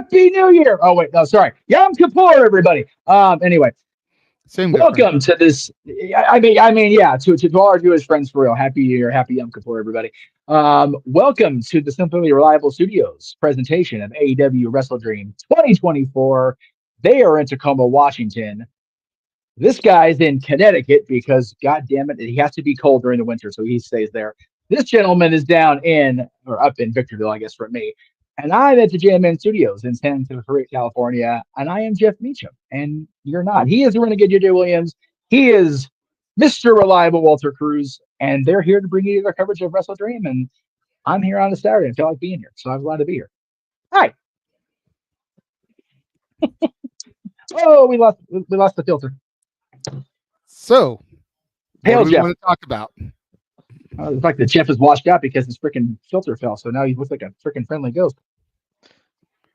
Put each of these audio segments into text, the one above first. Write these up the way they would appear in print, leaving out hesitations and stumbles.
Happy New Year. Oh, wait. No, sorry. Yom Kippur, everybody. Anyway, Same difference. welcome to this. Yeah, to all our Jewish friends for real. Happy New Year. Happy Yom Kippur, everybody. Welcome to the Simply Reliable Studios presentation of AEW WrestleDream 2024. They are in Tacoma, Washington. This guy's in Connecticut because, God damn it, he has to be cold during the winter, so he stays there. This gentleman is down in, or up in Victorville, I guess, for me. And I'm at the JMN Studios in San Jose, California, and I am Jeff Meacham, and you're not. He is Renegade JJ Williams. He is Mr. Reliable Walter Cruz, and they're here to bring you their coverage of WrestleDream, and I'm here on a Saturday. I feel like being here, so I'm glad to be here. Hi. Oh, we lost the filter. So, what Hail, do we Jeff. want to talk about? The fact that Jeff is washed out because his freaking filter fell, so now he looks like a freaking friendly ghost.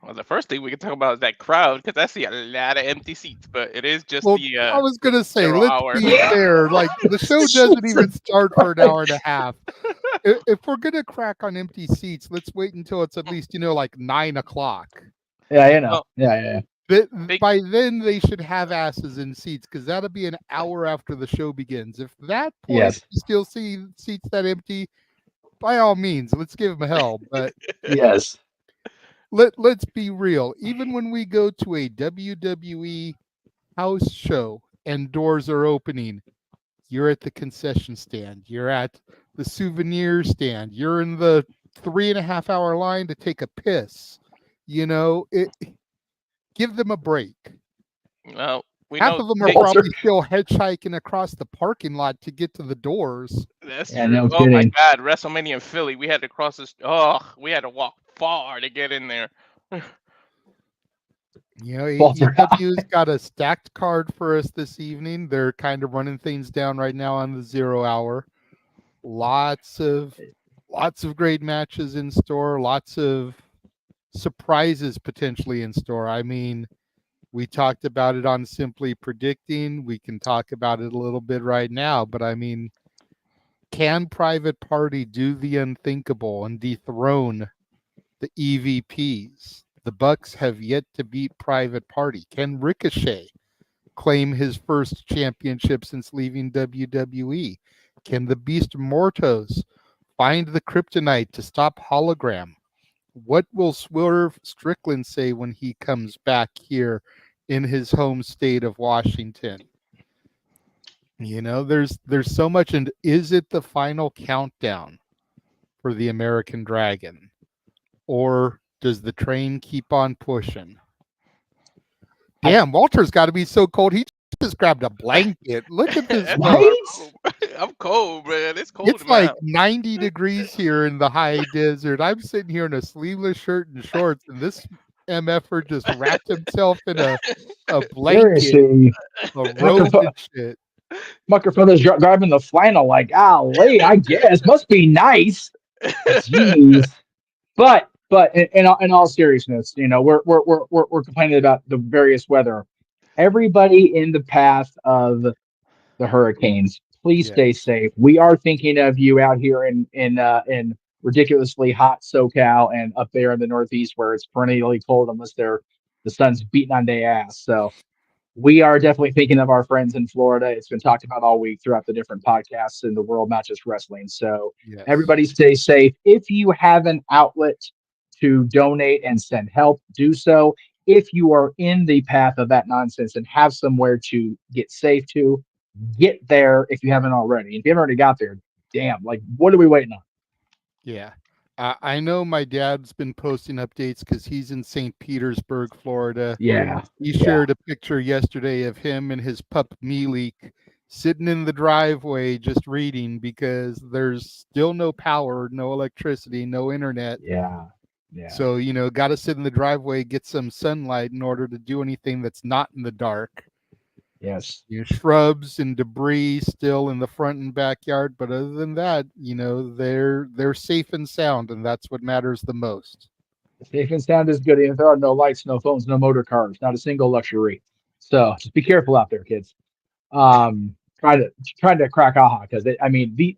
Well, the first thing we can talk about is that crowd, because I see a lot of empty seats, but it is just Well, the I was going to say, 0 let's hour. be fair. Like, the show doesn't even start for an hour and a half. If we're going to crack on empty seats, let's wait until it's at least, like 9 o'clock. Yeah, you know. Well, yeah. By then, they should have asses in seats, because that'll be an hour after the show begins. If that point Yes. you still see seats that empty, by all means, let's give them hell. But Yes. let's be real. Even when we go to a WWE house show and doors are opening, you're at the concession stand, you're at the souvenir stand, you're in the 3.5 hour line to take a piss. Give them a break. Well, Half of them are probably still hitchhiking across the parking lot to get to the doors. That's Yeah, true. no Oh my kidding. God, WrestleMania in Philly. We had to cross this. We had to walk far to get in there. AEW's got a stacked card for us this evening. They're kind of running things down right now on the 0 hour. Lots of great matches in store. Lots of surprises potentially in store. I mean, we talked about it on Simply Predicting. We can talk about it a little bit right now, but I mean, can Private Party do the unthinkable and dethrone the EVPs? The Bucks have yet to beat Private Party. Can Ricochet claim his first championship since leaving WWE? Can the Beast Mortos find the kryptonite to stop Hologram? What will Swerve Strickland say when he comes back here in his home state of Washington? There's so much. And is it the final countdown for the American Dragon? Or does the train keep on pushing? Damn, Walter's got to be so cold. He just grabbed a blanket. Look at this. I'm cold, man. It's cold. It's like 90 degrees here in the high desert. I'm sitting here in a sleeveless shirt and shorts, and this MFer just wrapped himself in a blanket, Seriously. a robe and shit. Muckerfeller's driving the flannel like, golly, I guess. Must be nice. Jeez. But in all seriousness, we're complaining about the various weather. Everybody in the path of the hurricanes, please stay safe. We are thinking of you out here in ridiculously hot SoCal and up there in the Northeast where it's perennially cold unless the sun's beating on their ass. So we are definitely thinking of our friends in Florida. It's been talked about all week throughout the different podcasts in the world, not just wrestling. So everybody stay safe. If you have an outlet to donate and send help, do so. If you are in the path of that nonsense and have somewhere to get safe to, get there if you haven't already. If you haven't already got there, damn, like, what are we waiting on? Yeah. I know my dad's been posting updates because he's in St. Petersburg, Florida. Yeah. He shared a picture yesterday of him and his pup Mealik sitting in the driveway just reading because there's still no power, no electricity, no internet. Yeah. So, got to sit in the driveway, get some sunlight in order to do anything that's not in the dark. Yes. Shrubs and debris still in the front and backyard, but other than that, they're safe and sound, and that's what matters the most. Safe and sound is good. If there are no lights, no phones, no motor cars, not a single luxury. So just be careful out there, kids. Trying to crack aha because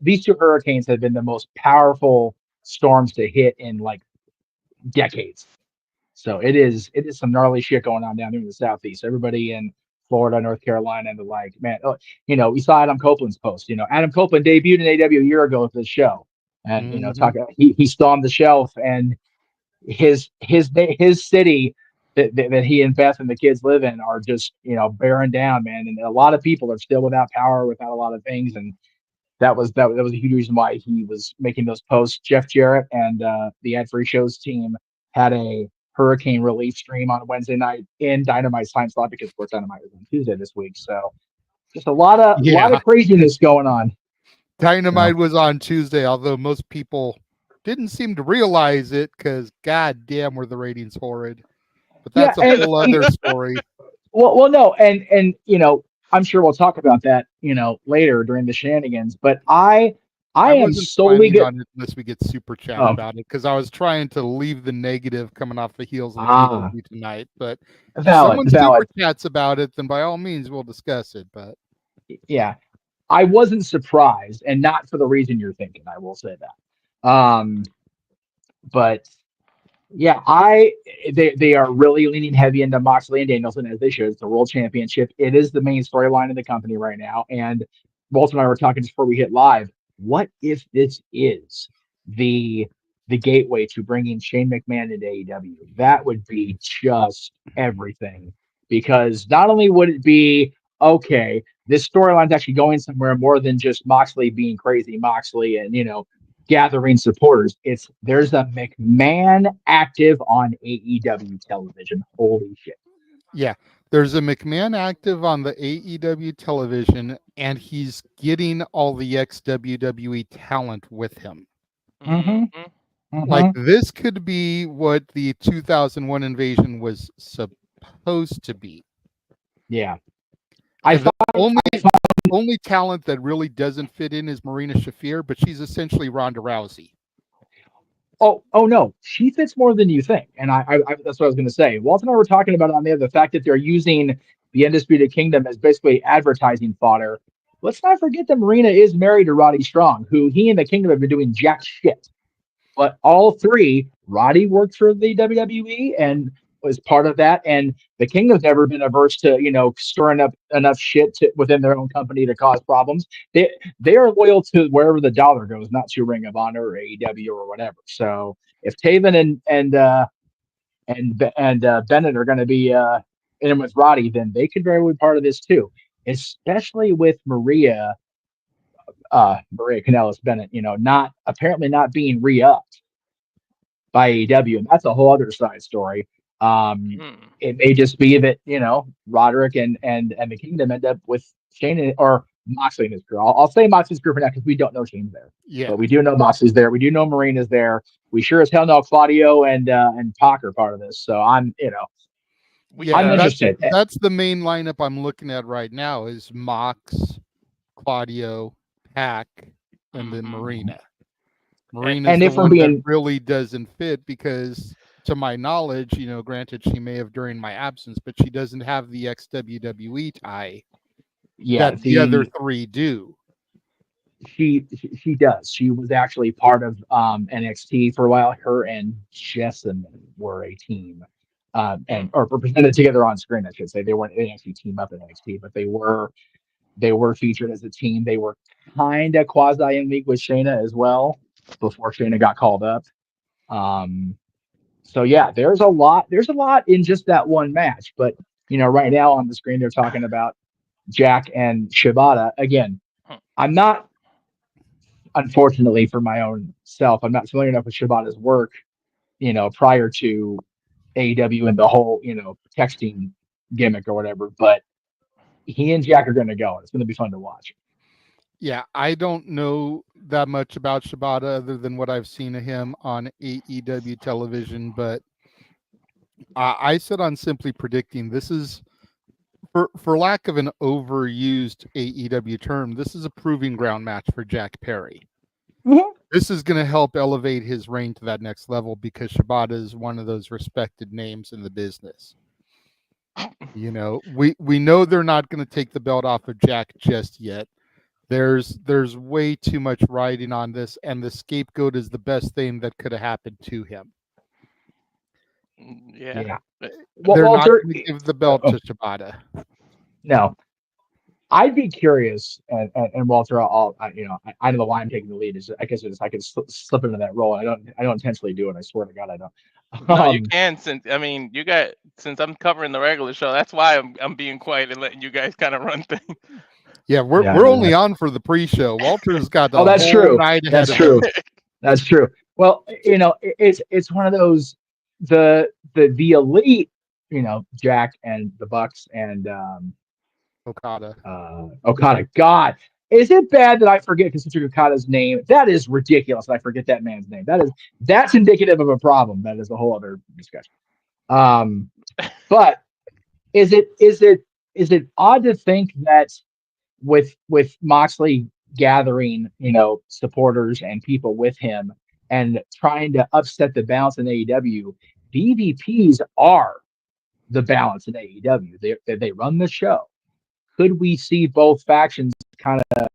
these two hurricanes have been the most powerful storms to hit in like decades. So it is some gnarly shit going on down here in the Southeast. Everybody in Florida, North Carolina, and the like, man. We saw Adam Copeland's post. Adam Copeland debuted in AEW a year ago with this show, and he's still on the shelf, and his city that he and Beth and the kids live in are just bearing down, man. And a lot of people are still without power, without a lot of things, and that was a huge reason why he was making those posts. Jeff Jarrett and the Ad Free Shows team had a hurricane relief stream on Wednesday night in Dynamite's time slot because of course Dynamite was on Tuesday this week. So just a lot of craziness going on. Dynamite was on Tuesday, although most people didn't seem to realize it because god damn were the ratings horrid. But that's a whole other story. Well, no, and I'm sure we'll talk about that, later during the shenanigans. But I am solely good on it unless we get super chat about it, because I was trying to leave the negative coming off the heels of the AEW tonight. But if someone super chats about it, then by all means we'll discuss it. But yeah, I wasn't surprised, and not for the reason you're thinking. I will say that. But yeah, they are really leaning heavy into Moxley and Danielson, as they should. It's the World Championship. It is the main storyline in the company right now. And Walt and I were talking just before we hit live. What if this is the gateway to bringing Shane McMahon into AEW? That would be just everything. Because not only would it be, okay, this storyline's actually going somewhere more than just Moxley being crazy Moxley and, gathering supporters. There's a McMahon active on AEW television. Holy shit. Yeah. There's a McMahon active on the AEW television, and he's getting all the ex-WWE talent with him. Like, this could be what the 2001 Invasion was supposed to be. Yeah. Only talent that really doesn't fit in is Marina Shafir, but she's essentially Ronda Rousey. Oh no, she fits more than you think, and I that's what I was going to say. Walt and I were talking about it on the fact that they're using the Undisputed Kingdom as basically advertising fodder. Let's not forget that Marina is married to Roddy Strong, who he and the Kingdom have been doing jack shit. But all three, Roddy worked for the WWE and was part of that, and the Kingdom's never been averse to stirring up enough shit within their own company to cause problems. They are loyal to wherever the dollar goes, not to Ring of Honor or AEW or whatever. So if Taven and Bennett are going to be in with Roddy, then they could very well be part of this too, especially with Maria Kanellis Bennett, apparently not being re-upped by AEW, and that's a whole other side story. It may just be that Roderick and the Kingdom end up with Shane or Moxley in his crew. I'll say Moxley's crew for now because we don't know Shane's there. Yeah, but we do know Moxley's there. We do know Marina's there. We sure as hell know Claudio and Pac are part of this. So I'm I'm interested. That's the main lineup I'm looking at right now is Mox, Claudio, Pac, and then Marina. Marina's the one that really doesn't fit because, to my knowledge, granted she may have during my absence, but she doesn't have the ex-WWE tie that the other three do. She does. She was actually part of NXT for a while. Her and Jessamine were a team, or presented together on screen, I should say. They weren't actually team up in NXT, but they were featured as a team. They were kind of quasi in league with Shayna as well before Shayna got called up. So yeah, there's a lot in just that one match. But right now on the screen they're talking about Jack and Shibata. Again, I'm not, unfortunately for my own self, I'm not familiar enough with Shibata's work, prior to AEW and the whole, texting gimmick or whatever. But he and Jack are going to go. It's going to be fun to watch. Yeah, I don't know that much about Shibata other than what I've seen of him on AEW television, but I said on Simply Predicting, this is, for lack of an overused AEW term, this is a proving ground match for Jack Perry. This is going to help elevate his reign to that next level because Shibata is one of those respected names in the business. We know they're not going to take the belt off of Jack just yet. There's way too much riding on this, and the scapegoat is the best thing that could have happened to him. Yeah. Well, They're not Walter, going to give the belt to Shibata. no. I'd be curious, and Walter, I don't know why I'm taking the lead. Is I guess I could slip into that role. I don't intentionally do it. I swear to God, I don't. No, you can. Since I'm covering the regular show, that's why I'm being quiet and letting you guys kind of run things. Yeah, we're only on for the pre-show. Walter's got the that's whole true. night ahead That's of true. him. That's true. Well, it's one of those the elite, Jack and the Bucks and Okada. Okada. God, is it bad that I forget Kazuchika Okada's name? That is ridiculous. I forget that man's name. That's indicative of a problem. That is a whole other discussion. But is it odd to think that with Moxley gathering, supporters and people with him and trying to upset the balance in AEW, BVPs are the balance in AEW. They run the show. Could we see both factions kind of,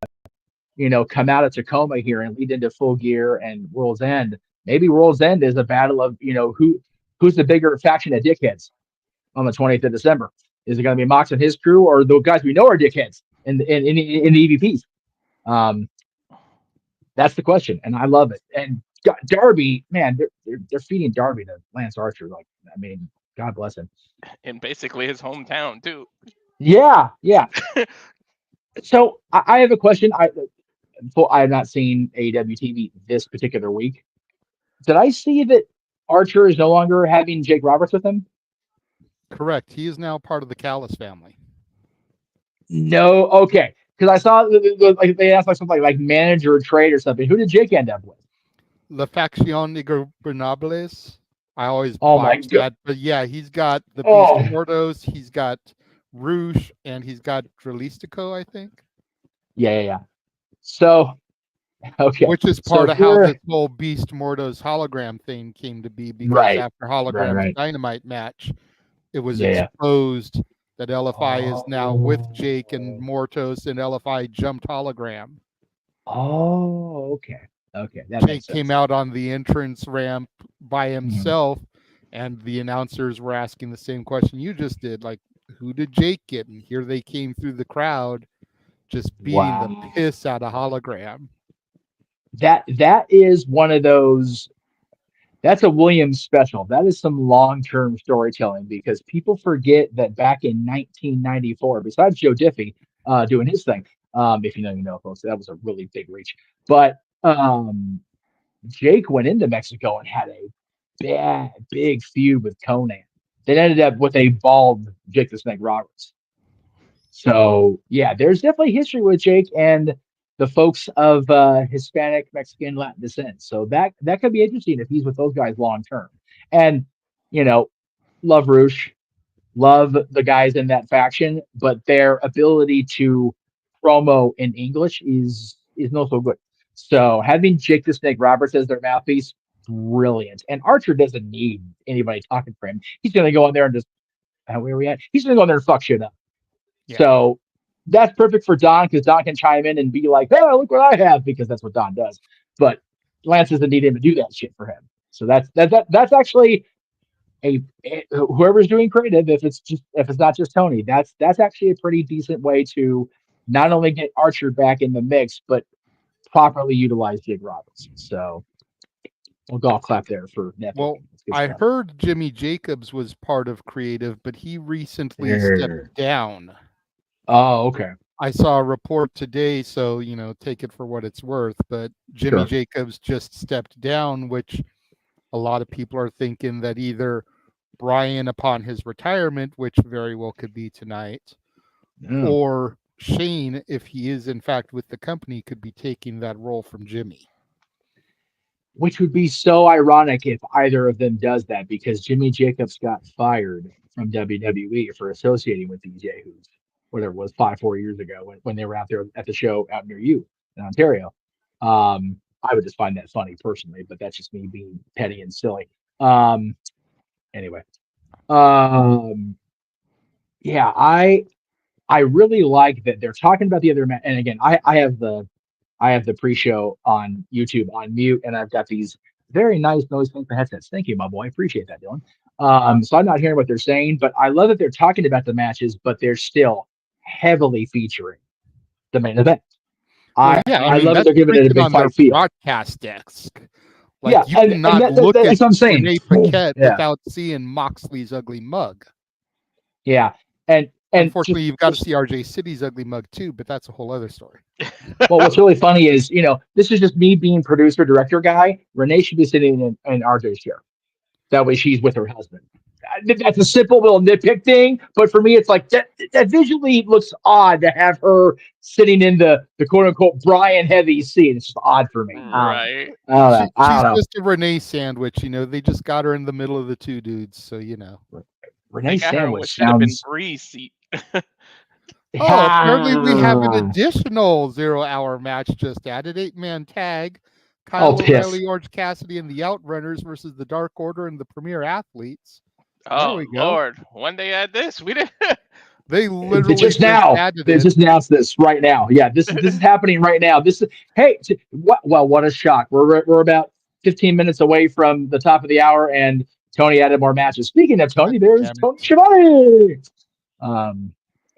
come out of Tacoma here and lead into Full Gear and World's End? Maybe World's End is a battle of, who's the bigger faction of dickheads on the 20th of December? Is it going to be Mox and his crew, or the guys we know are dickheads in the EVPs? That's the question, and I love it. And Darby, man, they're feeding Darby to Lance Archer. Like, I mean, God bless him. In basically his hometown too. Yeah. So I have a question. I have not seen AEW TV this particular week. Did I see that Archer is no longer having Jake Roberts with him? Correct. He is now part of the Callis family. No. Okay. Because I saw like they asked like something like manager or trade or something. Who did Jake end up with? La Facción Ingobernables. I always my God. that, but yeah, he's got the Beast Mordos, he's got Rouge, and he's got Dralistico, I think. Yeah. So, okay. Which is part of how this whole Beast Mordos hologram thing came to be, because after Hologram's Dynamite match, it was exposed that LFI is now with Jake and Mortos, and LFI jumped hologram. Oh, okay. Jake came out on the entrance ramp by himself, and the announcers were asking the same question you just did, like, who did Jake get? And here they came through the crowd, just beating the piss out of hologram. That is one of those. That's a Williams special. That is some long-term storytelling, because people forget that back in 1994, besides Joe Diffie doing his thing, if you know, folks, that was a really big reach. But Jake went into Mexico and had a big feud with Conan. They ended up with a bald Jake the Snake Roberts. So yeah, there's definitely history with Jake and the folks of Hispanic, Mexican, Latin descent. So that could be interesting if he's with those guys long term. And love Rouge, love the guys in that faction, but their ability to promo in English is not so good. So having Jake the Snake Roberts as their mouthpiece, brilliant. And Archer doesn't need anybody talking for him. He's going to go in there and just, where are we at? He's going to go in there and fuck shit up. Yeah. So that's perfect for Don, because Don can chime in and be like, "Hey, look what I have," because that's what Don does. But Lance doesn't need him to do that shit for him. So that's actually whoever's doing creative. If it's not just Tony, that's actually a pretty decent way to not only get Archer back in the mix, but properly utilize Jake Roberts. So we'll golf clap there for that. Well, I heard Jimmy Jacobs was part of creative, but he recently stepped down. Oh, okay. I saw a report today, so take it for what it's worth. But Jimmy Jacobs just stepped down, which a lot of people are thinking that either Brian, upon his retirement, which very well could be tonight, or Shane, if he is in fact with the company, could be taking that role from Jimmy. Which would be so ironic if either of them does that, because Jimmy Jacobs got fired from WWE for associating with these yahoos, whatever it was, 4 years ago when they were out there at the show out near you in Ontario. I would just find that funny personally, but that's just me being petty and silly. Anyway, yeah, I really like that they're talking about the other man. And again, I have the pre-show on YouTube on mute, and I've got these very nice noise canceling headsets. Thank you, my boy. Appreciate that, Dylan. So I'm not hearing what they're saying, but I love that they're talking about the matches, but they're still heavily featuring the main event. Well, yeah, I I mean love that that's they're giving it a printed big on their fight feel. broadcast desk. Yeah, Like you and cannot look at that's what I'm saying. Renee Paquette Yeah, without seeing Moxley's ugly mug. yeah, and Unfortunately, just, you've got to see RJ City's ugly mug too, but that's a whole other story. well, what's really funny is, this is just me being producer director guy. Renee should be sitting in RJ's chair. That way, she's with her husband. That's a simple little nitpick thing, but for me, it's like that visually looks odd to have her sitting in the quote unquote Brian heavy seat. It's just odd for me. Right. I don't know. I She's don't know. just a Renee sandwich, They just got her in the middle of the two dudes, so Renee They got her in Sandwich what should have been sounds. Bree's seat. Oh, apparently we have an additional 0-hour match just added. 8-man tag. Kyle Piss. O'Reilly, Orange Cassidy, and the Outrunners versus the Dark Order and the Premier Athletes. There Oh we go. Lord! When they had this, we didn't. They literally just now. added They it. just announced this right now. Yeah, this is happening right now. This is what a shock. We're about 15 minutes away from the top of the hour, and Tony added more matches. Speaking of Tony, there's Tony Schiavone.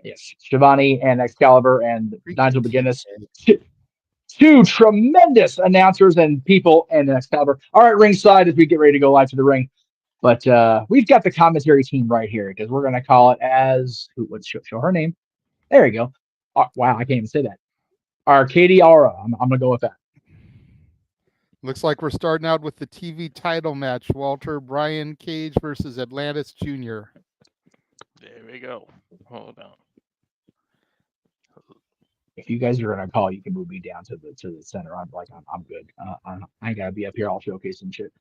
Yes, Shivani and Excalibur and Nigel McGuinness. Two tremendous announcers and people and Excalibur. All right, ringside as we get ready to go live to the ring. But we've got the commentary team right here because we're going to call it as let's show her name. There you go. Wow, I can't even say that. Arcadia Aura. I'm going to go with that. Looks like we're starting out with the TV title match. Walter Brian Cage versus Atlantis Jr. There we go. Hold on. If you guys are going to call, you can move me down to the center. I'm good. I ain't got to be up here. I'll showcase some shit.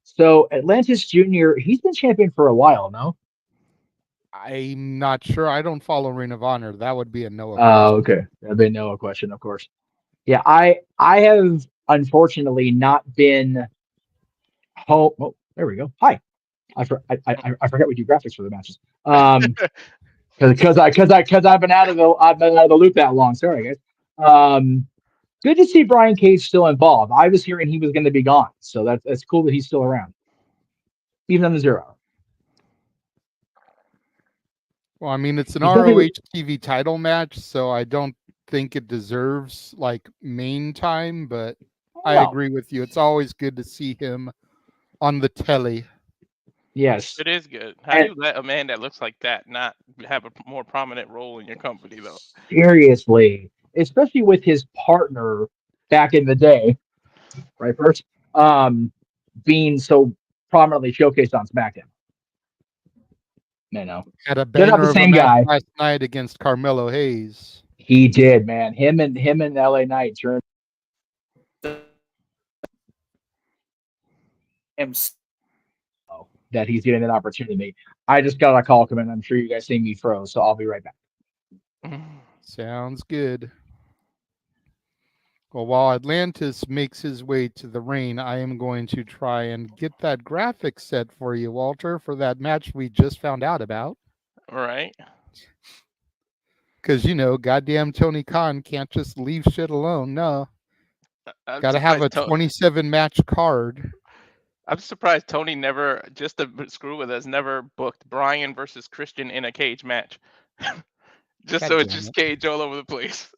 So Atlantis Jr., he's been champion for a while, no? I'm not sure. I don't follow Ring of Honor. That would be a Noah question. Oh, okay. That'd be a Noah question, of course. Yeah, I have unfortunately not been home. Oh, there we go. Hi. I forgot we do graphics for the matches. Because I've been out of the loop that long. Sorry, guys. Good to see Brian Cage still involved. I was hearing he was going to be gone, so that's cool that he's still around, even on the 0. Well, I mean, it's an ROH TV title match, so I don't think it deserves main time, but I agree with you. It's always good to see him on the telly. Yes. It is good. How do you let a man that looks like that not have a more prominent role in your company, though? Seriously. Especially with his partner back in the day, right, first, being so prominently showcased on SmackDown. Had a they're not banger the of a same match guy. last night against Carmelo Hayes. He did, man. Him and LA Knight turned him that he's getting an opportunity. I just got a call coming. I'm sure you guys see me froze, so I'll be right back. Sounds good. Well, while Atlantis makes his way to the ring, I am going to try and get that graphic set for you, Walter, for that match we just found out about. All right. Because, goddamn Tony Khan can't just leave shit alone. No. Got to have a 27-match card. I'm surprised Tony never, just to screw with us, never booked Brian versus Christian in a cage match. Just so it's just Cage all over the place.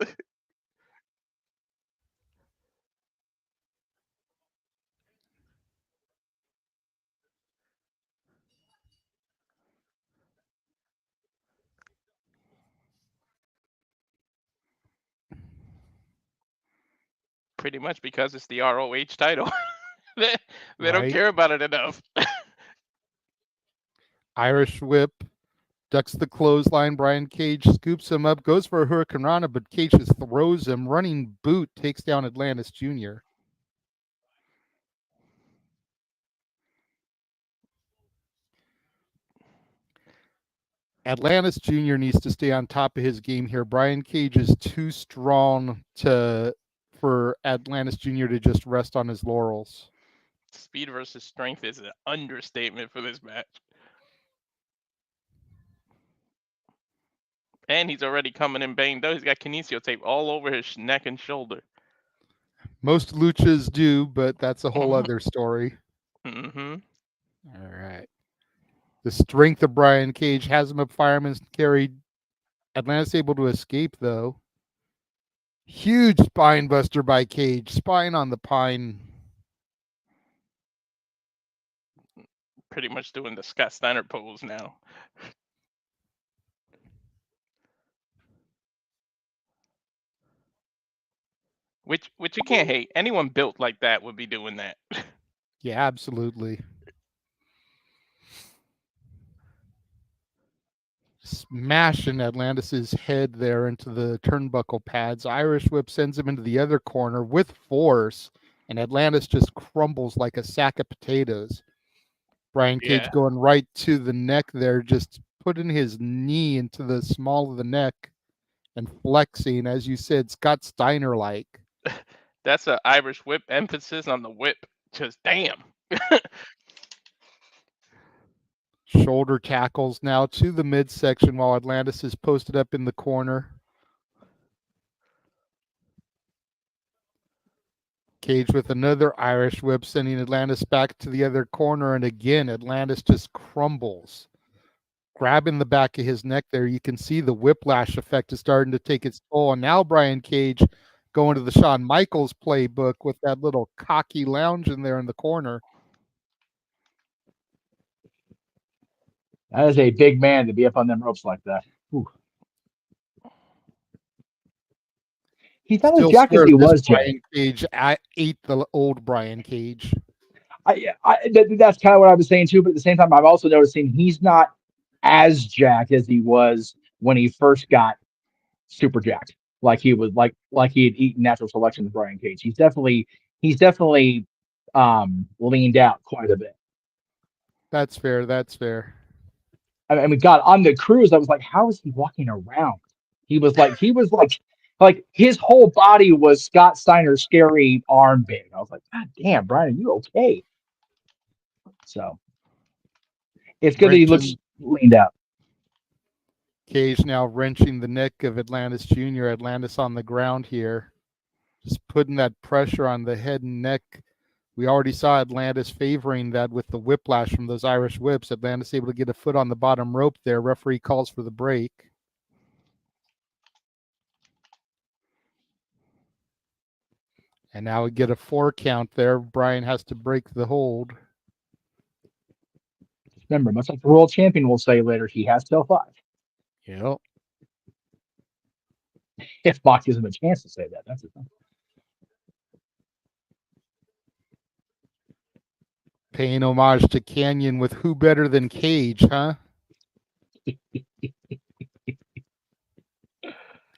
Pretty much because it's the ROH title. they don't care about it enough. Irish whip, ducks the clothesline. Brian Cage scoops him up, goes for a Hurricane Rana, but Cage just throws him. Running boot takes down Atlantis Jr. Atlantis Jr. needs to stay on top of his game here. Brian Cage is too strong for Atlantis Jr. to just rest on his laurels. Speed versus strength is an understatement for this match. And he's already coming in banged up. He's got kinesio tape all over his neck and shoulder. Most luchas do, but that's a whole Mhm. other story. Mm-hmm. All right. The strength of Brian Cage has him up fireman's carry. Atlantis able to escape, though. Huge spine buster by Cage. Spine on the pine. Pretty much doing the Scott Steiner pose now. Which you can't hate. Anyone built like that would be doing that. Yeah, absolutely. Smashing Atlantis's head there into the turnbuckle pads. Irish whip sends him into the other corner with force, and Atlantis just crumbles like a sack of potatoes. Brian Cage Yeah. going right to the neck there, just putting his knee into the small of the neck and flexing, as you said, Scott Steiner like. That's an Irish whip, emphasis on the whip. Just damn. Shoulder tackles now to the midsection while Atlantis is posted up in the corner. Cage with another Irish whip, sending Atlantis back to the other corner. And again, Atlantis just crumbles. Grabbing the back of his neck there, you can see the whiplash effect is starting to take its toll. And now Brian Cage going to the Shawn Michaels playbook with that little cocky lounge in there in the corner. That is a big man to be up on them ropes like that. Ooh. He's not as Still jacked as swear he this was, Jay. Brian Cage ate the old Brian Cage. That's kind of what I was saying too. But at the same time, I'm also noticing he's not as jacked as he was when he first got super jacked. Like he was like he had eaten natural selection with Brian Cage. He's definitely leaned out quite a bit. That's fair. That's fair. I mean, God, on the cruise, I was like, how is he walking around? He was like his whole body was Scott Steiner's scary arm big. I was like, God damn, Brian, are you okay? So it's good that he looks Wrenching leaned out. Cage now wrenching the neck of Atlantis Jr. Atlantis on the ground here. Just putting that pressure on the head and neck. We already saw Atlantis favoring that with the whiplash from those Irish whips. Atlantis able to get a foot on the bottom rope there. Referee calls for the break. And now we get a 4 count there. Brian has to break the hold. Remember, much like the world champion will say later, he has till 5. Yep. If Bach gives him a chance to say that, that's the thing. Paying homage to Canyon with who better than Cage, huh?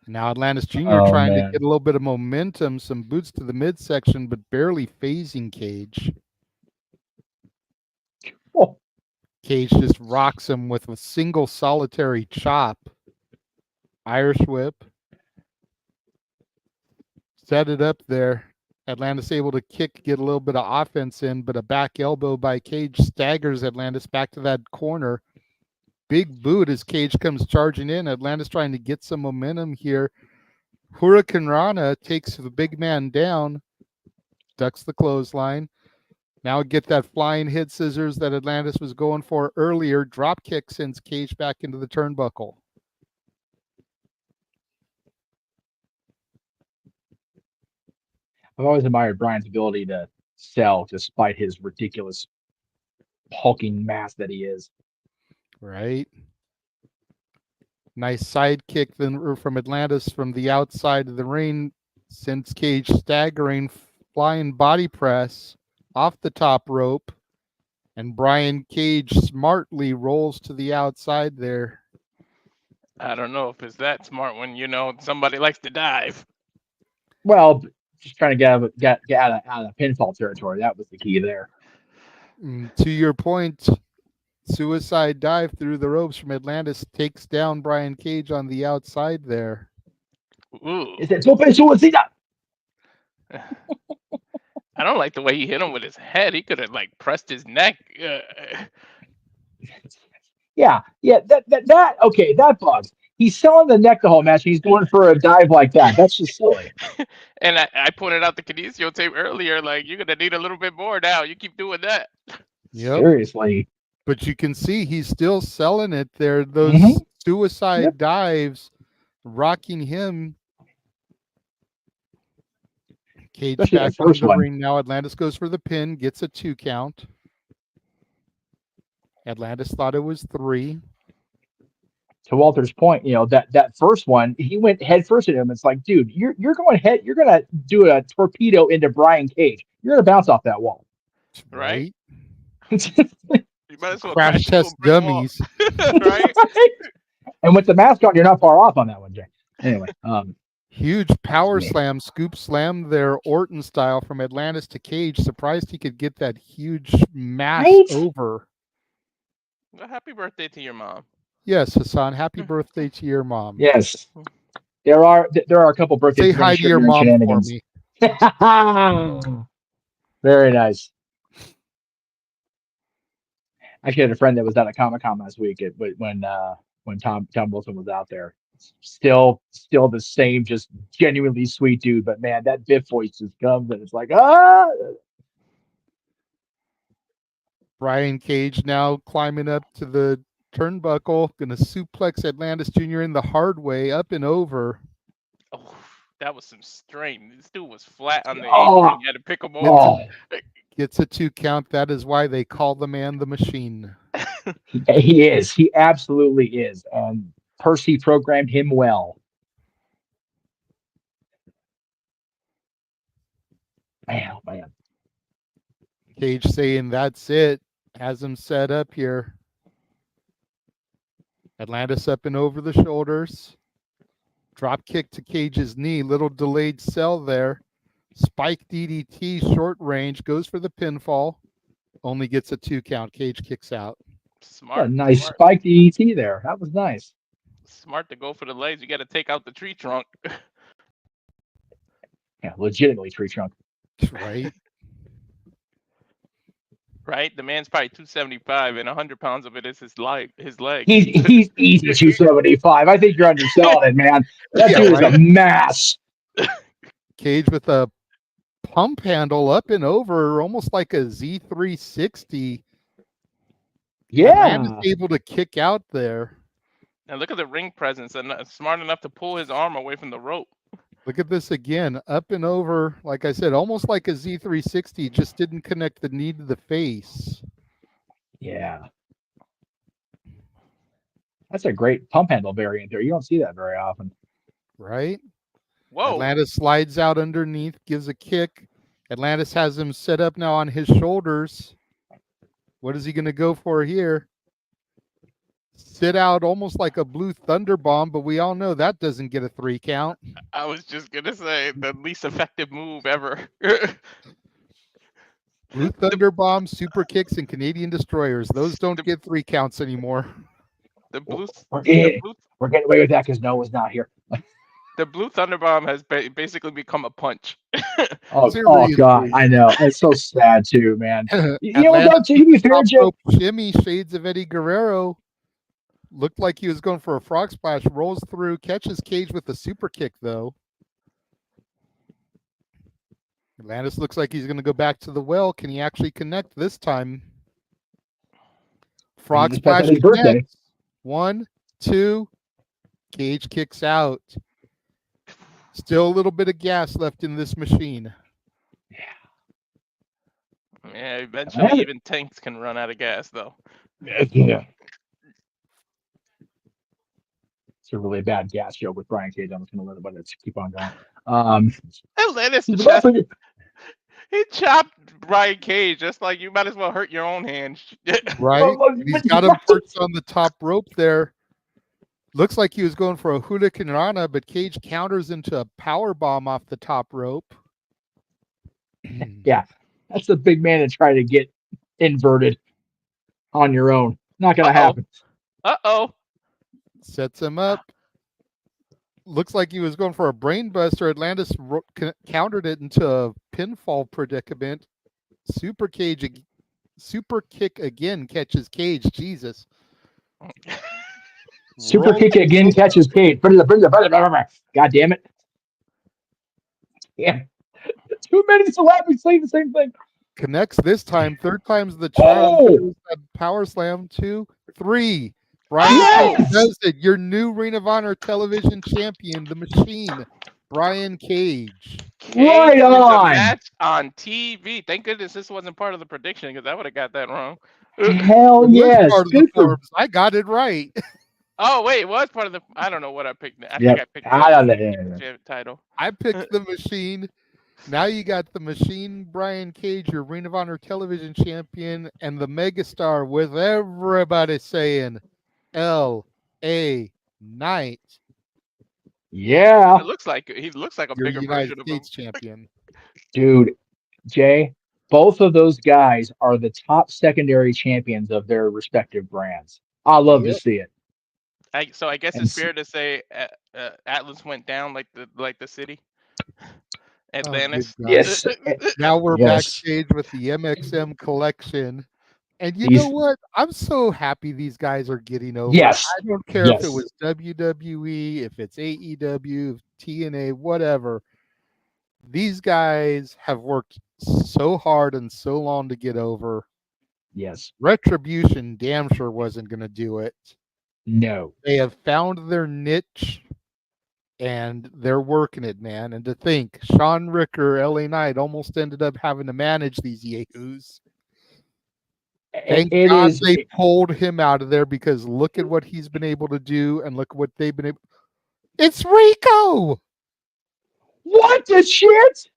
Now Atlantis Jr. Oh trying to man. get a little bit of momentum, some boots to the midsection, but barely phasing Cage. Oh. Cage just rocks him with a single solitary chop. Irish whip. Set it up there. Atlantis able to kick, get a little bit of offense in, but a back elbow by Cage staggers Atlantis back to that corner. Big boot as Cage comes charging in. Atlantis trying to get some momentum here. Hurricane Rana takes the big man down, ducks the clothesline. Now get that flying hit scissors that Atlantis was going for earlier. Drop kick sends Cage back into the turnbuckle. I've always admired Brian's ability to sell despite his ridiculous hulking mass that he is. Right. Nice side kick then from Atlantis from the outside of the ring. Sends Cage staggering, flying body press off the top rope. And Brian Cage smartly rolls to the outside there. I don't know if it's that smart when somebody likes to dive. Well, just trying to get out of pinfall territory. That was the key there. To your point, suicide dive through the ropes from Atlantis takes down Brian Cage on the outside there. Ooh. Is it tope suicida? I don't like the way he hit him with his head. He could have pressed his neck. Yeah. Okay, that bugs. he's selling the neck the whole match. He's going for a dive like that. That's just silly. And I pointed out the Candicio tape earlier. Like, you're gonna need a little bit more now. You keep doing that. Yep. Seriously. But you can see he's still selling it there. Those Mhm. suicide Yep. dives rocking him. Cage Especially back that first in the one. ring now. Atlantis goes for the pin, gets a 2 count. Atlantis thought it was 3. To Walter's point, that first one, he went head first at him. It's like, dude, you're going head. You're gonna do a torpedo into Brian Cage. You're gonna bounce off that wall. Right? and You might as well Crash crash into a test brick wall. dummies. Right? with the mask on, you're not far off on that one, Jay. Anyway, Huge power Yeah. slam, scoop slam there, Orton style from Atlantis to Cage. Surprised he could get that huge mass Right? over. Well, happy birthday to your mom. Yes, Hassan, happy birthday to your mom. yes, there are a couple birthdays. Say hi to your mom for me. Very nice. I actually had a friend that was at a Comic-Con last week when Tom Wilson was out there. Still the same, just genuinely sweet dude. But man, that Biff voice just comes and it's like, Brian Cage now climbing up to the turnbuckle, gonna suplex Atlantis Jr. in the hard way, up and over. Oh, that was some strain. This dude was flat on the Oh. apron. You had to pick him up. Gets a 2 count. That is why they call the man the Machine. He is. He absolutely is. And Percy programmed him well. Man, oh man. Cage saying that's it. Has him set up here. Atlantis up and over the shoulders. Drop kick to Cage's knee. Little delayed sell there. Spike DDT, short range. Goes for the pinfall. Only gets a 2 count. Cage kicks out. Smart. A nice smart. spike DDT there. That was nice. Smart to go for the legs. You got to take out the tree trunk. Yeah, legitimately tree trunk. Right? Right? The man's probably 275 and 100 pounds of it is his leg. He's easy 275. I think you're underselling it, man. That Yeah, dude is right? a mass. Cage with a pump handle up and over, almost like a Z360. Yeah. Atlantis able to kick out there. And look at the ring presence and smart enough to pull his arm away from the rope. Look at this again, up and over. Like I said, almost like a Z360, just didn't connect the knee to the face. Yeah. That's a great pump handle variant there. You don't see that very often. Right? Whoa. Atlantis slides out underneath, gives a kick. Atlantis has him set up now on his shoulders. What is he going to go for here? Sit out almost like a blue thunder bomb, but we all know that doesn't get a 3 count. I was just going to say the least effective move ever. Blue thunder bomb, super kicks, and Canadian destroyers. Those don't get 3 counts anymore. We're getting away with that because Noah's not here. The blue thunder bomb has basically become a punch. Oh God, I know. It's so sad too, man. You know what, though, to be fair, Joe? Jimmy, shades of Eddie Guerrero. Looked like he was going for a frog splash, rolls through, catches Cage with a super kick, though. Atlantis looks like he's going to go back to the well. Can he actually connect this time? Frog splash connects. 1, 2. Cage kicks out. Still a little bit of gas left in this machine. Yeah, eventually even tanks can run out of gas, though. Yeah. It's a really bad gas joke with Brian Cage. I'm just going to let it keep on going. Atlantis he chopped Brian Cage. Just like you might as well hurt your own hand. Right? He's got him perched on the top rope there. Looks like he was going for a Hurricane Rana, but Cage counters into a power bomb off the top rope. Yeah, that's a big man to try to get inverted on your own. Not going to happen. Sets him up. Looks like he was going for a brain buster. Atlantis countered it into a pinfall predicament. Super kick again catches Cage. Jesus. Super kick Rolling again catches Kate. God damn it. Yeah. 2 minutes to left. We say the same thing. connects this time. Third time's the charm. Oh, Throws that power slam. 2, 3. Brian Cage yes. does it. Your new Ring of Honor television champion, the Machine, Brian Cage. Right Cage wins a on. match on TV. Thank goodness this wasn't part of the prediction because I would have got that wrong. Hell It was yes. part of the Good for. forums. I got it right. Oh wait, it was part of the. I don't know what I picked. I think I Yep. picked I don't the know. title. I picked the Machine. Now you got the Machine, Brian Cage, your Ring of Honor television champion, and the megastar with everybody saying L.A. Knight, Yeah. It looks like he looks like a your bigger United version of him. States champion. Dude, Jay, both of those guys are the top secondary champions of their respective brands. I love to Yep. see it. So I guess And it's fair to say Atlas went down like the city, Oh, good Atlantis. God. yes, Now we're yes. backstage with the MXM collection. And you know These, what? I'm so happy these guys are getting over. yes, I don't care if it yes, was WWE, if it's AEW, TNA, whatever. These guys have worked so hard and so long to get over. yes. Retribution damn sure wasn't going to do it. No. They have found their niche and they're working it, man. And to think, Sean Ricker, LA Knight, almost ended up having to manage these yahoos. Thank It God is. they pulled him out of there because look at what he's been able to do and look what they've been able. It's Rico! What the shit?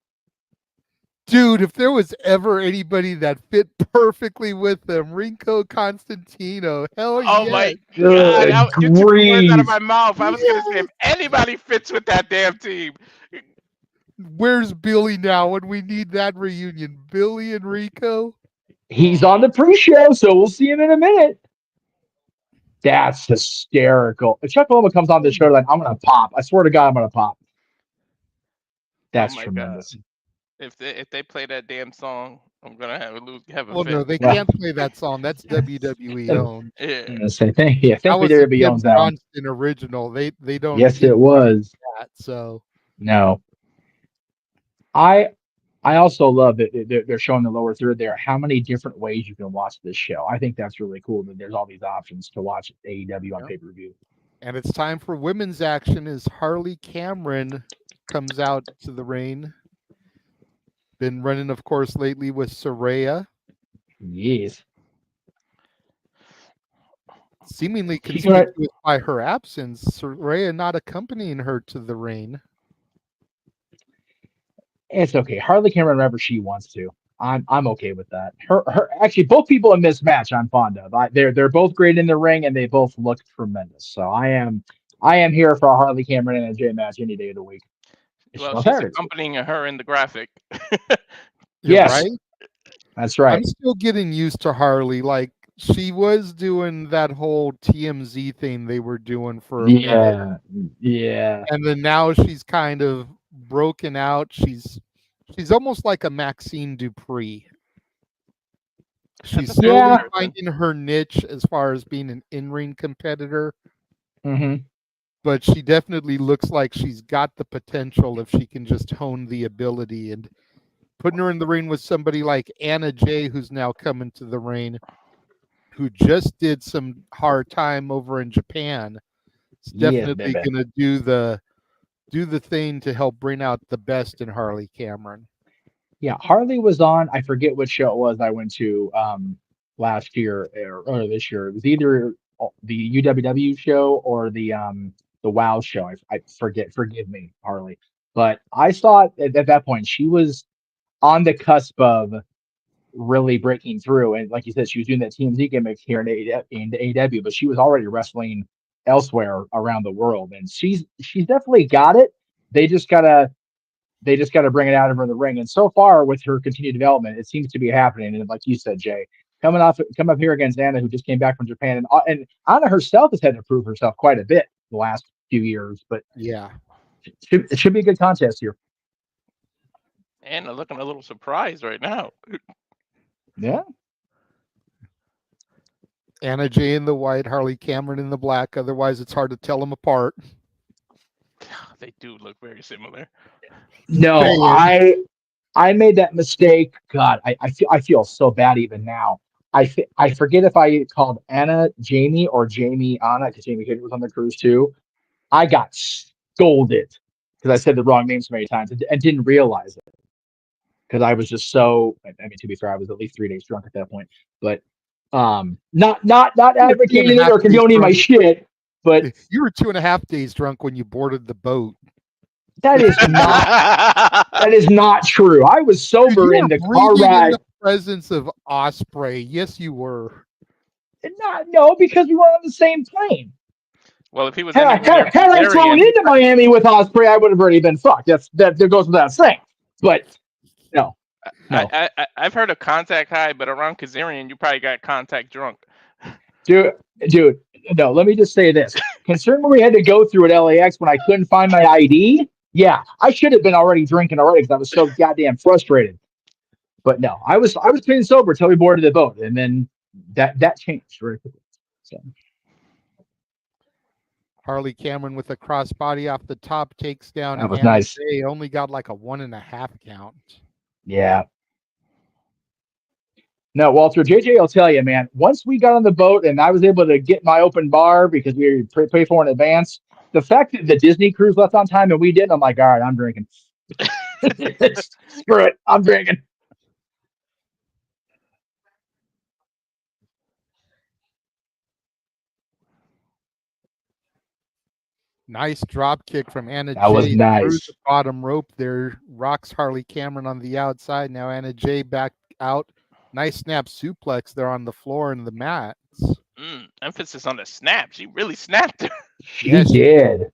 Dude, if there was ever anybody that fit perfectly with them, Rico Constantino. Hell Oh yes. my God! Good You took the words out of grief. my mouth. I was gonna say Yes. if anybody fits with that damn team. Where's Billy now when we need that reunion? Billy and Rico? He's on the pre-show, so we'll see him in a minute. That's hysterical. If Chuck Loma comes on the show, like I'm gonna pop. I swear to God, I'm gonna pop. Oh That's my God! tremendous. If they play that damn song, I'm gonna have a Well, no, fit. they Yeah. can't play that song. That's WWE owned. Yeah. I'm gonna say thank you. That Thank me was a WWE Jim owns that one. Johnston original. They don't Yes, get it was. that. So No. I I also love that they're showing the lower third there. How many different ways you can watch this show? I think that's really cool that there's all these options to watch AEW on yep. pay-per-view. And it's time for women's action as Harley Cameron comes out to the ring. Been running, of course, lately with Soraya. Yes. Seemingly She's gonna conspicuous by her absence, Soraya not accompanying her to the ring. It's okay. Harley can run wherever she wants to. I'm okay with that. Her actually both people in this match I'm fond of. They're both great in the ring and they both look tremendous. So I am here for a Harley Cameron and a J match any day of the week. Well, Well, she's there it is. accompanying her in the graphic. You're Yes, right. that's I'm right. still getting used to Harley. Like she was doing that whole TMZ thing they were doing for a minute. Yeah, yeah, And then now she's kind of broken out. She's almost like a Maxine Dupree. She's That's a fair slowly yeah. comparison. finding her niche as far as being an in-ring competitor, hmm but she definitely looks like she's got the potential if she can just hone the ability. And putting her in the ring with somebody like Anna Jay, who's now coming to the ring, who just did some hard time over in Japan, it's Yes, definitely baby. going to do the thing to help bring out the best in Harley Cameron. Yeah, Harley was on. I forget which show it was I went to last year or this year. It was either the UWW show or the WoW show. I forget. Forgive me, Harley. But I saw at that point she was on the cusp of really breaking through. And like you said, she was doing that TMZ gimmick here in AEW, but she was already wrestling elsewhere around the world, and she's definitely got it. They just gotta bring it out of her in the ring. And so far, with her continued development, it seems to be happening. And like you said, Jay, come up here against Anna, who just came back from Japan, and Anna herself has had to prove herself quite a bit the last few years. But Yeah. it should be a good contest here. Anna looking a little surprised right now. Yeah. Anna Jay in the white, Harley Cameron in the black. Otherwise, it's hard to tell them apart. They do look very similar. No, I made that mistake. God, I feel so bad even now. I forget if I called Anna Jamie or Jamie Anna because Jamie Hader was on the cruise too. I got scolded because I said the wrong name so many times and didn't realize it because I was just so. I mean, to be fair, I was at least 3 days drunk at that point. But not advocating it or condoning my shit. But you were 2.5 days drunk when you boarded the boat. That is not true. I was sober in the car ride. In the presence of Osprey. Yes, you were. No, because we were on the same plane. Well, if he was had I flown into Miami with Osprey, I would have already been fucked. That goes without saying. But no. I've heard of contact high, but around Kazarian, you probably got contact drunk. Dude, no. Let me just say this: considering what we had to go through at LAX when I couldn't find my ID. Yeah, I should have been already drinking already because I was so goddamn frustrated. But no, I was clean sober until we boarded the boat, and then that changed very quickly. So. Harley Cameron with a crossbody off the top takes down. That was nice. They only got like a 1.5 count. Yeah. No, Walter, JJ will tell you, man, once we got on the boat and I was able to get my open bar because we pay for in advance, the fact that the Disney cruise left on time and we didn't, I'm like, all right, I'm drinking. Screw it. I'm drinking. Nice drop kick from Anna Jay. That was nice. Through the bottom rope there. Rocks Harley Cameron on the outside. Now Anna Jay back out. Nice snap suplex there on the floor and the mats. Emphasis on the snap. She really snapped her. She did.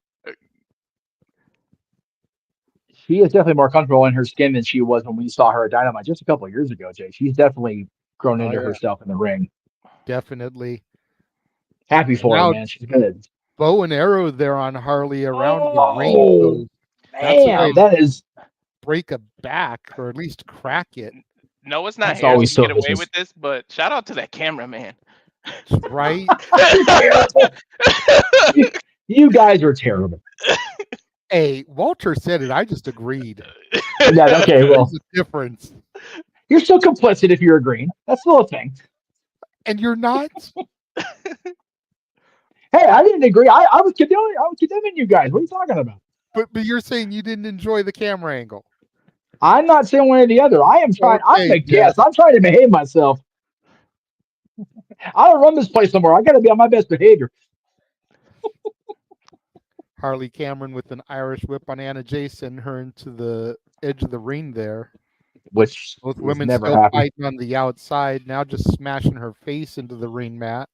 She is definitely more comfortable in her skin than she was when we saw her at Dynamite just a couple of years ago, Jay. She's definitely grown into herself in the ring. Definitely. Happy for her, man. She's good. Bow and arrow there on Harley around the ring. Man, that is break a back or at least crack it. No, it's not here to get away with this, but shout out to that cameraman. Right? You guys are terrible. Hey, Walter said it. I just agreed. Yeah, okay, well. There's a difference. You're still complicit if you're agreeing. That's still a thing. And you're not? Hey, I didn't agree. I was condemning you guys. What are you talking about? But you're saying you didn't enjoy the camera angle. I'm not saying one or the other. I am trying. I'm a guest. I'm trying to behave myself. I don't run this place somewhere. I got to be on my best behavior. Harley Cameron with an Irish whip on Anna Jay, sending her into the edge of the ring there. Which both women never still happened. fighting on the outside, now just smashing her face into the ring mat.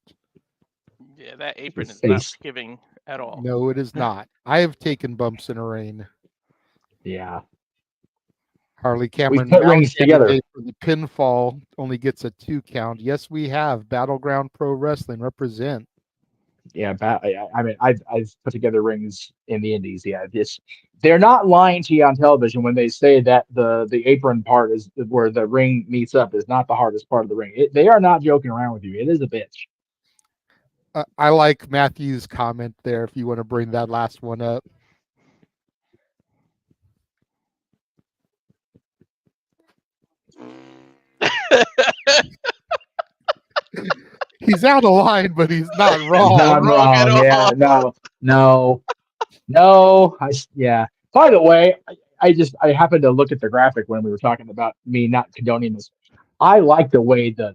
Yeah, that apron is not forgiving at all. No, it is not. I have taken bumps in a ring. Yeah. Harley Cameron we put rings together. For the pinfall only gets a 2 count. Yes, we have. Battleground Pro Wrestling represent. Yeah, I mean, I've put together rings in the Indies. Yeah, they're not lying to you on television when they say that the apron part is where the ring meets up is not the hardest part of the ring. They are not joking around with you. It is a bitch. I like Matthew's comment there. If you want to bring that last one up. He's out of line, but he's not wrong. He's not wrong. Yeah, no. Yeah. By the way, I happened to look at the graphic when we were talking about me not condoning this. I like the way the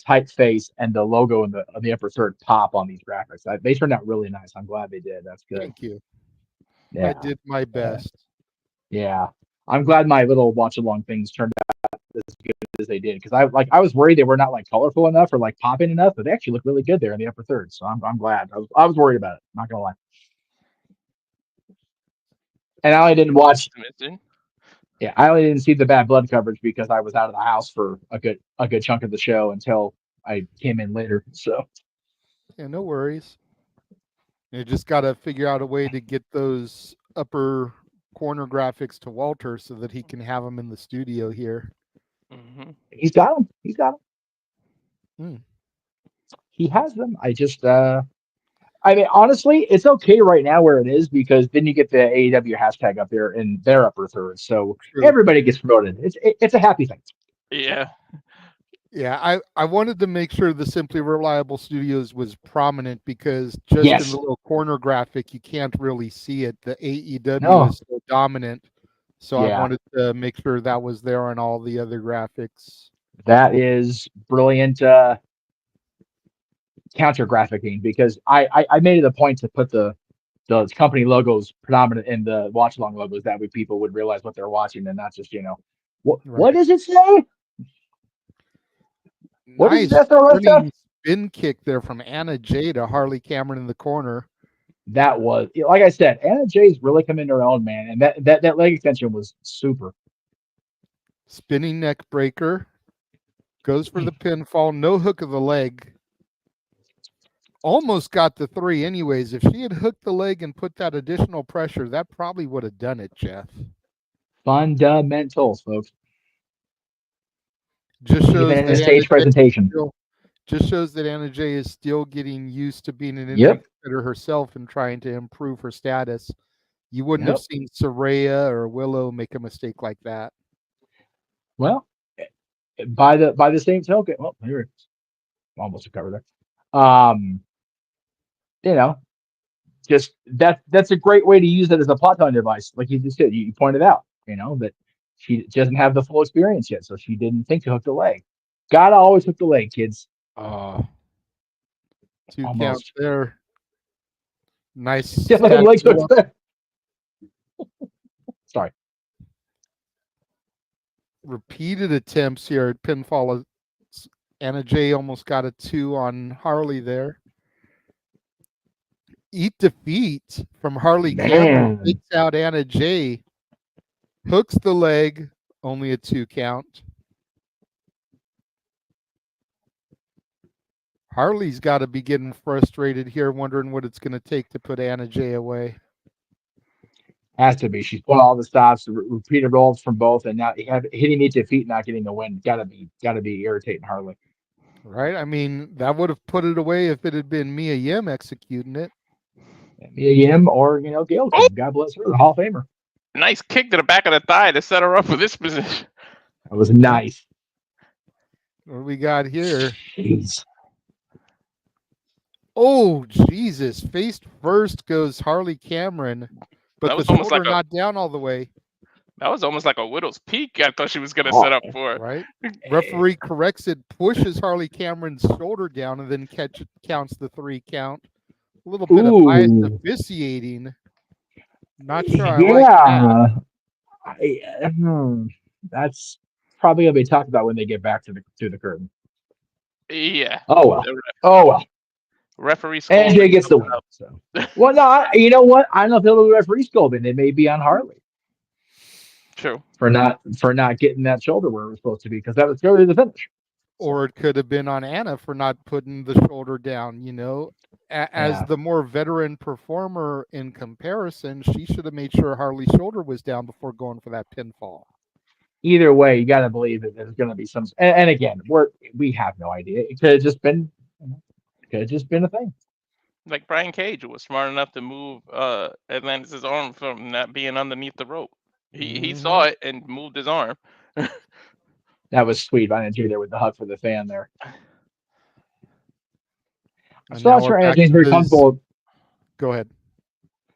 typeface and the logo in the upper third pop on these graphics. They turned out really nice. I'm glad they did. That's good. Thank you. Yeah. I did my best. Yeah. I'm glad my little watch along things turned out as good as they did because I was worried they were not like colorful enough or like popping enough, but they actually look really good there in the upper third. So I'm glad. I was worried about it. Not gonna lie. And I only didn't watch. Yeah, I only didn't see the bad blood coverage because I was out of the house for a good chunk of the show until I came in later. So. Yeah, no worries. You just got to figure out a way to get those upper corner graphics to Walter so that he can have them in the studio here. Mm-hmm. He's got them. he has them. I just I mean, honestly, it's okay right now where it is because then you get the AEW hashtag up there in their upper third, so True. everybody gets promoted. It's a happy thing. Yeah. Yeah, I wanted to make sure the Simply Reliable Studios was prominent because just in Yes. the little corner graphic, you can't really see it. The AEW No. is so dominant. So I Yeah. wanted to make sure that was there on all the other graphics. That is brilliant counter graphicing because I made it a point to put the company logos predominant in the watch along logos. That way people would realize what they're watching and not just, what Right. does it say? What is Nice that? running spin kick there from Anna Jay to Harley Cameron in the corner. That was, like I said, Anna Jay's really come into her own, man. And that leg extension was super. Spinning neck breaker. Goes for the pinfall. No hook of the leg. Almost got the 3 anyways. If she had hooked the leg and put that additional pressure, that probably would have done it, Jeff. Fundamentals, folks. Just shows Even in a that stage presentation. Just shows that Anna Jay is still getting used to being an Yep. competitor herself and trying to improve her status. You wouldn't have seen Saraya or Willow make a mistake like that. Well, by the same token, well, here it is. Almost a cover there. Just that's a great way to use it as a plot-line device, like you just did. You pointed out, that she doesn't have the full experience yet, so she didn't think to hook the leg. Gotta always hook the leg, kids. 2 Almost. counts there. Nice. Legs Sorry. Repeated attempts here at pinfall. Anna Jay almost got a 2 on Harley there. Eat defeat from Harley Cameron. Takes out Anna Jay. Hooks the leg. Only a 2 count. Harley's got to be getting frustrated here, wondering what it's going to take to put Anna Jay away. Has to be. She's put all the stops, repeated rolls from both, and now hitting each defeat, not getting the win. Gotta be irritating Harley. Right? I mean, that would have put it away if it had been Mia Yim executing it. Mia Yim or Gail Kim. God bless her, the Hall of Famer. Nice kick to the back of the thigh to set her up for this position. That was nice. What do we got here? Jeez. Oh, Jesus. Face first goes Harley Cameron, but the shoulder not down all the way. That was almost like a widow's peak. I thought she was going to set up for. Right. Referee corrects it, pushes Harley Cameron's shoulder down, and then counts the 3 count. A little bit of biased officiating. Not sure I like that. That's probably going to be talked about when they get back to the curtain. Yeah. Oh well. Referee and Jay gets the win. So. Well, no, you know what? I don't know if they'll do referee scolding. It may be on Harley. True. For not getting that shoulder where it was supposed to be, because that was clearly the finish. Or it could have been on Anna for not putting the shoulder down. As the more veteran performer in comparison, she should have made sure Harley's shoulder was down before going for that pinfall. Either way, you got to believe that there's going to be some. And again, we have no idea. It could have just been. Could have just been a thing. Like Brian Cage was smart enough to move Atlantis' arm from not being underneath the rope. He saw it and moved his arm. That was sweet. I enjoyed there with the hug for the fan there. I'm still not sure Anna Jay's very comfortable. Go ahead.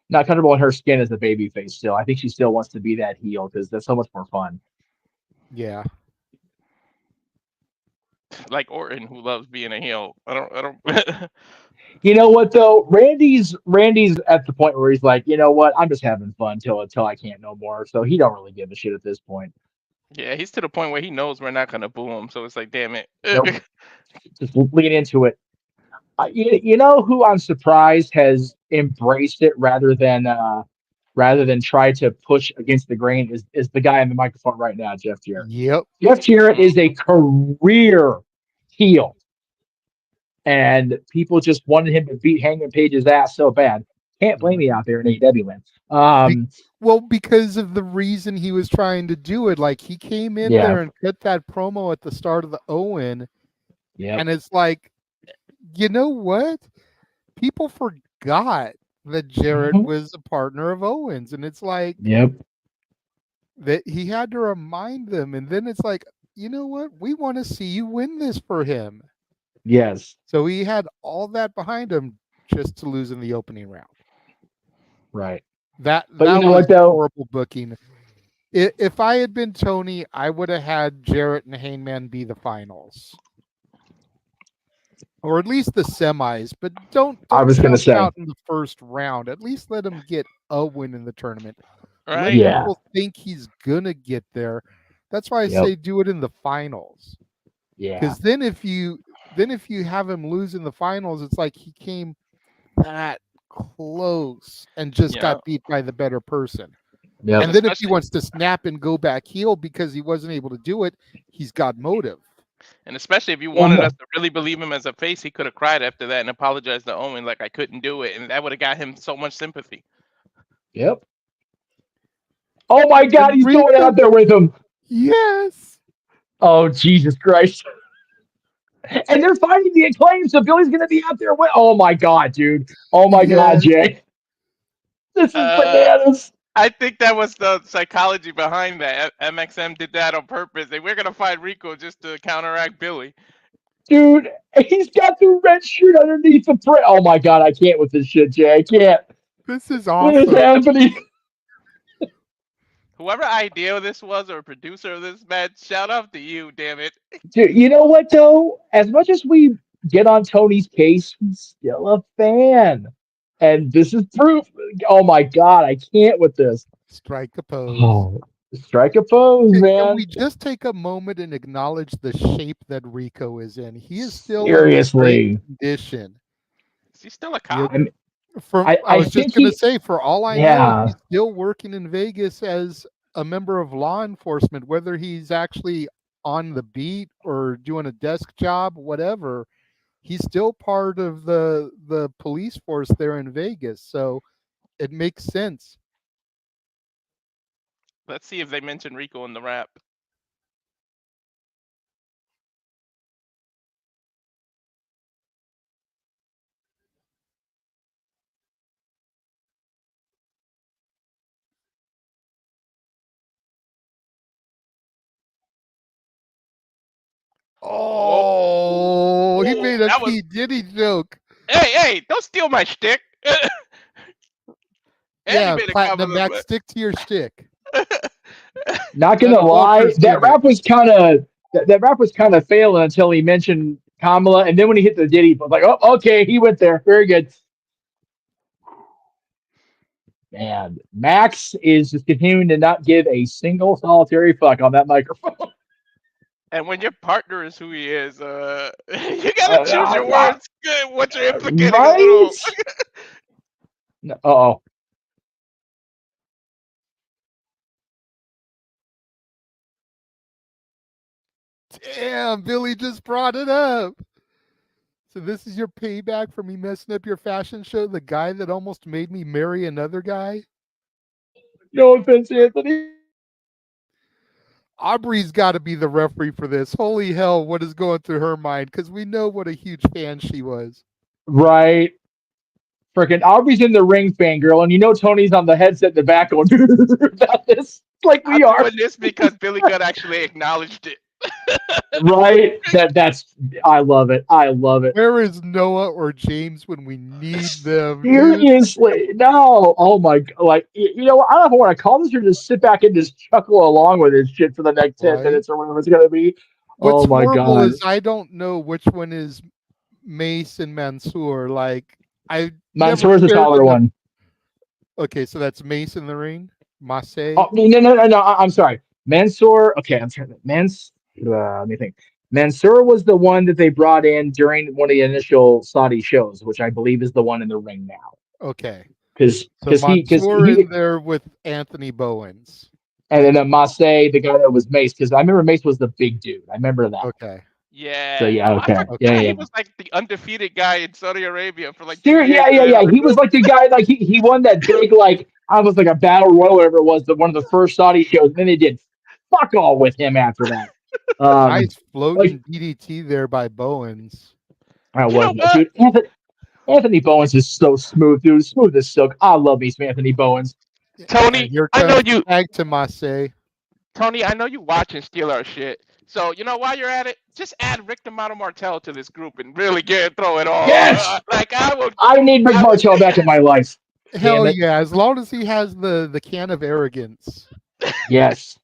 Not comfortable in her skin as a baby face still. I think she still wants to be that heel because that's so much more fun. Yeah. Like Orton, who loves being a heel. I don't. You know what though? Randy's at the point where he's like, you know what? I'm just having fun till I can't no more. So he don't really give a shit at this point. Yeah, he's to the point where he knows we're not gonna boo him. So it's like, damn it. Nope. Just lean into it. You know who I'm surprised has embraced it rather than try to push against the grain is the guy on the microphone right now, Jeff Jarrett. Yep. Jeff Jarrett is a career heel. And people just wanted him to beat Hangman Page's ass so bad. Can't blame me out there in AEW land. Well, because of the reason he was trying to do it. Like, he came in there and cut that promo at the start of the Owen. Yeah. And it's like, you know what? People forgot that Jarrett was a partner of Owens, and it's like Yep. that he had to remind them, and then it's like, you know what? We want to see you win this for him. Yes. So he had all that behind him just to lose in the opening round. Right. That But you know was what, though? horrible booking. If I had been Tony, I would have had Jarrett and Hangman be the finals, or at least the semis. But don't I was gonna count them say. out in the first round. At least let him get a win in the tournament. Let Right. Yeah. people think he's gonna get there. That's why I Yep. say do it in the finals. Yeah. Because then if you have him lose in the finals, it's like he came that close and just Yeah. got beat by the better person. Yep. And then if he Especially- wants to snap and go back heel because he wasn't able to do it, he's got motive. And especially if you wanted us to really believe him as a face, he could have cried after that and apologized to Owen like I couldn't do it, and that would have got him so much sympathy. Yep. Oh my God, And he's going out there with him. Yes. Oh Jesus Christ. And they're fighting the Acclaim, so Billy's gonna be out there with. Oh my God, dude. Oh my God, Jay. This is bananas. I think that was the psychology behind that. MXM did that on purpose. And we're gonna find Rico just to counteract Billy. Dude, he's got the red shirt underneath the print. Oh my God, I can't with this shit, Jay. I can't. This is What is awesome. happening? Whoever idea this was or producer of this match, shout out to you, damn it. Dude, you know what though? As much as we get on Tony's case, he's still a fan. And this is proof. Oh my God, I can't with this. Strike a pose. Oh, strike a pose, Can man. we just take a moment and acknowledge the shape that Rico is in? He is still Seriously. in great condition. Is he still a cop? I was just going to say, for all I know, Yeah. he's still working in Vegas as a member of law enforcement, whether he's actually on the beat or doing a desk job, whatever. He's still part of the police force there in Vegas, so it makes sense. Let's see if they mention Rico in the rap. Oh, he made a that was- P. Diddy joke. Hey, don't steal my shtick. Yeah, Platinum Max, stick to your stick. Not gonna That's lie, Walter's that gimmick. rap was kind of that rap was kind of failing until he mentioned Kamala, and then when he hit the Diddy, I was like, oh, okay, he went there. Very good. Man, Max is just continuing to not give a single solitary fuck on that microphone. And when your partner is who he is, you gotta choose your words. What you're implicating Right? a little. Uh-oh. Damn, Billy just brought it up. So this is your payback for me messing up your fashion show, the guy that almost made me marry another guy? No offense, Anthony. Aubrey's got to be the referee for this. Holy hell, what is going through her mind? Because we know what a huge fan she was. Right. Freaking Aubrey's in the ring, fangirl, and you know Tony's on the headset in the back going about this. Like we I'm are. doing this because Billy Gunn actually acknowledged it. Right? That's I love it. I love it. Where is Noah or James when we need them? Dude? Seriously, no. Oh my god. Like you know, I don't know if I want to call this or just sit back and just chuckle along with this shit for the next 10 minutes or whatever it's gonna be. What's oh my horrible god. is I don't know which one is Mace and Mansoor. Like Mansoor's the taller one. Okay, so that's Mace in the ring. Mace. Oh no. I'm sorry. Mansoor. Okay, I'm trying to let me think. Mansoor was the one that they brought in during one of the initial Saudi shows, which I believe is the one in the ring now. Okay. Because Mansoor he in there with Anthony Bowens. And then Mace, the guy that was Mace, because I remember Mace was the big dude. I remember that. Okay. Yeah. So yeah, okay. Yeah. He was like the undefeated guy in Saudi Arabia for like 2 years. Yeah. He was like the guy, like he won that big, like almost like a battle royal, whatever it was, one of the first Saudi shows. And then they did fuck all with him after that. Nice floating DDT there by Bowens. I You know was, what? dude. Anthony Bowens is so smooth, dude. Smooth as silk. I love me some Anthony Bowens. Tony, And here I know comes you. Tag Tomase. Tony, I know you watch and steal our shit. So you know while you're at it, just add Rick D'Amato Martel to this group and really throw it all. Yes, Like I need Rick I would. Martel back in my life. Damn Hell it. yeah, as long as he has the can of arrogance. Yes,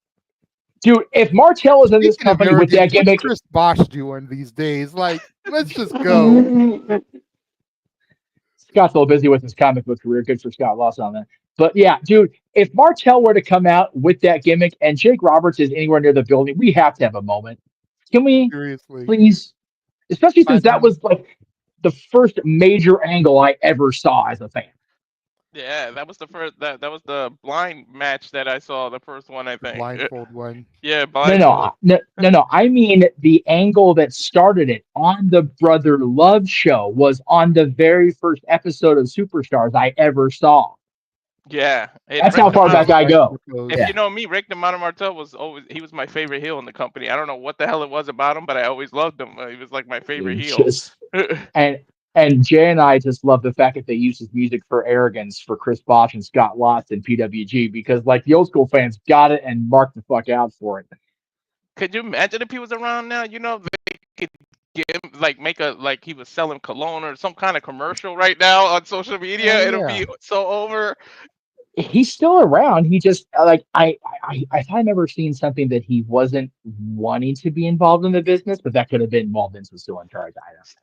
dude. If Martel is in this Speaking of company with that arrogance, what's gimmick, Chris Bosch doing these days? Like, let's just go. Scott's a little busy with his comic book career. Good for Scott Lost on that. But yeah, dude, if Martel were to come out with that gimmick and Jake Roberts is anywhere near the building, we have to have a moment. Can we Seriously. please? Especially since But that was like the first major angle I ever saw as a fan. Yeah, that was the first. That was the blind match that I saw. The first one, I the think. blindfold one. Yeah, No, blindfold. no. I mean, the angle that started it on the Brother Love show was on the very first episode of Superstars I ever saw. Yeah, and That's Rick how far D'Amato. back I go. If Yeah. you know me, Rick D'Amato Martel was always he was my favorite heel in the company. I don't know what the hell it was about him, but I always loved him. He was like my favorite heel. Just and Jay and I just love the fact that they use his music for arrogance for Chris Bosh and Scott Lost and PWG because like the old school fans got it and marked the fuck out for it. Could you imagine if he was around now? You know, they could get him, like make a like he was selling cologne or some kind of commercial right now on social media. Hell It'll yeah. be so over. He's still around. He just like I thought I never seen something that he wasn't wanting to be involved in the business, but that could have been while Vince was still in charge.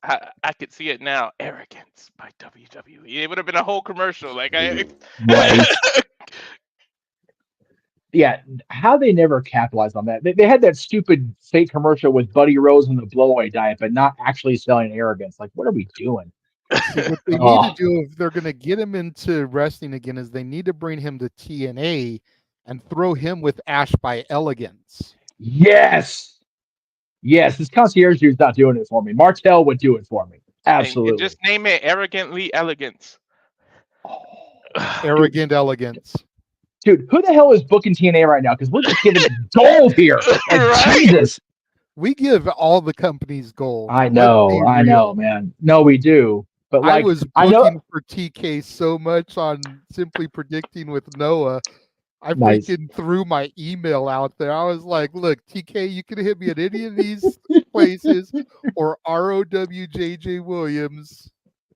I don't. I could see it now. Arrogance by WWE. It would have been a whole commercial. Like I. Right. Yeah, how they never capitalized on that. They had that stupid fake commercial with Buddy Rose and the blowaway diet, but not actually selling arrogance. Like, what are we doing? See, what they need to do if they're going to get him into wrestling again is they need to bring him to TNA and throw him with Ash by Elegance. Yes. Yes, this concierge dude's not doing it for me. Martel would do it for me. Absolutely. And just name it Arrogantly Elegance. Arrogant Elegance. Dude, who the hell is booking TNA right now? Because we're just giving it gold here. Like, Right? Jesus. We give all the companies gold. I Let's know, be I real. know, man. No, we do. But like, I was I know. booking for TK so much on Simply Predicting with Noah. I Nice. freaking threw my email out there. I was like, look, TK, you can hit me at any of these places or ROWJJ Williams.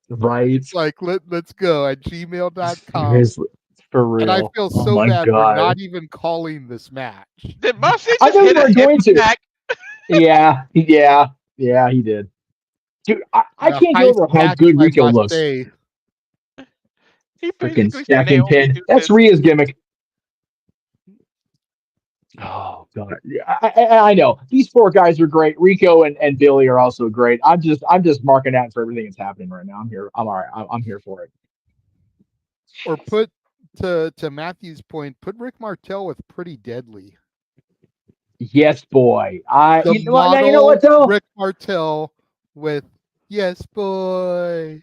Right. It's like, let's go at gmail.com. Seriously. For real. And I feel Oh so my bad for God. not even calling this match. Did Moxley I just know hit you a were going hip to. attack? Yeah, he did. Dude, I can't high get over how stack, good I Rico must looks. say. He Freaking basically said stacking Naomi pin. do That's this. Rhea's gimmick. Oh God, yeah, I know these four guys are great. Rico and Billy are also great. I'm just marking out for everything that's happening right now. I'm here. I'm all right. I'm here for it. Or put to Matthew's point, put Rick Martel with Pretty Deadly. Yes, boy. The You know what? Now you know what though. Rick Martel with Yes, boy.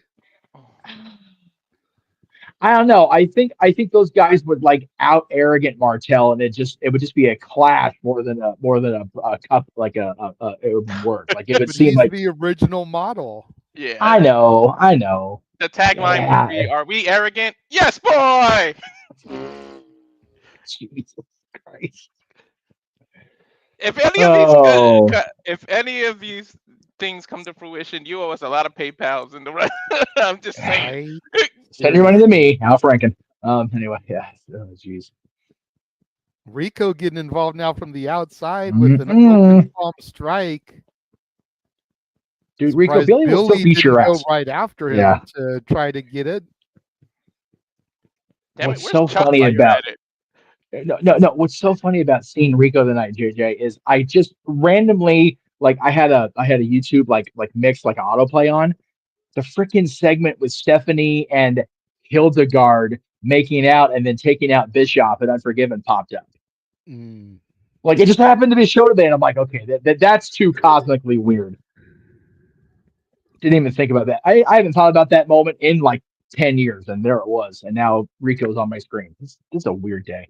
I don't know. I think those guys would like out arrogant Martel, and it would just be a clash more than a cup like it would work. Like it would But seem he's like the original model. Yeah. I know. The tagline Yeah. would be, "Are we arrogant? Yes, boy." Jesus Christ. If any of these things come to fruition, you owe us a lot of PayPal's and the rest. I'm just saying. Right? Send your money to me, Al Franken. Anyway, yeah. Oh, jeez. Rico getting involved now from the outside with an open palm strike. Dude, Rico, Billy will still beat your didn't ass. go right after him Yeah. to try to get it. Damn What's it, so where's Chuck funny while you're about at it? no. What's so funny about seeing Rico tonight, JJ, is I just randomly like I had a YouTube like mix like autoplay on the freaking segment with Stephanie and Hildegard making out and then taking out Bischoff and Unforgiven popped up. Like it just happened to be a show today, and I'm like, okay, that's too cosmically weird. Didn't even think about that. I haven't thought about that moment in like 10 years, and there it was. And now Rico's on my screen. It's a weird day.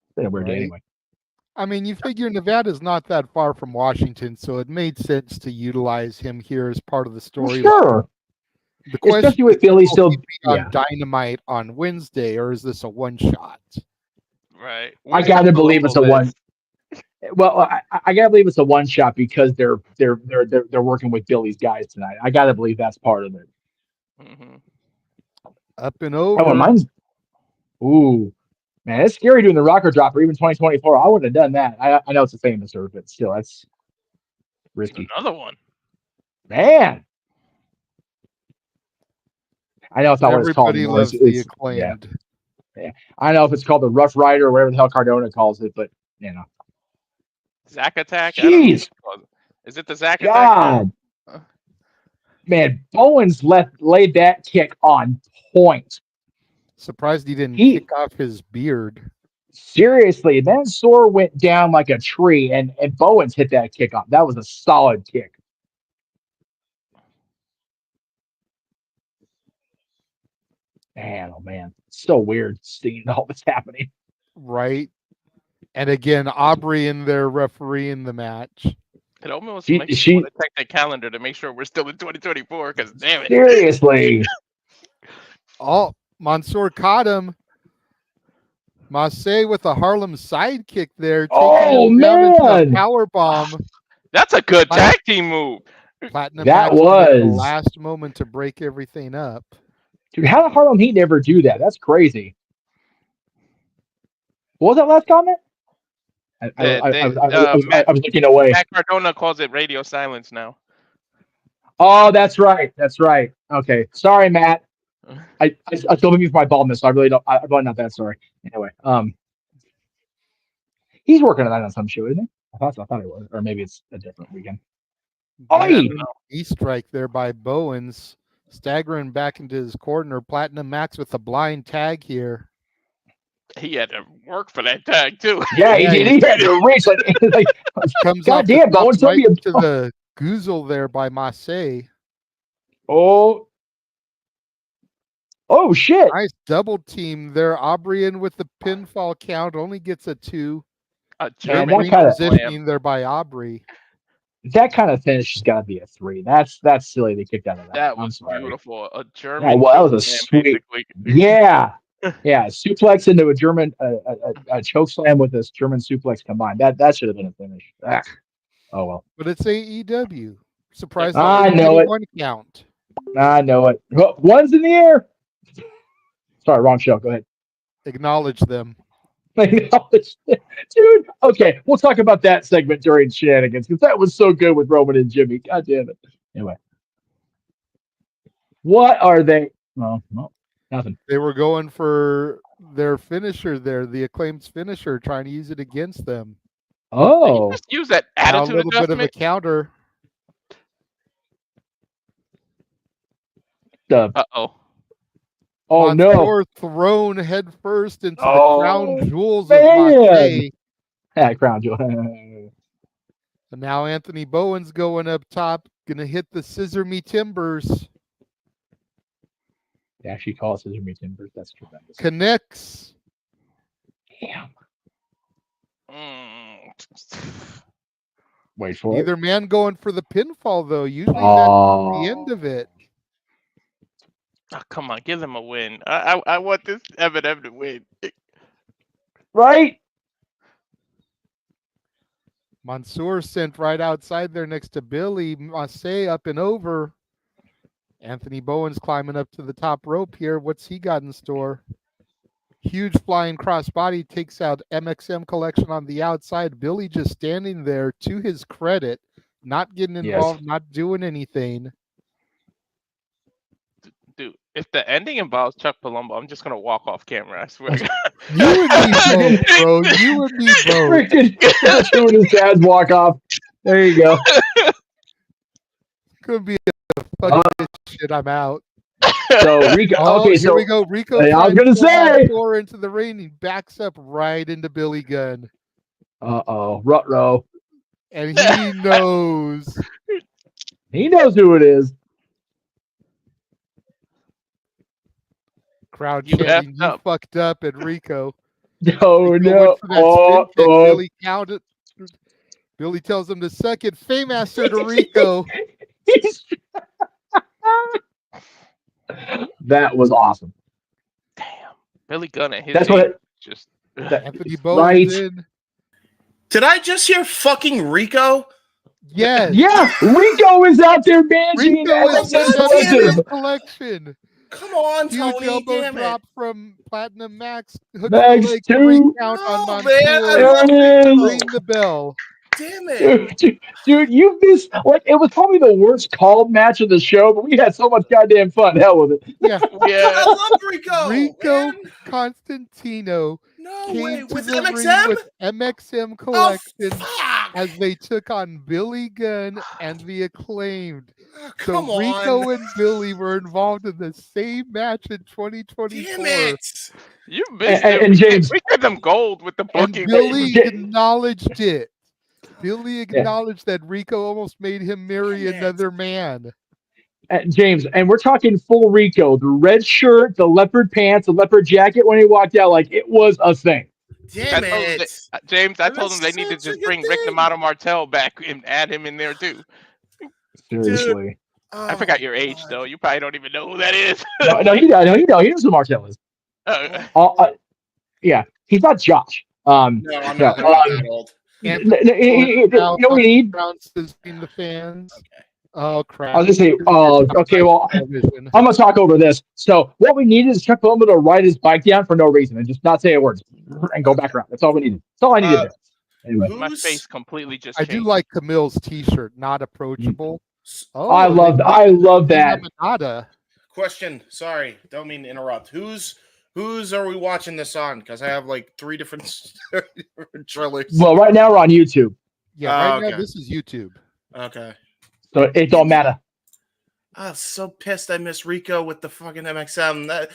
It's been a weird day anyway. I mean, you figure Nevada's not that far from Washington, so it made sense to utilize him here as part of the Well, storyline. sure. The question Especially with is, Philly will still. he be on Dynamite on Wednesday, or is this a one-shot? Right. I Where's gotta the believe it's a Colombo one. list? Well, I gotta believe it's a one shot because they're working with Billy's guys tonight. I gotta believe that's part of it. Mm-hmm. Up and Oh, over. mine's. Ooh, man, it's scary doing the rocker drop or even 2024. I wouldn't have done that. I know it's a famous serve, but still, that's risky. Another one. Man, I know it's not what it's called Everybody anymore. loves the Yeah, Acclaimed. yeah. I know if it's called the Rough Rider or whatever the hell Cardona calls it, but you know, Zack Attack? I don't know. jeez, Is it the Zack Attack? God, man, Bowens laid that kick on point. Surprised he didn't kick off his beard. Seriously, Mansoor went down like a tree, and Bowens hit that kick off. That was a solid kick. Man, oh man, so weird seeing all this happening. Right. And again, Aubrey in there refereeing the match. It almost makes me want to check the calendar to make sure we're still in 2024. Because damn it, seriously. Oh, Mansoor caught him. Massey with a Harlem sidekick there. Oh him down into a man, power bomb. That's a good tag team move. Platinum that Max at the was last moment to break everything up. dude. How did Harlem Heat never do that? That's crazy. What was that last comment? I was looking away. Matt Cardona calls it radio silence now. Oh, that's right. That's right. Okay, sorry, Matt. I still me for my baldness. So I really don't. I'm really not that sorry. Anyway, he's working on that on some show, isn't he? I thought it was, or maybe it's a different weekend. Oh, knee strike there by Bowens, staggering back into his corner. Platinum Max with a blind tag here. He had to work for that tag too. Yeah, he did. He had to reach like comes God damn, Bowens, right into the goozle there by Massey. Oh shit! Nice double team there. Aubrey in with the pinfall count, only gets a 2. A German positioning there by Aubrey. That kind of finish has got to be a 3. That's silly. They kicked out of that. That was beautiful. A German. That was a sweet. Yeah, yeah. Suplex into a German a choke slam with this German suplex combined. That should have been a finish. Oh well. But it's AEW. Surprised. I know it. 1 count. I know it. One's in the air. Sorry, wrong show. Go ahead. Acknowledge them. Dude, okay, we'll talk about that segment during shenanigans because that was so good with Roman and Jimmy. God damn it. Anyway, what are they? No, nothing. They were going for their finisher there, the Acclaimed's finisher, trying to use it against them. Oh, just use that attitude. A little bit of a counter. Uh-oh. Oh no! Thrown head first into the crown jewels of Massey. Yeah, crown jewel. And now Anthony Bowen's going up top, gonna hit the Scissor Me Timbers. They actually call it Scissor Me Timbers. That's tremendous. Connects. Damn. Wait for Either man going for the pinfall though. Usually that's the end of it. Oh, come on, give them a win. I want this Eminem to win. Right? Mansoor sent right outside there next to Billy. Massey up and over. Anthony Bowen's climbing up to the top rope here. What's he got in store? Huge flying crossbody takes out MXM collection on the outside. Billy just standing there to his credit, not getting involved, not doing anything. Dude, if the ending involves Chuck Palumbo, I'm just gonna walk off camera. I swear. You and me both, bro. You and me both. Freaking doing his dad's walk off. There you go. Could be a fucking shit. I'm out. So Rico. Okay, here we go. Rico. I was gonna say into the ring. He backs up right into Billy Gunn. Ruh-roh. And he knows. He knows who it is. Crowd chanting, you fucked up at Rico. Oh no! Oh, Billy counted. Billy tells him the second Faymaster to Rico. That was awesome. Damn, Billy Gunn at his That's age, what. just Anthony Bowens in. Did I just hear fucking Rico? Yes. Yeah, Rico is out there managing Rico is exclusive collection. Come on, Huge Tony. elbow Damn drop it. from Platinum Max. Hook Max the leg, 2. 3 count on No, man. Mansoor. I love There it is. Ring the bell. Damn it. Dude, you missed like it was probably the worst called match of the show, but we had so much goddamn fun. Hell with it. Yeah. yeah. I love Rico. Rico Man. Constantino No came way. to With the ring MXM? with MXM Oh, collection fuck. as they took on Billy Gunn and the Acclaimed. Oh, So come Rico on. and Billy were involved in the same match in 2024. Damn it. You missed And- it. and James- we did them gold with the And booking. Billy Ja- acknowledged it. Billy acknowledged that Rico almost made him marry Damn it. another man. James, and we're talking full Rico, the red shirt, the leopard pants, the leopard jacket when he walked out, like it was a thing. Damn I told him it. James, I That told was them they need to such a just good bring Rick thing. D'Amato Martel back and add him in there too. Seriously. I forgot your age God. though. You probably don't even know who that is. No, he knows who Martel is. Yeah, he's not Josh. No, I'm not that old. You know what we need? Bounces in the fans. Oh crap! I was gonna say, okay, well, I'm gonna talk over this. So what we needed is Chuck Bowman to ride his bike down for no reason and just not say a word and go back around. That's all we needed. That's all I needed there. Anyway, My face completely just I changed. do like Camille's T-shirt, not approachable. Oh, I love that. Nada. Question. Sorry, don't mean to interrupt. Who's are we watching this on? Because I have like 3 different trailers. Well, right now we're on YouTube, Yeah, right now okay. this is YouTube. Okay. so it don't matter. I was so pissed I missed Rico with the fucking MXM. That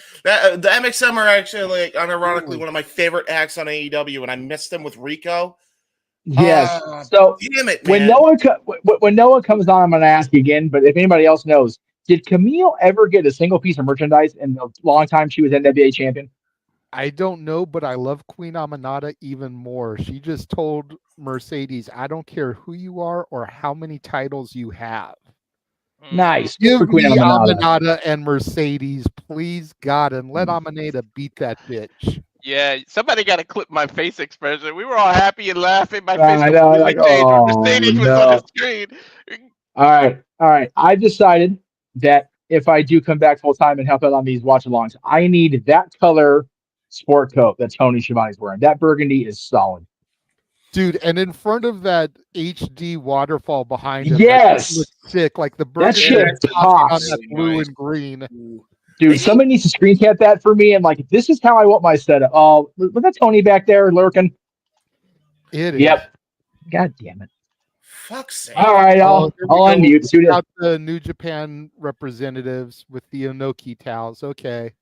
the MXM are actually like unironically one of my favorite acts on AEW, and I missed them with Rico. Yes. So Damn it, man. when Noah comes on, I'm gonna ask you again. But if anybody else knows, did Camille ever get a single piece of merchandise in the long time she was NWA champion? I don't know, but I love Queen Aminata even more. She just told Mercedes, "I don't care who you are or how many titles you have. Nice. Give For me Queen Aminata. Aminata and Mercedes, please, God, and let Aminata beat that bitch." Yeah, somebody got to clip my face expression. We were all happy and laughing. My I face know, completely like, changed when oh, Mercedes was on no. the screen. All right. I decided that if I do come back full time and help out on these watch alongs, I need that color sport coat that Tony Schiavone's wearing. That burgundy is solid. Dude, and in front of that HD waterfall behind him, Yes! that looks sick. Like the That burgundy shit on pops. that blue Nice. and green. Dude, somebody needs to screen cap that for me. And like, this is how I want my setup. Oh, look at Tony back there lurking. It is. Yep. God damn it. Fuck's sake. All right, I'll here we go. unmute. See what it is. Out the New Japan representatives with the Inoki towels. Okay.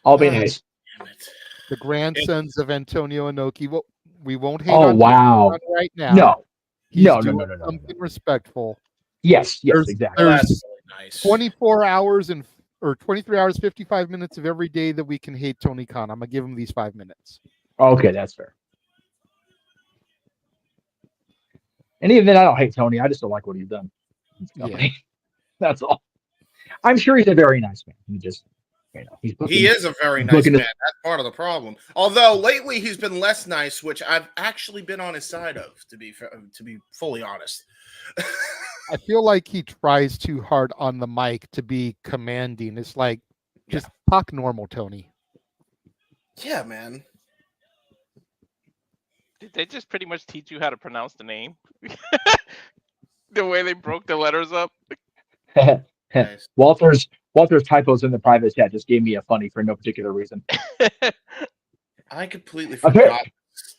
I'll be nice. Damn it. The grandsons of Antonio Inoki. Well, we won't hate Oh, on wow. him right now. No. He's No. doing something respectful. Yes, There's- exactly. Oh, There's that's really nice. 24 hours or 23 hours, 55 minutes of every day that we can hate Tony Khan. I'm going to give him these 5 minutes. Okay, that's fair. And even then, I don't hate Tony. I just don't like what he's done. Yeah. That's all. I'm sure he's a very nice man. He just, he's booking, He is a very nice looking man. at- That's part of the problem. Although lately he's been less nice, which I've actually been on his side of, to be fully honest. I feel like he tries too hard on the mic to be commanding. It's like, just talk normal, Tony. Yeah, man. Did they just pretty much teach you how to pronounce the name? The way they broke the letters up. Nice. Walter's typos in the private chat just gave me a funny for no particular reason. I completely forgot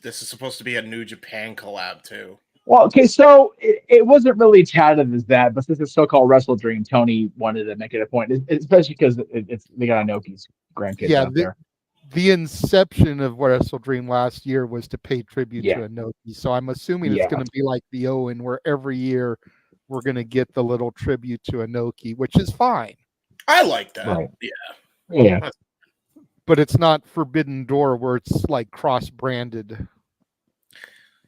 this is supposed to be a New Japan collab too. Well, okay, so it wasn't really touted as that, but since it's so-called WrestleDream, Tony wanted to make it a point, especially because they got Inoki's grandkids out there. The inception of WrestleDream last year was to pay tribute Yeah. to Inoki. So I'm assuming it's going to be like the Owen, where every year we're going to get the little tribute to Inoki, which is fine. I like that. Right. Yeah. Yeah. but it's not Forbidden Door where it's like cross-branded.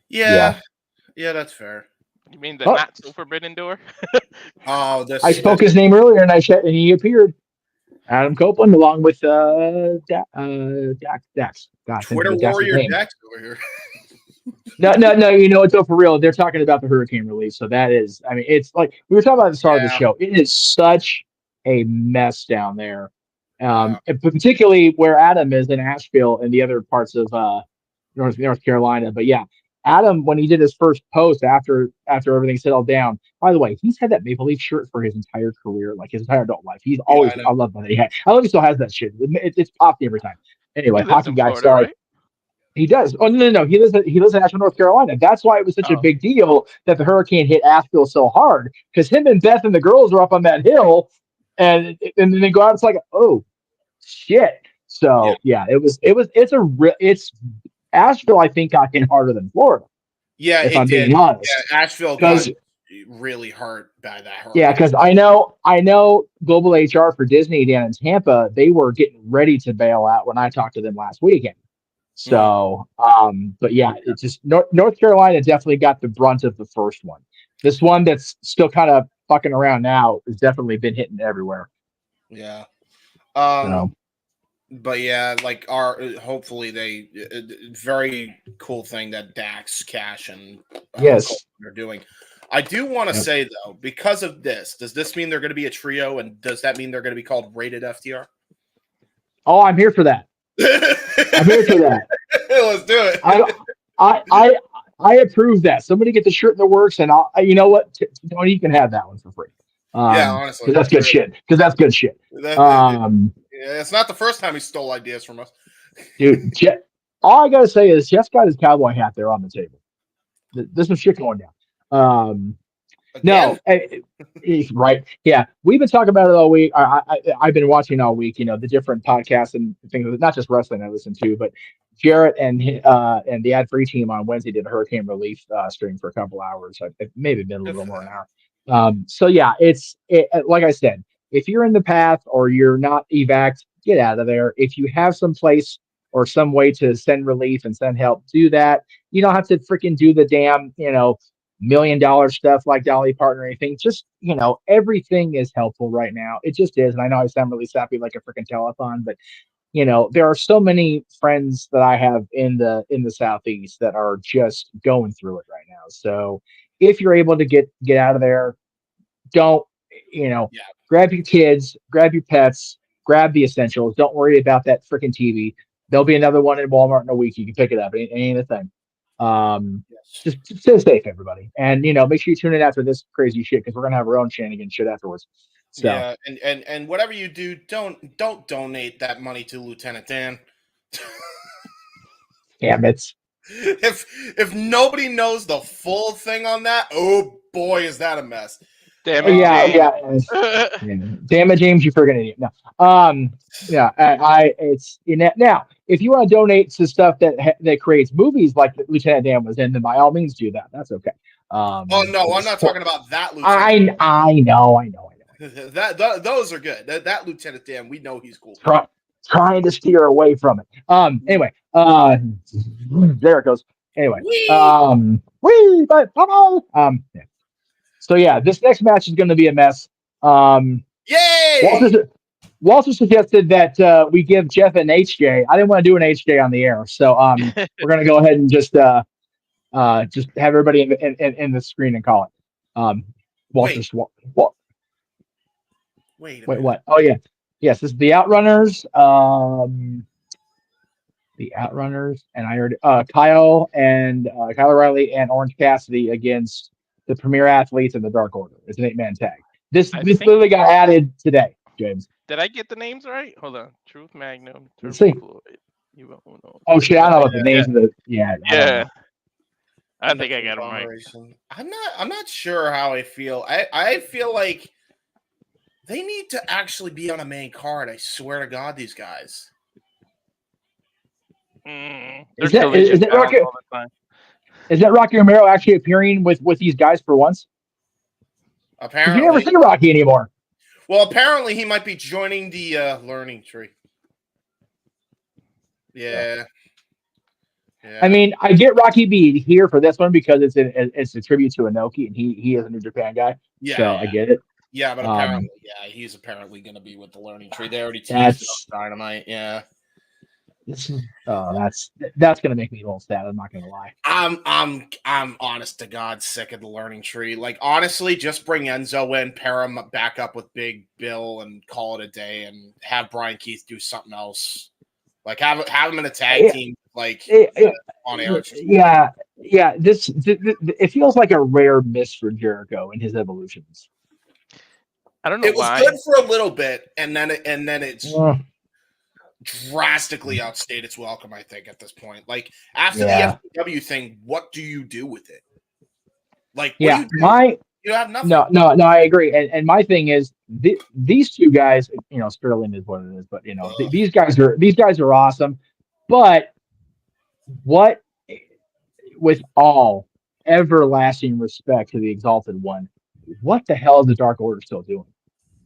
Yeah, that's fair. You mean the Oh. not so forbidden door? Oh, this. I spoke his name earlier, and and he appeared. Adam Copeland, along with Dax. God, Twitter Dax's warrior name. Dax over here. No. You know, it's for real. They're talking about the hurricane relief, so that is. I mean, it's like we were talking about at the start of the show. It is such a mess down there, and particularly where Adam is in Asheville and the other parts of North Carolina. But yeah, Adam, when he did his first post after everything settled down. By the way, he's had that Maple Leaf shirt for his entire career, like his entire adult life. He's always. I love that he had. I love he still has that shit. It's popped every time. Anyway, He lives hockey in guy. Florida, Sorry. right? He does. Oh no. He lives in Asheville, North Carolina. That's why it was such a big deal that the hurricane hit Asheville so hard, because him and Beth and the girls are up on that hill, and then they go out. It's like, oh shit. So yeah, it's Asheville. I think got hit harder than Florida. Yeah, if it I'm did. being honest. Yeah, Asheville got really hurt by that hurricane. Yeah, because I know Global HR for Disney down in Tampa, they were getting ready to bail out when I talked to them last weekend. So, but yeah, it's just North Carolina definitely got the brunt of the first one. This one that's still kind of fucking around now has definitely been hitting everywhere. Yeah. So. But yeah, like hopefully they very cool thing that Dax, Cash, and yes are doing. I do want to say though, because of this, does this mean they're going to be a trio, and does that mean they're going to be called Rated FTR? Oh, I'm here for that. I'm here for that. Let's do it. I approve that. Somebody get the shirt in the works, and you know what, Tony, you can have that one for free. Yeah, honestly, because that's good shit. Yeah, it's not the first time he stole ideas from us, dude. All I gotta say is Jeff's got his cowboy hat there on the table. There's some shit going down. No, right? Yeah, we've been talking about it all week. I've been watching all week. You know, the different podcasts and things, not just wrestling I listen to, but Jarrett and the Ad Free team on Wednesday did a hurricane relief stream for a couple hours. It maybe been a little more an hour. So yeah, it's like I said, if you're in the path or you're not evac, get out of there. If you have some place or some way to send relief and send help, do that. You don't have to freaking do the damn, $1 million stuff like Dolly Parton or anything. Just, everything is helpful right now. It just is. And I know I sound really sappy like a freaking telethon, but there are so many friends that I have in the Southeast that are just going through it right now. So if you're able to get out of there, don't, grab your kids, grab your pets, grab the essentials. Don't worry about that freaking TV. There'll be another one in Walmart in a week. You can pick it up. It ain't a thing. Just stay safe, everybody. And, make sure you tune in after this crazy shit, because we're going to have our own shenanigans shit afterwards. So. Yeah. And whatever you do, don't donate that money to Lieutenant Dan. Damn it. If nobody knows the full thing on that, oh boy, is that a mess. Damn it, James. Damn it, James, you freaking idiot. No. Now, if you want to donate to stuff that creates movies like Lieutenant Dan was in, then by all means do that. That's okay. Oh no, I'm not talking about that Lieutenant. I know. Those are good. That Lieutenant Dan, we know he's cool. Trying to steer away from it. Anyway, there it goes. Anyway, yeah. So yeah, this next match is going to be a mess. Yay! Walter suggested that we give Jeff an HJ. I didn't want to do an HJ on the air, so we're going to go ahead and just have everybody in the screen and call it. Walter's Wait, what? Oh yeah, yes. This is the Outrunners. The Outrunners, and I heard Kyle O'Reilly and Orange Cassidy against the Premier Athletes and the Dark Order. It's an 8-man tag. This literally got added today, James. Did I get the names right? Hold on. Truth Magnum. Let's see. Oh shit! I don't know what the names of the I think I got them right. I'm not sure how I feel. I feel like they need to actually be on a main card. I swear to God, these guys. Is that Rocky Romero actually appearing with these guys for once? Apparently, you never see Rocky anymore. Well, apparently he might be joining the learning tree. Yeah. Yeah. I mean, I get Rocky B here for this one because it's a tribute to Inoki, and he is a New Japan guy. Yeah, so yeah. I get it. Yeah, but apparently, he's apparently going to be with the Learning Tree. They already teased That's it on Dynamite. Yeah. this is that's gonna make me a little sad. I'm not gonna lie. I'm honest to God sick of the Learning Tree. Like, honestly, just bring Enzo in, pair him back up with Big Bill, and call it a day, and have Brian Keith do something else. Like, have him in a tag team. Like, on air. Yeah. This it feels like a rare miss for Jericho in his evolutions. I don't know why. It was good for a little bit, and then it's drastically outstayed its welcome, I think, at this point. Like, after the FW thing, what do you do with it? Like, what do you do? You have nothing. No, I agree. And my thing is these two guys, Sterling is what it is, but these guys are awesome. But what, with all everlasting respect to the Exalted One, what the hell is the Dark Order still doing?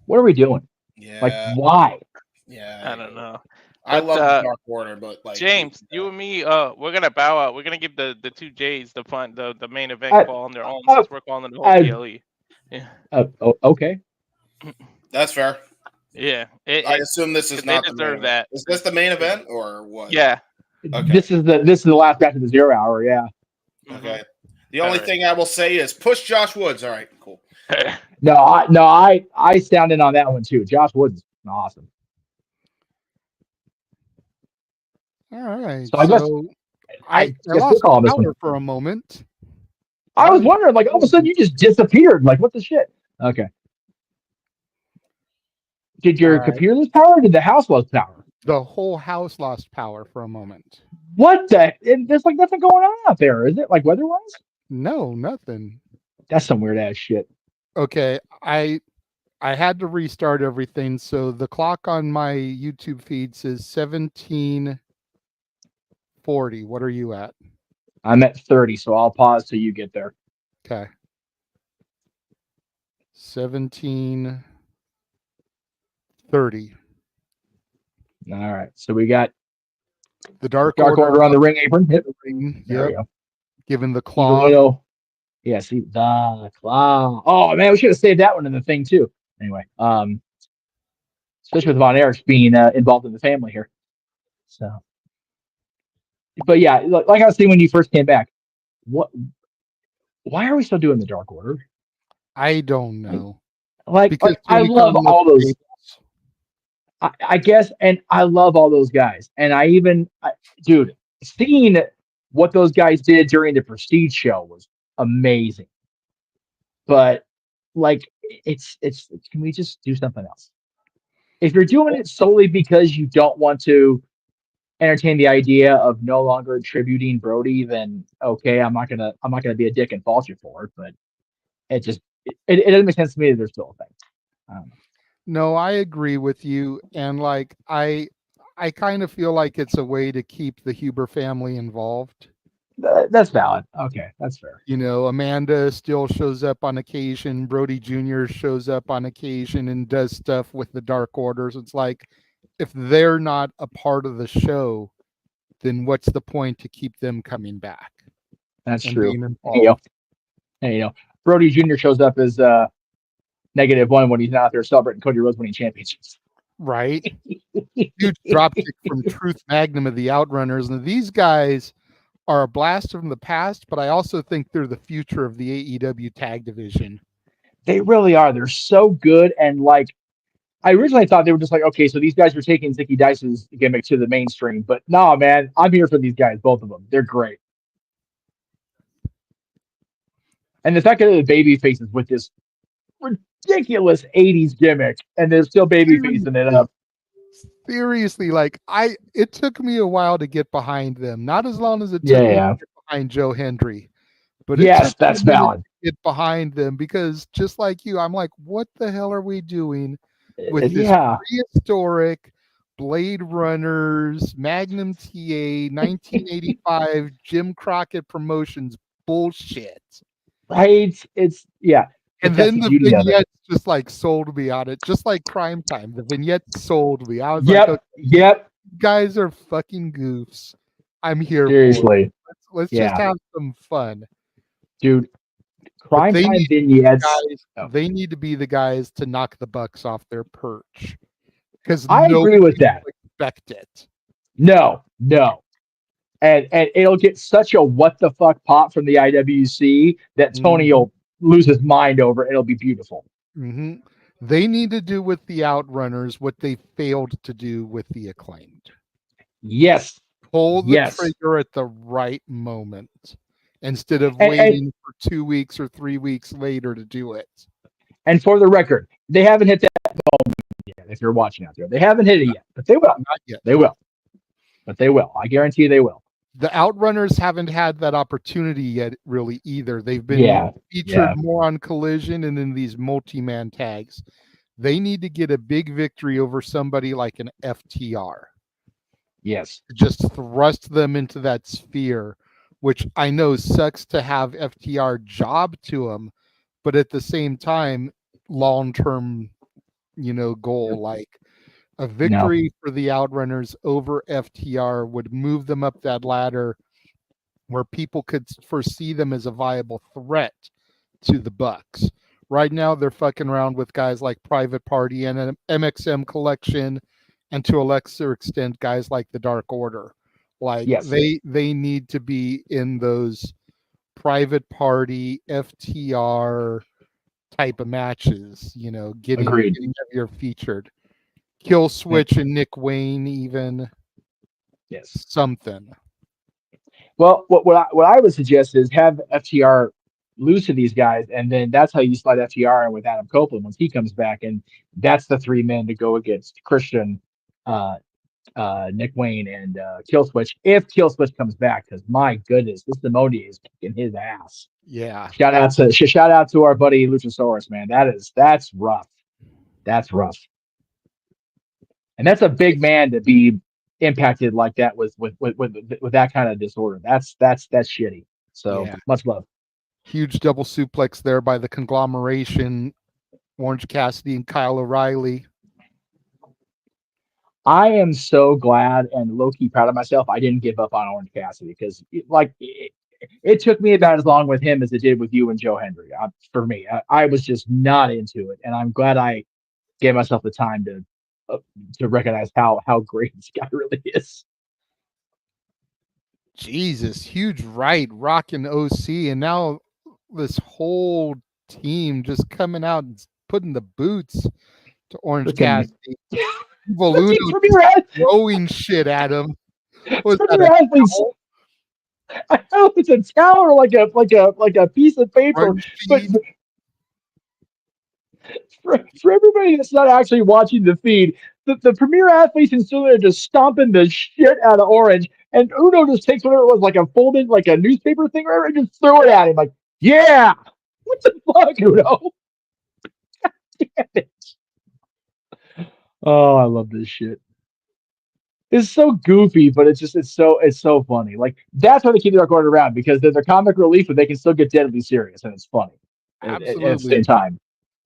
What are we doing? Yeah. Like, why? Yeah. I don't know. I love the Dark Order, but like James, you and me, we're gonna bow out. We're gonna give the two J's the main event call on their own since we're calling the whole PLE. Yeah. Okay. That's fair. Yeah. I assume this is not they deserve that. Is this the main event or what? Yeah. Okay. This is the last match of the 0 hour. Yeah. Okay. The only thing I will say is push Josh Woods. All right, cool. I stand in on that one too. Josh Woods, awesome. All right. So I guess lost power for a moment. I was wondering, like, all of a sudden you just disappeared. Like, what the shit? Okay. Did your computer lose power? Or did the house lose power? The whole house lost power for a moment. What the? There's like nothing going on out there, is it? Like weather-wise? No, nothing. That's some weird ass shit. Okay, I had to restart everything, so the clock on my YouTube feed says 17:40. What are you at? I'm at 30, so I'll pause till you get there. Okay. 17:30. All right, so we got the Dark Order on the ring apron. Yep. There we go. Given the claw. Yeah, see the claw. Oh man, we should have saved that one in the thing too. Anyway, especially with Von Erichs being involved in the family here. So, but yeah, like I was saying when you first came back, why are we still doing the Dark Order? I don't know. Like I love all those. I guess, and I love all those guys, and dude, seeing what those guys did during the Prestige show was amazing. But like, it's can we just do something else? If you're doing it solely because you don't want to entertain the idea of no longer attributing Brody, then okay, I'm not gonna be a dick and fault you for it. But it doesn't make sense to me that there's still a thing. I don't know. No, I agree with you, and like I kind of feel like it's a way to keep the Huber family involved. That's valid. Okay, that's fair. Amanda still shows up on occasion. Brody Jr. shows up on occasion and does stuff with the Dark Orders. It's like, if they're not a part of the show, then what's the point to keep them coming back? That's true. Hey, Brody Jr. shows up as -1 when he's not out there celebrating Cody Rhodes winning championships. Right. Huge dropkick from Truth Magnum of the Outrunners. And these guys are a blast from the past, but I also think they're the future of the AEW tag division. They really are. They're so good. And like, I originally thought they were just like, okay, so these guys are taking Zicky Dice's gimmick to the mainstream. But no, man, I'm here for these guys, both of them. They're great. And the fact that they're baby faces with this ridiculous 80s gimmick, and they're still baby facing it up. Seriously, like it took me a while to get behind them. Not as long as it took me to get behind Joe Hendry. But yes, that's valid. Get behind them, because just like you, I'm like, what the hell are we doing with this prehistoric Blade Runners, Magnum TA, 1985 Jim Crockett Promotions bullshit? Right? It's And then the vignettes just like sold me on it, just like Crime Time. The vignettes sold me. I was like, yep. guys are fucking goofs. I'm here for Seriously. it. Let's Yeah. just have some fun. Dude, But Crime they Time need vignettes. guys, Oh. they need to be the guys to knock the Bucks off their perch. Because I agree with that. Expect it. No. And it'll get such a what the fuck pop from the IWC that Tony will lose his mind over. It'll be beautiful. Mm-hmm. They need to do with the Outrunners what they failed to do with the Acclaimed. Yes. Pull the trigger at the right moment instead of waiting for 2 weeks or 3 weeks later to do it. And for the record, they haven't hit that moment yet. If you're watching out there, they haven't hit it yet, but they will. Not yet. They will. But they will. I guarantee you they will. The Outrunners haven't had that opportunity yet, really, either. They've been featured more on Collision and in these multi-man tags. They need to get a big victory over somebody like an FTR. Yes. Just thrust them into that sphere, which I know sucks to have FTR job to them, but at the same time, long-term, goal, like a victory for the Outrunners over FTR would move them up that ladder where people could foresee them as a viable threat to the Bucks. Right now, they're fucking around with guys like Private Party and an MXM Collection, and to a lesser extent, guys like the Dark Order. Like they need to be in those Private Party, FTR type of matches. Getting heavier featured. Kill Switch and Nick Wayne, even. Yes. Something. Well, what I would suggest is have FTR lose to these guys, and then that's how you slide FTR in with Adam Copeland once he comes back, and that's the 3 men to go against Christian, Nick Wayne, and Kill Switch. If Kill Switch comes back, because my goodness, this Demonia is kicking his ass. Yeah. Shout out to our buddy Luchasaurus, man. That's rough. That's rough. And that's a big man to be impacted like that with that kind of disorder. That's shitty. So much love. Huge double suplex there by the conglomeration, Orange Cassidy and Kyle O'Reilly. I am so glad and low-key proud of myself I didn't give up on Orange Cassidy, because it took me about as long with him as it did with you and Joe Hendry. For me, I was just not into it, and I'm glad I gave myself the time to recognize how great this guy really is. Jesus, huge rocking OC, and now this whole team just coming out and putting the boots to Orange Cassidy. Evoluno throwing shit at him. Was that I don't know if it's a towel or like a piece of paper, but for everybody that's not actually watching the feed, the premier athletes and still there just stomping the shit out of Orange, and Uno just takes whatever it was, like a folded, like a newspaper thing or whatever, and just throw it at him, like, yeah, what the fuck, Uno? God damn it. Oh, I love this shit. It's so goofy, but it's so funny. Like, that's why they keep the Dark Order around, because they're the comic relief, but they can still get deadly serious, and it's funny. Absolutely. At the same time.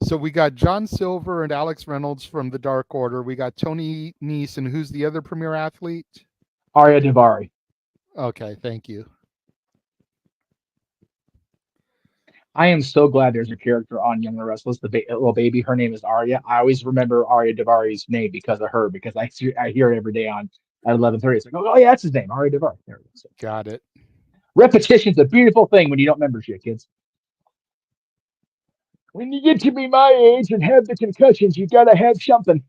So we got John Silver and Alex Reynolds from the Dark Order. We got Tony Nese, and who's the other premier athlete? Arya Daivari. Okay, thank you. I am so glad there's a character on Young and Restless, the little baby. Her name is Arya. I always remember Arya Daivari's name because of her, because I hear it every day at 11:30. It's like, oh yeah, that's his name, Arya Daivari. There it is. Got it. Repetition's a beautiful thing when you don't remember shit, kids. When you get to be my age and have the concussions, you gotta have something.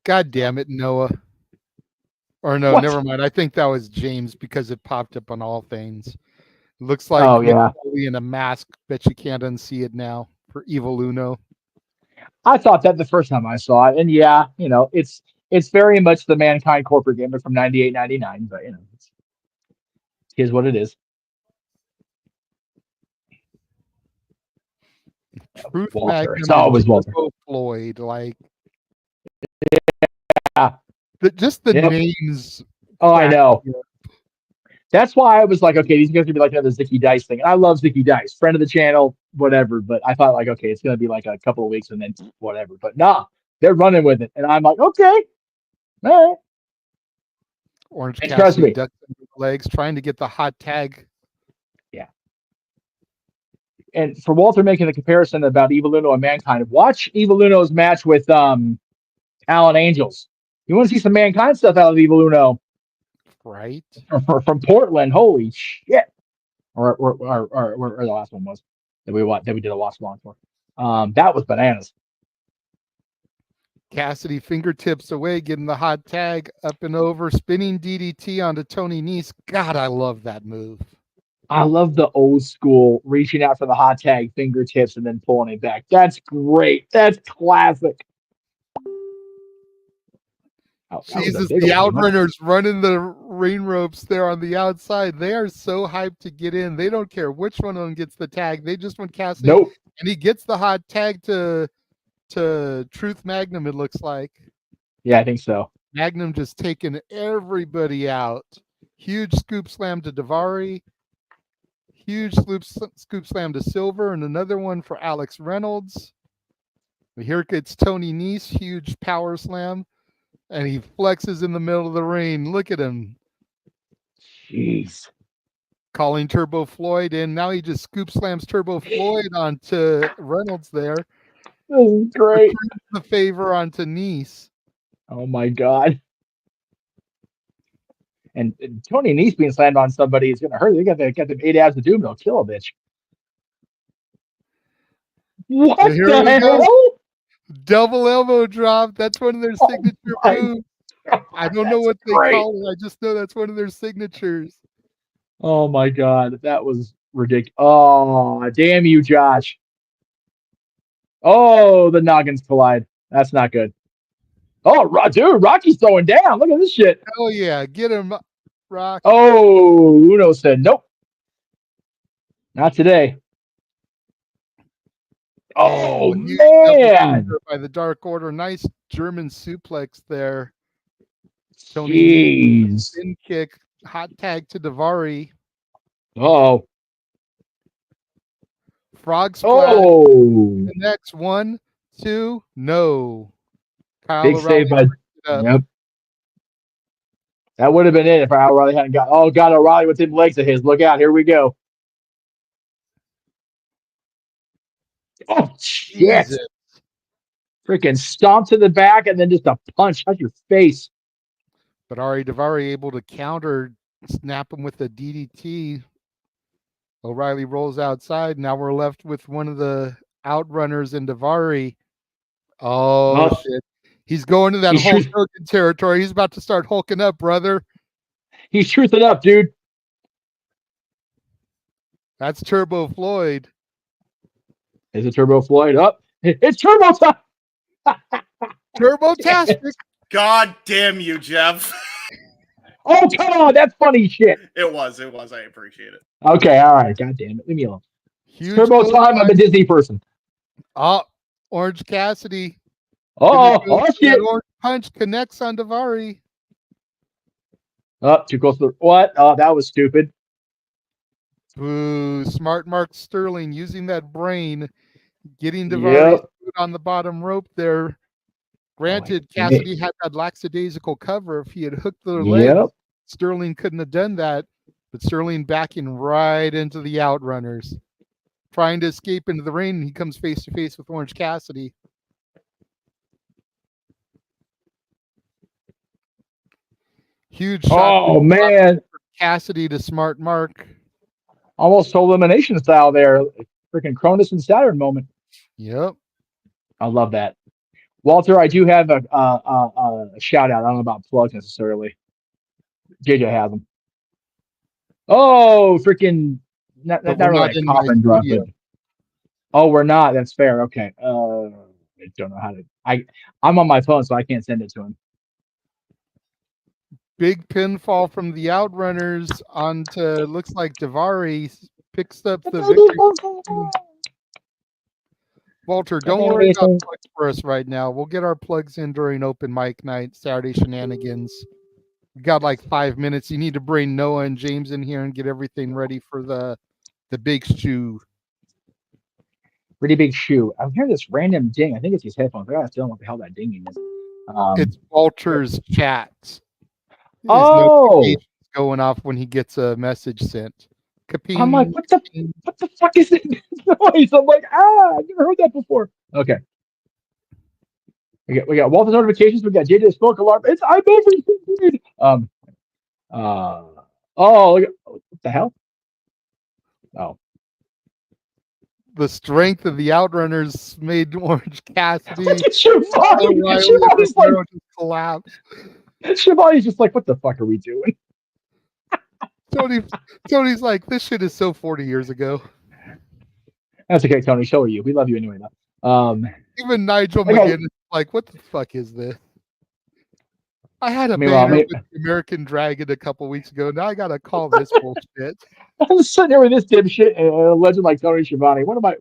God damn it, Noah. Or no, never mind. I think that was James, because it popped up on All Things. Looks like in a mask, but you can't unsee it now for Evil Uno. I thought that the first time I saw it, and it's very much the Mankind corporate gimmick from 98, 99, but here's what it is. Truth Walter. It's always Walter. Floyd, like just the names. Oh, I know. That's why I was like, okay, these guys are gonna be like another Zicky Dice thing. And I love Zicky Dice, friend of the channel, whatever. But I thought, like, okay, it's gonna be like a couple of weeks and then whatever. But nah, they're running with it, and I'm like, okay, all right. Orange And trust Cassidy me. ducks under the legs, trying to get the hot tag. And for Walter making the comparison about Evil Uno and Mankind, watch Evil Uno's match with Alan Angels. You want to see some Mankind stuff out of Evil Uno Right. from Portland? Holy shit! Or the last one was that we did a watch along for. That was bananas. Cassidy fingertips away, getting the hot tag up and over, spinning DDT onto Tony Nese. God, I love that move. I love the old school reaching out for the hot tag, fingertips, and then pulling it back. That's great. That's classic. Oh, Jesus, the Outrunners running the ring ropes there on the outside. They are so hyped to get in. They don't care which one of them gets the tag. They just want Cassidy. Nope. And he gets the hot tag to Truth Magnum, it looks like. Yeah, I think so. Magnum just taking everybody out. Huge scoop slam to Daivari. Huge scoop slam to Silver, and another one for Alex Reynolds. Here it's Tony Nese, huge power slam, and he flexes in the middle of the ring. Look at him. Jeez. Calling Turbo Floyd in. Now he just scoop slams Turbo Floyd onto Reynolds there. This is great. The favor onto Nese. Oh my god. And Tony Nese being slammed on somebody is going to hurt. They got the 8 abs to doom. They'll kill a bitch. What the hell? Double elbow drop. That's one of their signature moves. I don't know what they call it. I just know that's one of their signatures. Oh my god, that was ridiculous. Oh, damn you, Josh. Oh, the noggins collide. That's not good. Oh, dude, Rocky's throwing down. Look at this shit. Oh, yeah. Get him, Rock. Oh, Uno said, nope. Not today. Oh, man. By the Dark Order. Nice German suplex there. Tony spin kick. Hot tag to Daivari. Oh. Frog splash. Oh. The next 1, 2, no. Kyle Big save by. Yep. That would have been it if O'Reilly hadn't got. Oh, God, O'Reilly with them legs of his. Look out. Here we go. Oh, shit. Jesus. Freaking stomp to the back and then just a punch out your face. But Daivari able to counter, snap him with a DDT. O'Reilly rolls outside. Now we're left with one of the outrunners in Daivari. Oh, shit. He's going to that Hulk Hogan territory. He's about to start hulking up, brother. He's truthing up, dude. That's Turbo Floyd. Is it Turbo Floyd? Up. It's Turbo time. Turbo-tastic. God damn you, Jeff. Oh, come on. That's funny shit. It was. I appreciate it. Okay, all right. God damn it. Leave me alone. Huge Turbo time. I'm a Disney person. Oh, Orange Cassidy. Oh, shit. Orange punch connects on Daivari. Oh, too close to the. What? Oh, that was stupid. Ooh, smart Mark Sterling using that brain, getting Daivari on the bottom rope there. Granted, Cassidy had that lackadaisical cover. If he had hooked the leg, Sterling couldn't have done that. But Sterling backing right into the Outrunners. Trying to escape into the ring, he comes face to face with Orange Cassidy. Huge shot. Oh, man. Cassidy to Smart Mark. Almost elimination style there. Freaking Cronus and Saturn moment. Yep. I love that. Walter, I do have a shout out. I don't know about plugs necessarily. JJ has them. Oh, freaking not really a coffin drop. Oh, we're not. That's fair. Okay. I don't know how to. I'm on my phone, so I can't send it to him. Big pinfall from the Outrunners onto looks like Daivari picks up the victory. Walter, don't worry about plugs for us right now. We'll get our plugs in during open mic night, Saturday shenanigans. We got like 5 minutes. You need to bring Noah and James in here and get everything ready for the big shoe. Pretty big shoe. I'm hearing this random ding. I think it's his headphones. I gotta tell him what the hell that dinging is. It's Walter's chat. Oh, going off when he gets a message sent. Kaping. I'm like, what the fuck is this noise? I'm like, I've never heard that before. Okay. We got Walter's notifications. We got JJ's smoke alarm. I'm everything. Oh, what the hell? Oh, The strength of the Outrunners made Orange Cassidy. look at Shivani's like, just collapse. Shivani's just like, what the fuck are we doing? Tony's like, this shit is so 40 years ago. That's okay, Tony. So are you. We love you anyway, though. Even Nigel McGuinness is like, what the fuck is this? I had a banner with the American Dragon a couple weeks ago. Now I gotta call this bullshit. I'm sitting there with this dipshit and a legend like Tony Schiavone. What am I?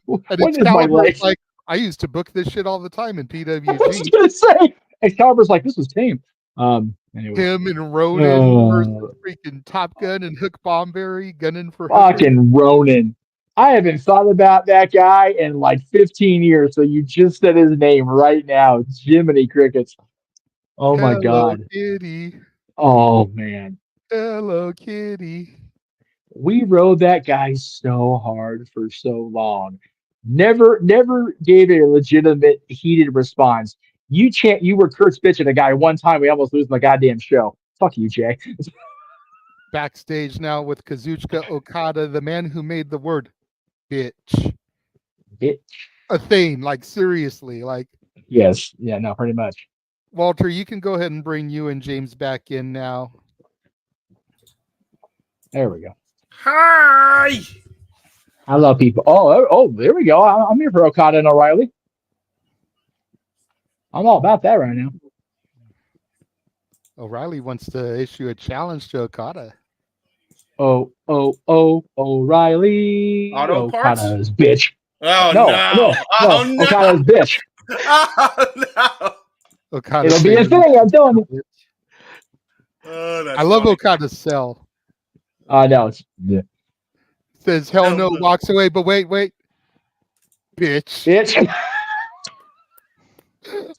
What is my life? Like, I used to book this shit all the time in PWG. I was gonna say, Excalibur's like, this was tame. Anyway. Him and Ronan versus freaking Top Gun and Hook Bomberry gunning for fucking Ronan. I haven't thought about that guy in like 15 years. So you just said his name right now. Jiminy Crickets. Oh my God. Kitty. Oh man. Hello Kitty. We rode that guy so hard for so long. Never gave a legitimate heated response. You were Kurt's bitching a guy one time. We almost lose my goddamn show. Fuck you, Jay. Backstage now with Kazuchika Okada, the man who made the word bitch a thing. Like seriously, like yes, yeah, no, pretty much. Walter, you can go ahead and bring you and James back in now. There we go. Hi. Hello, people. Oh, there we go. I'm here for Okada and O'Reilly. I'm all about that right now. O'Reilly wants to issue a challenge to Okada. Oh, O'Reilly. Auto parts? Okada's bitch. Oh, no. Oh, no. Okada's bitch. Oh, no. Okada it'll be a thing, I'm telling you. Oh, I love Okada's cell. No, it's yeah. Says hell no, walks away, but wait. Bitch.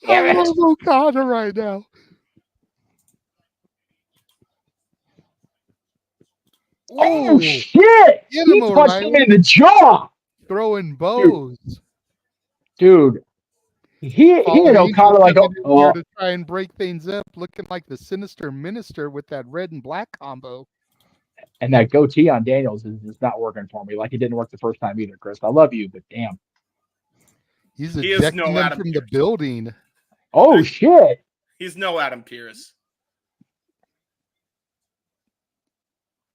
I love Okada right now. Oh shit! He punched him in the jaw. Throwing bows. Dude. He and Okada like to try and break things up, looking like the Sinister Minister with that red and black combo. And that goatee on Daniels is not working for me. Like it didn't work the first time either, Chris. I love you, but damn. He's ejecting them from the building. Oh shit! He's no Adam Pearce.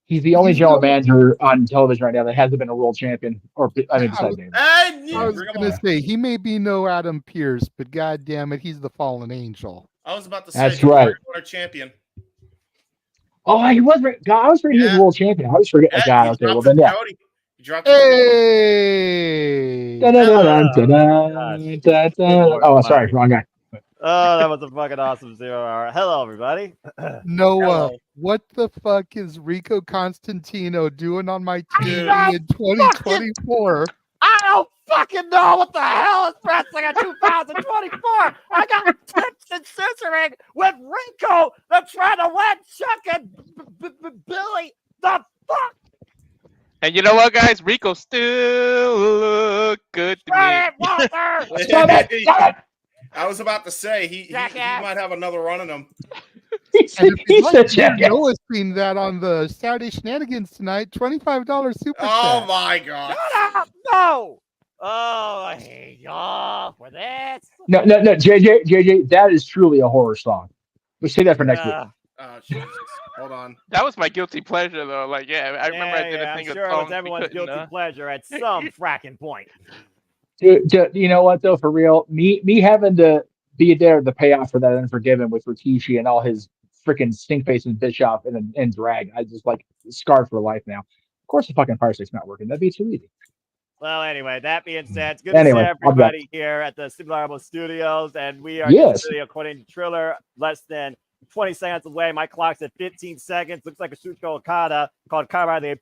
He's the only general manager on television right now that hasn't been a world champion. Or besides David. I was gonna say he may be no Adam Pearce, but god damn it, he's the fallen angel. I was about to say that's right. Our champion. Oh, he was right. God, I was forgetting he was world champion. I was forgetting. God, okay, well then yeah. Hey! Oh, sorry, wrong guy. Oh, that was a fucking awesome 0 hour. Hello, everybody. Noah, what the fuck is Rico Constantino doing on my TV in 2024? I don't fucking know what the hell is wrestling in 2024. I got tips and scissoring with Rico. They're trying to win Chuck and Billy. The fuck? And you know what, guys? Rico still look good to me. Walter! I was about to say he might have another run in him. He said, Noah's seen that on the Saturday Shenanigans tonight. $25 super chat. Oh my god! Shut up! No! Oh, I hate y'all for this. No, JJ, that is truly a horror song. We'll say that for next week. Oh Jesus! Hold on. That was my guilty pleasure, though. Like, yeah, I remember I did a thing I'm sure it was everyone's guilty pleasure at some fracking point. You know what though? For real, me having to be there to pay off for that Unforgiven with Rikishi and all his freaking stink face and Bischoff and drag. I just like scarred for life now. Of course, the fucking Fire Stick's not working. That'd be too easy. Well, anyway, that being said, it's good to see everybody here at the Super Marble Studios, and we are just really, according to Triller, less than 20 seconds away. My clock's at 15 seconds. Looks like a Shuko Okada called Kara the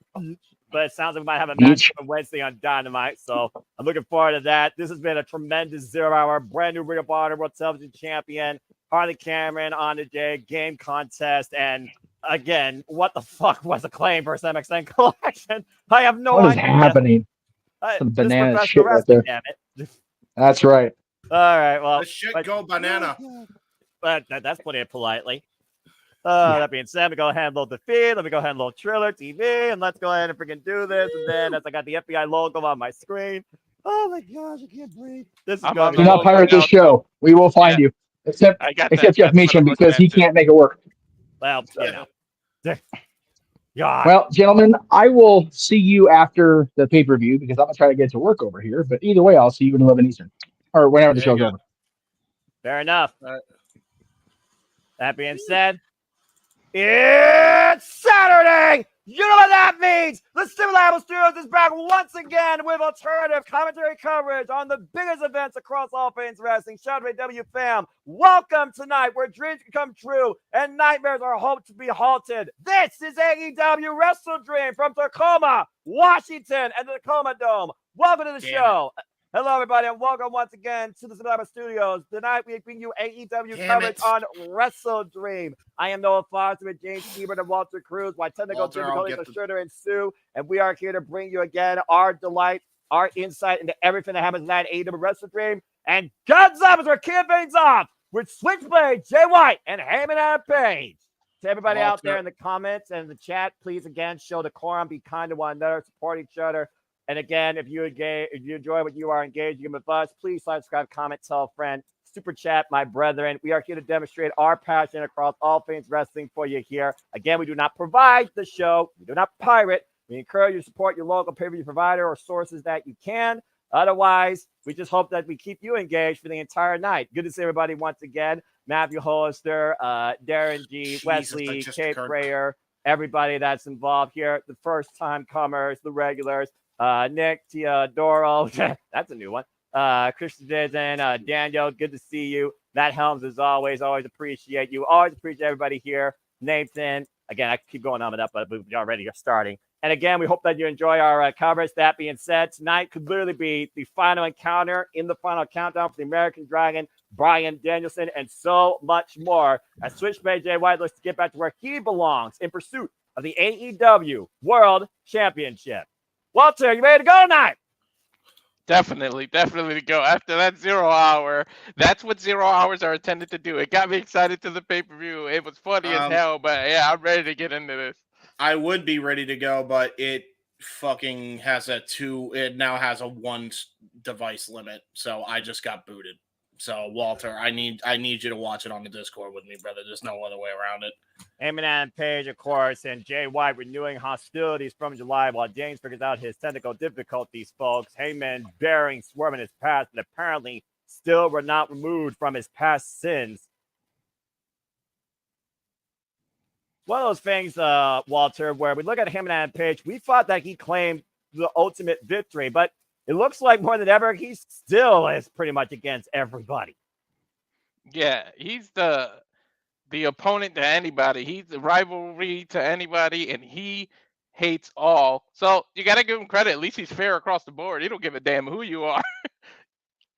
but it sounds like we might have a match Each. on Wednesday on Dynamite. So I'm looking forward to that. This has been a tremendous 0 hour, brand new Ring of Honor World Television Champion, Harley Cameron on the day, game contest, and again, what the fuck was Acclaim versus MXN Collection? I have no What is idea. happening? This Some is banana professional shit right wrestling, there. damn it. That's right. All right, well, This shit go banana. but that's putting it politely. That being said, we go ahead and load the feed. Let me go ahead and load Triller TV, and let's go ahead and freaking do this. And then, as I got the FBI logo on my screen, oh my gosh, I can't breathe. This is I'm going on to Do be the not pirate this now. show. We will find you. Except I got Jeff that's Meacham what I was because he meant to. can't make it work. well, you Yeah. know. God. Well, gentlemen, I will see you after the pay-per-view because I'm gonna try to get to work over here. But either way, I'll see you at 11 Eastern or whenever the There you show's go. over. Fair enough. Right. That being said, it's Saturday. You know what that means. The Stimulable Studios is back once again with alternative commentary coverage on the biggest events across all things wrestling. Shout out to AEW fam. Welcome tonight where dreams can come true and nightmares are hoped to be halted. This is AEW WrestleDream from Tacoma, Washington, and the Tacoma Dome. Welcome to the show. Hello, everybody, and welcome once again to the Cinema Studios. Tonight, we bring you AEW coverage on WrestleDream. I am Noah Foster with James Ebert and Walter Cruz, my technical difficulties are sure to ensue, and we are here to bring you again our delight, our insight into everything that happens tonight at AEW WrestleDream. And guns up as we're kicking things off with Switchblade, Jay White, and Heyman and Page. To everybody out there in the comments and the chat, please again show decorum, be kind to one another, support each other. And again, if you enjoy what you are engaging with us, please subscribe, comment, tell a friend, super chat, my brethren. We are here to demonstrate our passion across all things wrestling for you here. Again, we do not provide the show. We do not pirate. We encourage you to support your local pay-per-view provider or sources that you can. Otherwise, we just hope that we keep you engaged for the entire night. Good to see everybody once again. Matthew Hollister, Darren G, Wesley, Kate Prayer, everybody that's involved here, the first-time comers, the regulars. Nick, Teodoro, that's a new one. Christian Jason, Daniel, good to see you. Matt Helms, as always appreciate you. Always appreciate everybody here. Nathan, again, I keep going on and up, but we're already starting. And again, we hope that you enjoy our coverage. That being said, tonight could literally be the final encounter in the final countdown for the American Dragon, Bryan Danielson, and so much more. As Switchblade Jay White looks to get back to where he belongs in pursuit of the AEW World Championship. Walter, you ready to go tonight? Definitely to go. After that 0 hour, that's what 0 hours are intended to do. It got me excited to the pay-per-view. It was funny as hell, but yeah, I'm ready to get into this. I would be ready to go, but it fucking has it now has a one device limit, so I just got booted. So Walter, I need you to watch it on the Discord with me, brother. There's no other way around it. Heyman Page, of course, and Jay White renewing hostilities from July while James figures out his technical difficulties, folks. Heyman bearing swerving his past, but apparently still were not removed from his past sins. One of those things, Walter, where we look at Heyman Page, we thought that he claimed the ultimate victory, but it looks like more than ever, he still is pretty much against everybody. Yeah, he's the opponent to anybody. He's the rivalry to anybody, and he hates all. So you got to give him credit. At least he's fair across the board. He don't give a damn who you are.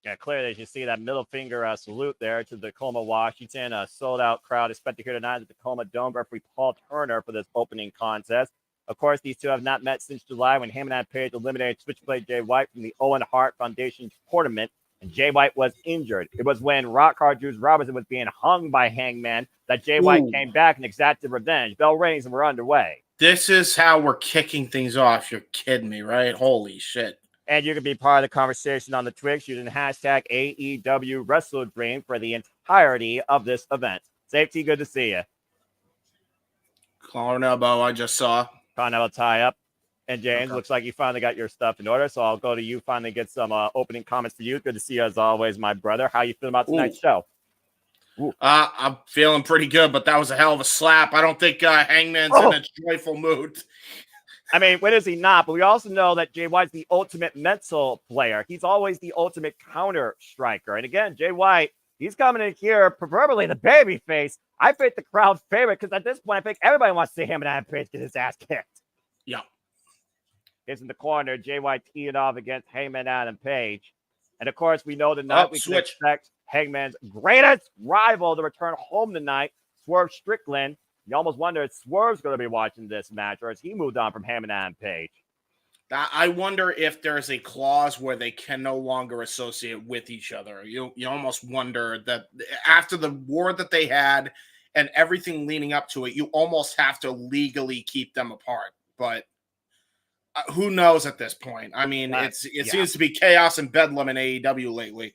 Yeah, clearly, as you see that middle finger salute there to the Tacoma, Washington. A sold-out crowd expected here tonight at the Tacoma Dome. Referee Paul Turner for this opening contest. Of course, these two have not met since July when Heyman Page eliminated Switchblade Jay White from the Owen Hart Foundation tournament, and Jay White was injured. It was when Rock Hard Juice Robinson was being hung by Hangman that Jay White came back and exacted revenge. Bell rings and we're underway. This is how we're kicking things off. You're kidding me, right? Holy shit. And you can be part of the conversation on the Twitch using hashtag AEW WrestleDream for the entirety of this event. Safety, good to see you. Collar and elbow, I just saw. Continental tie up. And James, looks like you finally got your stuff in order. So I'll go to you, finally get some opening comments for you. Good to see you as always, my brother. How you feeling about tonight's show? I'm feeling pretty good, but that was a hell of a slap. I don't think Hangman's in a joyful mood. I mean, when is he not? But we also know that Jay White's the ultimate mental player. He's always the ultimate counter striker. And again, Jay White, he's coming in here, preferably the baby face. I think the crowd favorite because at this point, I think everybody wants to see him and Adam Page get his ass kicked. Yeah. is in the corner. Jay White teeing off against Hangman Adam Page. And of course, we know tonight we can expect Hangman's greatest rival to return home tonight, Swerve Strickland. You almost wonder if Swerve's going to be watching this match, or has he moved on from Hangman Adam Page? I wonder if there's a clause where they can no longer associate with each other. You almost wonder that after the war that they had and everything leading up to it, you almost have to legally keep them apart. But who knows at this point? I mean, it seems to be chaos and bedlam in AEW lately.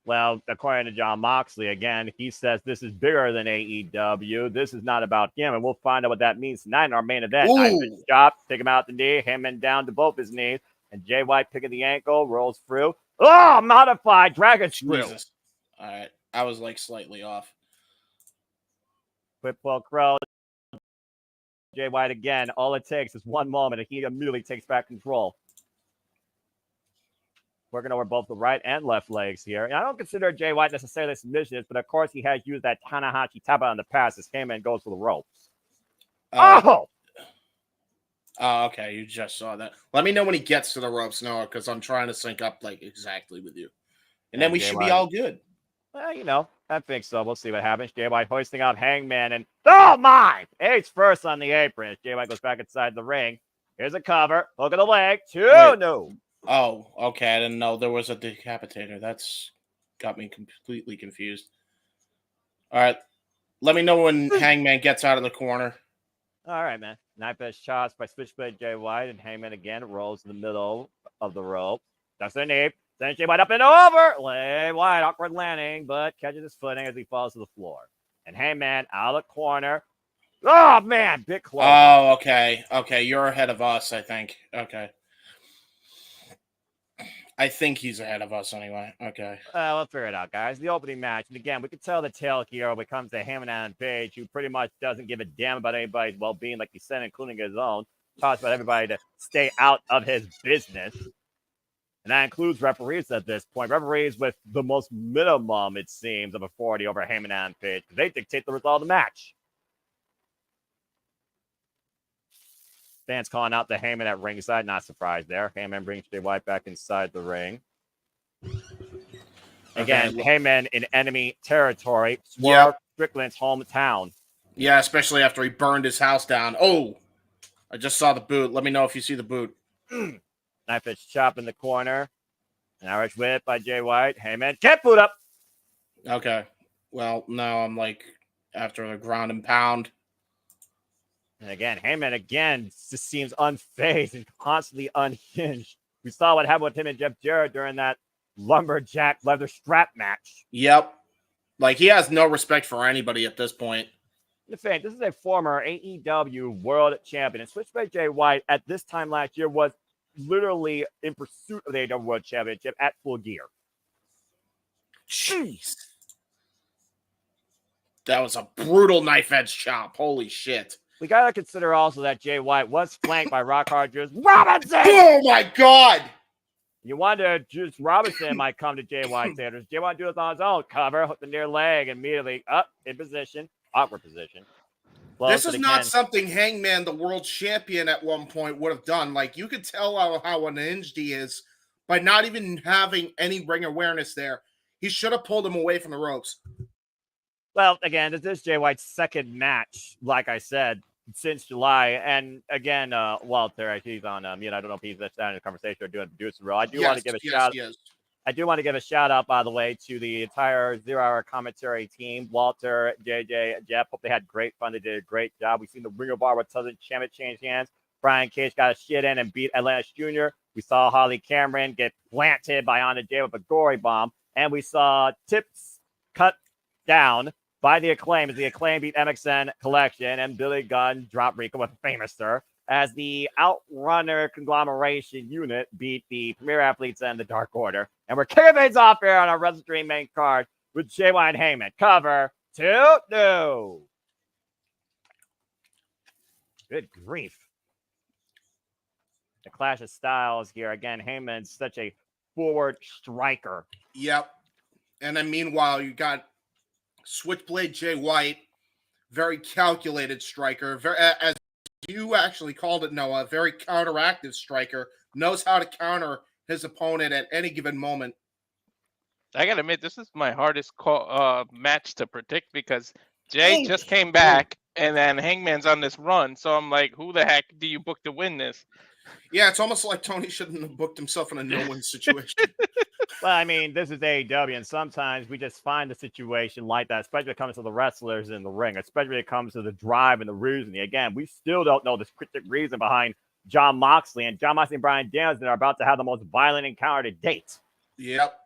Well, according to John Moxley, again, he says this is bigger than AEW. This is not about him, and we'll find out what that means tonight in our main event. Chop, take him out the knee, Hangman down to both his knees, and Jay White picking the ankle, rolls through. Oh, modified dragon screw. Jesus. All right, I was like slightly off. Quick pull crow. Jay White again. All it takes is one moment, and he immediately takes back control. Working over both the right and left legs here. And I don't consider Jay White necessarily a submissionist, but of course he has used that Tanahashi tapa in the past as Hangman goes for the ropes. Oh, okay. You just saw that. Let me know when he gets to the ropes, Noah, because I'm trying to sync up like exactly with you. And then we should be all good. Well, I think so. We'll see what happens. Jay White hoisting out Hangman, and oh my! Ace first on the apron. Jay White goes back inside the ring. Here's a cover. Hook of the leg. No. Oh, okay. I didn't know there was a decapitator. That's got me completely confused. All right. Let me know when Hangman gets out of the corner. All right, man. Knife edge shots by Switchblade Jay White, and Hangman again rolls in the middle of the rope. That's the knee. Then Jay White up and over. Jay White, awkward landing, but catches his footing as he falls to the floor. And Hangman out of the corner. Oh, man. Bit close. Oh, okay. Okay. You're ahead of us, I think. Okay. I think he's ahead of us anyway. Okay. We'll figure it out, guys. The opening match. And again, we can tell the tale here when it comes to Hangman Adam Page, who pretty much doesn't give a damn about anybody's well-being, like he said, including his own. Talks about everybody to stay out of his business. And that includes referees at this point. Referees with the most minimum, it seems, of authority over Hangman Adam Page. They dictate the result of the match. Fans calling out the Hangman at ringside. Not surprised there. Hangman brings Jay White back inside the ring. Again, okay. Hangman in enemy territory. Swerve Strickland's hometown. Yeah, especially after he burned his house down. Oh, I just saw the boot. Let me know if you see the boot. Knife edge chop in the corner. An Irish whip by Jay White. Hangman can't boot up. Okay. Well, no, I'm like after the ground and pound. And again, Hangman again just seems unfazed and constantly unhinged. We saw what happened with him and Jeff Jarrett during that lumberjack leather strap match. Yep. Like he has no respect for anybody at this point. The fact, this is a former AEW World Champion. And Switchblade Jay White at this time last year was literally in pursuit of the AEW World Championship at Full Gear. Jeez. That was a brutal knife edge chop. Holy shit. We got to consider also that Jay White was flanked by Rock Hard Juice Robinson. Oh, my God. You wonder Juice Robinson might come to Jay White's theaters. Jay White do this on his own. Cover, hook the near leg, immediately up in position. Awkward position. This is not something Hangman, the world champion, at one point would have done. Like, you could tell how unhinged he is by not even having any ring awareness there. He should have pulled him away from the ropes. Well, again, this is Jay White's second match, like I said, since July. And again, Walter, he's on mute. I don't know if he's down in the conversation or doing producer role. I do want to give a shout. I do want to give a shout out, by the way, to the entire 0 Hour commentary team. Walter, JJ, Jeff. Hope they had great fun. They did a great job. We've seen the Ring of Bar with Southern Champion change hands. Brian Cage got a shit in and beat Atlantis Jr. We saw Holly Cameron get planted by Anna Jay with a gory bomb. And we saw Tips cut down by the Acclaim as the Acclaim beat MXN Collection and Billy Gunn dropped Rico with Famouser as the Outrunner conglomeration unit beat the Premier Athletes and the Dark Order. And we're kicking things off here on our WrestleDream main card with Jay White and Hangman. Cover 2-2. Good grief. The clash of styles here. Again, Hangman's such a forward striker. Yep. And then meanwhile, you got Switchblade Jay White, very calculated striker, very, as you actually called it, Noah, a very counteractive striker, knows how to counter his opponent at any given moment. I gotta admit, this is my hardest match to predict because Jay just came back, and then Hangman's on this run. So I'm like, who the heck do you book to win this? Yeah, it's almost like Tony shouldn't have booked himself in a no-win situation. Well, I mean, this is AEW, and sometimes we just find a situation like that, especially when it comes to the wrestlers in the ring, especially when it comes to the drive and the reasoning. Again, we still don't know the cryptic reason behind Jon Moxley, and Jon Moxley and Bryan Danielson are about to have the most violent encounter to date. Yep.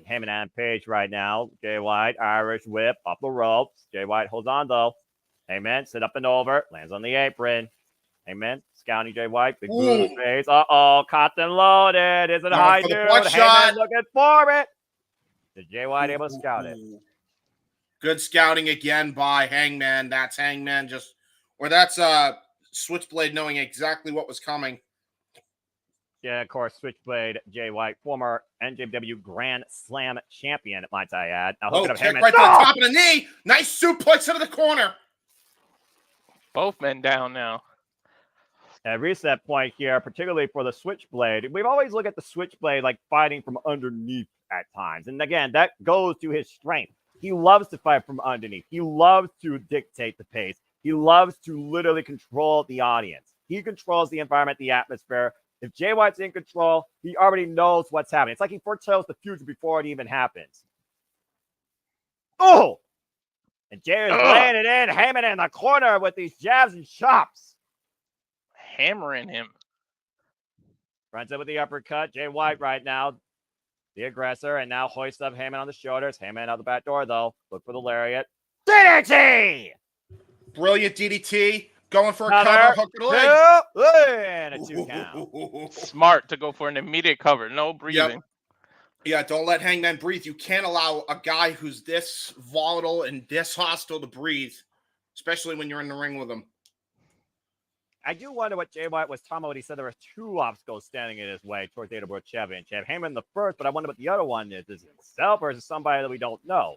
Heyman and Page right now. Jay White, Irish whip, up the ropes. Jay White holds on, though. Heyman, sit up and over, lands on the apron. Heyman, scouting Jay White, big boot in the face. Uh-oh, caught and loaded. Is it a high noon? Heyman looking for it. Is Jay White able to scout it? Good scouting again by Hangman. That's Hangman that's Switchblade knowing exactly what was coming. Yeah, of course, Switchblade, Jay White, former NJW Grand Slam champion, might I add. Now, kick right to the top of the knee. Nice suplex into the corner. Both men down now. A reset point here, particularly for the Switchblade. We've always looked at the Switchblade like fighting from underneath at times. And again, that goes to his strength. He loves to fight from underneath. He loves to dictate the pace. He loves to literally control the audience. He controls the environment, the atmosphere. If Jay White's in control, he already knows what's happening. It's like he foretells the future before it even happens. Oh! And Jay is laying it in, Heyman in the corner with these jabs and chops. Hammering him. Runs in with the uppercut. Jay White right now, the aggressor, and now hoists up Heyman on the shoulders. Heyman out the back door, though. Look for the lariat. DDT! Brilliant DDT. Going for a cover, hook to the leg. And a 2 count. Smart to go for an immediate cover. No breathing. Yep. Yeah, don't let Hangman breathe. You can't allow a guy who's this volatile and this hostile to breathe, especially when you're in the ring with him. I do wonder what Jay White was talking about when he said there were 2 obstacles standing in his way towards the AEW Championship. Heyman the first, but I wonder what the other one is. Is it himself or is it somebody that we don't know?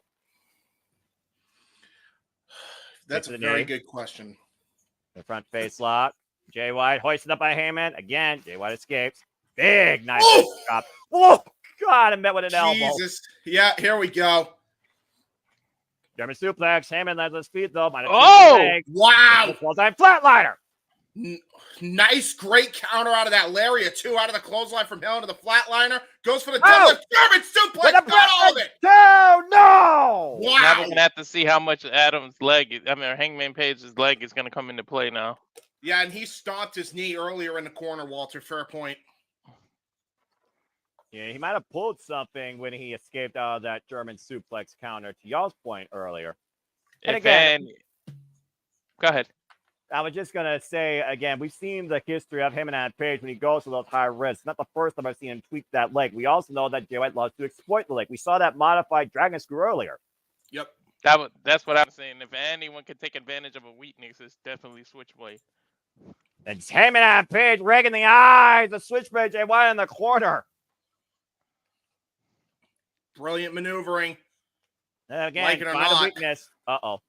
That's a very good question. The front face lock. Jay White hoisted up by Heyman. Again, Jay White escapes. Big knife chop. Oh, God, and met with an elbow. Jesus. Yeah, here we go. German suplex. Heyman lands on his feet, though. Wow. Full-time flatliner. Nice, great counter out of that lariat, too, out of the clothesline from Hill into the flatliner. Goes for the deadlift. German suplex. Got all of it. Oh, no. Wow. Now we're going to have to see how much Hangman Page's leg is going to come into play now. Yeah, and he stomped his knee earlier in the corner, Walter. Fair point. Yeah, he might have pulled something when he escaped out of that German suplex counter, to y'all's point earlier. And again, go ahead. I was just going to say, again, we've seen the history of him and Page when he goes to those high risks. Not the first time I've seen him tweak that leg. We also know that Jay White loves to exploit the leg. We saw that modified dragon screw earlier. Yep. That's what I'm saying. If anyone can take advantage of a weakness, it's definitely Switchblade. And Heyman and Page ragging the eyes. The Switchblade, Jay White in the corner. Brilliant maneuvering. Again, like it or find a not. weakness. Uh-oh.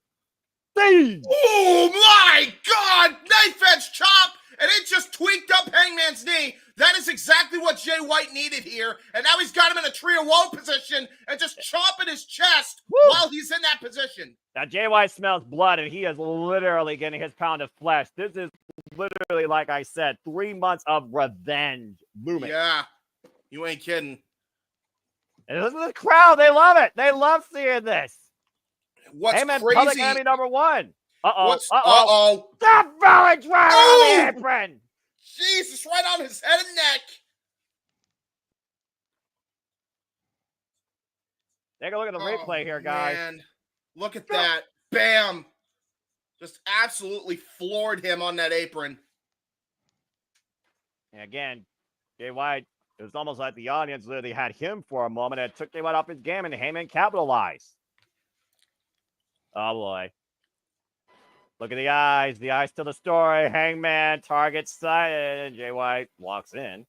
Oh, my God. Knife edge chop. And it just tweaked up Hangman's knee. That is exactly what Jay White needed here. And now he's got him in a tree of woe position and just chopping his chest while he's in that position. Now, Jay White smells blood, and he is literally getting his pound of flesh. This is literally, like I said, 3 months of revenge looming. Yeah, you ain't kidding. And listen to the crowd. They love it. They love seeing this. What's Heyman, crazy? public enemy number 1. Uh-oh. Uh-oh. The belly driver on the apron. Jesus, right on his head and neck. Take a look at the replay here, guys. Man. Look at that. Bam. Just absolutely floored him on that apron. And again, Jay White, it was almost like the audience literally had him for a moment and took Jay White off his game, and Heyman capitalized. Oh, boy. Look at the eyes. The eyes tell the story. Hangman targets sighted. Jay White walks in.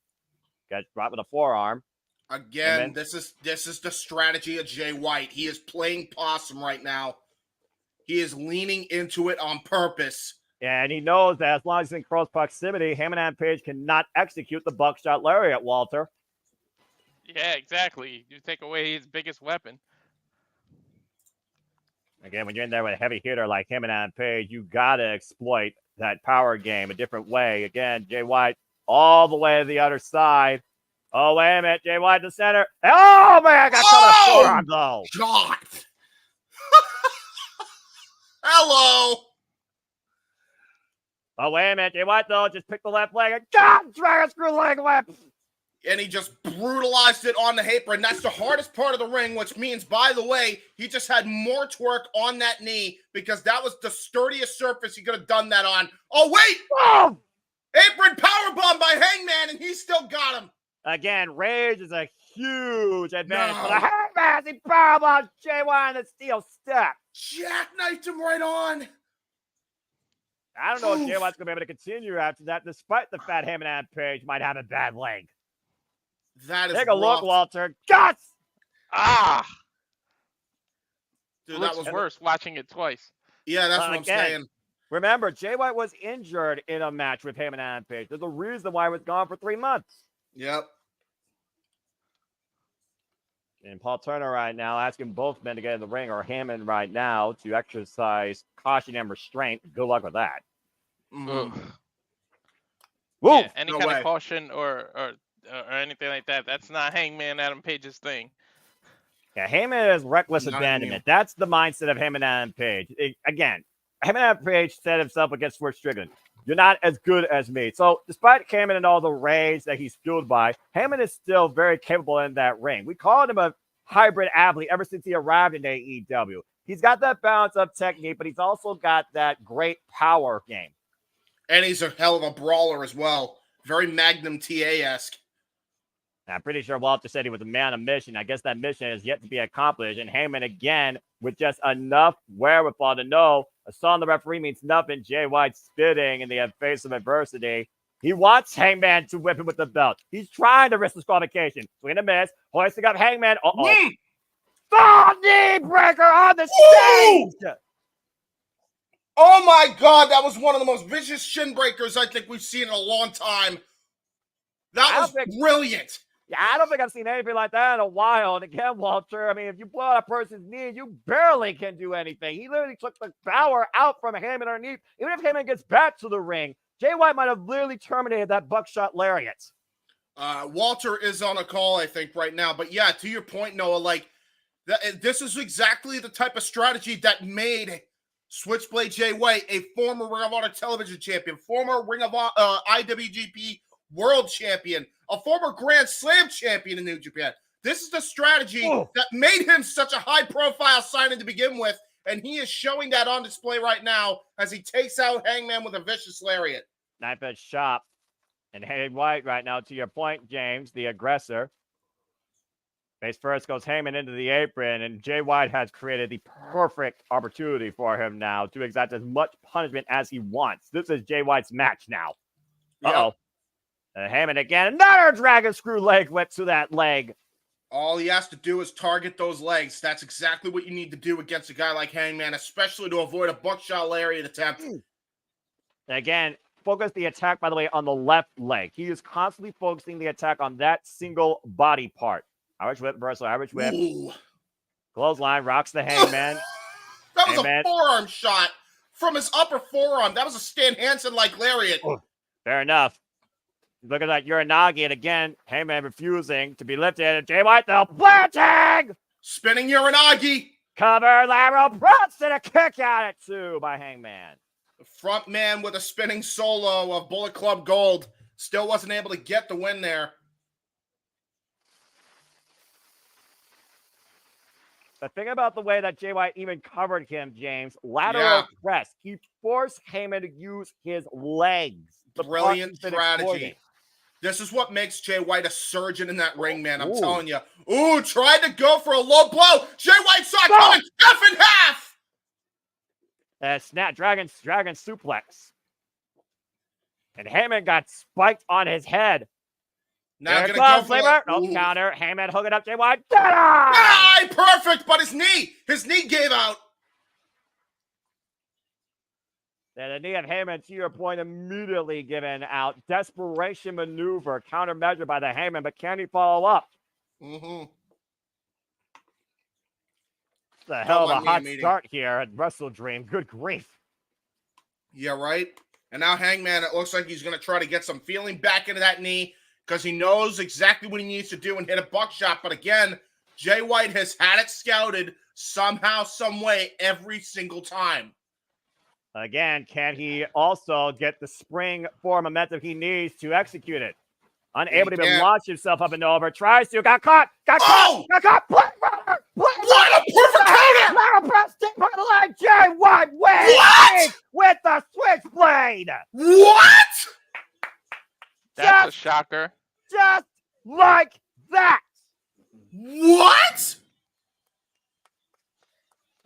Gets brought with a forearm. Again, this is the strategy of Jay White. He is playing possum right now. He is leaning into it on purpose. And he knows that as long as he's in close proximity, Hangman Page cannot execute the buckshot lariat, Walter. Yeah, exactly. You take away his biggest weapon. Again, when you're in there with a heavy hitter like Hangman Page, you got to exploit that power game a different way. Again, Jay White all the way to the other side. Oh, wait a minute. Jay White in the center. Oh, man. I got some of the forearm, though. God. Hello. Oh, wait a minute. Jay White, though, just picked the left leg. And God, dragon screw leg whip. And he just brutalized it on the apron. That's the hardest part of the ring, which means, by the way, he just had more twerk on that knee because that was the sturdiest surface he could have done that on. Oh, wait! Oh! Apron powerbomb by Hangman, and he still got him. Again, Rage is a huge advantage No. for the Hangman. He powerbombs Jay White on the steel step. Jackknifed him right on. I don't know if Jay Oof. White's going to be able to continue after that, despite the fat Hangman Page might have a bad leg. That is Take a look, rough. Walter. Guts! Ah! Dude, It that looks was worse watching it twice. Yeah, that's what I'm Again. saying. Remember, Jay White was injured in a match with Hangman Page. There's a reason why he was gone for 3 months. Yep. And Paul Turner right now asking both men to get in the ring, or Hammond right now to exercise caution and restraint. Good luck with that. Mhm. Ugh. Woo! Yeah, any No kind way. of caution or anything like that. That's not Hangman Adam Page's thing. Yeah, Heyman is reckless Not abandonment. That's the mindset of Heyman and Page. Again, Heyman and Page set himself against Swerve Strickland. You're not as good as me. So despite Heyman and all the rage that he's fueled by, Heyman is still very capable in that ring. We called him a hybrid athlete ever since he arrived in AEW. He's got that balance of technique, but he's also got that great power game. And he's a hell of a brawler as well. Very Magnum TA-esque. I'm pretty sure Walter said he was a man of mission. I guess that mission is yet to be accomplished. And Heyman, again, with just enough wherewithal to know a song the referee means nothing. Jay White spitting in the face of adversity. He wants Hangman to whip him with the belt. He's trying to risk disqualification. Swing and a miss. Hoisting up Hangman. Uh-oh. Oh, knee breaker on the stage. Oh my God, that was one of the most vicious shin breakers I think we've seen in a long time. That was brilliant. Yeah, I don't think I've seen anything like that in a while. And again, Walter, I mean, if you blow out a person's knee, you barely can do anything. He literally took the power out from Heyman underneath. Even if Heyman gets back to the ring, Jay White might have literally terminated that buckshot lariat. Walter is on a call, I think, right now. But yeah, to your point, Noah, like, this is exactly the type of strategy that made Switchblade Jay White a former Ring of Honor television champion, former Ring of Honor IWGP World Champion, a former Grand Slam champion in New Japan. This is the strategy that made him such a high-profile signing to begin with, and he is showing that on display right now as he takes out Hangman with a vicious lariat. Knife edge chop. And Jay White right now, to your point, James, the aggressor. Face first goes Heyman into the apron, and Jay White has created the perfect opportunity for him now to exact as much punishment as he wants. This is Jay White's match now. Uh-oh. Yep. Heyman again. Another dragon screw leg whip to that leg. All he has to do is target those legs. That's exactly what you need to do against a guy like Hangman, especially to avoid a buckshot lariat attempt. And again, focus the attack, by the way, on the left leg. He is constantly focusing the attack on that single body part. Irish whip, reversal, Irish whip. Ooh. Clothesline, rocks the Hangman. That was Hangman. a forearm shot from his upper forearm. That was a Stan Hansen-like lariat. Fair enough. Look at that Uranagi, and again, Heyman refusing to be lifted. And Jay White, though, planting! Spinning Uranagi. Cover, lateral press, and a kick out at 2 by Hangman. The front man with a spinning solo of Bullet Club Gold still wasn't able to get the win there. The thing about the way that Jay White even covered him, James, lateral press. He forced Heyman to use his legs. Brilliant strategy. This is what makes Jay White a surgeon in that ring, man. I'm telling you. Ooh, tried to go for a low blow. Jay White saw it coming. Half and half. Snap, dragon suplex. And Heyman got spiked on his head. Now there gonna go for Flavor. the Counter. Heyman hooking up Jay White. Aye, perfect, but his knee gave out. And the knee of Heyman, to your point, immediately given out. Desperation maneuver, countermeasured by the Heyman, but can he follow up? Mm-hmm. The hell of a let me hot meeting. start here at WrestleDream. Good grief. Yeah, right. And now Hangman, it looks like he's going to try to get some feeling back into that knee because he knows exactly what he needs to do and hit a buckshot. But again, Jay White has had it scouted somehow, some way, every single time. Again, can he also get the spring form momentum he needs to execute it? Unable to even launch himself up and over. Tries to. Got caught. Got caught. Blade Runner. What a perfect counter! Lateral press stick by the leg. Jay White wins. What? With the switchblade. What? That's a shocker. Just like that. What?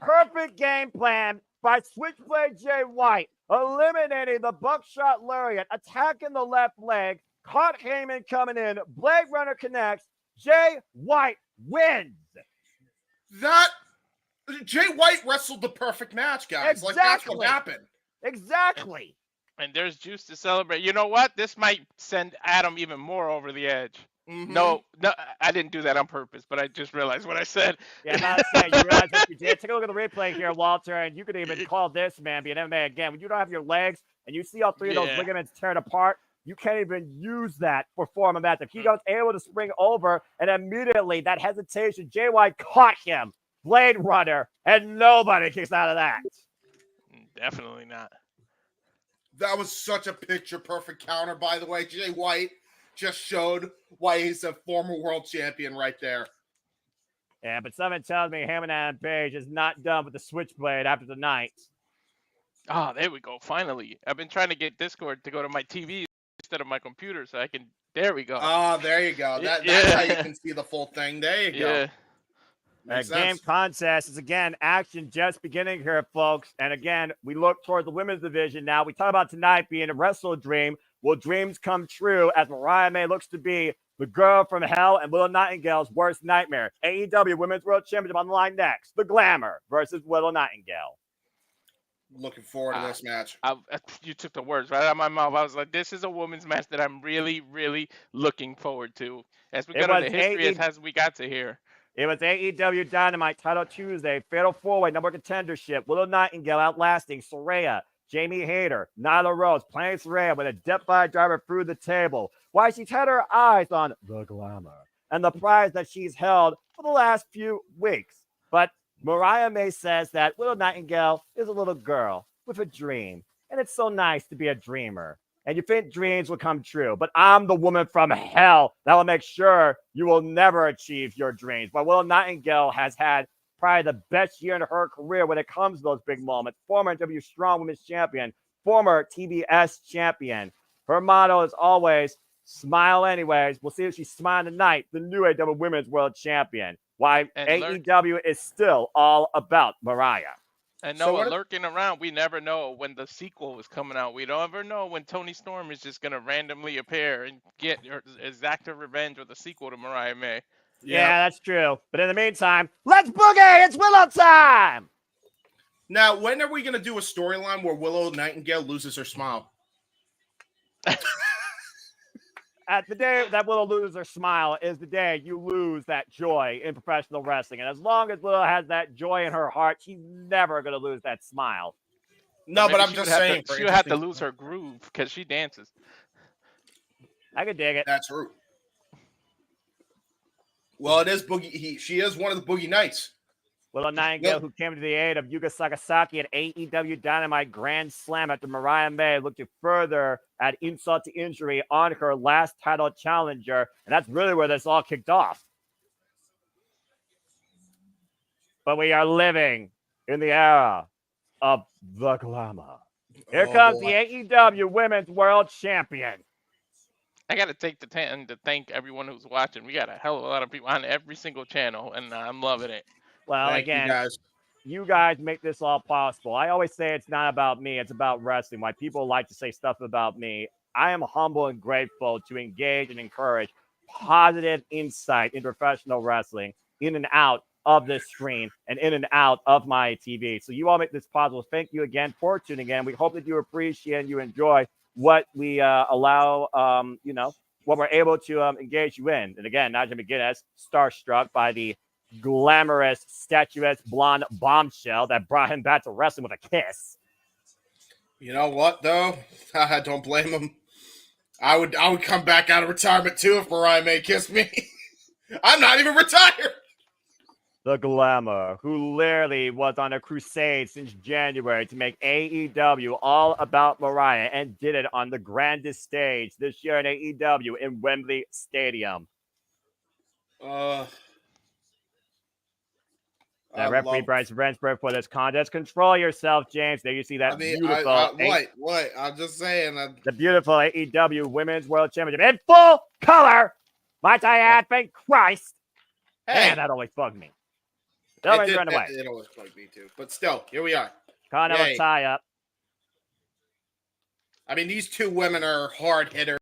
Perfect game plan by Switchblade Jay White, eliminating the buckshot lariat, attacking the left leg, caught Heyman coming in, Blade Runner connects, Jay White wins. That Jay White wrestled the perfect match, guys. Exactly. Like, that's what happened. Exactly. And there's juice to celebrate. You know what? This might send Adam even more over the edge. Mm-hmm. No, I didn't do that on purpose, but I just realized what I said. Yeah, not saying you realize what you did. Take a look at the replay here, Walter, and you could even call this, man, be an MMA again. When you don't have your legs and you see all three of those ligaments tearing apart, you can't even use that for form of momentum. He was able to spring over, and immediately that hesitation, Jay White caught him, Blade Runner, and nobody kicks out of that. Definitely not. That was such a picture-perfect counter, by the way. Jay White just showed why he's a former world champion right there. Yeah, but something tells me Hammond and Page is not done with the switchblade after tonight. Oh, there we go. Finally. I've been trying to get Discord to go to my TV instead of my computer so I can. There we go. Oh, there you go. That's how you can see the full thing. There you go. Yeah. Game contest is, again, action just beginning here, folks. And again, we look toward the women's division now. We talk about tonight being a WrestleDream. Will dreams come true as Mariah May looks to be the girl from hell and Willow Nightingale's worst nightmare? AEW Women's World Championship on the line next. The Glamour versus Willow Nightingale. Looking forward to this match. You took the words right out of my mouth. I was like, this is a women's match that I'm really, really looking forward to. As we go to the history as we got to here. It was AEW Dynamite Title Tuesday, Fatal 4-Way number contendership. Willow Nightingale outlasting Saraya, Jamie Hayter, Nyla Rose, playing Saraya with a depth-by driver through the table. While she's had her eyes on the Glamour and the prize that she's held for the last few weeks. But Mariah May says that Willow Nightingale is a little girl with a dream, and it's so nice to be a dreamer. And you think dreams will come true, but I'm the woman from hell that will make sure you will never achieve your dreams. But Willow Nightingale has had probably the best year in her career when it comes to those big moments. Former W Strong Women's Champion, former TBS champion. Her motto is always, smile anyways. We'll see if she's smiling tonight, the new AEW Women's World Champion. Why AEW is still all about Mariah. And lurking around, we never know when the sequel is coming out. We don't ever know when Tony Storm is just going to randomly appear and get exact revenge with the sequel to Mariah May. Yeah, that's true. But in the meantime, let's boogie! It's Willow time! Now, when are we going to do a storyline where Willow Nightingale loses her smile? At the day that Willow loses her smile is the day you lose that joy in professional wrestling. And as long as Willow has that joy in her heart, she's never going to lose that smile. No, but I'm just saying. She'll have to lose her groove because she dances. I could dig it. That's true. Well, it is Boogie. She is one of the Boogie Knights. Willow Nightingale, who came to the aid of Yuka Sakazaki at AEW Dynamite Grand Slam after Mariah May looked to further add insult to injury on her last title challenger. And that's really where this all kicked off. But we are living in the era of the Glamour. Here comes the AEW Women's World Champion. I got to take the time to thank everyone who's watching. We got a hell of a lot of people on every single channel, and I'm loving it. Well, again, you guys make this all possible. I always say it's not about me, it's about wrestling. Why people like to say stuff about me. I am humble and grateful to engage and encourage positive insight in professional wrestling, in and out of this screen and in and out of my TV. So you all make this possible. Thank you again for tuning in. We hope that you appreciate and you enjoy what we allow, what we're able to engage you in. And again, Nigel McGuinness, starstruck by the glamorous, statuesque, blonde bombshell that brought him back to wrestling with a kiss. You know what, though? I don't blame him. I would come back out of retirement, too, if Mariah May kissed me. I'm not even retired. The Glamour, who literally was on a crusade since January to make AEW all about Mariah and did it on the grandest stage this year in AEW in Wembley Stadium. Now, referee Bryce Rensburg for this contest. Control yourself, James. There you see that beautiful. What? I'm just saying. The beautiful AEW Women's World Championship in full color. Might I add, thank Christ. Hey, Man, that always bugged me. It always run away. It always bugged me too. But still, here we are. Kind of a tie up. I mean, these two women are hard hitters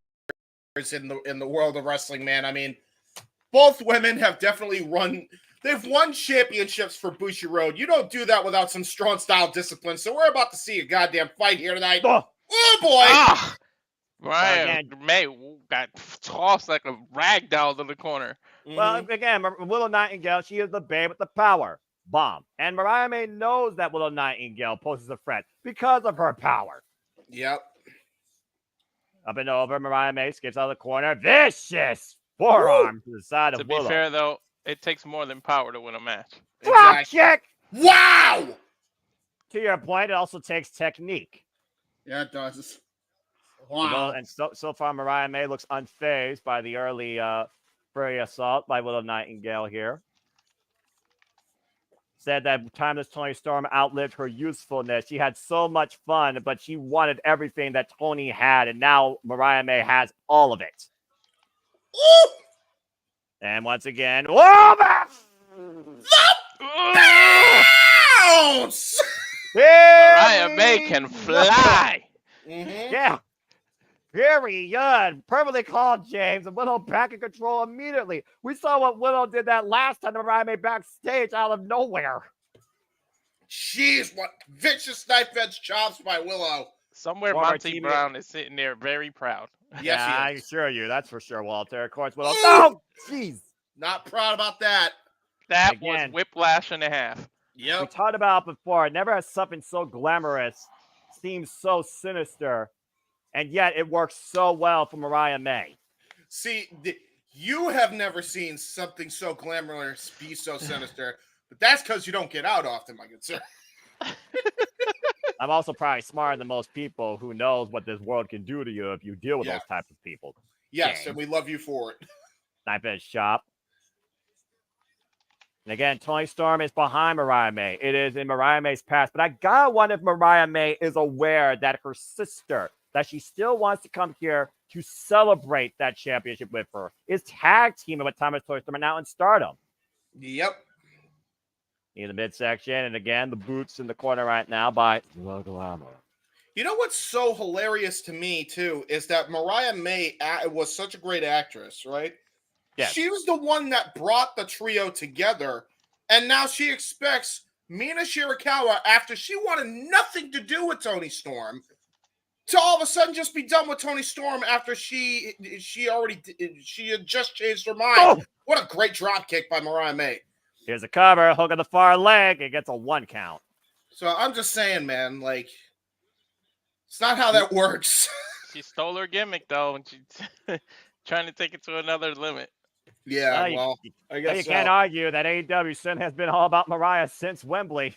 in the world of wrestling, man. I mean, both women have definitely they've won championships for Bushiroad. You don't do that without some strong style discipline. So we're about to see a goddamn fight here tonight. Oh boy! Mariah May got tossed like a rag doll to the corner. Well, again, Willow Nightingale, she is the babe with the power bomb. And Mariah May knows that Willow Nightingale poses a threat because of her power. Yep. Up and over, Mariah May skips out of the corner. Vicious forearm to the side of Willow. To be fair, though, it takes more than power to win a match. Drop kick! Wow! To your point, it also takes technique. Yeah, it does. Wow. Well, and so far, Mariah May looks unfazed by the early furry assault by Willow Nightingale here. Said that Timeless Tony Storm outlived her usefulness. She had so much fun, but she wanted everything that Tony had, and now Mariah May has all of it. Ooh! And once again, whoa! Mariah May can fly. Mm-hmm. Yeah. Very good. Perfectly called, James. And Willow back in control immediately. We saw what Willow did that last time. Mariah May backstage out of nowhere. Jeez, what vicious knife edge chops by Willow. Somewhere Monty Brown is sitting there very proud. Yes, yeah, I assure you. That's for sure, Walter. Of course, Willow. Ooh! Oh, jeez. Not proud about that. That was whiplash and a half. Yep. We talked about before. Never has something so glamorous seems so sinister. And yet it works so well for Mariah May. See, you have never seen something so glamorous be so sinister, but that's because you don't get out often, my good sir. I'm also probably smarter than most people who knows what this world can do to you if you deal with those types of people. Yes, James. and we love you for it. Knife edge chop. And again, Tony Storm is behind Mariah May. It is in Mariah May's past, but I gotta wonder if Mariah May is aware that her sister, that she still wants to come here to celebrate that championship with her, is tag teaming with Thomas Tony Storm now in Stardom. Yep. In the midsection, and again, the boots in the corner right now by The Glamour. You know what's so hilarious to me, too, is that Mariah May was such a great actress, right? Yes. She was the one that brought the trio together, and now she expects Mina Shirakawa, after she wanted nothing to do with Tony Storm, to all of a sudden just be done with Tony Storm after she had just changed her mind. Oh! What a great drop kick by Mariah May. Here's a cover, hook on the far leg. It gets a 1 count. So I'm just saying, man, like, it's not how that works. She stole her gimmick, though, and she's trying to take it to another limit. Yeah, I guess you can't argue that AEW sin has been all about Mariah since Wembley.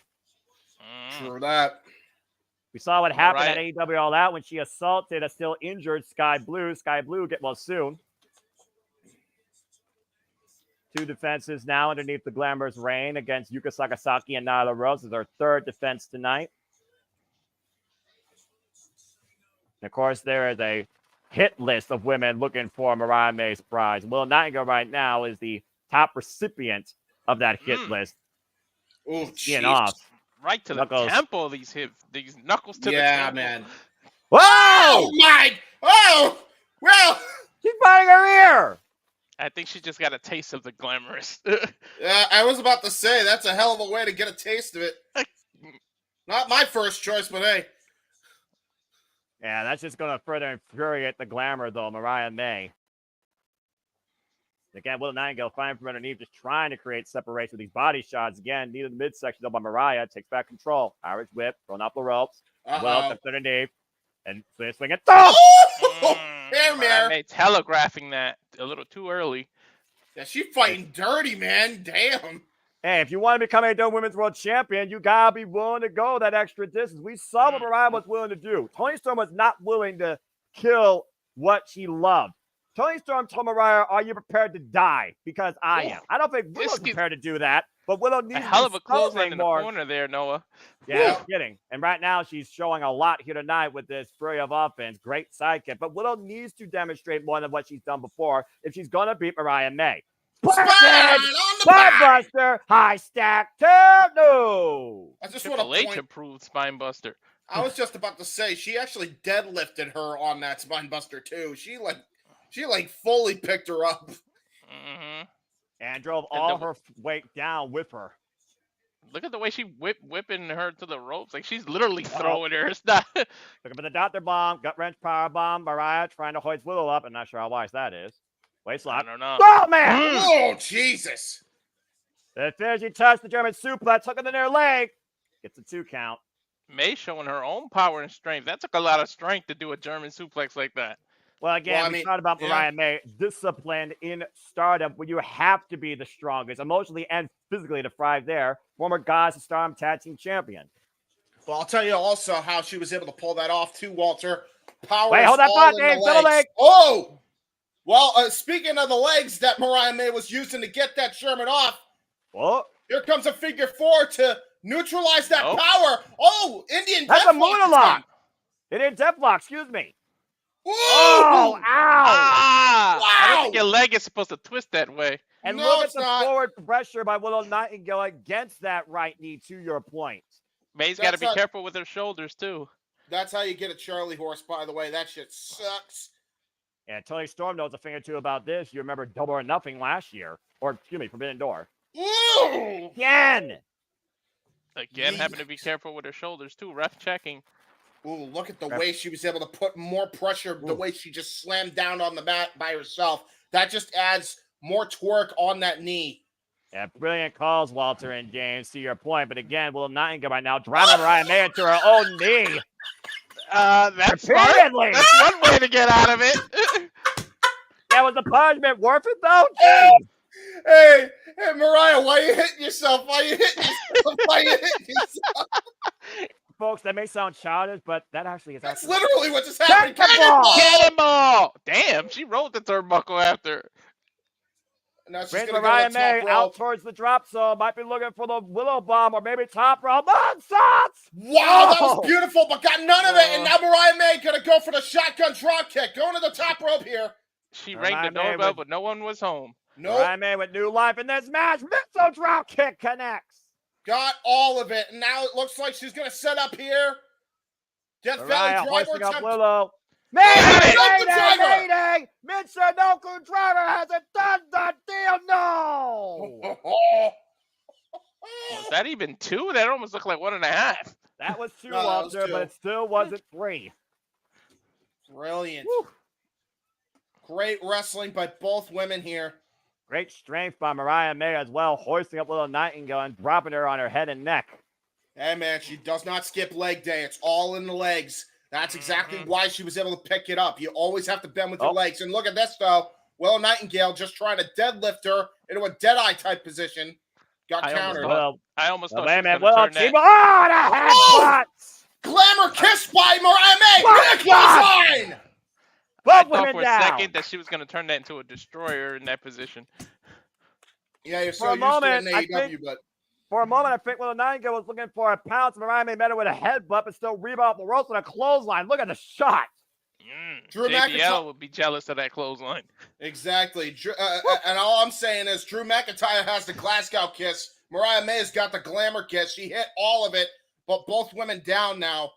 True that. We saw what happened at AEW All Out when she assaulted a still injured Sky Blue. Sky Blue get well soon. 2 defenses now underneath the Glamour's reign against Yuka Sakazaki and Nyla Rose. This is our 3rd defense tonight. And of course, there is a hit list of women looking for Mariah May's prize. Willow Nightingale right now is the top recipient of that hit list. Oh, off. Right to knuckles. The temple, these knuckles to the temple. Yeah, man. Whoa! Oh, my! Oh! Well! She's biting her ear! I think she just got a taste of the glamorous. I was about to say, that's a hell of a way to get a taste of it. Not my first choice, but hey. Yeah, that's just going to further infuriate the glamour, though, Mariah May. Again, Will Nightingale fighting from underneath, just trying to create separation with these body shots. Again, near the midsection, though, by Mariah. Takes back control. Irish whip, throwing up the ropes. Will up underneath. And swing it. Mariah May telegraphing that a little too early. Yeah, she fighting dirty, man. Damn. Hey, if you want to become a women's world champion, you gotta be willing to go that extra distance. We saw what Mariah was willing to do. Toni Storm was not willing to kill what she loved. Toni Storm told Mariah, "Are you prepared to die? Because I am." I don't think Willow's prepared to do that, but Willow needs a hell of a clothesline in the corner there, Noah. Yeah, no kidding. And right now, she's showing a lot here tonight with this flurry of offense. Great sidekick. But Willow needs to demonstrate more than what she's done before if she's going to beat Mariah May. Spinebuster, high stack, no. I just Triple want H to approved Spinebuster. I was just about to say she actually deadlifted her on that Spinebuster too. She fully picked her up. Mm-hmm. And drove all her weight down with her. Look at the way she whipping her to the ropes. Like she's literally throwing her. It's not. Looking for the Dr. Bomb, gut wrench power bomb. Mariah trying to hoist Willow up. I'm not sure how wise that is. Waist lock. I don't know. Oh, man! Oh, Jesus. The finishing touch, the German suplex, hooking in their leg. Gets a 2 count. May showing her own power and strength. That took a lot of strength to do a German suplex like that. Well, again, we thought about Mariah May, disciplined in Stardom, where you have to be the strongest, emotionally and physically to thrive there. Former Goddess of Stardom Tag Team Champion. Well, I'll tell you also how she was able to pull that off too, Walter. Power. Wait, hold that thought, Dave. Double leg. Oh! Well, speaking of the legs that Mariah May was using to get that Sherman off, here comes a figure 4 to neutralize that power. Oh, Indian That's a monologue. Indian Deathlock, excuse me. Whoa! Oh, ow! Wow! I don't think Wow! your leg is supposed to twist that way. And No, look at it's the not. forward pressure by Willow Nightingale against that right knee, to your point. May's got to be careful with her shoulders, too. That's how you get a Charlie horse, by the way. That shit sucks. And Toni Storm knows a thing or two about this. You remember Double or Nothing last year. Or, excuse me, Forbidden Door. Ooh! Again, having to be careful with her shoulders, too. Ref checking. Ooh, look at the way she was able to put more pressure, the way she just slammed down on the mat by herself. That just adds more torque on that knee. Yeah, brilliant calls, Walter and James, to your point. But again, Willow Nightingale right now driving Mariah May into her own knee. That's smart. That's one way to get out of it. Yeah, was the punishment worth it, though? Hey, Mariah, why you hitting yourself? Why you hitting yourself? Folks, that may sound childish, but that actually is. That's literally what just happened. Cannonball! Damn, she rolled the turnbuckle after. Now she's Brings gonna Mariah go to the top May rope. out towards the drop zone. Might be looking for the Willow Bomb or maybe top rope. Nonsense! Wow, that was beautiful, but got none of it. And now Mariah May gonna go for the shotgun drop kick. Going to the top rope here. She rang the doorbell, but no one was home. Nope. Mariah May with new life in this match. Mitsu drop kick connects. Got all of it. And now it looks like she's gonna set up here. Death Valley hoisting driver up Willow. Mayday! Mayday! Mitsunoku driver hasn't done the deal. No. Was that even 2? That almost looked like 1.5. That was 2, No, that was Walter, 2. but it still wasn't 3. Brilliant. Woo. Great wrestling by both women here. Great strength by Mariah May as well, hoisting up Willow Nightingale and dropping her on her head and neck. Hey, man, she does not skip leg day. It's all in the legs. That's exactly why she was able to pick it up. You always have to bend with your legs. And look at this, though. Willow Nightingale just trying to deadlift her into a Deadeye type position. Got countered. I almost thought she was going to turn that. Oh, the headbutt! Glamour kiss by Mariah May. Big clothesline! I thought for a second that she was going to turn that into a destroyer in that position. Yeah, you're so used to it in AEW, but... For a moment, I think Willow Nightingale was looking for a pounce. Mariah May met her with a headbutt, but still rebound the ropes with a clothesline. Look at the shot. Drew JBL would be jealous of that clothesline. Exactly. And all I'm saying is Drew McIntyre has the Glasgow kiss. Mariah May has got the glamour kiss. She hit all of it, but both women down now. All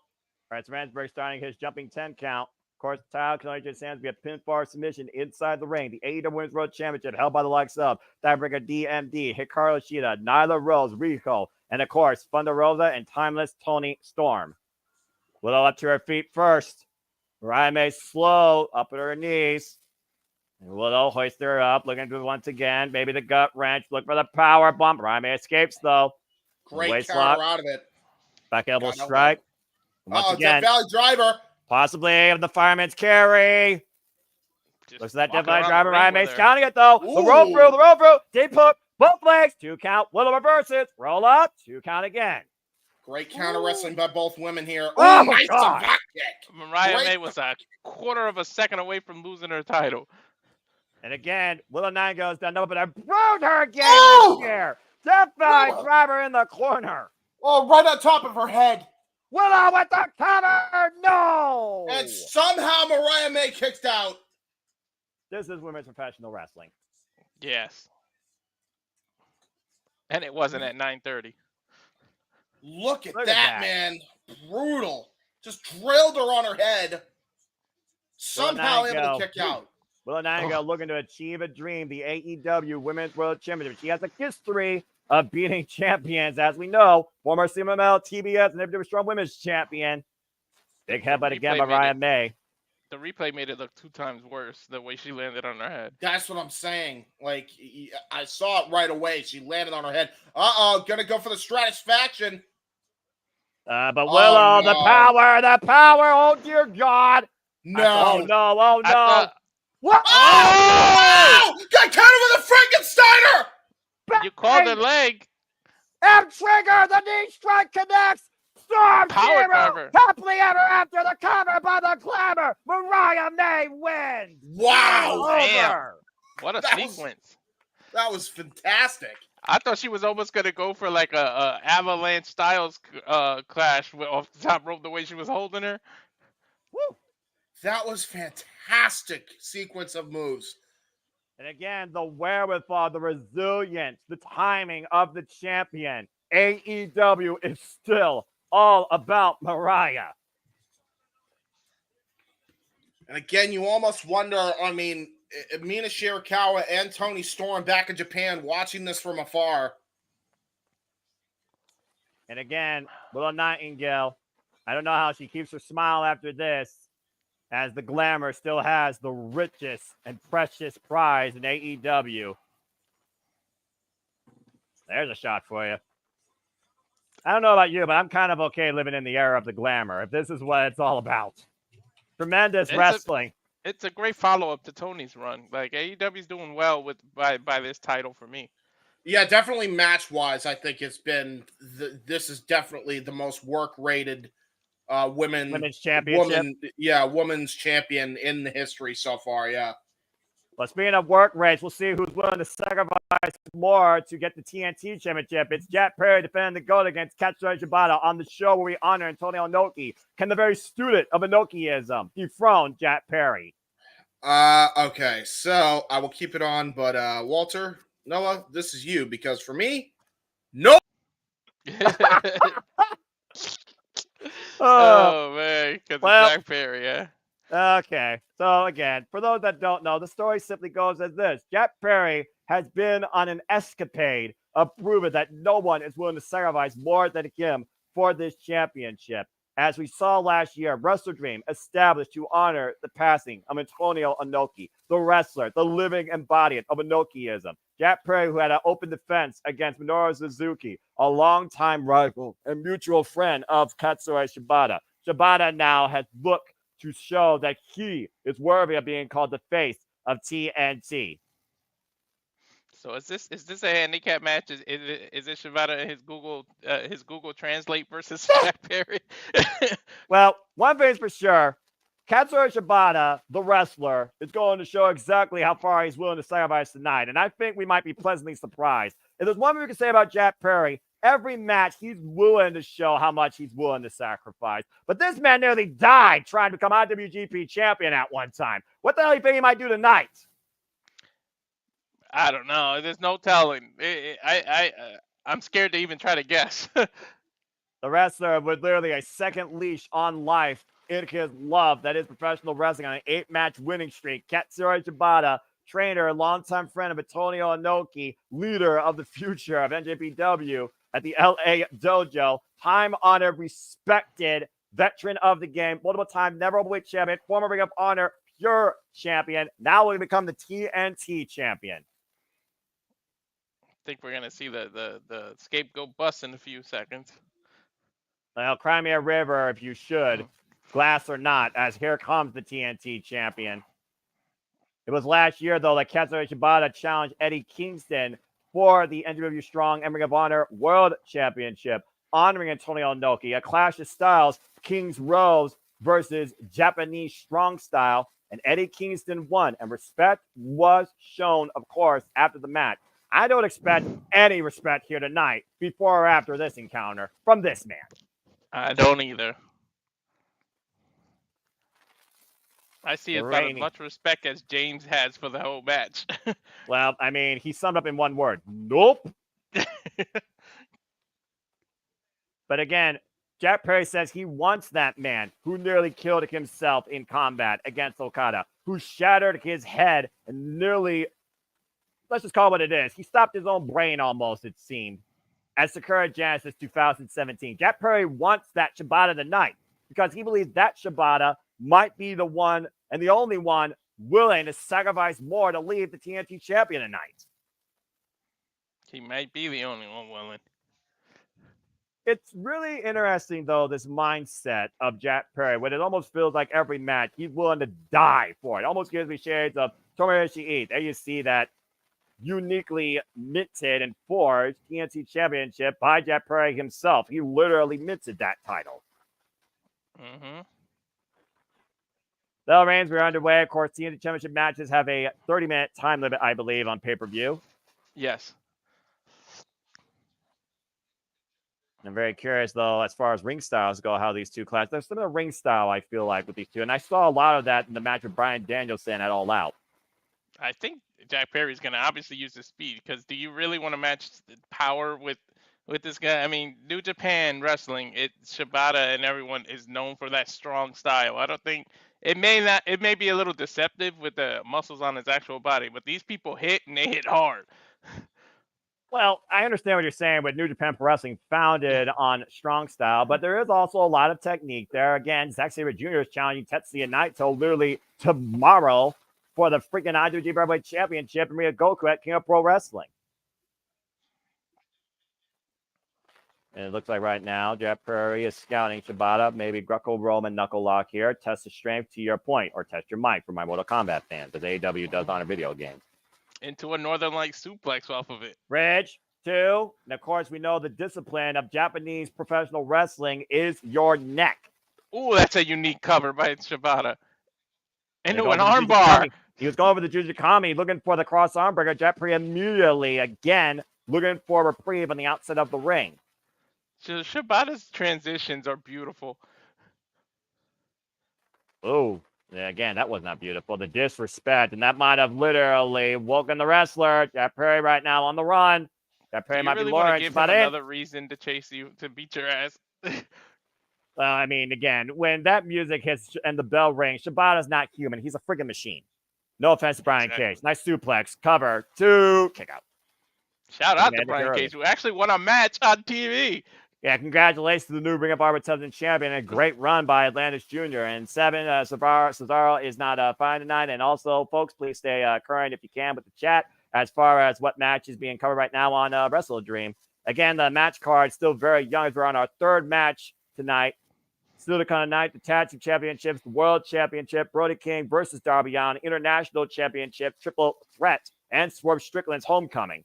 right, so Ransberg starting his jumping 10 count. course, the title can only just hands via pinfall submission inside the ring. The AEW Women's World Championship held by the likes of tiebreaker DMD, Hikaru Shida, Nyla Rose, Rico, and of course, Thunder Rosa and Timeless Toni Storm. Willow up to her feet first. Mariah May slow, up at her knees. And Willow hoists her up, looking to once again. Maybe the gut wrench. Look for the power bump. Mariah May escapes, though. Great Waist counter lock. out of it. Back elbow God, no strike. way. Once Oh, again, Death Valley Driver. possibly the fireman's carry. Just Looks like that walking Death Valley around the driver. ring Ryan with May's her. counting it, though. The roll Ooh. through, the roll through. Deep hook, both legs. 2 count. Willow reverses. Roll up. 2 count again. Great counter wrestling by both women here. Oh, Ooh, nice God. back kick. Mariah Great- May was a quarter of a second away from losing her title. And again, Willow 9 goes down, but I broke her again Oh! here. Death Valley Willow. driver in the corner. Oh, right on top of her head. Willow with the cover. No. And somehow Mariah May kicks out. This is women's professional wrestling. Yes. And it wasn't at 9:30. Look at Look at that, that. man. Brutal. Just drilled her on her head. Somehow Nine able go. to kick out. Willow Nightingale looking to achieve a dream, the AEW Women's World Championship. She has a history of beating champions, as we know. Former CMLL, TBS, and WWE Strong Women's Champion. Big headbutt again by Replay made Ryan it- May. The replay made it look 2 times worse the way she landed on her head. That's what I'm saying. Like, I saw it right away. She landed on her head. Uh-oh, gonna go for the Stratisfaction. But Willow, no. the power, oh dear God. No. Oh no, oh I no. thought- What? Oh! Got countered with a Frankensteiner! you called the leg. M trigger, the knee strike connects. Storm Power Zero, driver. happily ever after the cover by the Glamour. Mariah May wins. Wow! Damn. Over. What a That was- sequence. That was fantastic. I thought she was almost gonna go for like a Avalanche Styles clash off the top rope the way she was holding her. Woo. That was fantastic sequence of moves. And again, the wherewithal, the resilience, the timing of the champion. AEW is still all about Mariah. And again, you almost wonder, I mean, Mina Shirakawa and Toni Storm back in Japan watching this from afar. And again, Willow Nightingale, I don't know how she keeps her smile after this, as the Glamour still has the richest and precious prize in AEW. There's a shot for you. I don't know about you, but I'm kind of okay living in the era of the Glamour, if this is what it's all about. Tremendous wrestling. It's a great follow-up to Tony's run. Like AEW's doing well with by this title for me. Yeah, definitely match-wise, I think it's been, this is definitely the most work-rated Women's championship. women's champion in the history so far, yeah. Well, speaking of work rates, we'll see who's willing to sacrifice more to get the TNT Championship. It's Jack Perry defending the gold against Katsuyori Shibata on the show where we honor Antonio Inoki. Can the very student of Inokiism dethrone Jack Perry? Okay, so I will keep it on, but Walter, Noah, this is you, because for me, no. Oh man, because well- of Jack Perry, yeah. Okay, so again, for those that don't know, the story simply goes as this. Jack Perry has been on an escapade of proving that no one is willing to sacrifice more than him for this championship. As we saw last year, WrestleDream established to honor the passing of Antonio Inoki, the wrestler, the living embodiment of Inokiism. Jack Perry, who had an open defense against Minoru Suzuki, a longtime rival and mutual friend of Katsuyori Shibata. Shibata now has looked to show that he is worthy of being called the face of TNT. So is this a handicap match? Is it Shibata and his Google Translate versus Jack Perry? Well, one thing's for sure, Katsuyori Shibata, the wrestler, is going to show exactly how far he's willing to sacrifice tonight, and I think we might be pleasantly surprised. If there's one thing we can say about Jack Perry, every match he's willing to show how much he's willing to sacrifice. But this man nearly died trying to become IWGP champion at one time. What the hell do you think he might do tonight? I don't know. There's no telling. I'm scared to even try to guess. The wrestler with literally a second leash on life in his love that is professional wrestling on an 8-match winning streak. Katsuyori Shibata, trainer, longtime friend of Antonio Inoki, leader of the future of NJPW at the LA Dojo, time-honored, respected veteran of the game, multiple-time never overweight champion, former Ring of Honor Pure champion, now will become the TNT champion. I think we're gonna see the scapegoat bust in a few seconds. Well, cry me a river if you should, glass or not, as here comes the TNT champion. It was last year, though, that Katsuyori Shibata challenged Eddie Kingston for the NJPW Strong and Ring of Honor World Championship, honoring Antonio Inoki. A clash of styles, Kings Rose versus Japanese Strong Style, and Eddie Kingston won, and respect was shown, of course, after the match. I don't expect any respect here tonight before or after this encounter from this man. I don't either. I see about as much respect as James has for the whole match. Well, I mean, he summed up in one word. Nope. But again, Jack Perry says he wants that man who nearly killed himself in combat against Okada, who shattered his head and nearly, let's just call it what it is. He stopped his own brain almost, it seemed, at Sakura Genesis 2017. Jack Perry wants that Shibata tonight because he believes that Shibata might be the one and the only one willing to sacrifice more to leave the TNT champion tonight. He might be the only one willing. It's really interesting, though, this mindset of Jack Perry, when it almost feels like every match he's willing to die for it. Almost gives me shades of Tomoyoshi Ii. There you see that uniquely minted and forged TNT championship by Jack Perry himself. He literally minted that title. Mm-hmm. Bell reigns, we're underway. Of course, TNT championship matches have a 30-minute time limit, I believe, on pay-per-view. Yes. I'm very curious, though, as far as ring styles go, how these two clash. There's some of the ring style, I feel like, with these two. And I saw a lot of that in the match with Bryan Danielson at All Out. I think Jack Perry's going to obviously use the speed, because do you really want to match the power with this guy? I mean, New Japan Wrestling, Shibata and everyone is known for that strong style. I don't think it may be a little deceptive with the muscles on his actual body, but these people hit and they hit hard. Well, I understand what you're saying with New Japan Pro Wrestling founded on strong style, but there is also a lot of technique there. Again, Zack Sabre Jr. is challenging Tetsuya Naito literally tomorrow for the freaking IWGP Heavyweight Championship in Ryogoku at King of Pro Wrestling. And it looks like right now, Jack Perry is scouting Shibata, maybe Greco-Roman knuckle lock here. Test the strength to your point, or test your mic for my Mortal Kombat fans, as AEW does on a video game. Into a Northern Light suplex off of it. Ridge, 2. And of course, we know the discipline of Japanese professional wrestling is your neck. Ooh, that's a unique cover by Shibata. Into an armbar. He was going for the Jujikami, looking for the cross armbreaker. Jack Perry immediately, again, looking for a reprieve on the outside of the ring. Shibata's transitions are beautiful. Oh, yeah, again, that was not beautiful. The disrespect, and that might have literally woken the wrestler. Jack Perry right now on the run. Jack Perry might be luring give Shibata him another reason to chase you, to beat your ass. Well, I mean, again, when that music hits and the bell rings, Shibata's not human. He's a freaking machine. No offense to Brian Cage. Nice suplex. Cover. 2. Kick out. Shout out to Brian Cage, who actually won a match on TV. Yeah, congratulations to the new Ring of Honor Television champion. A great run by Atlantis Jr. And 7, Cesaro is not fine tonight. And also, folks, please stay current if you can with the chat as far as what match is being covered right now on WrestleDream. Again, the match card is still very young as we're on our 3rd match tonight. Still to come tonight, the Tag Team Championships, the World Championship, Brody King versus Darby Allin, International Championship, Triple Threat, and Swerve Strickland's homecoming.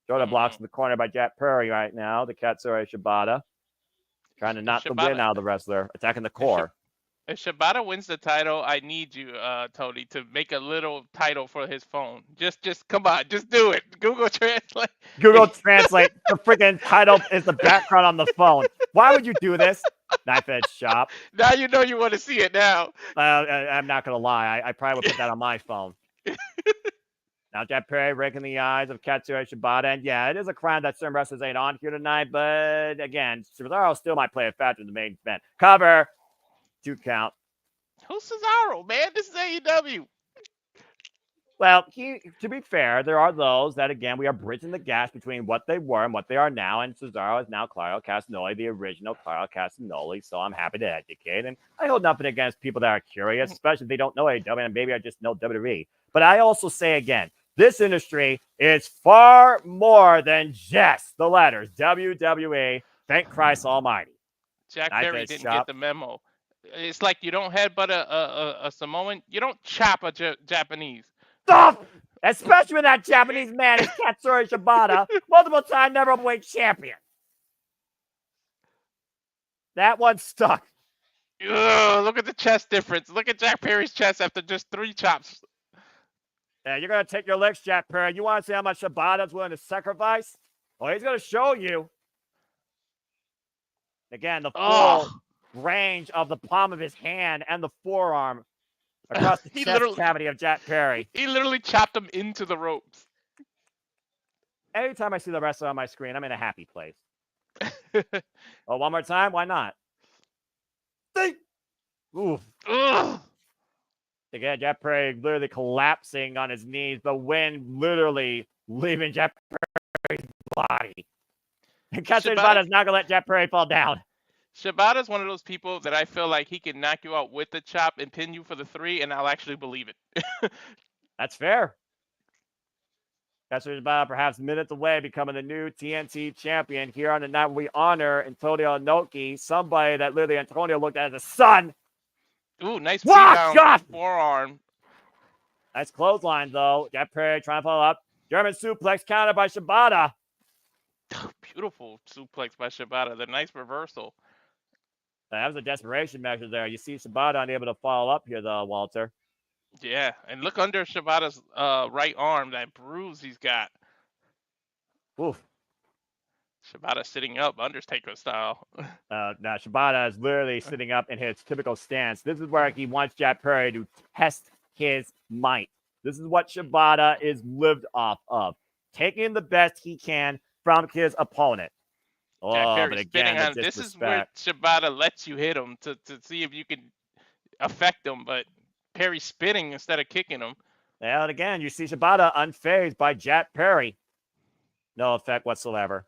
Jordan blocks in the corner by Jack Perry right now. The Katsuyori Shibata trying to knock the win out of the wrestler, attacking the core. If Shibata wins the title, I need you, Tony, to make a little title for his phone. Just come on, just do it. Google Translate. Google Translate. The freaking title is the background on the phone. Why would you do this? Knife Edge Shop. Now you know you want to see it now. I'm not going to lie. I probably would put that on my phone. Now, Jack Perry raking the eyes of Katsuyori Shibata. And yeah, it is a crime that certain wrestlers ain't on here tonight. But again, Cesaro still might play a factor in the main event. Cover. 2 count. Who's Cesaro, man? This is AEW. Well, to be fair, there are those that, again, we are bridging the gap between what they were and what they are now. And Cesaro is now Claudio Castagnoli, the original Claudio Castagnoli. So I'm happy to educate. And I hold nothing against people that are curious, especially if they don't know AEW and maybe I just know WWE. But I also say again, this industry is far more than just the letters WWE. Thank Christ Almighty. Jack I Perry just didn't chop- get the memo. It's like you don't headbutt a Samoan. You don't chop a Japanese. Stop! Especially when that Japanese man is Katsuri Shibata, multiple-time number-one champion. That one stuck. Ugh, look at the chest difference. Look at Jack Perry's chest after just 3 chops. Yeah, you're going to take your licks, Jack Perry. You want to see how much Shibata's willing to sacrifice? Well, he's going to show you. Again, the full range of the palm of his hand and the forearm across the chest cavity of Jack Perry. He literally chopped him into the ropes. Anytime I see the wrestler on my screen, I'm in a happy place. Oh, one more time? Why not? Oof. Ugh. Again, Jack Perry literally collapsing on his knees, the wind literally leaving Jack Perry's body. And Katsuri Shibata's not going to let Jack Perry fall down. Shibata's one of those people that I feel like he can knock you out with the chop and pin you for the 3, and I'll actually believe it. That's fair. Katsuri Shibata perhaps minutes away becoming the new TNT champion here on the night we honor Antonio Inoki, somebody that literally Antonio looked at as a son. Ooh, nice rebound forearm. Nice clothesline, though. Jack Perry trying to follow up. German suplex countered by Shibata. Beautiful suplex by Shibata. The nice reversal. That was a desperation measure there. You see Shibata unable to follow up here, though, Walter. Yeah, and look under Shibata's right arm, that bruise he's got. Oof. Shibata sitting up, Undertaker style. Now, Shibata is literally sitting up in his typical stance. This is where he wants Jack Perry to test his might. This is what Shibata is lived off of. Taking the best he can from his opponent. Jack Perry but spinning again, on. This is where Shibata lets you hit him to see if you can affect him, but Perry spinning instead of kicking him. Yeah, and again, you see Shibata unfazed by Jack Perry. No effect whatsoever.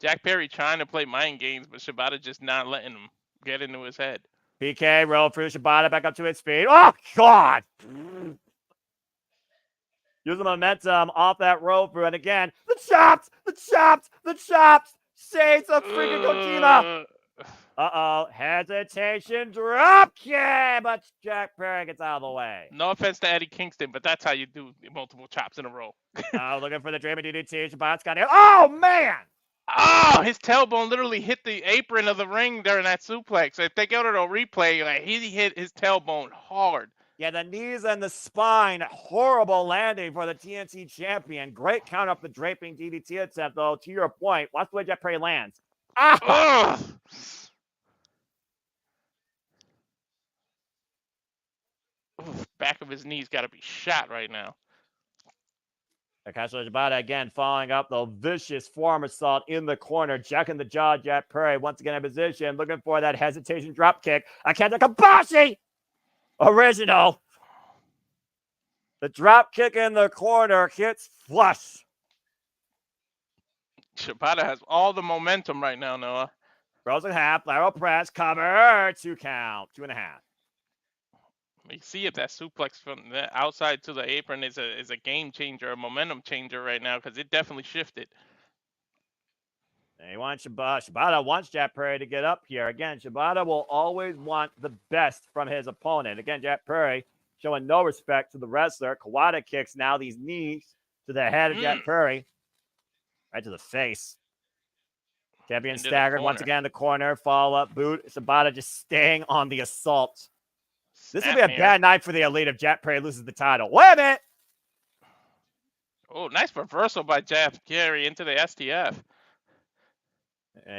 Jack Perry trying to play mind games, but Shibata just not letting him get into his head. PK roll through Shibata back up to his feet. Oh, God! Use the momentum off that rope. And again, the chops! The chops! The chops! Shades of freaking Kojima! Uh-oh. Hesitation. Drop kick! But Jack Perry gets out of the way. No offense to Eddie Kingston, but that's how you do multiple chops in a row. Looking for the Dreamy DDT. Shibata's got it. Oh, man! Oh, his tailbone literally hit the apron of the ring during that suplex. If they go to the replay, like, he hit his tailbone hard. Yeah, the knees and the spine. Horrible landing for the TNT champion. Great count up the draping DDT attempt, though. To your point, watch the way Jack Perry lands. Ah! Oof, back of his knee's got to be shot right now. Katsuri Shibata again following up the vicious forearm assault in the corner, jacking the jaw. Jack Perry once again in position, looking for that hesitation drop kick. Akenta Kabashi! Original. The drop kick in the corner hits flush. Shibata has all the momentum right now, Noah. Frozen half, lateral press, cover, 2 count, 2.5. You see if that suplex from the outside to the apron is a game changer, a momentum changer right now, because it definitely shifted. He wants Shibata wants Jack Perry to get up here. Again, Shibata will always want the best from his opponent. Again, Jack Perry showing no respect to the wrestler. Kawada kicks now these knees to the head of Jack Perry. Right to the face. Champion staggered once again in the corner. Follow-up boot. Shibata just staying on the assault. This will be a bad night for the Elite if Jack Perry loses the title. Wait a minute! Oh, nice reversal by Jack Perry into the STF.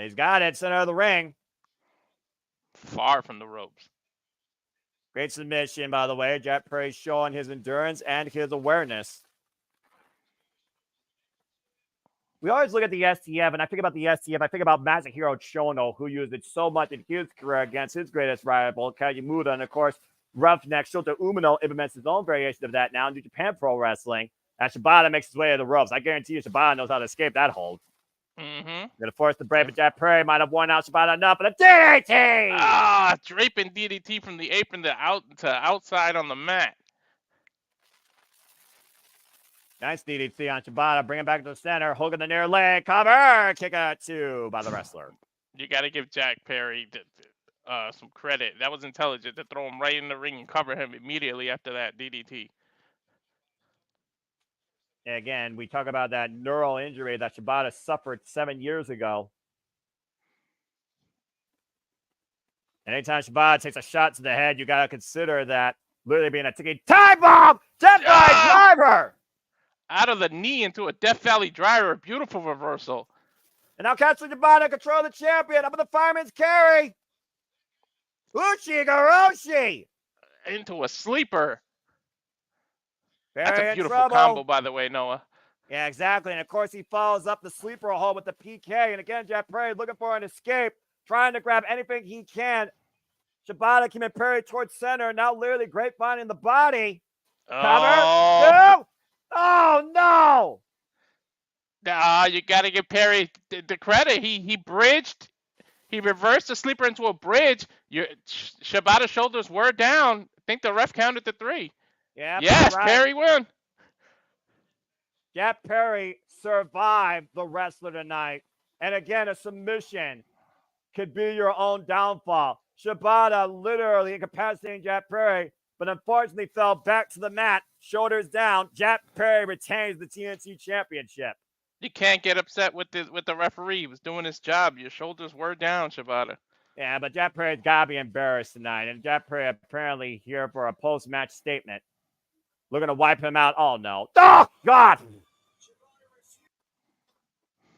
He's got it. Center of the ring. Far from the ropes. Great submission, by the way. Jack Perry showing his endurance and his awareness. we always look at the STF, and I think about the STF. I think about Masahiro Chono, who used it so much in his career against his greatest rival, Kagemuda. And of course, Roughneck Shota Umino implements his own variation of that now in New Japan Pro Wrestling. And Shibata makes his way to the ropes. I guarantee you Shibata knows how to escape that hold. Gonna force the brave, but Jack Perry might have worn out Shibata enough, but a DDT! Ah, draping DDT from the apron to outside on the mat. Nice DDT on Shibata. Bring him back to the center. Hook in the near leg. Cover. Kick out 2 by the wrestler. You got to give Jack Perry some credit. That was intelligent to throw him right in the ring and cover him immediately after that DDT. And again, we talk about that neural injury that Shibata suffered 7 years ago. Anytime Shibata takes a shot to the head, you got to consider that literally being a ticking time bomb. Death Valley Driver. Out of the knee into a Death Valley Driver. Beautiful reversal. And now Katsu Shibata control the champion. Up in the fireman's carry. Uchi-Goroshi. Into a sleeper. Perry That's a in beautiful trouble. combo, by the way, Noah. Yeah, exactly. And of course, he follows up the sleeper hold with the PK. And again, Jack Perry looking for an escape, trying to grab anything he can. Shibata came in Perry towards center. Now literally grapevining the body. Cover. 2. Oh, no. You got to give Perry the credit. He bridged. He reversed the sleeper into a bridge. Shibata's shoulders were down. I think the ref counted to 3. Yeah, yes, right. Perry won. Jack Perry survived the wrestler tonight. And again, a submission could be your own downfall. Shibata literally incapacitating Jack Perry, but unfortunately fell back to the mat, shoulders down. Jack Perry retains the TNT Championship. You can't get upset with the referee. He was doing his job. Your shoulders were down, Shibata. Yeah, but Jack Perry's got to be embarrassed tonight. And Jack Perry apparently here for a post-match statement. Looking to wipe him out. Oh, no. Oh, God!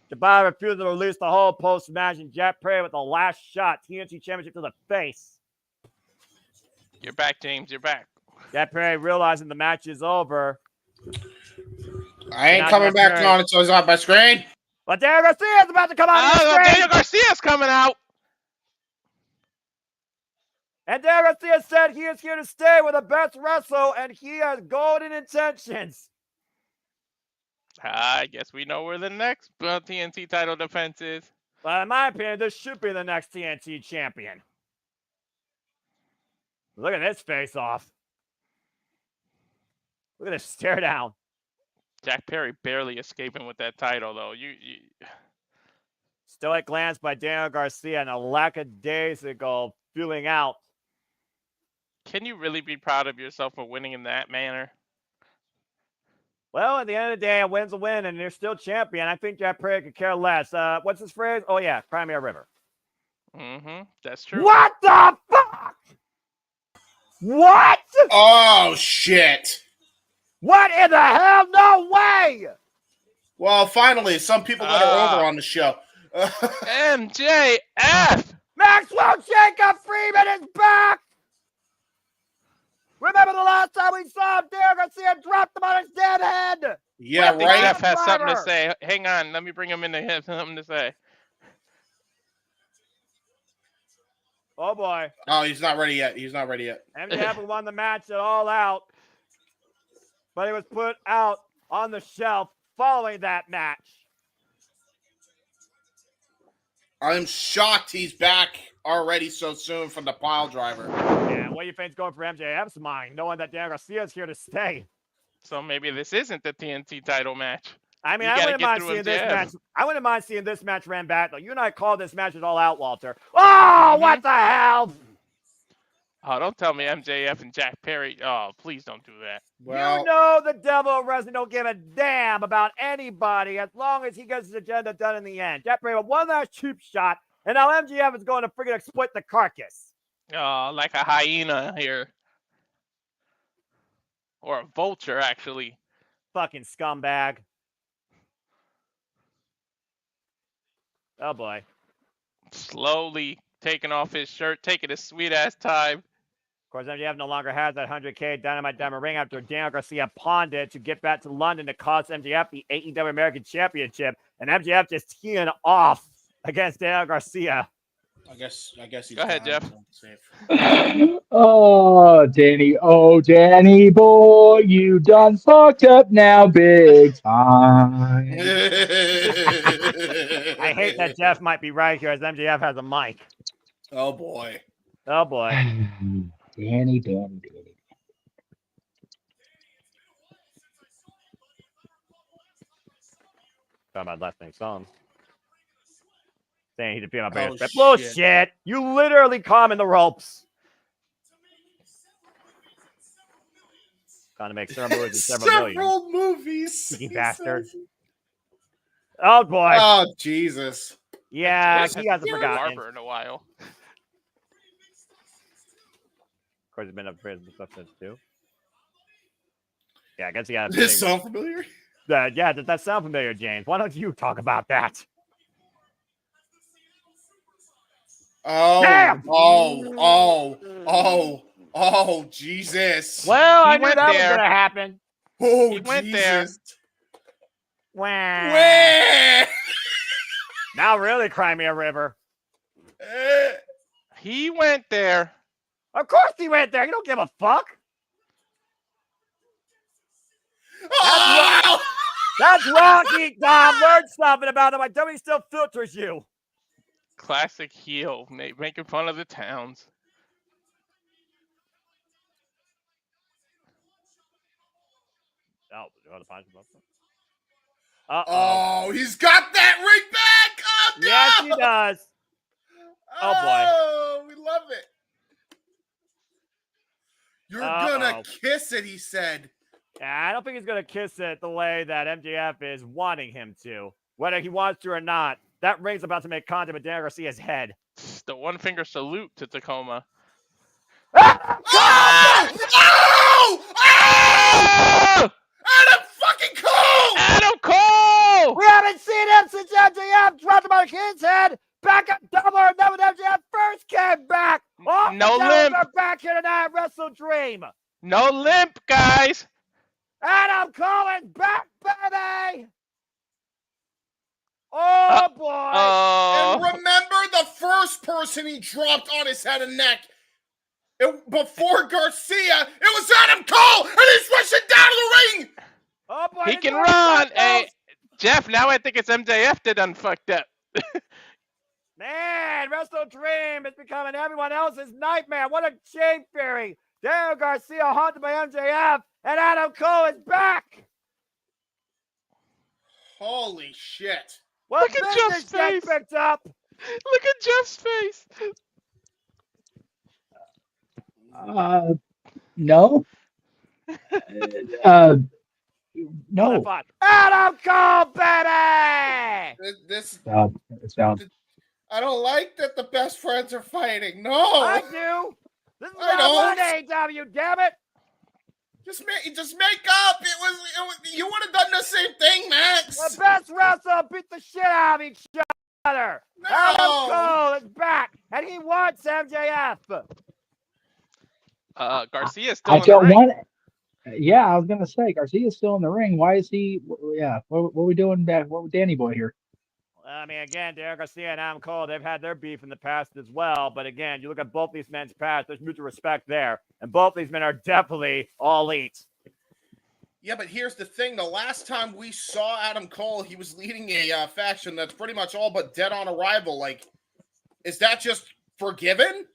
Shibata refused to release the whole post-match, and Jack Perry with the last shot. TNT Championship to the face. You're back, James. You're back. Jack Perry realizing the match is over. I ain't coming back on until it's on my screen. But Daniel Garcia is about to come out of the screen. Daniel Garcia's coming out. And Daniel Garcia said he is here to stay with the best wrestler, and he has golden intentions. I guess we know where the next TNT title defense is. But in my opinion, this should be the next TNT champion. Look at this face off. Look at this stare down. Jack Perry barely escaping with that title, though. Stoic glance by Daniel Garcia and a lackadaisical feeling out. Can you really be proud of yourself for winning in that manner? Well, at the end of the day, a win's a win, and you're still champion. I think Jack Perry could care less. What's his phrase? Oh, yeah, Crimea River. That's true. What the fuck? What? Oh, shit. What in the hell? No way! Well, finally, some people that are over on the show. MJF! Maxwell Jacob Freeman is back! Remember the last time we saw him, Daniel Garcia dropped him on his dead head! Yeah, I think right? Jeff has something to say. Hang on, let me bring him in to have something to say. Oh, boy. Oh, he's not ready yet. He's not ready yet. MJF won the match at All Out, but he was put out on the shelf following that match. I'm shocked he's back already so soon from the pile driver. Yeah, what do you think's going for MJF's mind, knowing that Daniel Garcia's here to stay? So maybe this isn't the TNT title match. I mean, You I gotta wouldn't get mind through seeing this MJF. match. I wouldn't mind seeing this match ran back, though. You and I called this match at All Out, Walter. Oh, what the hell? Oh, don't tell me MJF and Jack Perry. Oh, please don't do that. Well, You know the devil of wrestling don't give a damn about anybody as long as he gets his agenda done in the end. Jack Perry with one last cheap shot, and now MJF is going to freaking exploit the carcass. Oh, like a hyena here. Or a vulture, actually. Fucking scumbag. Oh, boy. Slowly taking off his shirt, taking his sweet-ass time. Of course, MJF no longer has that 100K Dynamite Diamond ring after Daniel Garcia pawned it to get back to London to cost MJF the AEW American Championship. And MJF just teeing off against Daniel Garcia. I guess he's Go ahead, done. Jeff. Safe. Oh, Danny boy, you done fucked up now big time. I hate that Jeff might be right here as MJF has a mic. Oh boy. Oh boy. Danny. Talking about last name song. Saying he defeated my biggest shit. Bullshit! You literally calm in the ropes. Trying to make several movies and several million. movies. You he bastard. says. Oh boy. Oh Jesus. Yeah, Jeff he hasn't been a forgotten. barber in a while. Of course, he's been up for stuff since too. Yeah, I guess he had. Does this sound familiar? Yeah, does that sound familiar, James? Why don't you talk about that? Oh, Damn! oh, Jesus. Well, He I knew went that was there. gonna happen. Oh, he went there. Jesus. Wah. Where? Now really cry me a river. He went there. Of course he went there. You don't give a fuck. Oh! That's Rocky, Dom. Learn something about him. My dummy still filters you. Classic heel, making fun of the towns. Oh, you want to punch him up? Uh-oh. Oh, he's got that ring back. Oh, no! Yes, he does. Oh, boy. Oh, we love it. You're gonna kiss it, he said. Yeah, I don't think he's going to kiss it the way that MJF is wanting him to. Whether he wants to or not, that ring's about to make contact with Daniel Garcia's head. The one finger salute to Tacoma. Ah! Oh! Oh! Oh! Adam fucking Cole! Adam Cole! We haven't seen him since MJF dropped him on his head. Back up double or no when MJF first came back. Oh, No limp. We're back here tonight at WrestleDream. No limp, guys. Adam Cole is back, baby. Oh, boy. And remember the first person he dropped on his head and neck? Before Garcia, it was Adam Cole, and he's rushing down to the ring. Oh, boy. He can run. Hey, Jeff, now I think it's MJF that done fucked up. Man, WrestleDream is becoming everyone else's nightmare. What a shame theory. Daniel Garcia haunted by MJF, and Adam Cole is back. Holy shit. What Look at Jeff's business they face. picked up? Look at Jeff's face. No. No. Adam Cole, baby! This It's down. I don't like that the best friends are fighting. No. I do. This is I what I want, AEW, damn it. Just make up. It was you would have done the same thing, Max. The best wrestler beat the shit out of each other. No. Adam Cole is back, and he wants MJF. Garcia's still I in the don't ring. want. Yeah, I was gonna say Garcia's still in the ring. Why is he? Yeah, what are we doing back? What with Danny Boy here? I mean, again, Daniel Garcia and Adam Cole, they've had their beef in the past as well. But again, you look at both these men's past, there's mutual respect there. And both these men are definitely all elite. Yeah, but here's the thing. The last time we saw Adam Cole, he was leading a faction that's pretty much all but dead on arrival. Like, is that just forgiven?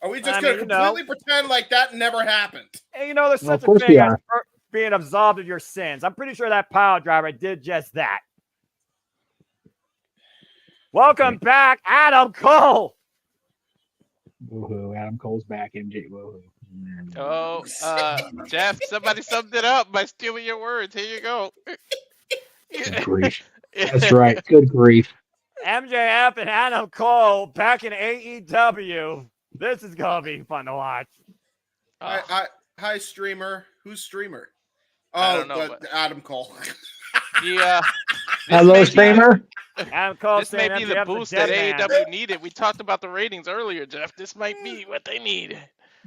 Are we just going to completely pretend like that never happened? And there's such of course a thing we as are. being absolved of your sins. I'm pretty sure that pile driver did just that. Welcome back, Adam Cole. Woohoo! Adam Cole's back. MJ. Woohoo! Oh, Jeff, somebody summed it up by stealing your words. Here you go. Good grief. That's right. Good grief. MJF and Adam Cole back in AEW. This is gonna be fun to watch. Hi, streamer. Who's streamer? I don't know, but Adam Cole. Yeah. Hello, streamer. Adam Cole This may saying be the MJF's a boost that dead man. AEW needed. We talked about the ratings earlier, Jeff. This might be what they need.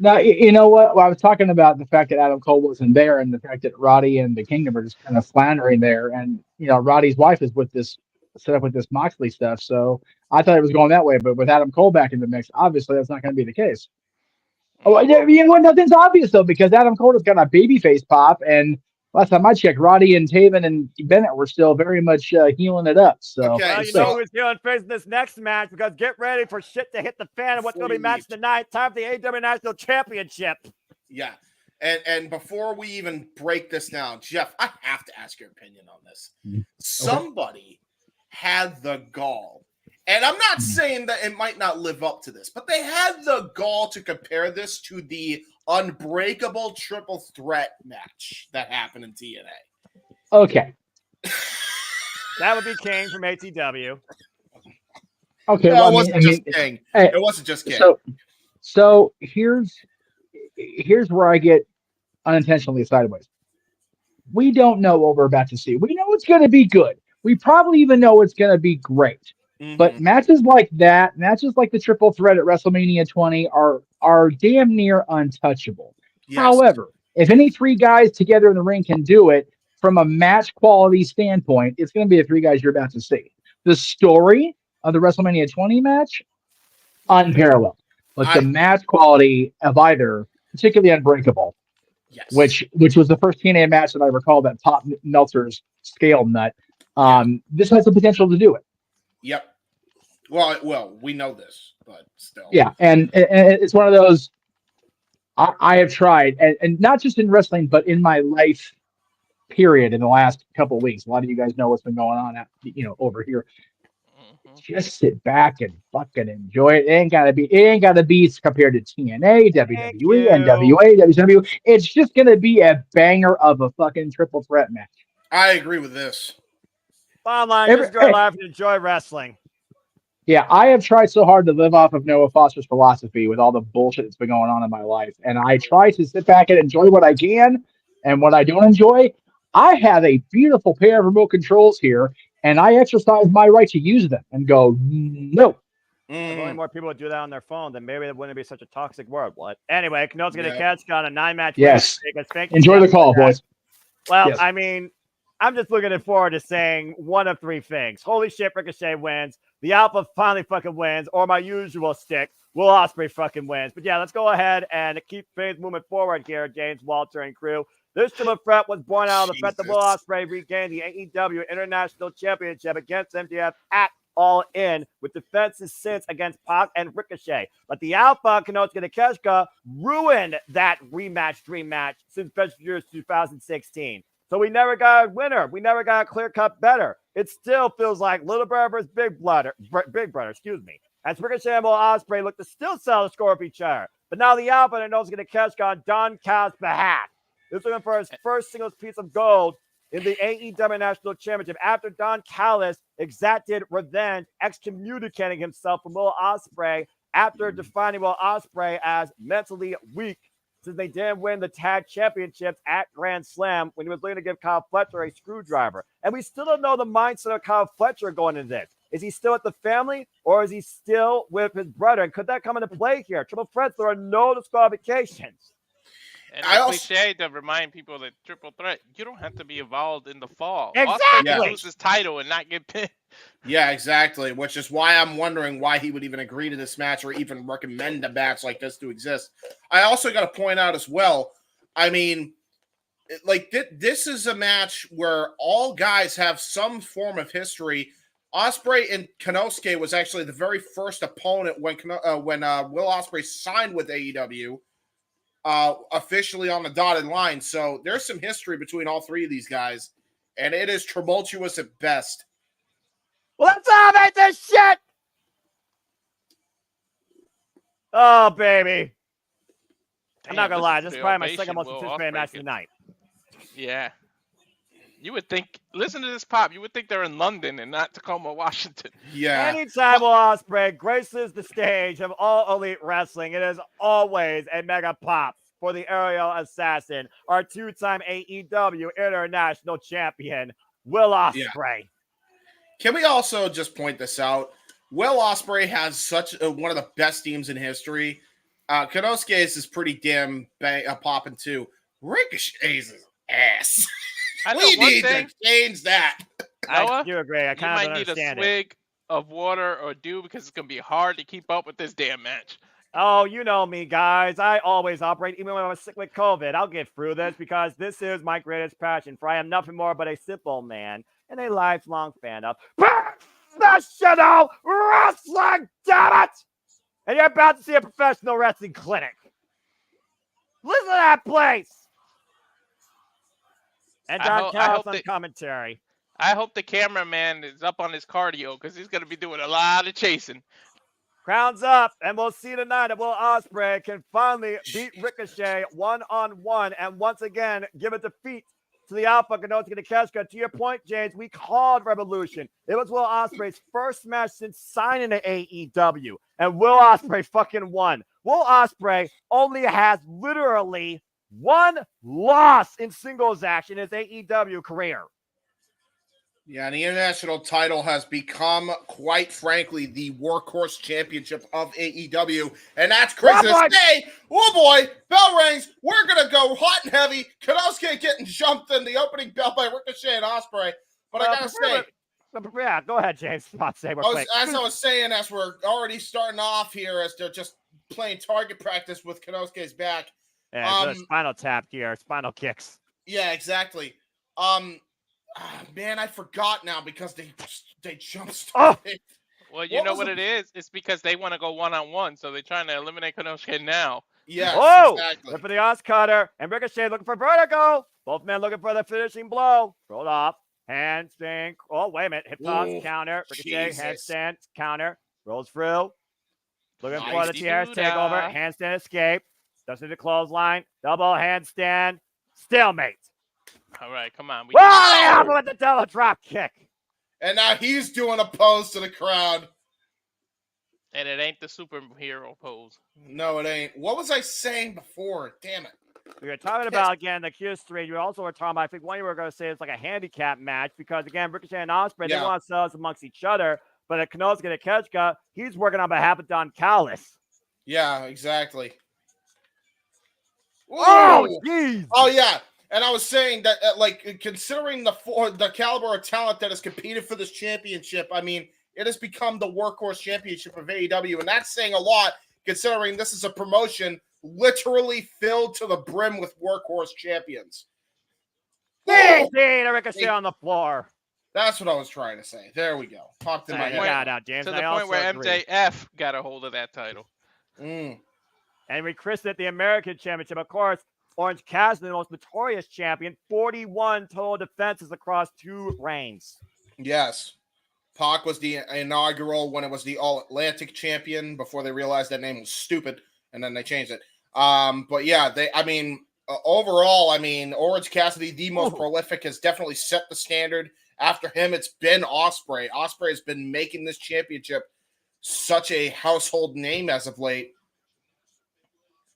Now, you know what? Well, I was talking about the fact that Adam Cole wasn't there, and the fact that Roddy and the Kingdom are just kind of floundering there. And Roddy's wife is with this set up with this Moxley stuff. So I thought it was going that way, but with Adam Cole back in the mix, obviously that's not going to be the case. Oh, you know what? Nothing's obvious though, because Adam Cole has got a babyface pop, and last time I checked, Roddy and Taven and Bennett were still very much healing it up. So, Okay, well, you know who's feeling face in this next match, because get ready for shit to hit the fan and what's going to be match tonight. Time for the AEW National Championship. Yeah. And before we even break this down, Jeff, I have to ask your opinion on this. Okay. Somebody had the gall. And I'm not saying that it might not live up to this, but they had the gall to compare this to the unbreakable triple threat match that happened in TNA. Okay. That would be King from ATW. Okay. No, Well, it wasn't just King. It wasn't just King. So here's where I get unintentionally sideways. We don't know what we're about to see. We know it's going to be good. We probably even know it's going to be great. But matches like that, matches like the triple threat at WrestleMania 20 are damn near untouchable. Yes. However, if any three guys together in the ring can do it from a match quality standpoint, it's going to be the three guys you're about to see. The story of the WrestleMania 20 match, unparalleled. But the match quality of either, particularly Unbreakable, yes, which was the first TNA match that I recall that popped Meltzer's scale nut. This has the potential to do it. Yep. Well, we know this, but still. Yeah, and it's one of those I have tried, and not just in wrestling, but in my life, period, in the last couple of weeks. A lot of you guys know what's been going on, over here. Just sit back and fucking enjoy it. It ain't gotta be compared to TNA, WWE, NWA, WCW. It's just gonna be a banger of a fucking triple threat match. I agree with this. Bottom line, just go live and enjoy wrestling. Yeah, I have tried so hard to live off of Noah Foster's philosophy with all the bullshit that's been going on in my life. And I try to sit back and enjoy what I can, and what I don't enjoy. I have a beautiful pair of remote controls here, and I exercise my right to use them and go, no. If only more people would do that on their phone, then maybe it wouldn't be such a toxic world. What? Anyway, Canel's going to catch on a 9-match. Yes. Enjoy the call, boys. Well, yes. I mean, I'm just looking forward to saying one of three things. Holy shit, Ricochet wins. The Alpha finally fucking wins. Or my usual stick, Will Ospreay fucking wins. But yeah, let's go ahead and keep things moving forward here, James, Walter, and crew. This triple threat was born out of the fact that Will Ospreay regained the AEW International Championship against MJF at All In, with defenses since against Pac and Ricochet. But the Alpha, Kenosuke Takeshita, ruined that rematch dream match since February 2016. So we never got a winner. We never got a clear-cut better. It still feels like Little Brother versus Big Brother, as Ricochet and Will Ospreay look to still sell the score of each other. But now the Alpha and Kenosuke Takeshita on Don Callis' behalf. This is for his first singles piece of gold in the AEW National Championship after Don Callis exacted revenge, excommunicating himself from Will Ospreay after defining Will Ospreay as mentally weak, since they didn't win the tag championships at Grand Slam when he was looking to give Kyle Fletcher a screwdriver. And we still don't know the mindset of Kyle Fletcher going into this. Is he still with the family, or is he still with his brother? And could that come into play here? Triple threats, there are no disqualifications. And it's cliche to remind people that triple threat, you don't have to be involved in the fall. Exactly. Ospreay can lose his title and not get pinned. Yeah, exactly. Which is why I'm wondering why he would even agree to this match or even recommend a match like this to exist. I also got to point out as well, I mean, like this is a match where all guys have some form of history. Ospreay and Kenosuke was actually the very first opponent when Will Ospreay signed with AEW. Officially on the dotted line. So there's some history between all three of these guys, and it is tumultuous at best. Let's elevate this shit! Oh, baby. I'm not gonna lie, this is probably my second most anticipated match tonight. Yeah. You would think, listen to this pop, you would think they're in London and not Tacoma, Washington. Yeah. Anytime Will Ospreay graces the stage of All Elite Wrestling, it is always a mega pop for the aerial assassin, our two-time AEW International Champion, Will Ospreay. Yeah. Can we also just point this out? Will Ospreay has such one of the best teams in history. Konosuke's is pretty damn popping too. Ricochet's ass. I know We one need thing. to change that. I Noah, do agree. I you kind of might don't need a understand it. swig of water or dew because it's gonna be hard to keep up with this damn match. Oh, you know me, guys. I always operate, even when I was sick with COVID. I'll get through this because this is my greatest passion. For I am nothing more but a simple man and a lifelong fan of professional wrestling. Damn it! And you're about to see a professional wrestling clinic. Listen to that place. And I Don hope Callis on that- commentary. I hope the cameraman is up on his cardio because he's gonna be doing a lot of chasing. Crowns up, and we'll see tonight if Will Ospreay can finally beat Ricochet one-on-one and once again give a defeat to the Alpha Konosuke Takeshita. To your point, James, we called Revolution. It was Will Ospreay's first match since signing to AEW, and Will Ospreay fucking won. Will Ospreay only has literally one loss in singles action in his AEW career. Yeah, and the international title has become, quite frankly, the workhorse championship of AEW, and that's crazy to say. Oh boy, bell rings. We're gonna go hot and heavy. Konosuke getting jumped in the opening bell by Ricochet and Ospreay. But I gotta say, yeah, go ahead, James. Say real quick. as I was saying, as we're already starting off here, as they're just playing target practice with Konosuke's back. Yeah, spinal tap here, spinal kicks. Yeah, exactly. Man, I forgot now because they jump started. Well, you know what it is? It's because they want to go one-on-one, so they're trying to eliminate Konosuke now. Yes, exactly. Look for the Oz cutter, and Ricochet looking for vertigo. Both men looking for the finishing blow. Rolled off, handstand. Oh, wait a minute. Hip toss, counter. Ricochet, handstand, counter. Rolls through. Looking for the Tierra's takeover. Handstand escape. Doesn't need the clothesline. Double handstand. Stalemate. All right, come on. With the double drop kick. And now he's doing a pose to the crowd. And it ain't the superhero pose. No, it ain't. What was I saying before? Damn it. We were talking about, again, the Q3. You also were talking about, I think one you were going to say it's like a handicap match because, again, Ricochet and Ospreay, they want to sell us amongst each other. But at Konosuke Takeshita, he's working on behalf of Don Callis. Yeah, exactly. Oh, jeez. Oh, yeah. And I was saying that, considering the caliber of talent that has competed for this championship, I mean, it has become the workhorse championship of AEW, and that's saying a lot, considering this is a promotion literally filled to the brim with workhorse champions. Ricochet on the floor. That's what I was trying to say. There we go. Popped in my head. Out, James. To the point where MJF got a hold of that title. And we christened it the American Championship, of course. Orange Cassidy, the most notorious champion, 41 total defenses across 2 reigns. Yes. Pac was the inaugural when it was the All-Atlantic champion before they realized that name was stupid, and then they changed it. But yeah, overall, Orange Cassidy, the most prolific, has definitely set the standard. After him, it's been Ospreay. Ospreay has been making this championship such a household name as of late.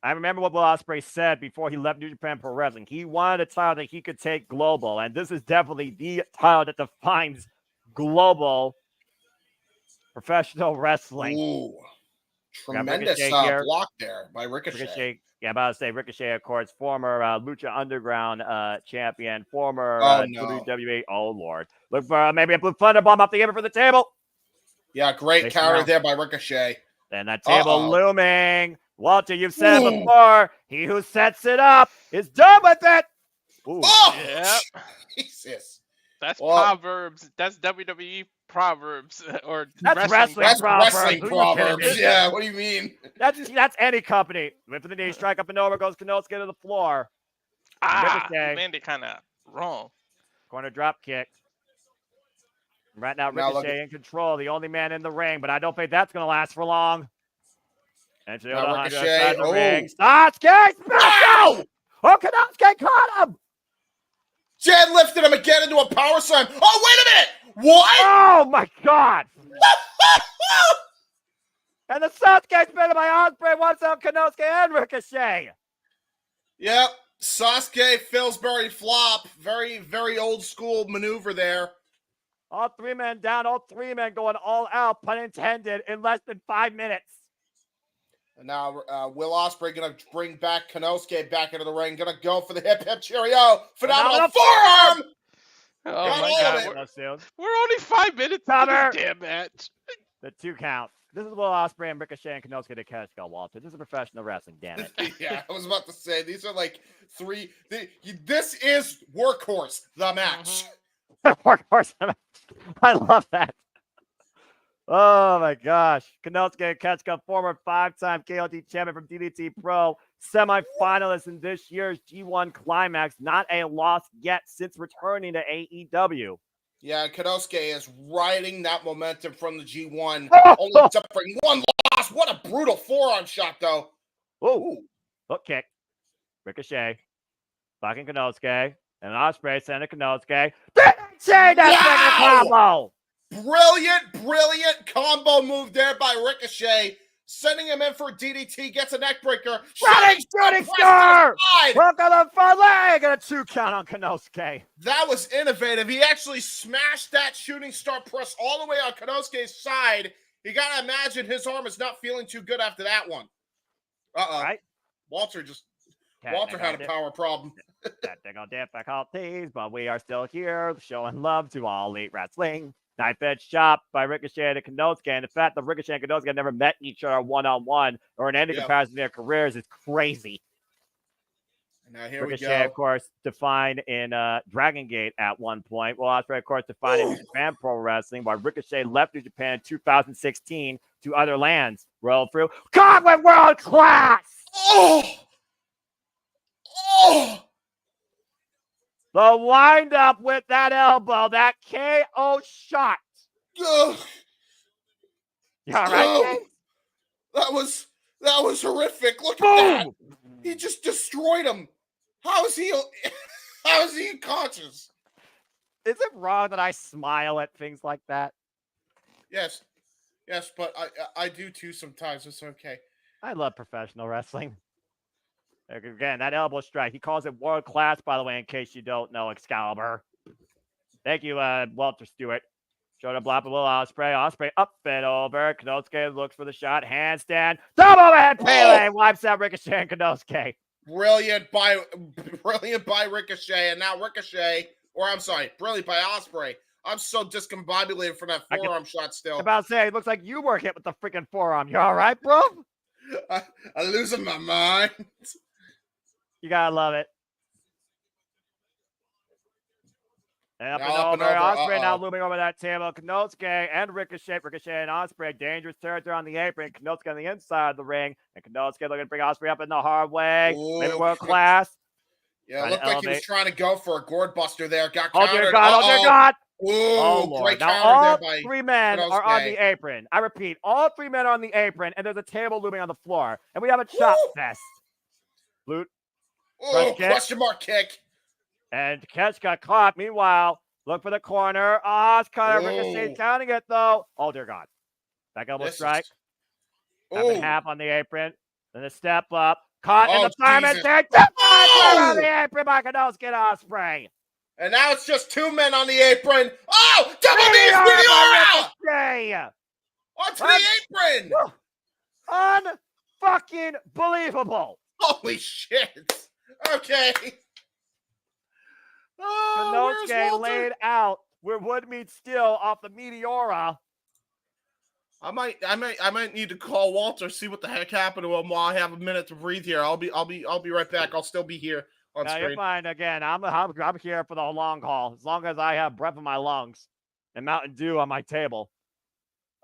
I remember what Will Ospreay said before he left New Japan Pro Wrestling. He wanted a title that he could take global, and this is definitely the title that defines global professional wrestling. Ooh, tremendous block there by Ricochet. Yeah, about to say Ricochet, of course, former Lucha Underground champion, former WWE. Oh, Lord. Look for maybe a blue thunderbomb up the apron for the table. Yeah, great counter there by Ricochet. And that table looming. Walter, you've said it before. He who sets it up is done with it. Ooh. Yeah. Jesus. That's Proverbs. That's WWE Proverbs. Or that's wrestling Proverbs. Yeah, what do you mean? That's any company. Went for the knee, strike up and over, goes Konosuke to the floor. Man, they kind of wrong. Corner drop kick. Right now, Ricochet in control, the only man in the ring, but I don't think that's going to last for long. And Ricochet. Ring. Sasuke! Wow! Oh, Konosuke caught him! Jed lifted him again into a power slam. Oh, wait a minute! What? Oh, my God! And the Sasuke spin by Ospreay wants out Konosuke and Ricochet. Yep. Sasuke, Pillsbury flop. Very, very old school maneuver there. All 3 men down, all 3 men going all out, pun intended, in less than 5 minutes. And now Will Ospreay going to bring back Konosuke back into the ring. Going to go for the hip cheerio. Phenomenal forearm. Oh Got my all God, of it. Let's do we're only 5 minutes into Cover. this damn match. the 2 count. This is Will Ospreay and Ricochet and Konosuke to catch Walter. This is professional wrestling, damn it. Yeah, I was about to say, these are like three. This is Workhorse, the match. Workhorse. I love that. Oh my gosh. Konosuke Ketchka, former 5-time KOT champion from DDT Pro, semi-finalist in this year's G1 Climax. Not a loss yet since returning to AEW. Yeah, Konosuke is riding that momentum from the G1, Oh! only suffering one loss. What a brutal forearm shot, though. Ooh. Hook kick. Ricochet. Fucking Konosuke. And Ospreay sending Konosuke. Say that combo! Brilliant combo move there by Ricochet. Sending him in for a DDT, gets a neck breaker. Shooting star! Hook on the front leg and a 2 count on Konosuke. That was innovative. He actually smashed that shooting star press all the way on Konosuke's side. You gotta imagine his arm is not feeling too good after that one. Right? Walter had a power problem. Technical difficulties, but we are still here, showing love to all Elite Wrestling. Knife edge chop by Ricochet to Konosuke, and the fact that Ricochet and Konosuke never met each other one-on-one or in any comparison in their careers is crazy. Now here Ricochet, we go. of course, defined in Dragon Gate at one point. Well, Ospreay, of course, defined in New Japan Pro Wrestling, while Ricochet left New Japan in 2016 to other lands. Roll through. God, with world class! Oh! The wind up with that elbow, that KO shot. Ugh. You all right, James? That was horrific. Look at that. He just destroyed him. How is he conscious? Is it wrong that I smile at things like that? Yes, but I do too sometimes. It's okay. I love professional wrestling. Again, that elbow strike. He calls it world class, by the way, in case you don't know, Excalibur. Thank you, Walter Stewart. Showed a block of Will Ospreay. Ospreay up and over. Konosuke looks for the shot. Handstand. Double head Pele wipes out Ricochet and Konosuke. Brilliant by Ricochet, and now brilliant by Ospreay. I'm so discombobulated from that forearm shot still. I'm about to say, it looks like you were hit with the freaking forearm. You all right, bro? I'm losing my mind. You gotta love it. And up and over. Ospreay now looming over that table. Konosuke and Ricochet and Ospreay. Dangerous territory on the apron. Konosuke on the inside of the ring. And Konosuke looking to bring Ospreay up in the hard way. Maybe world class. Yeah, it looked like he was trying to go for a gourd buster there. Got countered. Oh, dear God. Ooh, Lord. Now all 3 men are on the apron. I repeat, all 3 men are on the apron, and there's a table looming on the floor. And we have a chop fest. Loot. Question mark kick. And Ketch got caught. Meanwhile, look for the corner. Ricochet counting it, though. Oh, dear God. Back elbow strike. Half and half on the apron. Then a step up. Caught in the fireman there. On the apron by Konosuke and Ospreay. And now it's just 2 men on the apron. Oh, double knees Meteora! Onto the apron. Unfucking believable. Holy shit. Okay. Konosuke laid out where wood meets steel off the Meteora. I might need to call Walter, see what the heck happened to him while I have a minute to breathe here. I'll be right back. I'll still be here on screen. You're fine. Again, I'm here for the long haul, as long as I have breath in my lungs and Mountain Dew on my table.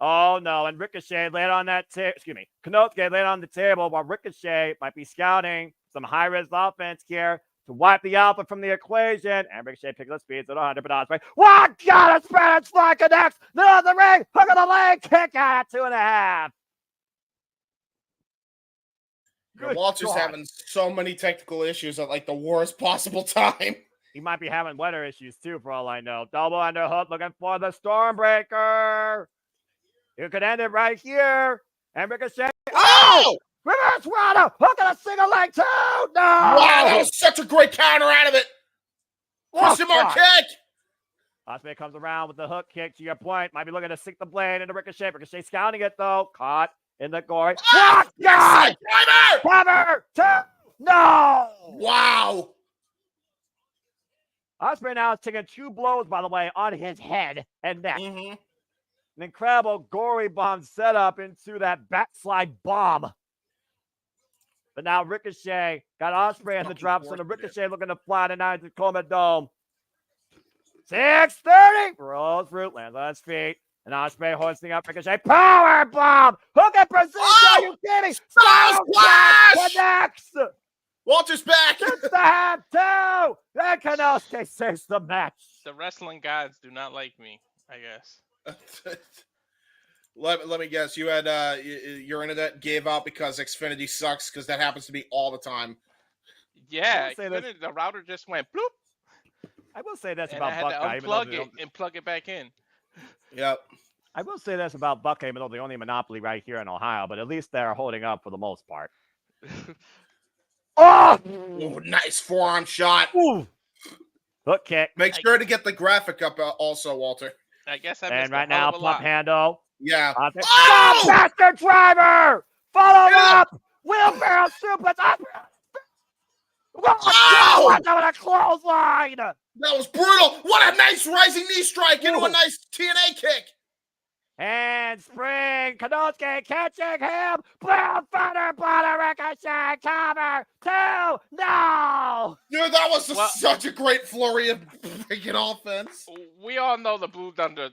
Oh no! And Ricochet laid on that table. Excuse me, Konosuke laid on the table while Ricochet might be scouting some high-risk offense here to wipe the alpha from the equation. And Ricochet picks up speed, so 100 but Ospreay. What? God, it's Spanish fly connects. Middle of the ring. Hook of the leg. Kick out at 2.5. Walter's having so many technical issues at like the worst possible time. He might be having weather issues too, for all I know. Double underhook, looking for the Stormbreaker. You could end it right here. And Ricochet. Oh! Reverse Rana! Hook and a single leg too! No! Wow, that was such a great counter out of it. Question mark kick. Ospreay comes around with the hook kick, to your point. Might be looking to sink the blade into Ricochet. Ricochet scouting it though. Caught in the gory. Ah, Oh, God! driver! Cover! Two! No! Wow. Ospreay now is taking 2 blows, by the way, on his head and neck. Mm-hmm. An incredible gory bomb setup into that backslide bomb. But now Ricochet got Ospreay in the drop, so the Ricochet looking to fly tonight to Tacoma Dome. 6:30. Rolls through, lands on his feet. And Ospreay hoisting up Ricochet. Power bomb! Hook and precision! Oh! Are you kidding? Stars Clash! Connects! Walter's back. It's the half two! And Kanosuke saves the match. The wrestling gods do not like me, I guess. Let me guess. You had your internet gave out because Xfinity sucks, because that happens to me all the time. Yeah, I'll say this. the router just went bloop, I will say this and I about had Buckeye. to even though unplug they it don't- and plug it back in. Yep. I will say this about Buckeye, even though they own a monopoly right here in Ohio, but at least they're holding up for the most part. Oh! Ooh, nice forearm shot. Ooh. Hook kick. Make sure to get the graphic up also, Walter. I guess I missed And right a hell now, of a pump lot. handle. Yeah. Oh! Bastard driver! Follow Yeah. up! Wheelbarrow suplex! Oh! Watch out with a clothesline! That was brutal. What a nice rising knee strike into a Ooh. nice TNA kick. And spring, Kanosuke catching him. Brown thunder, bladder, Ricochet, cover, 2, no! Dude, that was Well- such a great flurry of freaking offense. We all know the Blue Thunder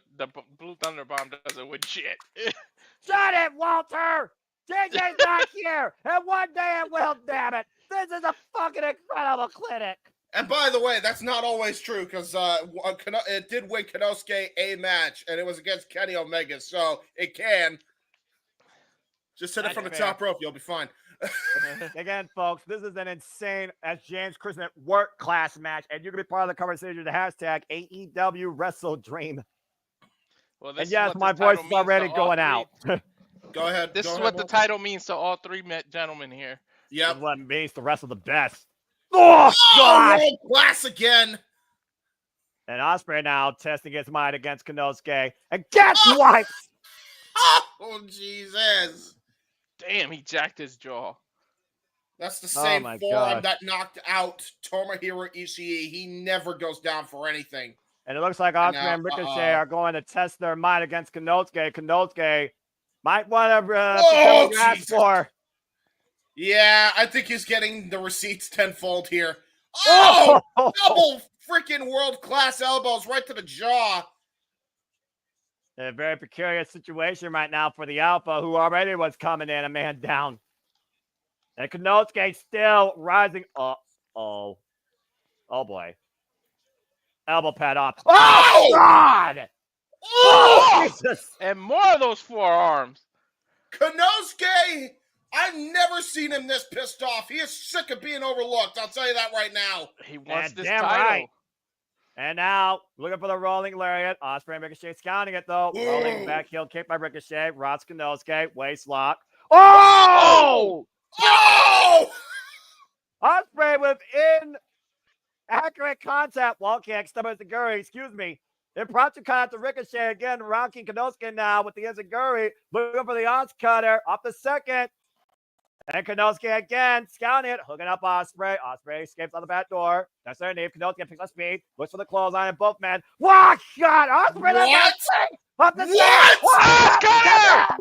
bomb doesn't win shit. Shut it, Walter! JJ's not here, and one day it will, damn it! This is a fucking incredible clinic! And by the way, that's not always true, because it did win Kanosuke a match, and it was against Kenny Omega, so it can. Just hit it That's from the fair. top rope, you'll be fine. Again, folks, this is an insane, as James christened it, work class match, and you can be part of the conversation with the hashtag AEW WrestleDream. Well, And yes, my voice is already going out. Go ahead. This go is ahead, what the Walter. title means to all three gentlemen here. This is Yep. what means the rest of the best. Oh, God! world class again. And Ospreay now testing his mind against Kanosuke. And guess what? Oh, Jesus. Damn, he jacked his jaw. That's the Oh, same my forearm God. that knocked out Tomohiro Ishii. He never goes down for anything. And it looks like Ospreay now, and Ricochet are going to test their mind against Kanosuke. Kanosuke might want to Oh, ask Jesus. for. Yeah, I think he's getting the receipts tenfold here. Oh, Oh! double freaking world-class elbows right to the jaw. A very precarious situation right now for the Alpha, who already was coming in a man down. And Kanosuke still rising. Oh boy. Elbow pad off. Oh! God! Oh! Jesus! And more of those forearms. Konosuke, I've never seen him this pissed off. He is sick of being overlooked. I'll tell you that right now. He wants And this damn title. right. And now, looking for the rolling lariat. Ospreay and Ricochet scouting it, though. Rolling Ooh. back heel kick by Ricochet. Rods Kanosuke. Waist lock. Oh! Oh! Ospreay with inaccurate contact. Wall kick. Stomach Zaguri. Excuse me. Impromptu cut to Ricochet again. Rocking Kanosuke now with the Enziguri. Looking for the Oz cutter. Off the second. And Kanosuke again. Scouting it. Hooking up Ospreay. Ospreay escapes on the back door. That's their name. Kanosuke picks up speed. Looks for the clothesline and both men. What shot? Ospreay. What? Up the What? second.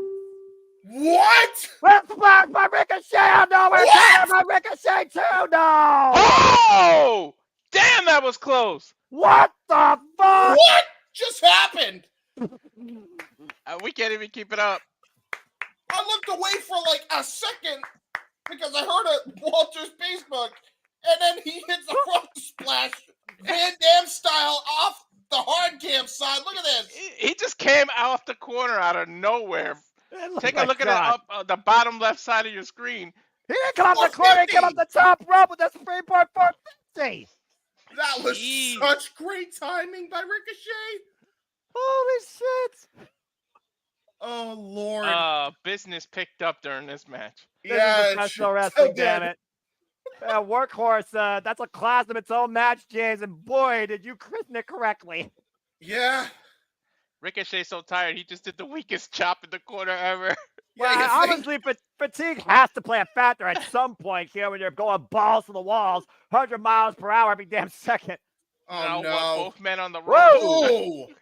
What? Let's block by Ricochet. Oh, no, we're What? covered by Ricochet too. No. Oh! Damn, that was close. What the fuck? What just happened? We can't even keep it up. I looked away for like a second because I heard a Walter's Facebook, and then he hits a front splash, Van Damme style, off the hard cam side. Look at this. He just came out the corner out of nowhere. Take a look at it God. up the bottom left side of your screen. He didn't come up the corner. He came up the top rope with the springboard 450. That was Jeez. such great timing by Ricochet. Holy shit. Oh, Lord. Business picked up during this match. This is it professional sure wrestling, did. damn it. Workhorse, that's a class of its own match, James, and boy, did you christen it correctly. Yeah. Ricochet's so tired, he just did the weakest chop in the corner ever. Yeah, you think? Obviously, fatigue has to play a factor at some point here when you're going balls to the walls, 100 miles per hour every damn second. Oh What, no! both men on the Whoa! rope. Oh,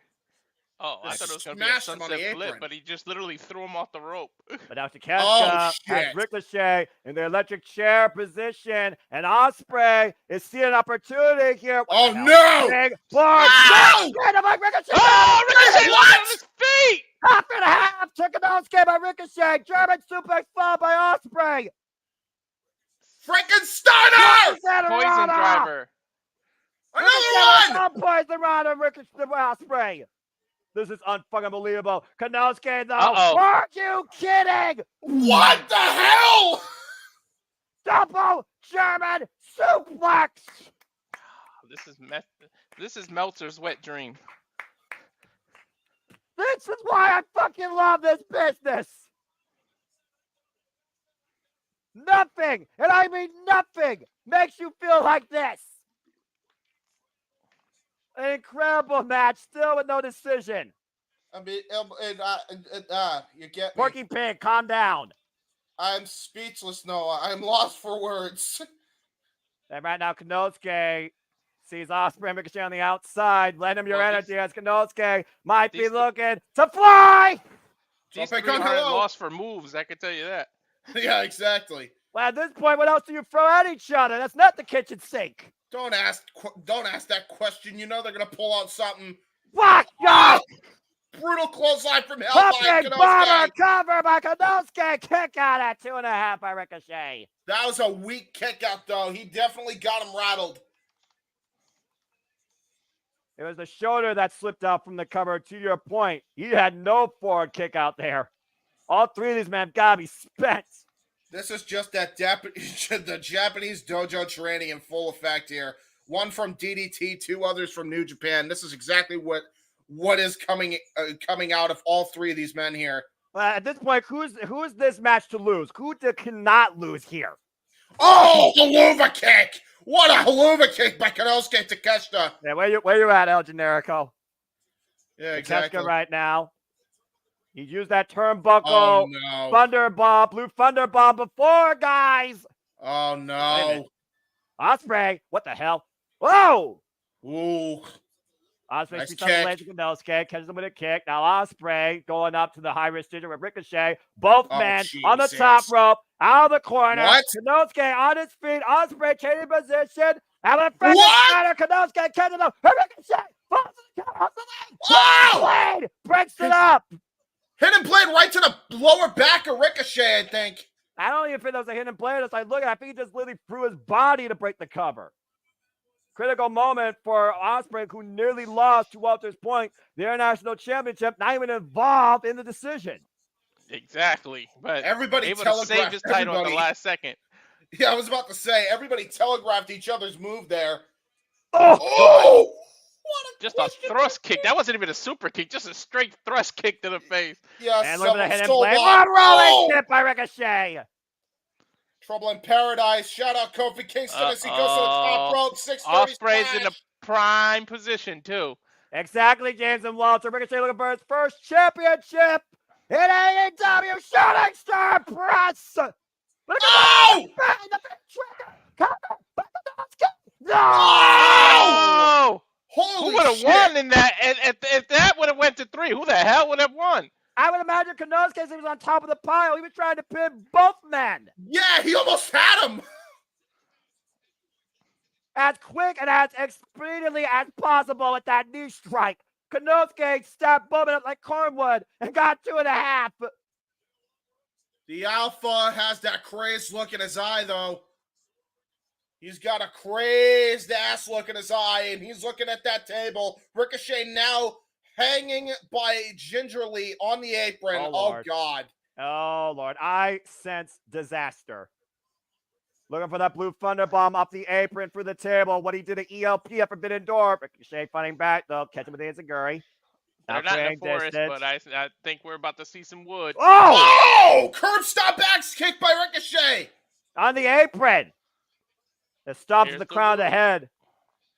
Oh, I Just thought it was going to be a smashed him on the sunset flip, apron. but he just literally threw him off the rope. But now Takeshita Oh, has shit. Ricochet in the electric chair position, and Ospreay is seeing an opportunity here. Oh no! Big board. Ow! Dynamite Ricochet. Oh, Ricochet What? landed on his feet! Half and a half. Chikanowski by Ricochet. German suplex followed by Ospreay. Frankensteiner! Poison driver. Another one! Poison around on Ricochet Ospreay. This is unfucking believable. Kanowski, though. Uh-oh. Are you kidding? What the hell? Double German suplex. This is Meltzer's wet dream. This is why I fucking love this business. Nothing, and I mean nothing, makes you feel like this. An incredible match, still with no decision. I mean, you get me. Porky Pig, calm down. I'm speechless, Noah. I'm lost for words. And right now, Kanowski sees Ospreay and Ricochet on the outside. Lend him your Well, energy as Kanowski might be these- looking to fly. These Jumping three on aren't hello. lost for moves, I can tell you that. Yeah, exactly. Well, at this point, what else do you throw at each other? That's not the kitchen sink. Don't ask that question. You know they're gonna pull out something. Fuck Oh! off! Brutal clothesline from hell by Puppet bomber Kanowski. cover by Kanowski. Kick out at 2.5 by Ricochet. That was a weak kick out, though. He definitely got him rattled. It was the shoulder that slipped out from the cover. To your point, he had no forward kick out there. All three of these men gotta be spent. This is just that the Japanese dojo training in full effect here. One from DDT, two others from New Japan. This is exactly what is coming out of all three of these men here. At this point, who is this match to lose? Who cannot lose here? Oh, haluva kick! What a haluva kick by Kanowski Takeshita. Yeah, where you at, El Generico? Yeah, exactly. Takeshita right now. He used that turnbuckle. Oh no! Thunder bomb, blue thunder bomb before, guys. Oh no! Ospreay, what the hell? Whoa! Ooh! Ospreay Nice sees something kick. lazy Kanowski, catches him with a kick. Now Ospreay going up to the high risk decision with Ricochet. Both Oh, men on the Jesus. top rope, out of the corner. What? Kanowski on his feet. Ospreay changing position. And a What? Kanowski catches him. Ricochet falls to the cover. Oh! Blade breaks it up. Hidden blade right to the lower back of Ricochet, I think. I don't even think that was a hidden blade. As I look at it, I think he just literally threw his body to break the cover. Critical moment for Ospreay, who nearly lost to Walter's point, the International Championship, not even involved in the decision. Exactly. But Everybody able to save telegraphed his title at the everybody. last second. Yeah, I was about to say, everybody telegraphed each other's move there. Oh! Oh! What Just a thrust kick. That wasn't even a super kick, just a straight thrust kick to the face. Yeah, And look at the someone hidden stole blade. that. One rolling Oh! tip by Ricochet. Trouble in Paradise. Shout out Kofi Kingston as he goes to the top rope. 630 Ospreay's in a splash. prime position, too. Exactly, James and Walter. Ricochet looking for his first championship in AEW Shooting Star Press. Look at Oh! that. Bang, the big trigger. Cover. No! Oh! Holy Who would have shit. won in that? If that would have went to 3, who the hell would have won? I would imagine Kanowski, as he was on top of the pile, he was trying to pin both men. Yeah, he almost had him. As quick and as expediently as possible with that knee strike. Kanowski stabbed Bowman up like cornwood and got 2.5. The Alpha has that crazed look in his eye, though. He's got a crazed ass look in his eye, and he's looking at that table. Ricochet now hanging by gingerly on the apron. Oh, Oh, Lord. God. Oh, Lord. I sense disaster. Looking for that blue thunder bomb off the apron through the table. What he did at ELP at Forbidden Door. Ricochet fighting back, though. Catch him with the Enziguri. They're not in the forest, but I think we're about to see some wood. Oh! Oh! Curb stop axe kick by Ricochet. On the apron. That stops Here's the the crown of the wood. head.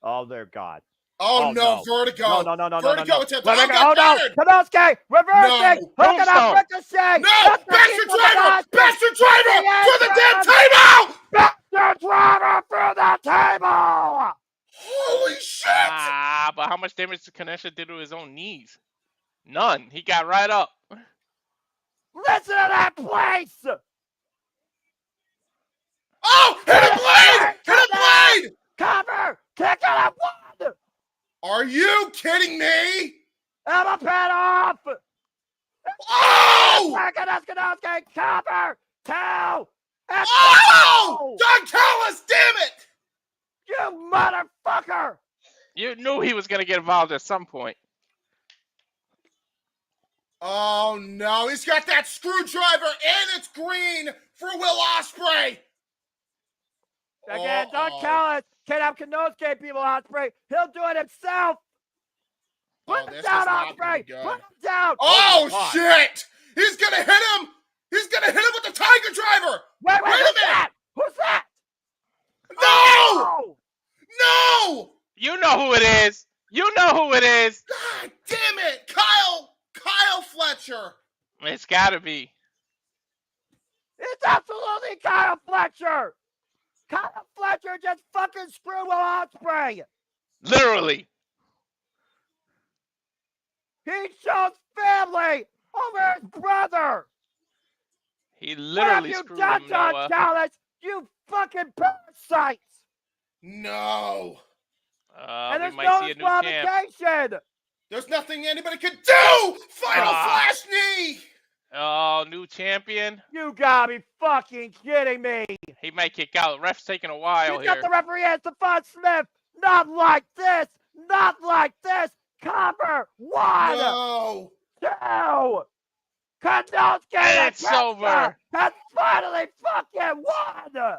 Oh, dear God. Oh, Oh, no, no. Vertigo. No. Vertigo attempt. Let me Oh, go. got Oh, countered. no. Kanosuke reversing. No. Hooking up Tombstone. Ricochet. No, That's the Bastard heat from Driver. Tanahashi. Bastard Driver The through the damn entrance. table. Bastard Driver through the table. Holy shit. But how much damage did Kanesha do to his own knees? None. He got right up. Listen to that place. Oh, hit a blade. Hit a blade. Cover. Kick out at one. Are you kidding me? Emma pad off. Oh! Kanosuke. Cover. Two. And Oh! Don Callis, damn it! you motherfucker. You knew he was going to get involved at some point. Oh no, he's got that screwdriver and it's green for Will Ospreay. Again, Don Callis can't have Kanosuke people Ospreay. He'll do it himself. Put him down, Ospreay. Put him down. Oh, God. shit! He's gonna hit him! He's gonna hit him with the Tiger Driver! Wait, a minute! that? Who's that? No! Oh! No! You know who it is. You know who it is. God damn it! Kyle Fletcher! It's got to be. It's absolutely Kyle Fletcher. Kyle Fletcher just fucking screwed Will Ospreay. Literally. He shows family over his brother. He What have literally you screwed done, him, Don Noah. Callis? You fucking parasites. No! And We there's might no see a new champ. disqualification. There's nothing anybody can do! Final flash knee! Oh, new champion. You gotta be fucking kidding me. He might kick out. Ref's taking a while You got here. the referee as Stephon Smith. Not like this. Not like this. Cover. One. No! Two. Kanosuke It's over. has finally fucking won.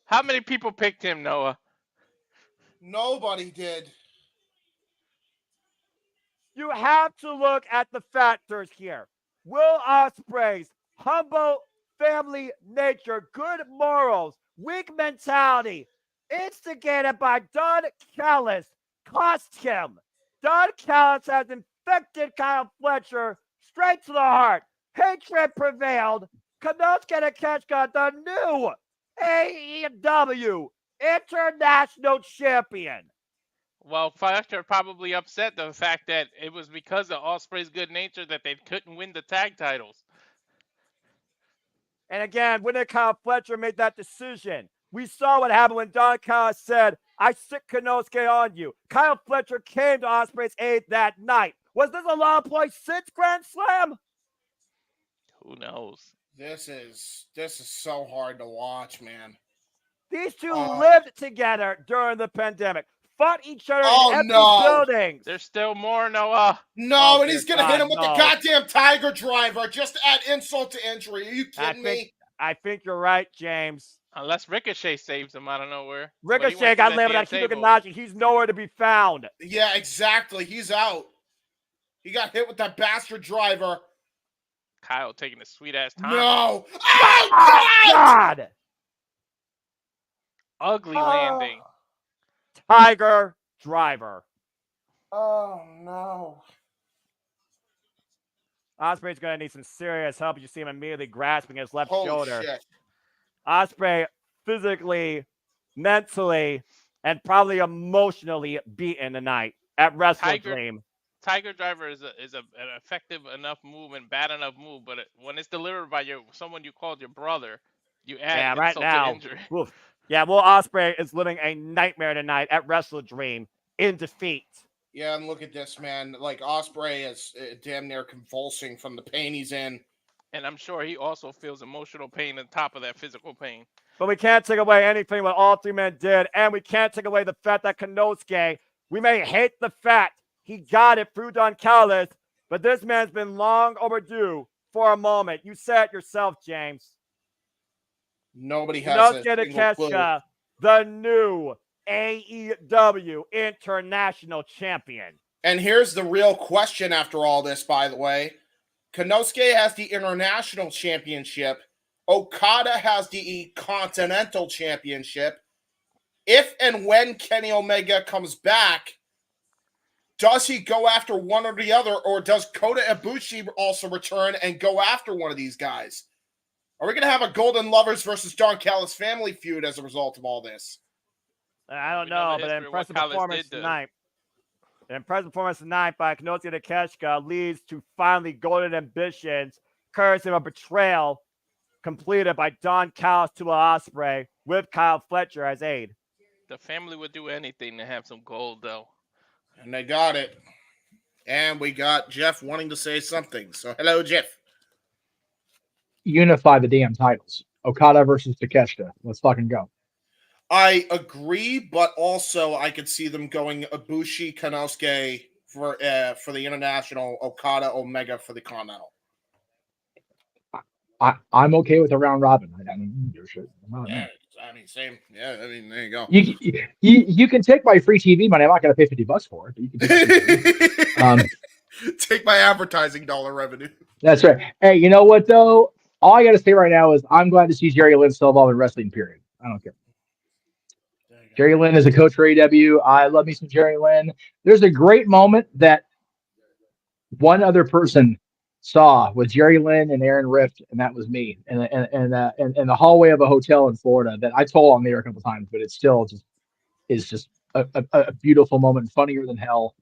How many people picked him, Noah? Nobody did. You have to look at the factors here. Will Ospreay's humble family nature, good morals, weak mentality, instigated by Don Callis, cost him. Don Callis has infected Kyle Fletcher straight to the heart. Hatred prevailed. Kanosuke Takeshita, the new AEW International Champion. Well, Fletcher probably upset the fact that it was because of Ospreay's good nature that they couldn't win the tag titles. And again, when did Kyle Fletcher make that decision? We saw what happened when Don Callis said, I sick Kanosuke on you. Kyle Fletcher came to Ospreay's aid that night. Was this a long play since Grand Slam? Who knows? This is so hard to watch, man. These two lived together during the pandemic, fought each other in empty no. buildings. There's still more, Noah. No, Oh, and he's dear gonna hit God, him with no. the goddamn Tiger Driver just to add insult to injury. Are you kidding me? I think you're right, James. Unless Ricochet saves him out of nowhere. Ricochet got labeled at Hideo Naji. He's nowhere to be found. Yeah, exactly. He's out. He got hit with that bastard driver. Kyle taking a sweet ass time. No. Oh, Oh, God! God! Ugly landing. Tiger Driver. Oh, no. Ospreay's going to need some serious help. You see him immediately grasping his left Holy shoulder. shit. Ospreay physically, mentally, and probably emotionally beaten tonight at WrestleDream. Tiger Driver is an effective enough move and bad enough move, but when it's delivered by someone you called your brother, you add right insult now. to injury. Oof. Yeah, Will Ospreay is living a nightmare tonight at WrestleDream in defeat. Yeah, and look at this, man. Like, Ospreay is damn near convulsing from the pain he's in. And I'm sure he also feels emotional pain on top of that physical pain. But we can't take away anything what all three men did, and we can't take away the fact that Kanosuke, we may hate the fact he got it through Don Callis, but this man's been long overdue for a moment. You said it yourself, James. Nobody has a single clue. Takeshita, the new AEW International Champion. And here's the real question after all this, by the way. Kanosuke has the International Championship. Okada has the Continental Championship. If and when Kenny Omega comes back, does he go after one or the other, or does Kota Ibushi also return and go after one of these guys? Are we going to have a Golden Lovers versus Don Callis family feud as a result of all this? I don't We know know, the but an history of what impressive Callis performance did to- tonight. An impressive performance tonight by Kenosuke Takeshita leads to finally Golden Ambitions, curse of a betrayal completed by Don Callis to Ospreay with Kyle Fletcher as aide. The family would do anything to have some gold, though. And they got it. And we got Jeff wanting to say something. So, hello, Jeff. Unify the damn titles. Okada versus Takeshita. Let's fucking go. I agree, but also I could see them going Ibushi, Konosuke for the international, Okada, Omega for the continental. I'm okay with a round robin. I don't give a shit. Yeah, I mean, same. Yeah, I mean, there you go. You can take my free TV money. I'm not going to pay $50 for it. But you can take my take my advertising dollar revenue. That's right. Hey, you know what though? All I got to say right now is I'm glad to see Jerry Lynn still involved in wrestling. Period. I don't care. Jerry Lynn is a coach for AEW. I love me some Jerry Lynn. There's a great moment that one other person saw with Jerry Lynn and Aaron Rift, and that was me. And the hallway of a hotel in Florida that I told on there a couple times, but it still just is just a beautiful moment, funnier than hell.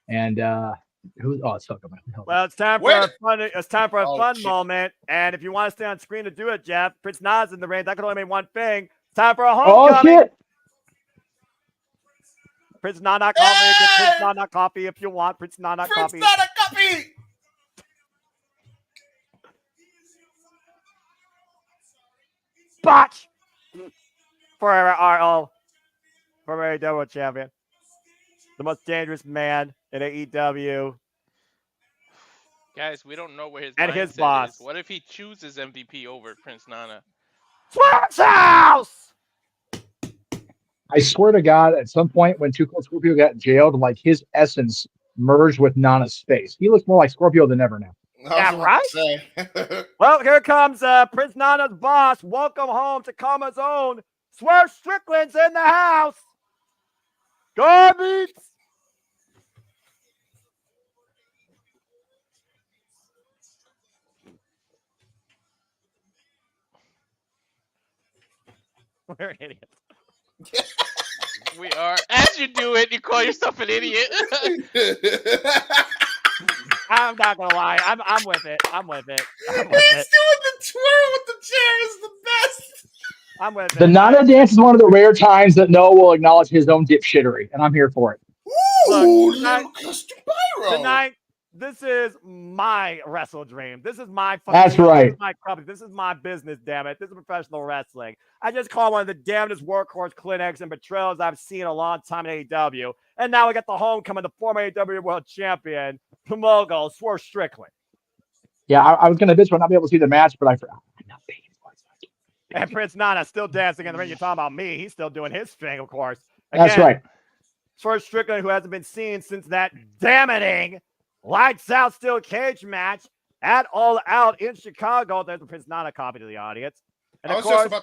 And it's stuck on my hell. Well, it's time for a fun. It's time for a fun moment. And if you want to stay on screen to do it, Jeff, Prince Nana's in the ring. That could only mean one thing. It's time for a homecoming. Oh shit! Prince Nana coffee. Get Prince Nana coffee if you want. Prince Nana coffee. Prince Nana coffee. Botch for our AEW champion, the most dangerous man in AEW. Guys, we don't know where his And his mindset boss. is. What if he chooses MVP over Prince Nana? Swerve's house. I swear to God, at some point when Too Cold Scorpio got jailed, like his essence merged with Nana's face. He looks more like Scorpio than ever now. Yeah, right? Well, here comes Prince Nana's boss. Welcome home to Kama's own. Swerve Strickland's in the house. Garbage. We're idiots. We are. As you do it, you call yourself an idiot. I'm not gonna lie. I'm with it. I'm with it. He's doing the twirl with the chair is the best. I'm with it. The Nana dance is one of the rare times that Noah will acknowledge his own dipshittery, and I'm here for it. Ooh, Look, Lucas Pyro. Tonight, this is my WrestleDream. This is my fucking That's right. This is my company. This is my business, damn it. This is professional wrestling. I just call one of the damnedest workhorse clinics and betrayals I've seen in a long time in AEW. And now we got the homecoming, the former AEW World Champion, the mogul, Swerve Strickland. Yeah, I was going to bitch about not being able to see the match, but I'm not paying for it. And Prince Nana still dancing in the ring. You're talking about me. He's still doing his thing, of course. That's right. Swerve Strickland, who hasn't been seen since that damning lights out steel cage match at All Out in Chicago. There's a Prince Nana copy to the audience. And of course,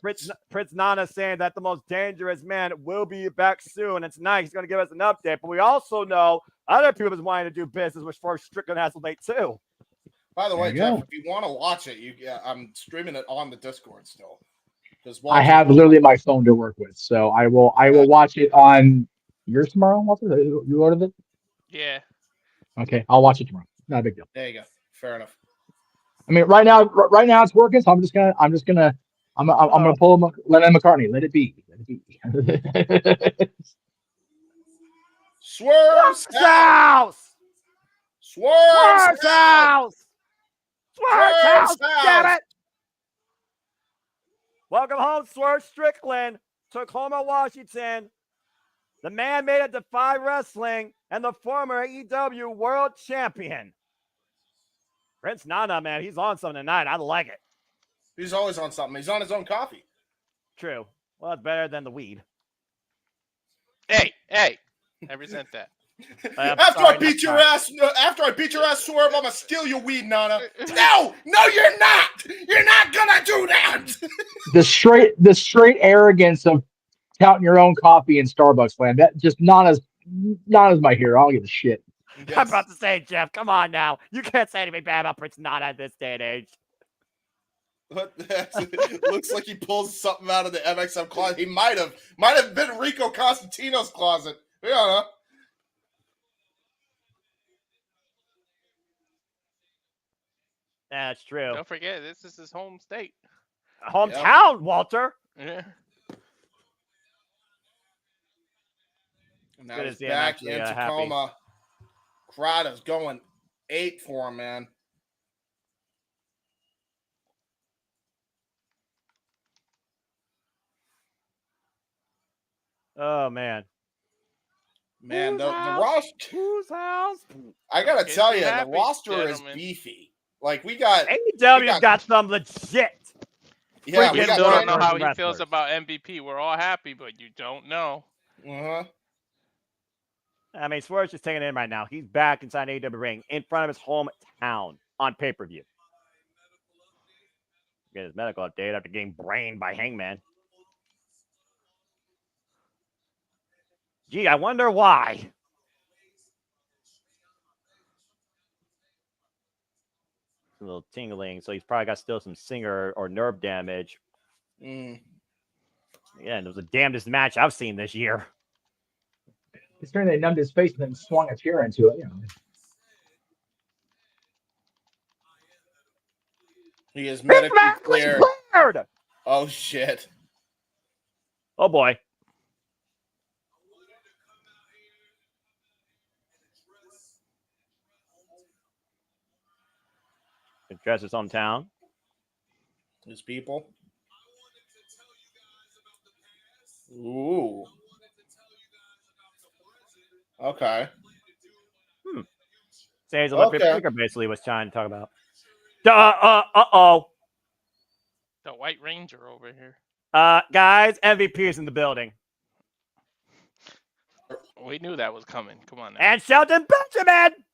Prince Nana saying that the most dangerous man will be back soon. And tonight he's going to give us an update. But we also know other people is wanting to do business, which Swerve Strickland has to late too. By the way, you Jeff, go. if you want to watch it, I'm streaming it on the Discord still. I have literally my phone to work with, so I will watch it on yours tomorrow, Walter. You ordered it? Yeah. Okay, I'll watch it tomorrow. Not a big deal. There you go. Fair enough. I mean, right now it's working, so I'm gonna pull Lennon McCartney. Let it be. Let it be. Swerve's house. Swerve's house. Swerve's house. Damn it. Welcome home, Swerve Strickland, Tacoma, Washington. The man made it to Defy Wrestling and the former AEW World Champion. Prince Nana, man, he's on something tonight. I like it. He's always on something. He's on his own coffee. True. Well, it's better than the weed. Hey, I resent that. After I beat your ass, Swerve, I'm gonna steal your weed, Nana. No, you're not. You're not gonna do that. the straight arrogance of touting your own coffee in Starbucks land. That just Nana's my hero. I don't give a shit. I'm about to say, Jeff, come on now. You can't say anything bad about Prince Nana at this day and age. What? Looks like he pulls something out of the MXM closet. He might have been Rico Constantino's closet. We don't know. That's true. Don't forget, this is his home state. Hometown, Walter. Yeah. And now Good to he's see him back actually, in happy. Tacoma. Crowd is going 8 for him, man. Oh, man. Man, the house? roster. Whose house? I gotta Okay, tell be you, the happy, roster gentlemen. is beefy. Like we got, AEW's got some legit. yeah, We freaking still don't know workers how and he feels wrestlers. about MVP. We're all happy, but you don't know. Uh-huh. I mean, Swerve's just taking it in right now. He's back inside AEW ring in front of his hometown on pay-per-view. Get his medical update after getting brained by Hangman. Gee, I wonder why. A little tingling, so he's probably got still some singer or nerve damage. Mm. Yeah, and it was the damnedest match I've seen this year. It's turn they numbed his face and then swung a chair into it. You know. He is medically cleared. cleared. Oh shit. Oh boy. Address his hometown. His people. Ooh. Okay. Say's Olympic Okay. figure basically was trying to talk about. Uh-oh. The White Ranger over here. Guys, MVP is in the building. We knew that was coming. Come on now. And Shelton Benjamin!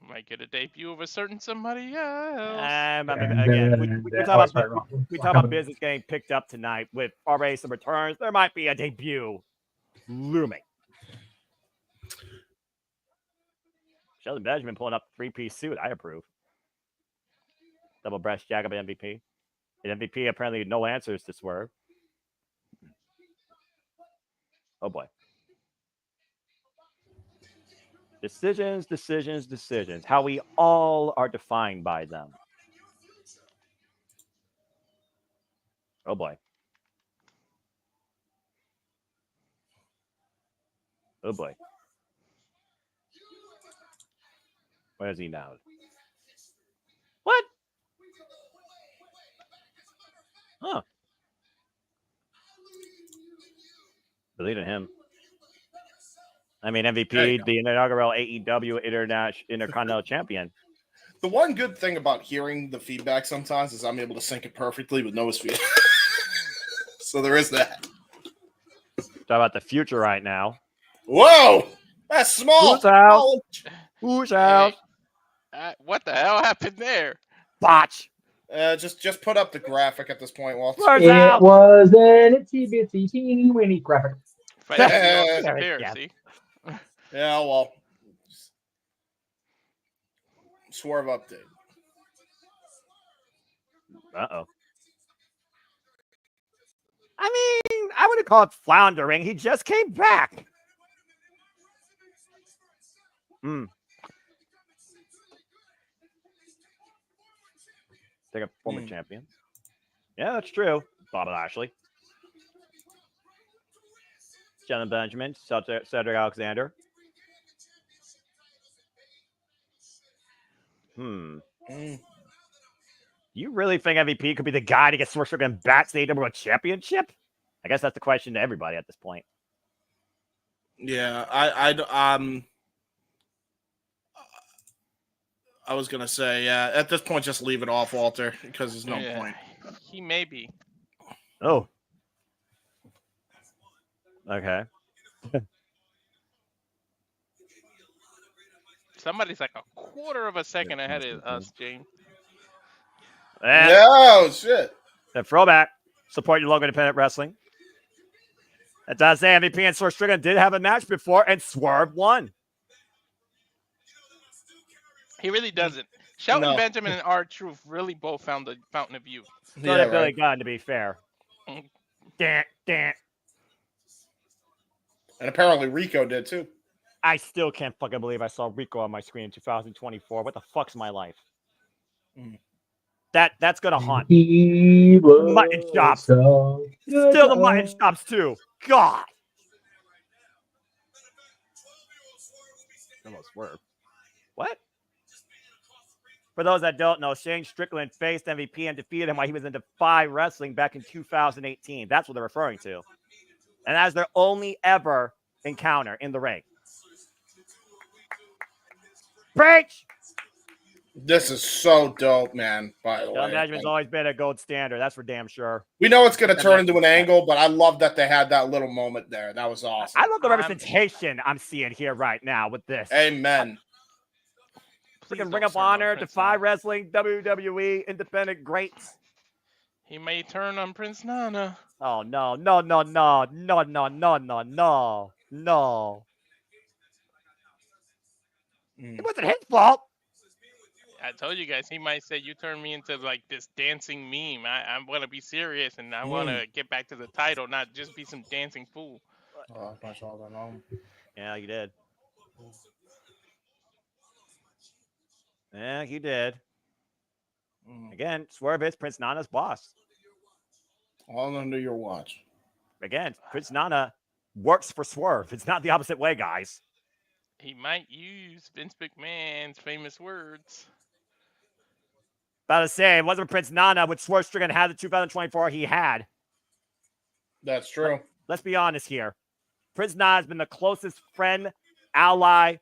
Might get a debut of a certain somebody else. Again, we talk about business getting picked up tonight with already some returns. There might be a debut looming. Sheldon Benjamin pulling up three-piece suit. I approve. Double breast jacket by MVP. And MVP apparently no answers to Swerve. Oh boy. Decisions. How we all are defined by them. Oh boy. Oh boy. Where is he now? What? Huh. Believe in him. I mean, MVP, the inaugural AEW Intercontinental Champion. The one good thing about hearing the feedback sometimes is I'm able to sync it perfectly with Noah's feed. So there is that. Talk about the future right now. Whoa! That's small. Who's out? Who's out? What the hell happened there? Botch. Just put up the graphic at this point, Walt. It was an itsy bitsy teeny weeny graphic. Conspiracy. Yeah, well. Swerve update. Uh-oh. I mean, I wouldn't call it floundering. He just came back. Take a former champion. Yeah, that's true. Bob Lashley. Shelton Benjamin. Cedric Alexander. Do you really think MVP could be the guy to get Swerve Strickland back to the AEW Championship? I guess that's the question to everybody at this point. Yeah, I was gonna say, yeah. At this point, just leave it off, Walter, because there's no point. He may be. Oh. Okay. Somebody's like a quarter of a second ahead of us, James. Oh shit! The throwback. Support your local independent wrestling. That does say MVP and Swerve Strickland did have a match before, and Swerve won. He really doesn't. Shelton No. Benjamin and R-Truth really both found the fountain of youth. So Yeah, did Billy right. Gunn, to be fair. Mm. Damn. And apparently Rico did too. I still can't fucking believe I saw Rico on my screen in 2024. What the fuck's my life? Mm. That's gonna haunt. He was Mutton chops. so good. Still the mutton chops too. God. Almost Swerve. What? For those that don't know, Shane Strickland faced MVP and defeated him while he was in Defy Wrestling back in 2018. That's what they're referring to. And that's their only ever encounter in the ring. Preach! This is so dope, man. By the way, Management's always been a gold standard. That's for damn sure. we know it's going to turn into an angle, but I love that they had that little moment there. That was awesome. I love the representation I'm seeing here right now with this. Amen. Freaking Ring of Honor, Defy Wrestling, WWE, independent greats. He may turn on Prince Nana. Oh, no. It wasn't his fault. I told you guys, he might say, you turned me into like this dancing meme. I want to be serious and I want to get back to the title, not just be some dancing fool. Oh, I saw that on. Yeah, you did. Yeah, he did. Again, Swerve is Prince Nana's boss. All under your watch. Again, Prince Nana works for Swerve. It's not the opposite way, guys. He might use Vince McMahon's famous words. About to say, it wasn't Prince Nana with Swerve Strickland had the 2024 he had. That's true. Let's be honest here. Prince Nana has been the closest friend, ally,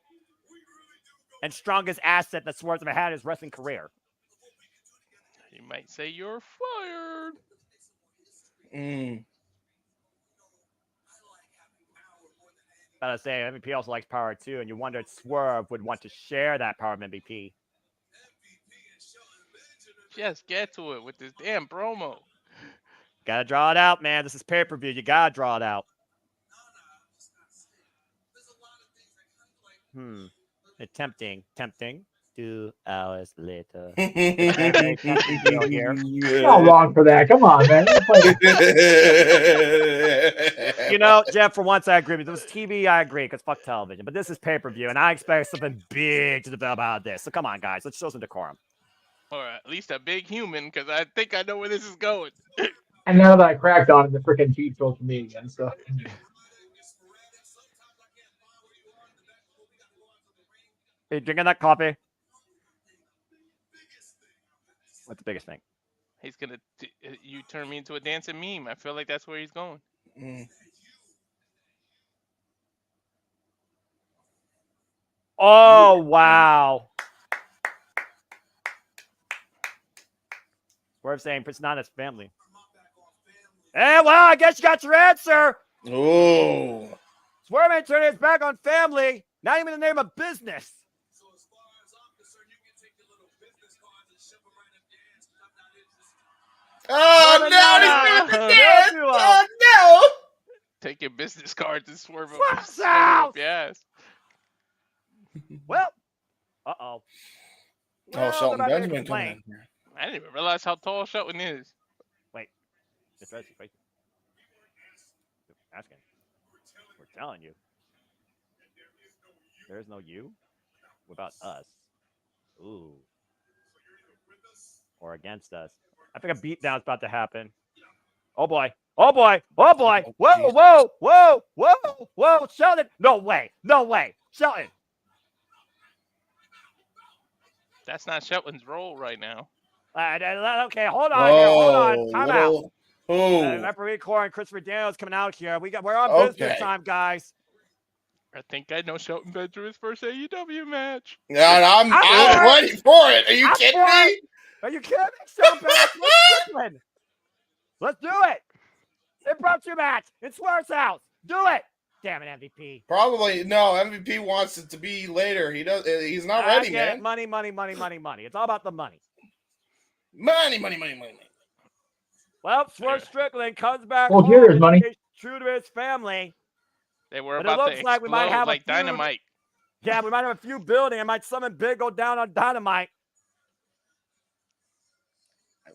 and strongest asset that Swerve's ever had in his wrestling career. He might say, you're fired. About to say, MVP also likes power too, and you wonder if Swerve would want to share that power of MVP. Just get to it with this damn promo. Gotta draw it out, man. This is pay-per-view. You gotta draw it out. Tempting. 2 hours later. You're not wrong for that. Come on, man. You know, Jeff, for once I agree with you. This was TV, I agree, because fuck television. But this is pay-per-view, and I expect something big to develop out of this. So come on, guys. Let's show some decorum. Or at least a big human, because I think I know where this is going. And now that I cracked on it, the freaking feed told me again. So. Hey, drinking that coffee? What's the biggest thing? He's going to you turn me into a dancing meme. I feel like that's where he's going. Oh, wow. Swerve saying Prince Nana's family. Hey, well, I guess you got your answer. Oh. Swerve ain't turning his back on family. Not even in the name of business. Oh, no, he's doing the dance. Oh, no. Take your business cards and swerve Swerve's up. out. Yes. Well, uh-oh. Oh, Shelton Benjamin coming in here. I didn't even realize how tall Shelton is. Wait. It's right. Asking. We're telling you. There's no you? What about us? Ooh. Or against us. I think a beatdown's about to happen. Oh boy. Oh boy. Oh boy. Whoa. Sheldon. No way. Sheldon. That's not Shelton's role right now. Okay, hold on. Time out. Oh. Referee Core and Christopher Daniels coming out here. We're on business time, guys. I think I know Shelton Benjamin's first AEW match. Yeah, I'm ready for it. Are you kidding me? Are you kidding me? Shelton Benjamin. Let's do it. Impromptu match in Swerve's house. Do it. Damn it, MVP. Probably no. MVP wants it to be later. He's not ready, man. Money. It's all about the money. Money. Well, Swerve Strickland comes back. Well, here's money. true to his family. They were But it about to looks like we might explode have a like feud. dynamite. Yeah, we might have a few building. I might summon Big go down on Dynamite.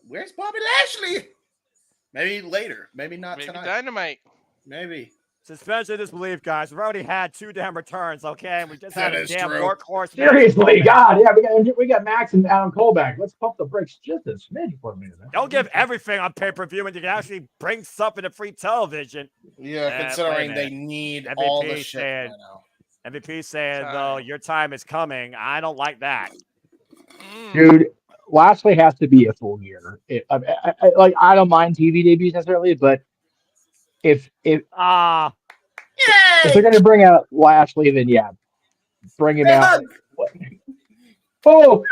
Where's Bobby Lashley? Maybe later. Maybe not Maybe tonight. dynamite. Maybe. Suspension of disbelief, guys. We've already had 2 damn returns, okay? And we just had That a is damn true. workhorse. Seriously, God, yeah, we got Max and Adam Cole back. Let's pump the brakes just a smidge for a minute. Don't give everything on pay-per-view when you can actually bring something to free television. Yeah, wait a considering they minute. need MVP all the shit said- right now. MVP saying, Time. though, your time is coming. I don't like that. Dude, Lashley has to be a full year. I don't mind TV debuts necessarily, but if Ah, they're going to bring out Lashley, then yeah, bring him out. Oh,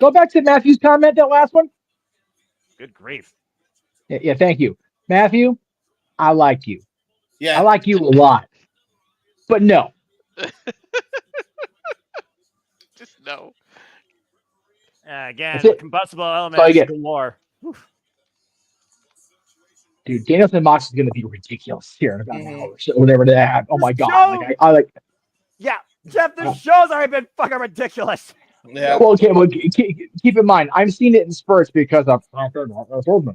go back to Matthew's comment, that last one. good grief. Yeah, thank you, Matthew. I like you. Yeah. I like you a lot, but no. Just no. Again, That's it. combustible all you elements get. galore. Dude, Danielson Mox is going to be ridiculous here in about an Mhm. hour, so whatever they have. Oh my This God! show- Like I like. Yeah, Jeff, this show's already been fucking ridiculous. Yeah. Well, okay. Well, keep in mind, I'm seeing it in spurts because of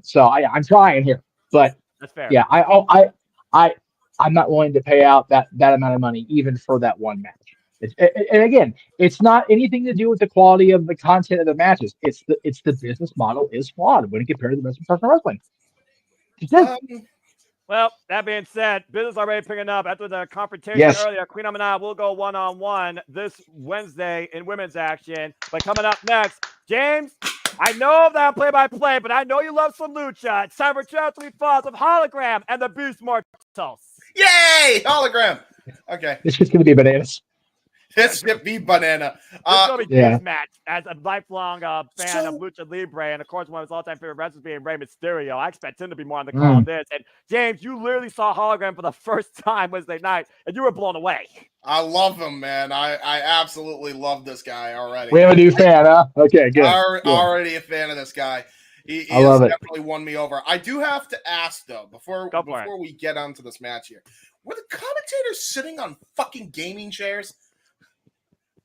so I'm trying here, but That's fair. yeah, I'm not willing to pay out that amount of money even for that one match. And again, it's not anything to do with the quality of the content of the matches. It's the business model is flawed when compared to the rest of professional wrestling. It's just- Well, that being said, business already picking up after the confrontation Yes. earlier. Queen and I will go one-on-one this Wednesday in women's action. But coming up next, James, I know that I'm play-by-play, but I know you love some lucha. It's time for Territory Falls of Hologram and the Beast Mortals. Yay! Hologram. Okay. it's just going to be bananas. This should be banana. This is going to be yeah. this match as a lifelong fan of Lucha Libre. And, of course, one of his all-time favorite wrestlers being Rey Mysterio. I expect him to be more on the call on this. And, James, you literally saw Hologram for the first time Wednesday night, and you were blown away. I love him, man. I absolutely love this guy already. We have a new fan, huh? Okay, good. Already a fan of this guy. He I love has it. definitely won me over. I do have to ask though, before Go for it. we get onto this match here, were the commentators sitting on fucking gaming chairs?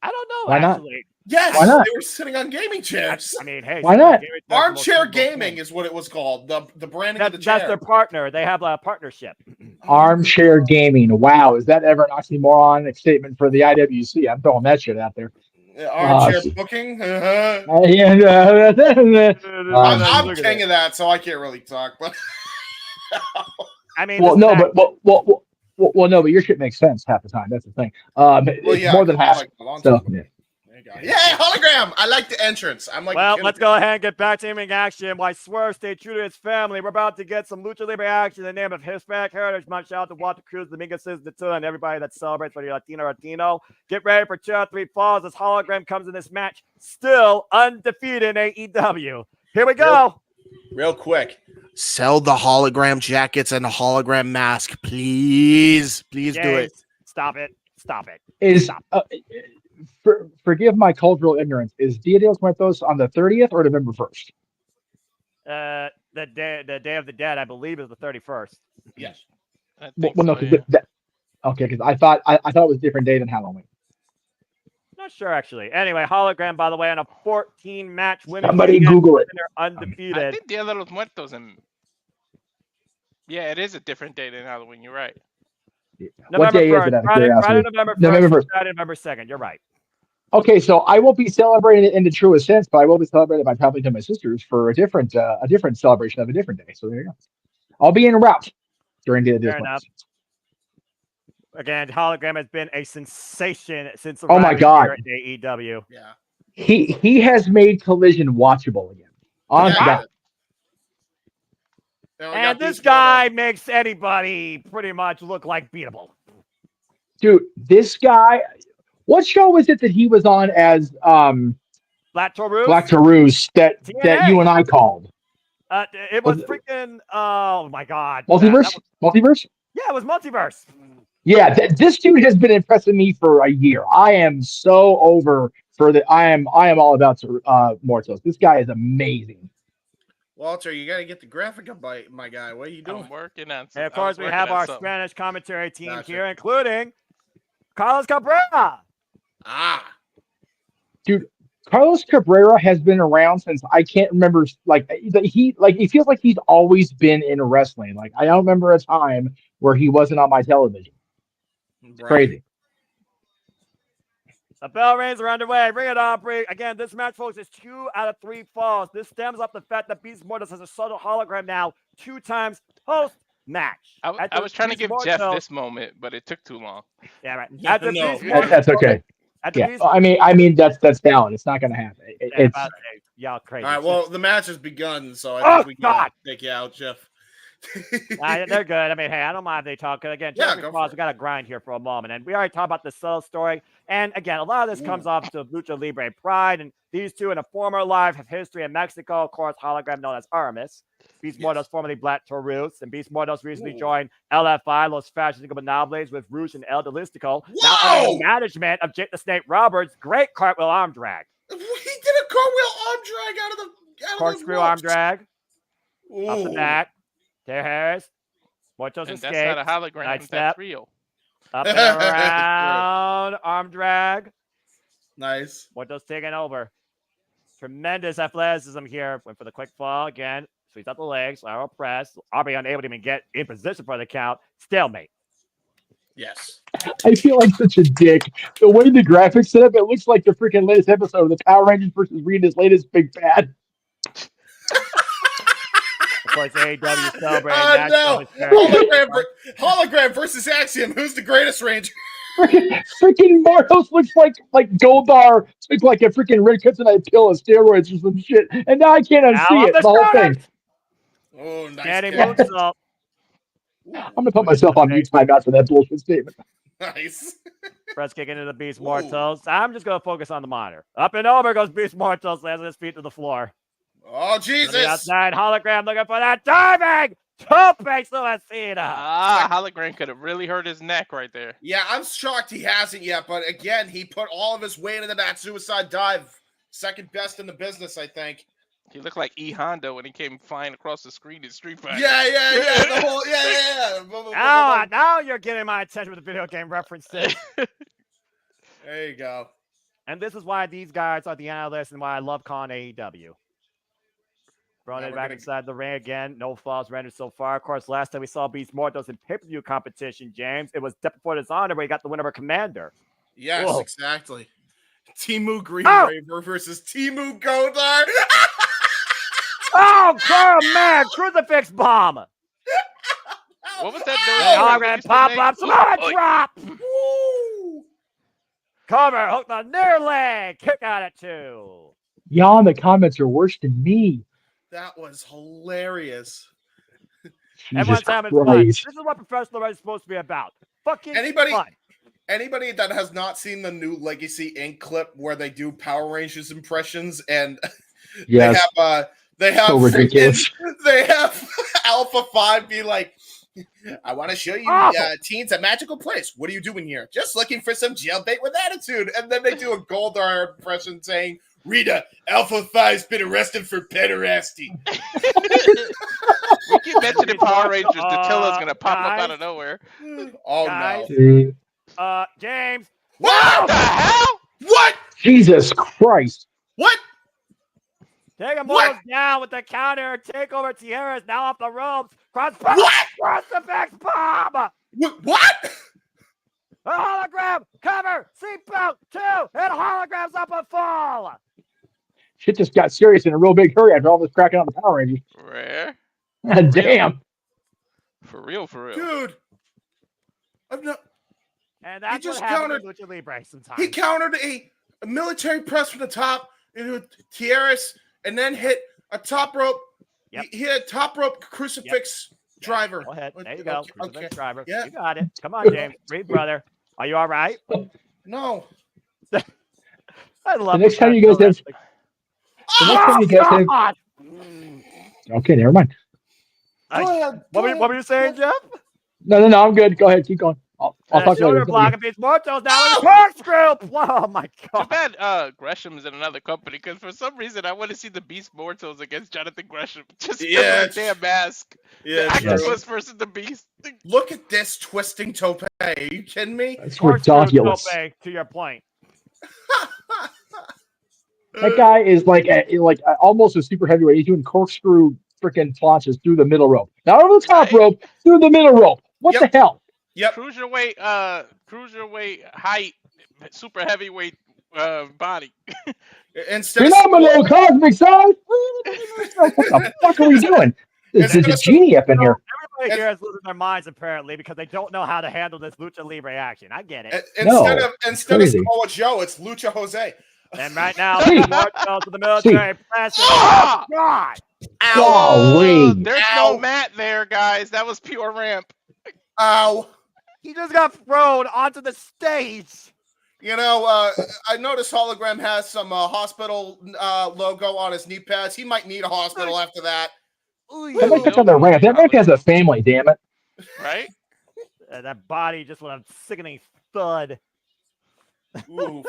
I don't know, Why not? actually. Yes, Why not? they were sitting on gaming chairs. I mean, hey. Why not? Gaming is the most Armchair simple gaming thing. is what it was called. The branding of the That's chair. their partner. They have a partnership. Armchair gaming. Wow, is that ever an oxymoron statement for the IWC? I'm throwing that shit out there. Armchair booking. And, I'm king of that, so I can't really talk. But I mean, well, this no, match- but no, but your shit makes sense half the time. That's the thing. well, It's yeah, more than half. like the launch So, one. There you go. Yeah, hologram. I like the entrance. I'm like, well, let's go ahead and get back to in action. Why Swerve stayed true to his family. We're about to get some Lucha Libre action in the name of Hispanic Heritage Month. Shout out to Walter Cruz, Dominguez, Natua, and everybody that celebrates whether you're Latino or Latino. Get ready for Territory Falls as Hologram comes in this match, still undefeated in AEW. Here we go. Real quick. Sell the hologram jackets and the hologram mask, please. Please do it. James, Stop it. Stop it. is Stop. forgive my cultural ignorance. Is Dia de los Muertos on the 30th or November 1st? The Day of the Dead, I believe, is the 31st. Yes. I Well, think no, so, 'cause yeah. okay, because I thought it was a different day than Halloween. Not sure, actually. Anyway, Hologram, by the way, on a 14-match winning Somebody streak, Google it. they're I undefeated. think Dia de los Muertos and yeah, it is a different day than Halloween. You're right. What day is it? Out of curiosity? Friday, November 1st, November 1st. Friday, November 2nd. You're right. Okay, so I won't be celebrating it in the truest sense, but I will be celebrating by traveling to my sister's for a different celebration of a different day. So there you go. I'll be en route during Dia de los Fair enough. Muertos. Again, Hologram has been a sensation since Oh my arriving God. here at AEW. Yeah. He has made Collision watchable again. Honest to Yeah. God. Now we And got this these guy makes anybody pretty much look like beatable. Dude, this guy. What show was it that he was on as Black Taurus? Black Taurus that TNA. you and I called? It was Was it- freaking. Oh my God. Multiverse? Multiverse? Yeah, it was Multiverse. Yeah, this dude has been impressing me for a year. I am so over for the. I am all about Mortos. This guy is amazing. Walter, you got to get the graphic up, my guy. What are you doing? I'm working on. And of I was course, we working have on our something. Spanish commentary team Gotcha. here, including Carlos Cabrera. Ah, Dude, Carlos Cabrera has been around since I can't remember. Like it feels like he's always been in wrestling. Like I don't remember a time where he wasn't on my television. It's right. crazy. The bell rings are underway. Bring it on, Bree. Again, this match, folks, is 2 out of 3 falls. This stems off the fact that Beast Mortis has a subtle hologram now 2 times post-match. I was trying to give Jeff this moment, but it took too long. Yeah, right. No, At the no. Beast Mortis, That's okay. at the Yeah, Beast I mean that's valid. It's not going to happen. It's y'all crazy. All right, well, the match has begun, so I Oh, think we can God. take you out, Jeff. They're good. I mean, hey, I don't mind if they talk. Again, Yeah, Jeffrey go Cross, for we got to grind here for a moment. And we already talked about the Cell story. And again, a lot of this comes off to Lucha Libre Pride. And these two in a former life have history in Mexico. Of course, hologram known as Aramis. Beast Mortos, formerly Black Taurus. And Beast Mortos recently joined LFI, Los Fascistic Monopolies, with Rouge and El Delistico. Now under the management of Jake the Snake Roberts. Great cartwheel arm drag. He did a cartwheel arm drag out of the Corkscrew arm drag. Ooh. Up the back. There, Harris. Muertos And escape. that's not a hologram. Nice That's step. real. Up and around. Arm drag. Nice. Muertos taking over. Tremendous athleticism here. Went for the quick fall again. Sweeps out the legs. Lateral press. Aubrey unable to even get in position for the count. Stalemate. Yes. I feel like such a dick. The way the graphics set up, it looks like the freaking latest episode of the Power Rangers versus Rita's latest Big Bad. Of course, AEW celebrating. No. Hologram versus Axiom. Who's the greatest Ranger? Freaking Marcos looks like Goldar took like a freaking red kryptonite pill of steroids or some shit, and now I can't unsee it. The whole thing. Oh, nice. Daddy catch. moonsault. I'm gonna put myself on mute timeout for that bullshit statement. Nice. Press kick into the Beast Mortos. I'm just gonna focus on the monitor. Up and over goes Beast Mortos, lands his feet to the floor. Oh, To the Jesus. outside, hologram looking for that diving. Tope Suicida. Hologram could have really hurt his neck right there. Yeah, I'm shocked he hasn't yet, but again, he put all of his weight into that suicide dive. Second best in the business, I think. He looked like E Honda when he came flying across the screen in Street Fighter. Yeah. The whole, yeah. Now you're getting my attention with the video game references. There you go. And this is why these guys are the analysts and why I love calling AEW. Throwing it back inside the ring again. No falls rendered so far. Of course, last time we saw Beast Mortos in pay-per-view competition, James, it was Death Before Dishonor where he got the win over Commander. Yes, Whoa. exactly. Timu Green Raver versus Timu Godard. Oh, Carl, man, crucifix bomb. What was that doing? Hologram pop up, Samoa drop. Woo! Cover, hook the near leg, kick out at 2. Y'all in the comments are worse than me. That was hilarious. Everyone's having fun. This is what professional wrestling is supposed to be about. Fucking fun. Anybody that has not seen the new Legacy Inc. clip where they do Power Rangers impressions and Yes. they have So ridiculous. They have Alpha 5 be like, I want to show you teens a magical place. What are you doing here? Just looking for some jailbait with attitude. And then they do a Goldar impression saying, Rita, Alpha 5's been arrested for pederasty. We keep mentioning Power Rangers. Datilla's going to pop up out of nowhere. Oh, Guys. no. James. What the hell? What? Jesus Christ. What? Taking Mortals down with the counter. Takeover Tierra is now off the ropes. Crucifix bomb. What? A hologram. Cover. Seatbelt 2. And holograms up a fall. Shit just got serious in a real big hurry after all this cracking on the Power Rangers. Rare. God damn. For real. Dude. I'm not. And that's just what happens in Lucha Libre sometimes. He countered a military press from the top into Tierras and then hit a top rope. Yep. He hit a top rope crucifix driver. Go ahead. There you go. Okay. Driver. Yeah. You got it. Come on, James. Breathe, brother. Are you all right? No. I love The next time you guys have. The next time you guys have. Okay, never mind. What were you saying, Jeff? No, I'm good. Go ahead. Keep going. I'll talk to you shoulder later. block of Beast Mortos now with a corkscrew. Oh my Too god. bad Gresham's in another company, because for some reason I want to see the Beast Mortals against Jonathan Gresham. Just because Yeah, of that damn mask. Yeah, The true. octopus versus the beast. Look at this twisting tope. Are you kidding me? It's Corkscrew ridiculous. tope, to your point. That guy is like almost a super heavyweight. He's doing corkscrew freaking planches through the middle rope, not over the top Right. rope, through the middle rope. What Yep. the hell? Yep. Cruiserweight height, super heavyweight body. Instead of Phenomenal cosmic size. What the fuck are we doing? There's a genie up in here. Everybody here is losing their minds apparently because they don't know how to handle this lucha libre action. I get it. instead of crazy. Samoa Joe, it's Lucha Jose. And right now, See. Mortos to the military pressing. Ah! Oh God! Golly. There's Ow. no mat there, guys. That was pure ramp. Ow. He just got thrown onto the stage. You know, I noticed Hologram has some hospital logo on his knee pads. He might need a hospital after that. That makes on the ramp. That ramp has a family, damn it. Right? That body just went a sickening thud. Ooh.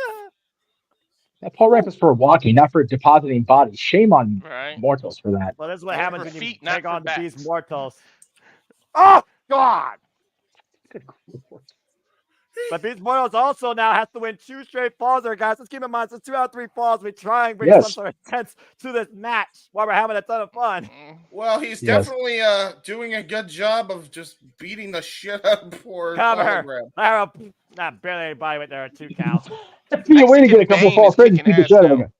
That pole ramp is for walking, not for depositing bodies. Shame on Right. mortals for that. Well, this is what Those happens for when you feet, not take for on the Beast backs. Mortals. Oh God! Good. But Beast Mortals also now has to win 2 straight falls there, guys. Let's keep in mind, it's 2 out of 3 falls. We try and bring some Yes. sort of sense to this match while we're having a ton of fun. Well, he's Yes. definitely doing a good job of just beating the shit out of poor Cover. Hologram. Not barely anybody with their 2 counts. That'd be a way to get a couple Bane falls is straight and kicking beat the ass shit out of now. him.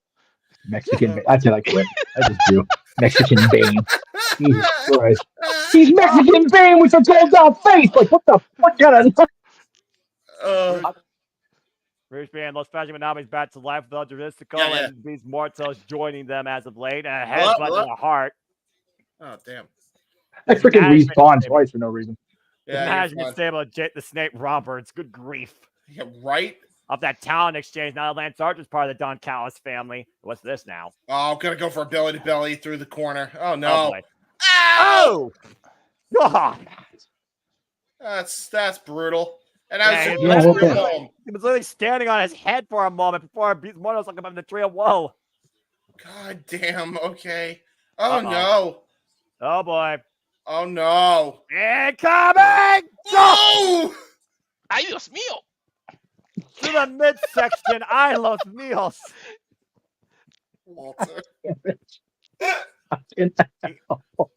Mexican Bane. That's it, I quit. I just do. Mexican Bane. Jesus Christ. He's Mexican Bane with a gold out face. Like, what the fuck kind of. Bruce Band, Los Fashionables back to life with El Juristico Yeah. and Beast Mortals joining them as of late. And a Hello, headbutt hello. to the heart. Oh, damn. I freaking Management respawn table. twice for no reason. The Yeah, management you're fine. stable of Jake the Snake Roberts. Good grief. Yeah, right? Of that talent exchange. Now Lance Archer's part of the Don Callis family. What's this now? Oh, gonna go for a belly to belly through the corner. Oh, Oh, no. boy. Ow! Oh! God. That's brutal. And Yeah, I he's was Yeah, what the- home. He was literally standing on his head for a moment before Beast Mortals took him up the tree of woe. God damn. Okay. Oh, Uh-oh. no. Oh boy. Oh, no. Incoming! Oh! Adios mío. To the midsection, I love meals. Walter.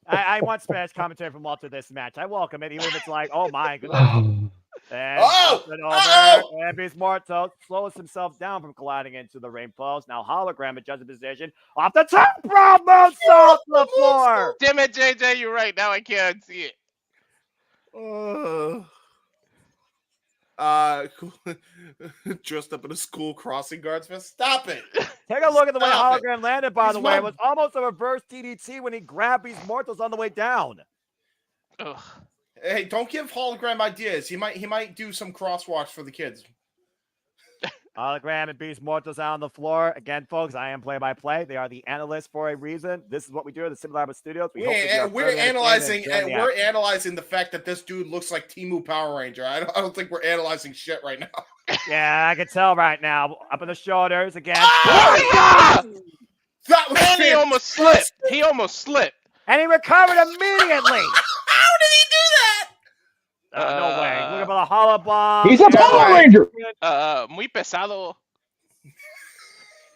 I want Spanish commentary from Walter this match. I welcome it, even if it's like, oh my goodness. And Oh! up and over, Uh-oh! and Beast Mortal slows himself down from colliding into the ring post. Now Hologram adjusted position off the top rope, moonsault to the floor. Damn it, JJ, you're right. Now I can't see it. Dressed up in a school crossing guards vest. Stop it. Take a look at the way Stop it. Hologram landed, by He's the way. my- It was almost a reverse DDT when he grabbed Beast Mortals on the way down. Ugh. Hey, don't give Hologram ideas. He might do some crosswalks for the kids. Hologram and Beast Mortals out on the floor. Again, folks, I am play-by-play. They are the analysts for a reason. This is what we do at the Simulabra Studios. We hope that you are We're thoroughly analyzing entertained and enjoying the we're action. analyzing the fact that this dude looks like Timu Power Ranger. I don't think we're analyzing shit right now. Yeah, I can tell right now. Up in the shoulders again. Ah! That was And he almost slipped. He almost slipped. And he recovered immediately. How did he do that? No way. Look at the hollow bomb. He's a Power Ranger. Muy pesado.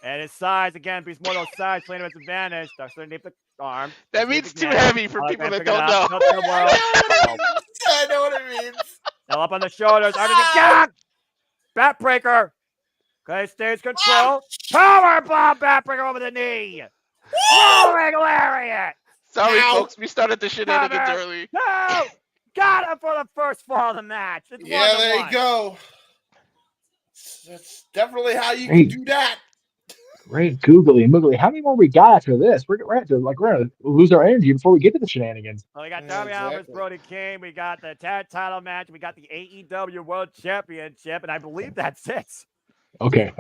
And his size, again, Beast Mortal's size, playing to its advantage. Ducks underneath the arm. That means too Again. heavy for Hologram people that figured it don't out. know. Nope, in the world. Uh-oh. I know what it means. Now up on the shoulders. Under the gag. Backbreaker. Okay, stage control. Power bomb. Backbreaker over the knee. Rolling lariat. Sorry, Ow. folks. We started the shenanigans Cover. early. No. Got him for the first fall of the match. It's Yeah, 1-1. there you go. That's definitely how you Hey. can do that. Great googly moogly. How many more we got after this? We're gonna lose our energy before we get to the shenanigans. Well, we got Yeah, Darby Allin versus exactly. Brody King. We got the tag title match. We got the AEW World Championship, and I believe that's it. Okay.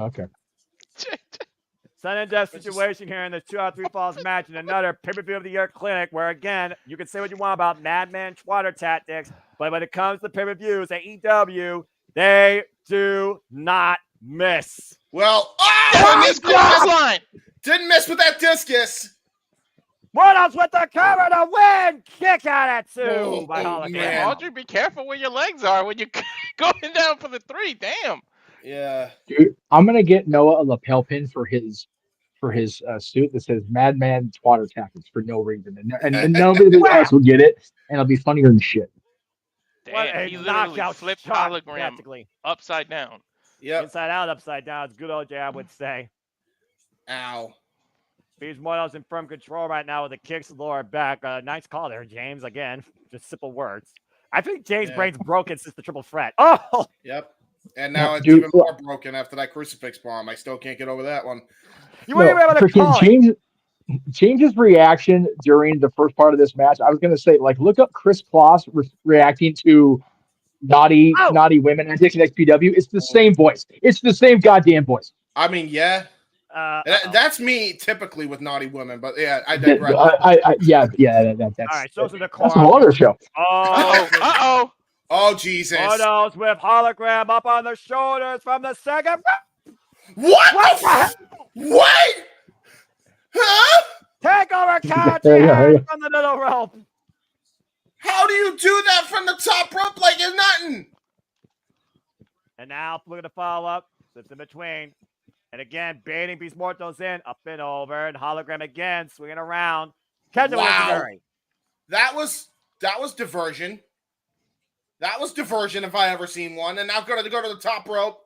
Sun and death situation here in this 2 out of 3 falls match and another pay-per-view of the year clinic where, again, you can say what you want about Madman Schwatter tactics, but when it comes to pay-per-views, AEW They do not miss. Well, Clothesline. didn't miss with that discus. Muertos with the cover to win. Kick out at 2 Oh, by oh, Hologram. man. Audrey, be careful where your legs are when you're going down for the 3. Damn. Yeah. Dude, I'm gonna get Noah a lapel pin for his suit that says "Madman Twatter Tactics" for no reason, and nobody else will get it, and it'll be funnier than shit. What Damn, a he literally knockout flipped shot, hologram practically. upside down. Yep. Inside out, upside down. As good old jab would say. Ow. Beast Muertos in firm control right now with the kicks to the lower back. Nice call there, James. Again, just simple words. I think James' brain's broken since the triple threat. Oh! Yep. And now it's Dude, even more broken after that crucifix bomb. I still can't get over that one. You weren't even able to call it. James's reaction during the first part of this match, I was going to say, like, look up Chris Kloss reacting to naughty women at XPW. It's the same voice. It's the same goddamn voice. I mean, yeah. That's me typically with naughty women, but yeah, I digress. That's all right, so the that's a whole other show. Oh, oh, Jesus. Muertos with hologram up on the shoulders from the second. What? What? Huh? Takeover count from the middle rope. How do you do that from the top rope like it's nothing? And now look at the follow-up. Slips in between. And again, baiting Beast Muertos in, up and over, and hologram again, swinging around. Catch him with the That was diversion. That was diversion if I ever seen one. And now go to the top rope.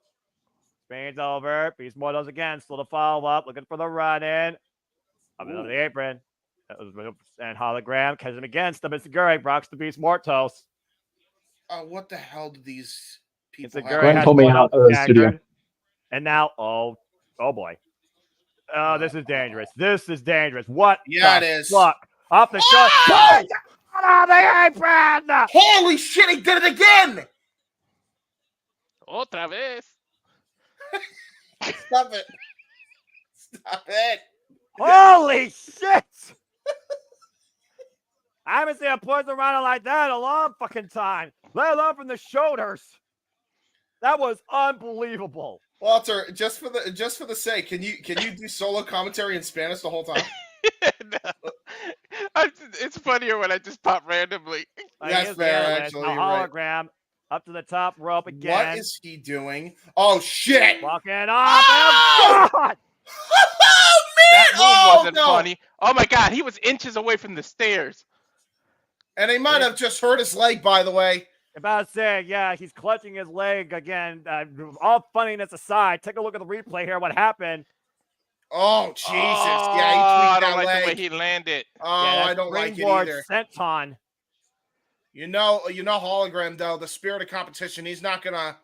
Spins over. Beast Muertos again, still the follow-up, looking for the run-in. Up into the apron. And hologram catches him again. Stubbins Segura rocks the Beast Muertos. What the hell do these people have? Glenn pulled me out of the studio. And now, oh boy. Oh, this is dangerous. This is dangerous. What? Yeah, it is. Fuck. Off the shoulder. Oh, the apron. Holy shit, he did it again. Otra vez. Stop it. Stop it. Holy shit. I haven't seen a poison around like that in a long fucking time. Let alone from the shoulders. That was unbelievable. Walter, just for the sake, can you do solo commentary in Spanish the whole time? No. It's funnier when I just pop randomly. That's fair, actually. A hologram up to the top rope again. What is he doing? Oh shit! Walking off. Oh, God! Oh man! That move wasn't funny. Oh my God, he was inches away from the stairs. And he might have just hurt his leg, by the way. About to say, yeah, he's clutching his leg again. All funniness aside, take a look at the replay here. What happened? Oh, Jesus. Oh, yeah, he I tweaked don't that like leg. the way he landed. Oh, Yeah, I don't like it springboard either. Senton. You know, hologram though, the spirit of competition. He's not gonna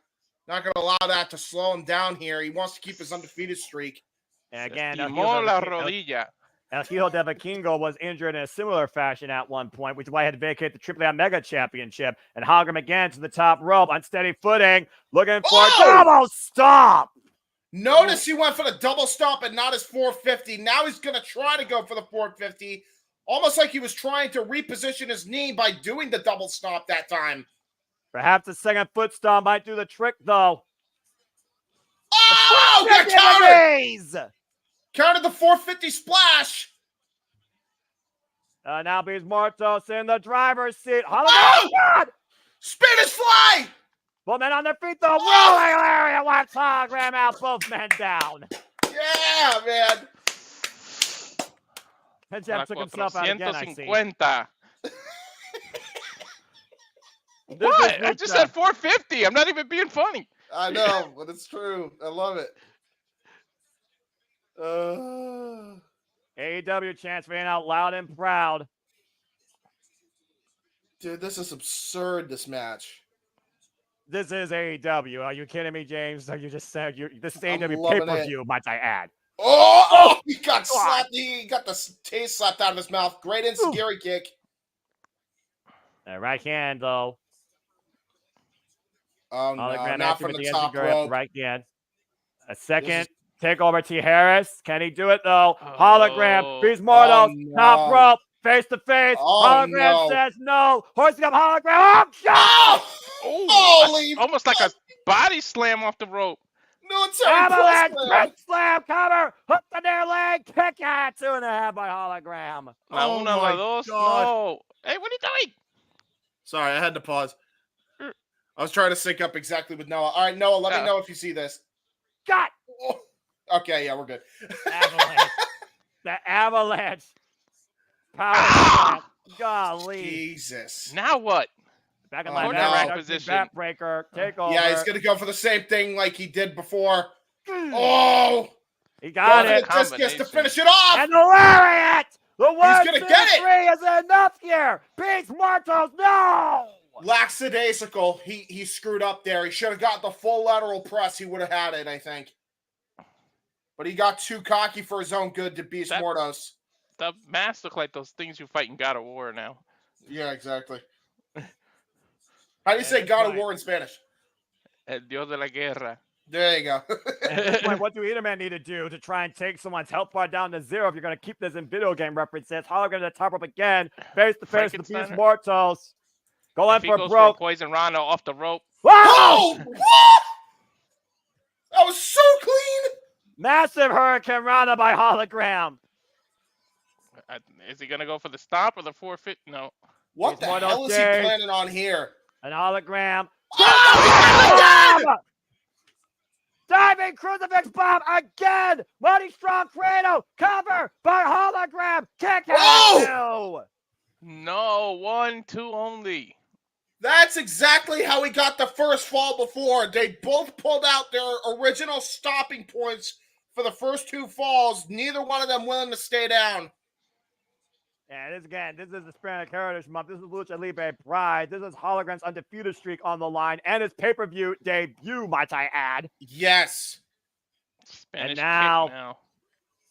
allow that to slow him down here. He wants to keep his undefeated streak. And again, La rodilla. El Hijo de Vikingo was injured in a similar fashion at one point, which is why he had to vacate the AAA Mega Championship. And Hologram again to the top rope, unsteady footing, looking for a double stop. Notice he went for the double stop and not his 450. Now he's going to try to go for the 450, almost like he was trying to reposition his knee by doing the double stop that time. Perhaps the second foot stomp might do the trick, though. Oh, got countered! Countered the 450 splash. Now Beast Muertos in the driver's seat. Oh, God! Spanish fly! Both men on their feet, though. Rolling area. Watch hologram out. Both men down. Yeah, man. And Jeff took himself out again, I see. What? I just said 450. I'm not even being funny. I know, but it's true. I love it. AEW chants being out loud and proud. Dude, this is absurd, this match. This is AEW. Are you kidding me, James? Are you just saying this is AEW pay-per-view, might I add? Oh, he got slapped. He got the taste slapped out of his mouth. Great enziguri kick. Right hand, though. Oh, no. Not from the top rope. Right hand. A second. Takeover T. Harris. Can he do it, though? Hologram. Beast Muertos. Top rope. Face to face. Hologram says no. Hoisting up hologram. Oh, God! Holy! Almost like a body slam off the rope. Military Avalanche, press Brit slam, cover, hook the near leg, kick out, 2.5 by hologram. La Oh una, la my dos. God. No. Hey, what are you doing? Sorry, I had to pause. I was trying to sync up exactly with Noah. All right, Noah, let me know if you see this. Got Oh, okay, yeah, we're good. Avalanche. The Avalanche. Power Ah! slam. Golly. Jesus. Now what? Back in Oh, line, no. back Position. Backbreaker. Take over. Yeah, he's going to go for the same thing like he did before. Mm. Oh! He got Going it. for the discus to finish it off! And the lariat! The 1, gonna 2, get it! 3 is enough here! Beats Martos, no! Lackadaisical. He screwed up there. He should have got the full lateral press. He would have had it, I think. But he got too cocky for his own good to beat Mordos. The masks look like those things you fight in God of War now. Yeah, exactly. How do you say God of War in Spanish? El Dios de la Guerra. There you go. What do Edelman need to do to try and take someone's health bar down to 0 if you're going to keep this in video game references? Hologram to the top rope again. Face to face with the Beast Mortos. Going for broke. For Poison Rhino off the rope. Whoa! Oh! What? That was so clean! Massive Hurricane Rana by hologram. Is he going to go for the stop or the forfeit? No. What the hell is he planning on here? An hologram. Oh! Diving crucifix bomb again. Money strong Credo. Cover by hologram. Kick out. No, 1, 2 only. That's exactly how he got the first fall before. They both pulled out their original stopping points for the first 2 falls. Neither one of them willing to stay down. Yeah, this is Hispanic Heritage Month. This is Lucha Libre Pride. This is Hologram's undefeated streak on the line and his pay-per-view debut, might I add. Yes. Spanish and now, kick now.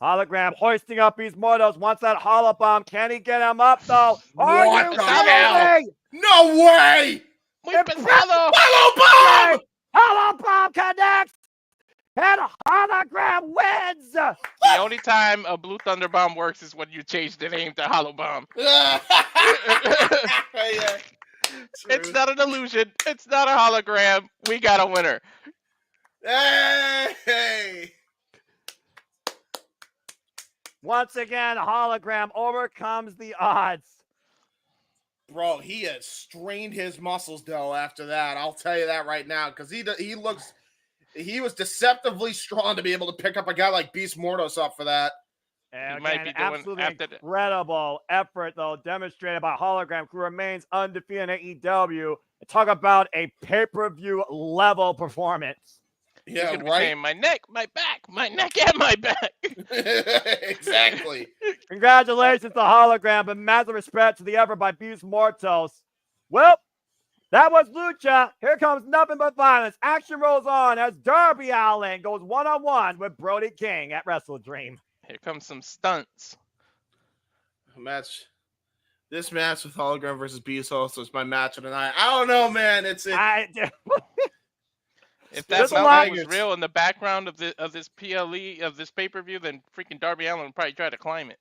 Hologram hoisting up Beast Mortos. Wants that hollow bomb. Can he get him up, though? What the hell? No way! Hollow bomb! Hollow bomb connects! And Hologram wins! The only time a Blue Thunder Bomb works is when you change the name to Hollow Bomb. Yeah. It's not an illusion. It's not a hologram. We got a winner. Hey! Once again, Hologram overcomes the odds. Bro, he has strained his muscles, though, after that. I'll tell you that right now, because he was deceptively strong to be able to pick up a guy like Beast Mortos up for that. And again, absolutely incredible effort, though, demonstrated by Hologram, who remains undefeated in AEW. Talk about a pay-per-view level performance. Yeah, right. Saying, my neck, and my back. Exactly. Congratulations to Hologram, but massive respect to the effort by Beast Mortos. Well, that was Lucha. Here comes nothing but violence. Action rolls on as Darby Allin goes one-on-one with Brody King at WrestleDream. Here comes some stunts. This match with Hologram versus Beast also is my match of the night. I don't know, man. If that mountain was real in the background of this PLE of this pay-per-view, then freaking Darby Allin would probably try to climb it.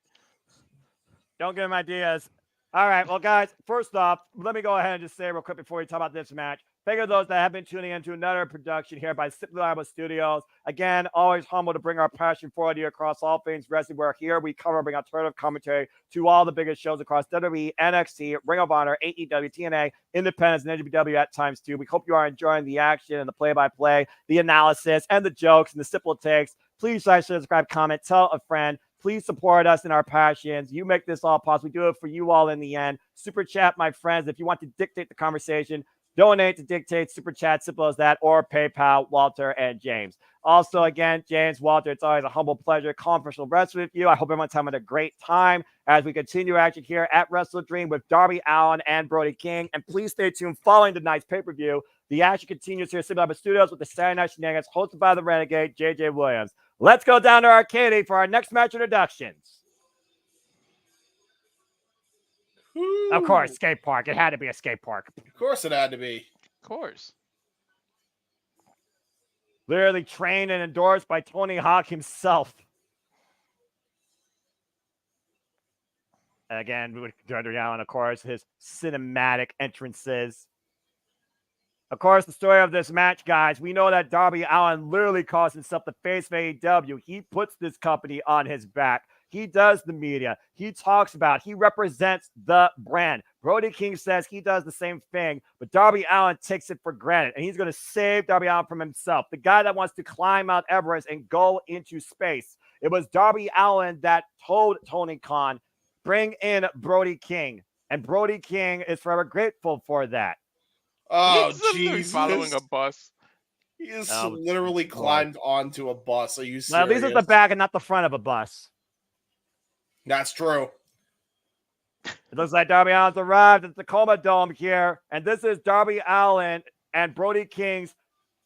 Don't give him ideas. All right, well, guys, first off, let me go ahead and just say real quick before we talk about this match. Thank you to those that have been tuning in to another production here by Simply Reliable Studios. Again, always humble to bring our passion forward here across all things wrestling. We're here. We bring alternative commentary to all the biggest shows across WWE, NXT, Ring of Honor, AEW, TNA, Independence, and NJPW at times too. We hope you are enjoying the action and the play-by-play, the analysis, and the jokes and the simple takes. Please like, subscribe, comment, tell a friend. Please support us in our passions. You make this all possible. We do it for you all in the end. Super chat, my friends. If you want to dictate the conversation, donate to Dictate, Super Chat, simple as that, or PayPal, Walter and James. Also, again, James, Walter, it's always a humble pleasure, conferential wrestling with you. I hope everyone's having a great time as we continue action here at WrestleDream with Darby Allin and Brody King. And please stay tuned following tonight's pay-per-view. The action continues here at Simply Studios with the Saturday Night Shenanigans hosted by the Renegade, JJ Williams. Let's go down to Arcade for our next match introductions. Ooh. Of course, skate park. It had to be a skate park. Of course it had to be. Of course. Literally trained and endorsed by Tony Hawk himself. And again, we would Darby Allin, of course, his cinematic entrances. Of course, the story of this match, guys, we know that Darby Allin literally calls himself the face of AEW. He puts this company on his back. He does the media. He talks about, he represents the brand. Brody King says he does the same thing, but Darby Allin takes it for granted, and he's going to save Darby Allin from himself. The guy that wants to climb Mount Everest and go into space. It was Darby Allin that told Tony Khan, bring in Brody King, and Brody King is forever grateful for that. Oh, He's literally Jesus. following a bus. He has Oh, literally Lord. climbed onto a bus. Are you serious? Now, at least it's the back and not the front of a bus. That's true. It looks like Darby Allin's arrived at the Tacoma Dome here, and this is Darby Allin and Brody King's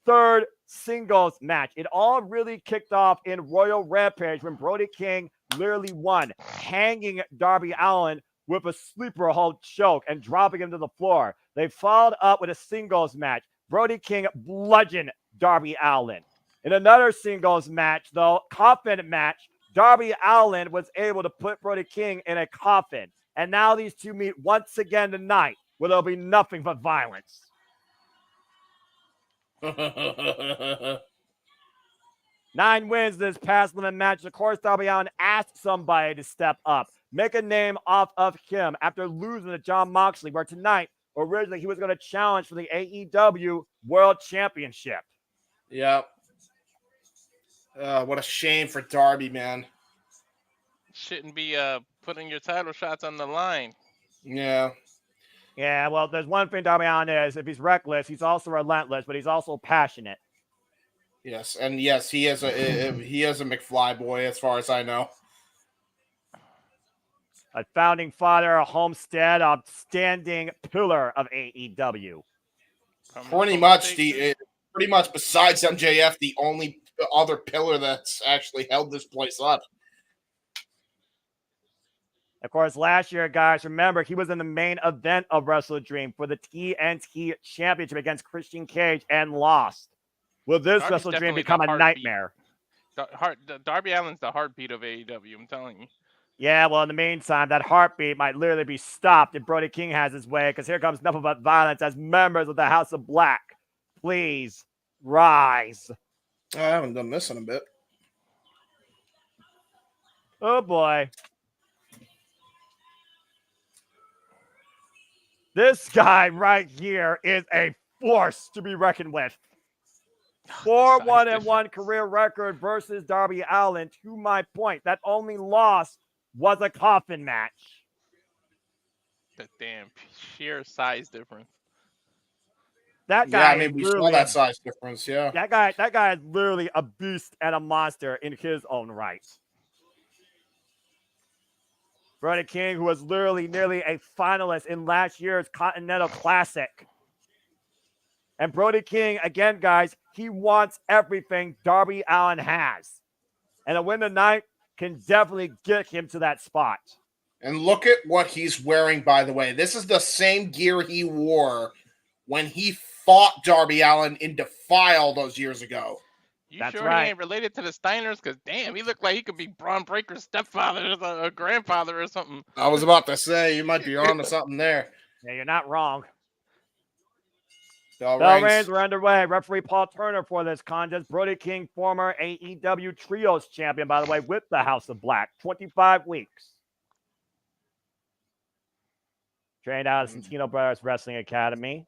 third singles match. It all really kicked off in Royal Rampage when Brody King literally won, hanging Darby Allin with a sleeper hold choke and dropping him to the floor. They followed up with a singles match. Brody King bludgeoned Darby Allin. In another singles match, though, coffin match, Darby Allin was able to put Brody King in a coffin. And now these two meet once again tonight, where there'll be nothing but violence. 9 wins this past limit match. Of course, Darby Allin asked somebody to step up, make a name off of him after losing to Jon Moxley, where tonight, originally, he was going to challenge for the AEW World Championship. Yep. What a shame for Darby, man. Shouldn't be putting your title shots on the line. Yeah. Yeah, well, there's one thing Darby Allin is. If he's reckless, he's also relentless, but he's also passionate. Yes, and yes, he is a McFly boy, as far as I know. A founding father, a homestead, a standing pillar of AEW. Pretty much besides MJF, the only other pillar that's actually held this place up. Of course, last year, guys, remember, he was in the main event of WrestleDream for the TNT Championship against Christian Cage and lost. Will this Darby's WrestleDream definitely become the a heartbeat. nightmare? Darby Allin's the heartbeat of AEW, I'm telling you. Yeah, well, in the meantime, that heartbeat might literally be stopped if Brody King has his way, because here comes nothing but violence as members of the House of Black. Please rise. I haven't done this in a bit. Oh, boy. This guy right here is a force to be reckoned with. 4-1-1 career record versus Darby Allin. To my point, that only loss was a coffin match. The damn sheer size difference. That guy, yeah, I mean, we saw that size difference. Yeah, that guy is literally a beast and a monster in his own right. Brody King, who was literally nearly a finalist in last year's Continental Classic. And Brody King, again, guys, he wants everything Darby Allin has. And a win tonight can definitely get him to that spot. and look at what he's wearing, by the way. This is the same gear he wore when he fought Darby Allin in Defile those years ago. You That's sure right. he ain't related to the Steiners? Because, damn, he looked like he could be Braun Breaker's stepfather or a grandfather or something. I was about to say, you might be on to something there. Yeah, you're not wrong. Bell Bell rings. reigns were underway. Referee Paul Turner for this contest. Brody King, former AEW Trios champion, by the way, with the House of Black. 25 weeks. Trained out of Santino Brothers Wrestling Academy.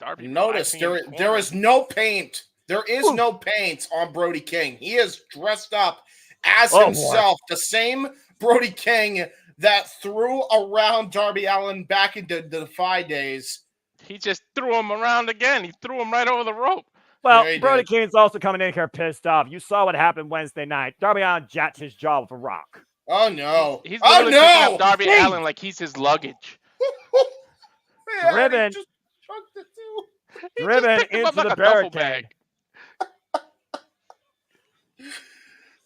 Darby Notice boxing in the there corner. is no paint. There is no paint on Brody King. He is dressed up as himself. The same Brody King that threw around Darby Allin back into the Defy days. He just threw him around again. He threw him right over the rope. Well, Yeah, he Brody did. King's also coming in here pissed off. You saw what happened Wednesday night. Darby Allin jacked his jaw with a rock. Oh no! He's Oh literally picking no! up Darby Hey! Allin like he's his luggage. Man, Driven. he just chucked it too. He Driven just picked him up into like the a duffel barricade. bag.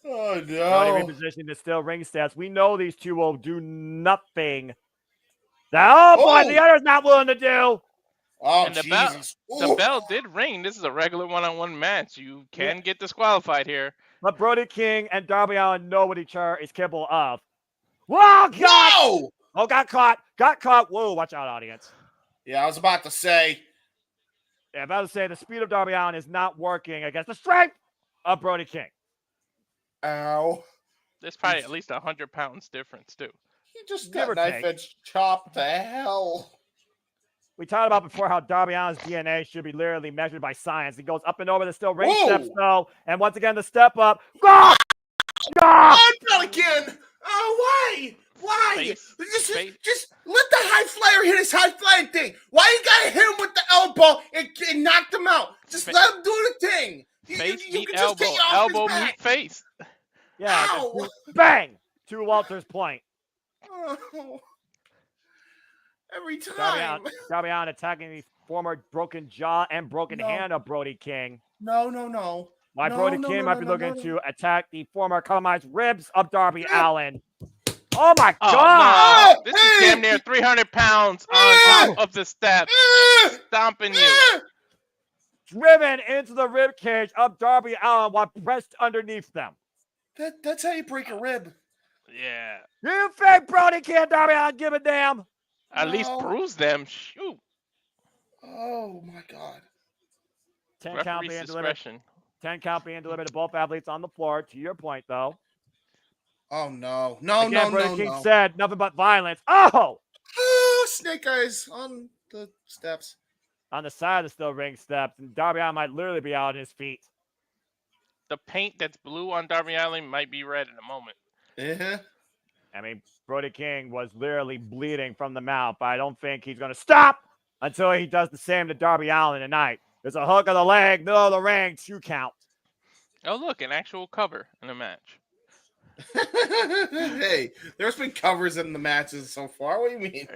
Oh Brody no! repositioning to still ring stats. We know these two will do nothing. Oh boy, Oh! the other's not willing to do. Oh And the Jesus! The Ooh. bell did ring. This is a regular one-on-one match. You can get disqualified here. But Brody King and Darby Allin know what each other is capable of. Whoa, God! No! Oh, got caught. Got caught. Whoa, watch out, audience. Yeah, I was about to say. Yeah, I'm about to say the speed of Darby Allin is not working against the strength of Brody King. Ow. There's probably at least 100 pounds difference too. He just Give or got knife take. edge chopped to hell. We talked about before how Darby Allin's DNA should be literally measured by science. He goes up and over the steel ring Whoa. steps, though, and once again the step up. Ah! Ah! Oh, Pelican! Oh, why? Why? Face. Just let the high flyer hit his high flying thing. Why you gotta hit him with the elbow and knock him out? Just let him do the thing. Face You meet can just elbow. get off Elbow his back. meet face. Yeah, Ow. bang to Walter's point. Oh. Every Darby time. Darby Allin attacking the former broken jaw and broken No. hand of Brody King. No. Why No, Brody no, King no, might no, be no, looking no. to attack the former compromised ribs of Darby Allin. Oh my Oh, God! no. This is damn near 300 pounds on top of the steps, stomping you. Driven into the rib cage of Darby Allin while pressed underneath them. That's how you break a rib. Yeah. You fake Brody King, Darby Allin, give a damn. At least No. bruise them. Shoot. Oh my God. 10 count Referee's being delivered. discretion. 10 count being delivered to both athletes on the floor. To your point, though. Oh no. No, Again, no, Brody no, King no. said nothing but violence. Oh! Oh, snake eyes on the steps. On the side of the steel ring steps, and Darby Allin might literally be out on his feet. The paint that's blue on Darby Allin might be red in a moment. Uh-huh. I mean, Brody King was literally bleeding from the mouth, but I don't think he's going to stop until he does the same to Darby Allin tonight. There's a hook of the leg, middle of the ring, 2 count. Oh, look, an actual cover in a match. Hey, there's been covers in the matches so far. What do you mean?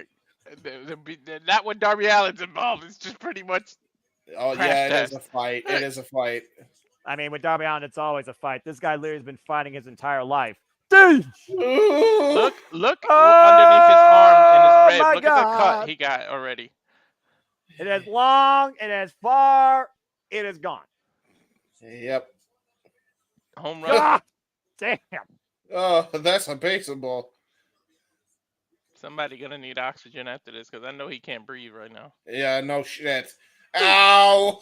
Not when Darby Allin's involved. It's just pretty much. Oh, Crash yeah, it test. is a fight. It is a fight. I mean, with Darby Allin, it's always a fight. This guy literally has been fighting his entire life. Dude! Look Oh, underneath his arm and his my rib. Look at the God. cut he got already. It is long, it is far, it is gone. Yep. Home run. Ah, damn. Oh, that's a baseball. Somebody gonna need oxygen after this because I know he can't breathe right now. Yeah, no shit. Ow!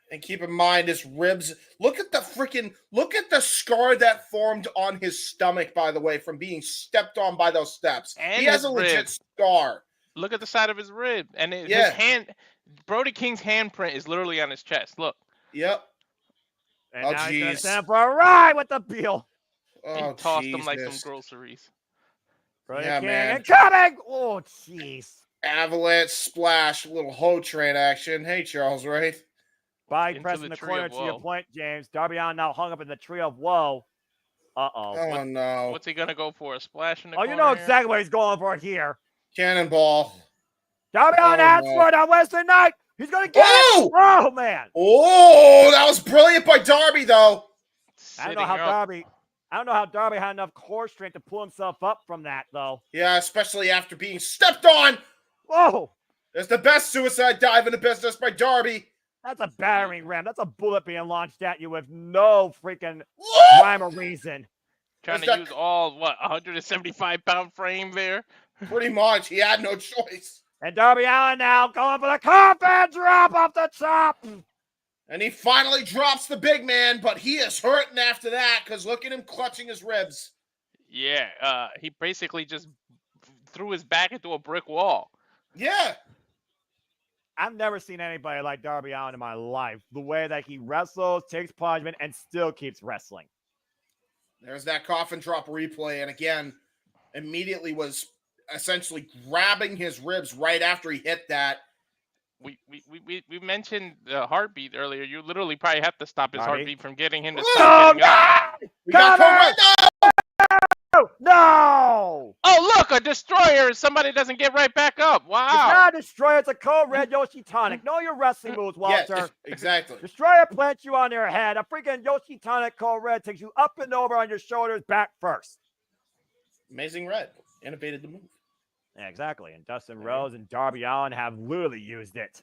And keep in mind his ribs. Look at the scar that formed on his stomach, by the way, from being stepped on by those steps. And He has his a legit rib. scar. Look at the side of his rib and Yeah. his hand. Brody King's handprint is literally on his chest. Look. Yep. And Oh, now he's going to jeez. stand for a ride with the Beal. He Oh, tossed him like some Jesus. groceries. Brody Yeah, King man. incoming. Oh, jeez. Avalanche splash, little hoe train action. Hey, Charles, right? By Into pressing the the tree corner of to your woe. point, James. Darby Allin now hung up in the tree of woe. Uh-oh. Oh, no. What's he gonna go for? A splash in the Oh, corner you know here? exactly what he's going for here. Cannonball. Darby Allin Oh, asked no. for it on Wednesday night. He's going to get Oh! it. Oh, man. Oh, that was brilliant by Darby, though. I don't know Sitting how up. Darby had enough core strength to pull himself up from that, though. Yeah, especially after being stepped on. Whoa. There's the best suicide dive in the business by Darby. That's a battering ram. That's a bullet being launched at you with no freaking Whoa! rhyme or reason. Trying That's to use all 175-pound frame there. Pretty much. He had no choice. And Darby Allin now going for the coffin drop off the top. And he finally drops the big man, but he is hurting after that because look at him clutching his ribs. Yeah, he basically just threw his back into a brick wall. Yeah. I've never seen anybody like Darby Allin in my life. The way that he wrestles, takes punishment, and still keeps wrestling. There's that coffin drop replay. And again, immediately was essentially grabbing his ribs right after he hit that. We mentioned the heartbeat earlier. You literally probably have to stop his Darby? heartbeat from getting him to Oh, stop getting up. We got Cover! no! No! Oh, look, a destroyer. Somebody doesn't get right back up. It's Wow. not a destroyer, it's a code red Yoshi tonic. Know your wrestling moves, Yes, Walter. exactly. Destroyer plants you on their head. A freaking Yoshi tonic code red takes you up and over on your shoulders, back first. Amazing Red. Innovated the move. Yeah, exactly. And Dustin Rhodes and Darby Allin have literally used it.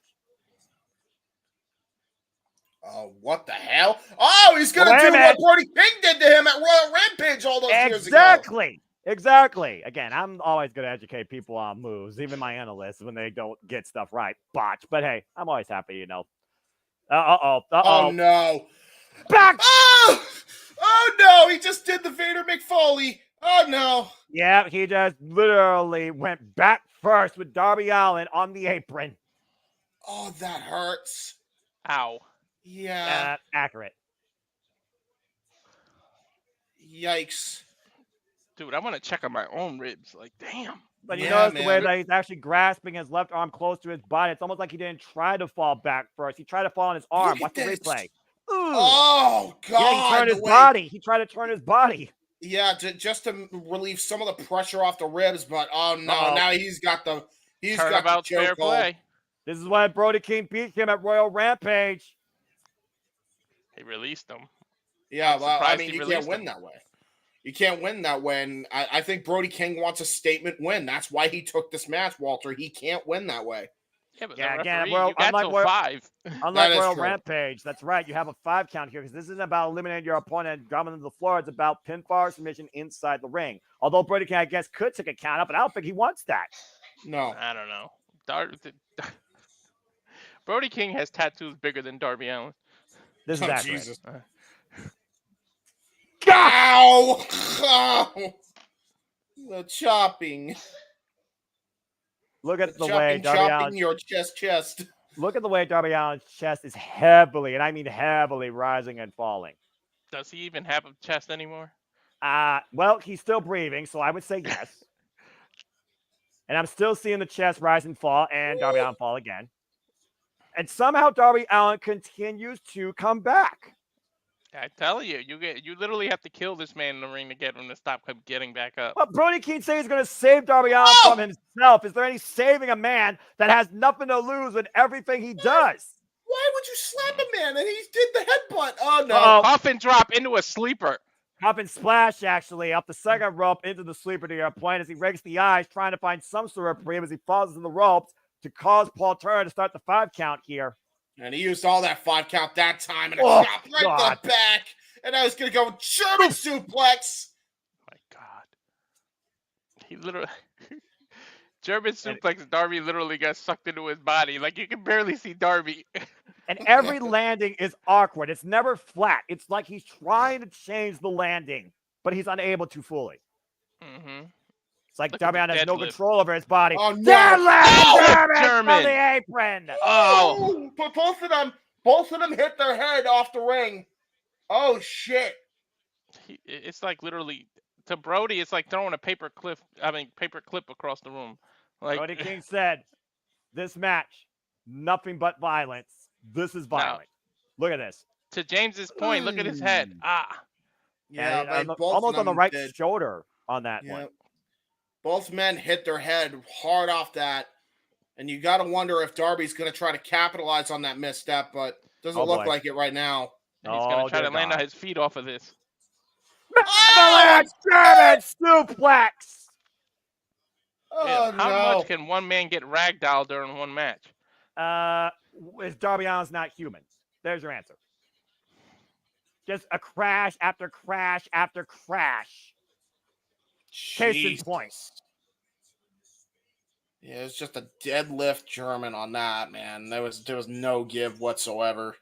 Oh, what the hell? Oh, he's going Wait to a do minute. what Brody King did to him at Royal Rampage all those years ago. Exactly. Exactly. Again, I'm always going to educate people on moves, even my analysts, when they don't get stuff right. Botch. But hey, I'm always happy, you know. Oh no! Back! Oh no! He just did the Vader McFoley. Oh no! Yeah, he just literally went back first with Darby Allin on the apron. Oh, that hurts. Ow. Yeah. Accurate. Yikes. Dude, I want to check on my own ribs. Like, damn. But you Yeah, notice the way man. that he's actually grasping his left arm close to his body. It's almost like he didn't try to fall back first. He tried to fall on his arm. Look Watch at the this. replay. Ooh. Oh God! Yeah, he turned the his way- body. He tried to turn his body. Yeah, just to relieve some of the pressure off the ribs, but oh no! Uh-oh. Now he's got the Turnabout's fair chokehold. play. This is why Brody King beat him at Royal Rampage. He released him. Yeah, I'm well, I surprised mean, he you can't released win him. that way. You can't win that way. And I think Brody King wants a statement win. That's why he took this match, Walter. He can't win that way. Yeah, but Yeah, the again, referee, well, you got unlike till where- 5. Unlike is Royal true. Rampage, that's right. You have a 5 count here because this isn't about eliminating your opponent and dropping them to the floor. It's about pinfall or submission inside the ring. Although Brody King, I guess, could take a count up, but I don't think he wants that. No. I don't know. Brody King has tattoos bigger than Darby Allin. This is Oh, accurate. Jesus. Uh. Ow! Oh! The chopping. Look at the way Darby Chopping Allin. your chest. Look at the way Darby Allin's chest is heavily, and I mean heavily, rising and falling. Does he even have a chest anymore? Well, he's still breathing, so I would say yes. And I'm still seeing the chest rise and fall, and Darby Allin fall again. And somehow Darby Allin continues to come back. I tell you, you literally have to kill this man in the ring to get him to stop getting back up. Well, Brody King says he's going to save Darby Allin from himself. Is there any saving a man that has nothing to lose with everything he does? Why would you slap a man and he did the headbutt? Oh no! Uh-oh. Coffin drop into a sleeper. Up and splash, actually, up the second rope into the sleeper to your point as he rakes the eyes, trying to find some sort of reprieve as he falls into the ropes to cause Paul Turner to start the 5 count here. And he used all that 5 count that time and a Oh, chop right God. to the back. And I was going to go German suplex. My God. He literally... German suplex, Darby literally got sucked into his body. Like, you can barely see Darby. And every landing is awkward. It's never flat. It's like he's trying to change the landing, but he's unable to fully. Mm-hmm. It's like Look at Darby the Allin has no deadlift. control over his body. Oh, no. Deadlift! German! German from the apron! Oh! But both of them hit their head off the ring. Oh, shit. It's like literally... To Brody, it's like throwing a paper clip across the room. Like, Brody King said, this match, nothing but violence. This is violent. Look at this. to James's point, look at his head. Yeah, And but almost on the them right did. shoulder on that Yeah. one. Both men hit their head hard off that. And you got to wonder if Darby's going to try to capitalize on that misstep, but doesn't Oh, look boy. like it right now. And he's gonna try dear to land God. on his feet off of this. Oh, German suplex! oh Yeah, how no. much can one man get ragdolled during one match? Is Darby Allin's not human? There's your answer. Just a crash after crash after crash. Case in Jesus. point. Yeah, it's just a deadlift German on that, man. There was no give whatsoever.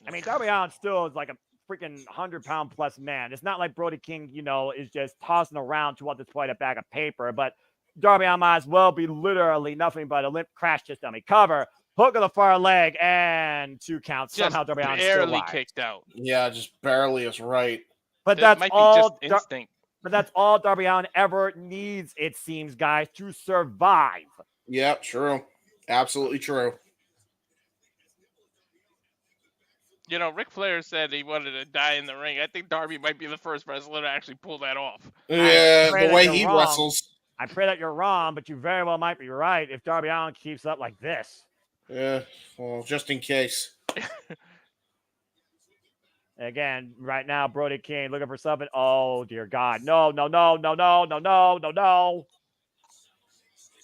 I mean, Darby Allin still is like a freaking 100-pound plus man. It's not like Brody King, is just tossing around to this point a bag of paper, but Darby Allin might as well be literally nothing but a limp crash just dummy cover. Hook of the far leg and 2 counts. Just Somehow Darby Allin's still barely alive. kicked out. Yeah, just barely is right. But That that's might all. be just instinct. But that's all Darby Allin ever needs, it seems, guys, to survive. Yep, true. Absolutely true. Ric Flair said he wanted to die in the ring. I think Darby might be the first wrestler to actually pull that off. Yeah, pray the that way you're he wrong. wrestles. I pray that you're wrong, but you very well might be right if Darby Allin keeps up like this. Yeah, well, just in case. Again, right now, Brody King looking for something. Oh, dear God. No, no, no, no, no, no, no, no, no.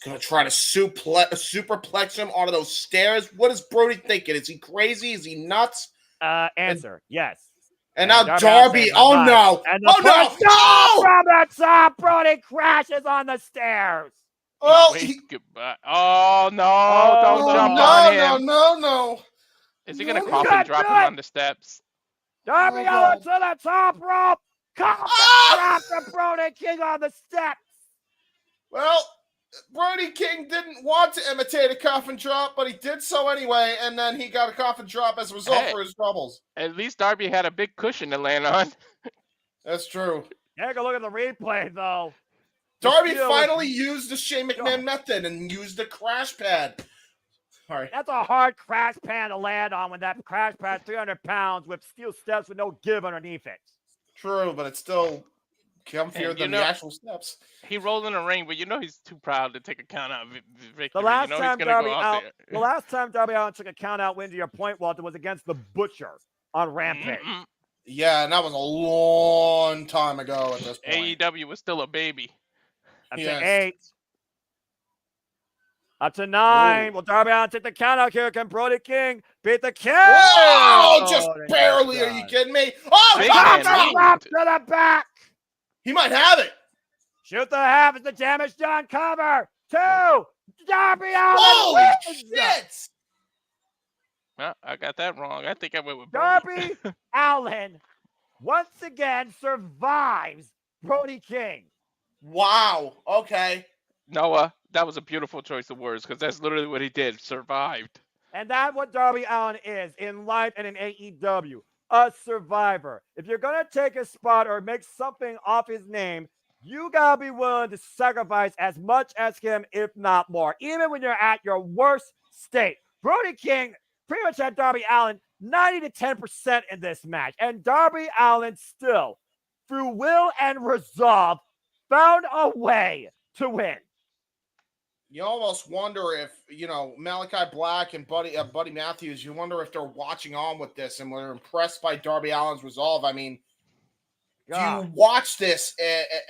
Gonna try to superplex him onto those stairs. What is Brody thinking? Is he crazy? Is he nuts? Answer, yes. And now Darby Darby. Allin Oh survives. no! And the Oh no! push from the top. Brody crashes on the stairs. Well, Wait, goodbye. Oh no! Oh, Don't no, jump no, on no, him. no. Is he gonna No, cough no. and drop Do him it. on the steps? Darby Oh, Allin God. to the top rope. Coffin Ah! drop to Brody King on the steps. Well, Brody King didn't want to imitate a coffin drop, but he did so anyway, and then he got a coffin drop as a result Hey. for his troubles. At least Darby had a big cushion to land on. That's true. Take a look at the replay, though. Darby Still finally used the Shane McMahon God. method and used the crash pad. All right. That's a hard crash pan to land on when that crash pad 300 pounds with steel steps with no give underneath it. True, but it's still comfier And you than know- the actual steps. He rolled in the ring, but he's too proud to take a count out victory. The last he's time gonna Darby go out Allin, there. the last time Darby Allin took a count out win to your point, Walter, was against the Butcher on Rampage. Mm-mm. Yeah, and that was a long time ago at this point. AEW was still a baby. Up Yes. to 8. Up to 9. Ooh. Will Darby Allin take the count out here? Can Brody King beat the King? Oh, just and barely. he's Are you done. kidding me? Oh, Big coffin man drop! Drop to the back. He might have it. Shoot the half as the damage done. Cover. 2. Darby Allin Holy wins. shit! Well, I got that wrong. I think I went with Brody. Darby Allin once again survives Brody King. Wow. Okay. Noah, that was a beautiful choice of words because that's literally what he did. Survived. And that's what Darby Allin is in life and in AEW. A survivor. If you're going to take a spot or make something off his name, you got to be willing to sacrifice as much as him, if not more, even when you're at your worst state. Brody King pretty much had Darby Allin 90 to 10% in this match. And Darby Allin still, through will and resolve, found a way to win. You almost wonder if, Malachi Black and Buddy Matthews, you wonder if they're watching on with this and were impressed by Darby Allin's resolve. I mean, do you watch this,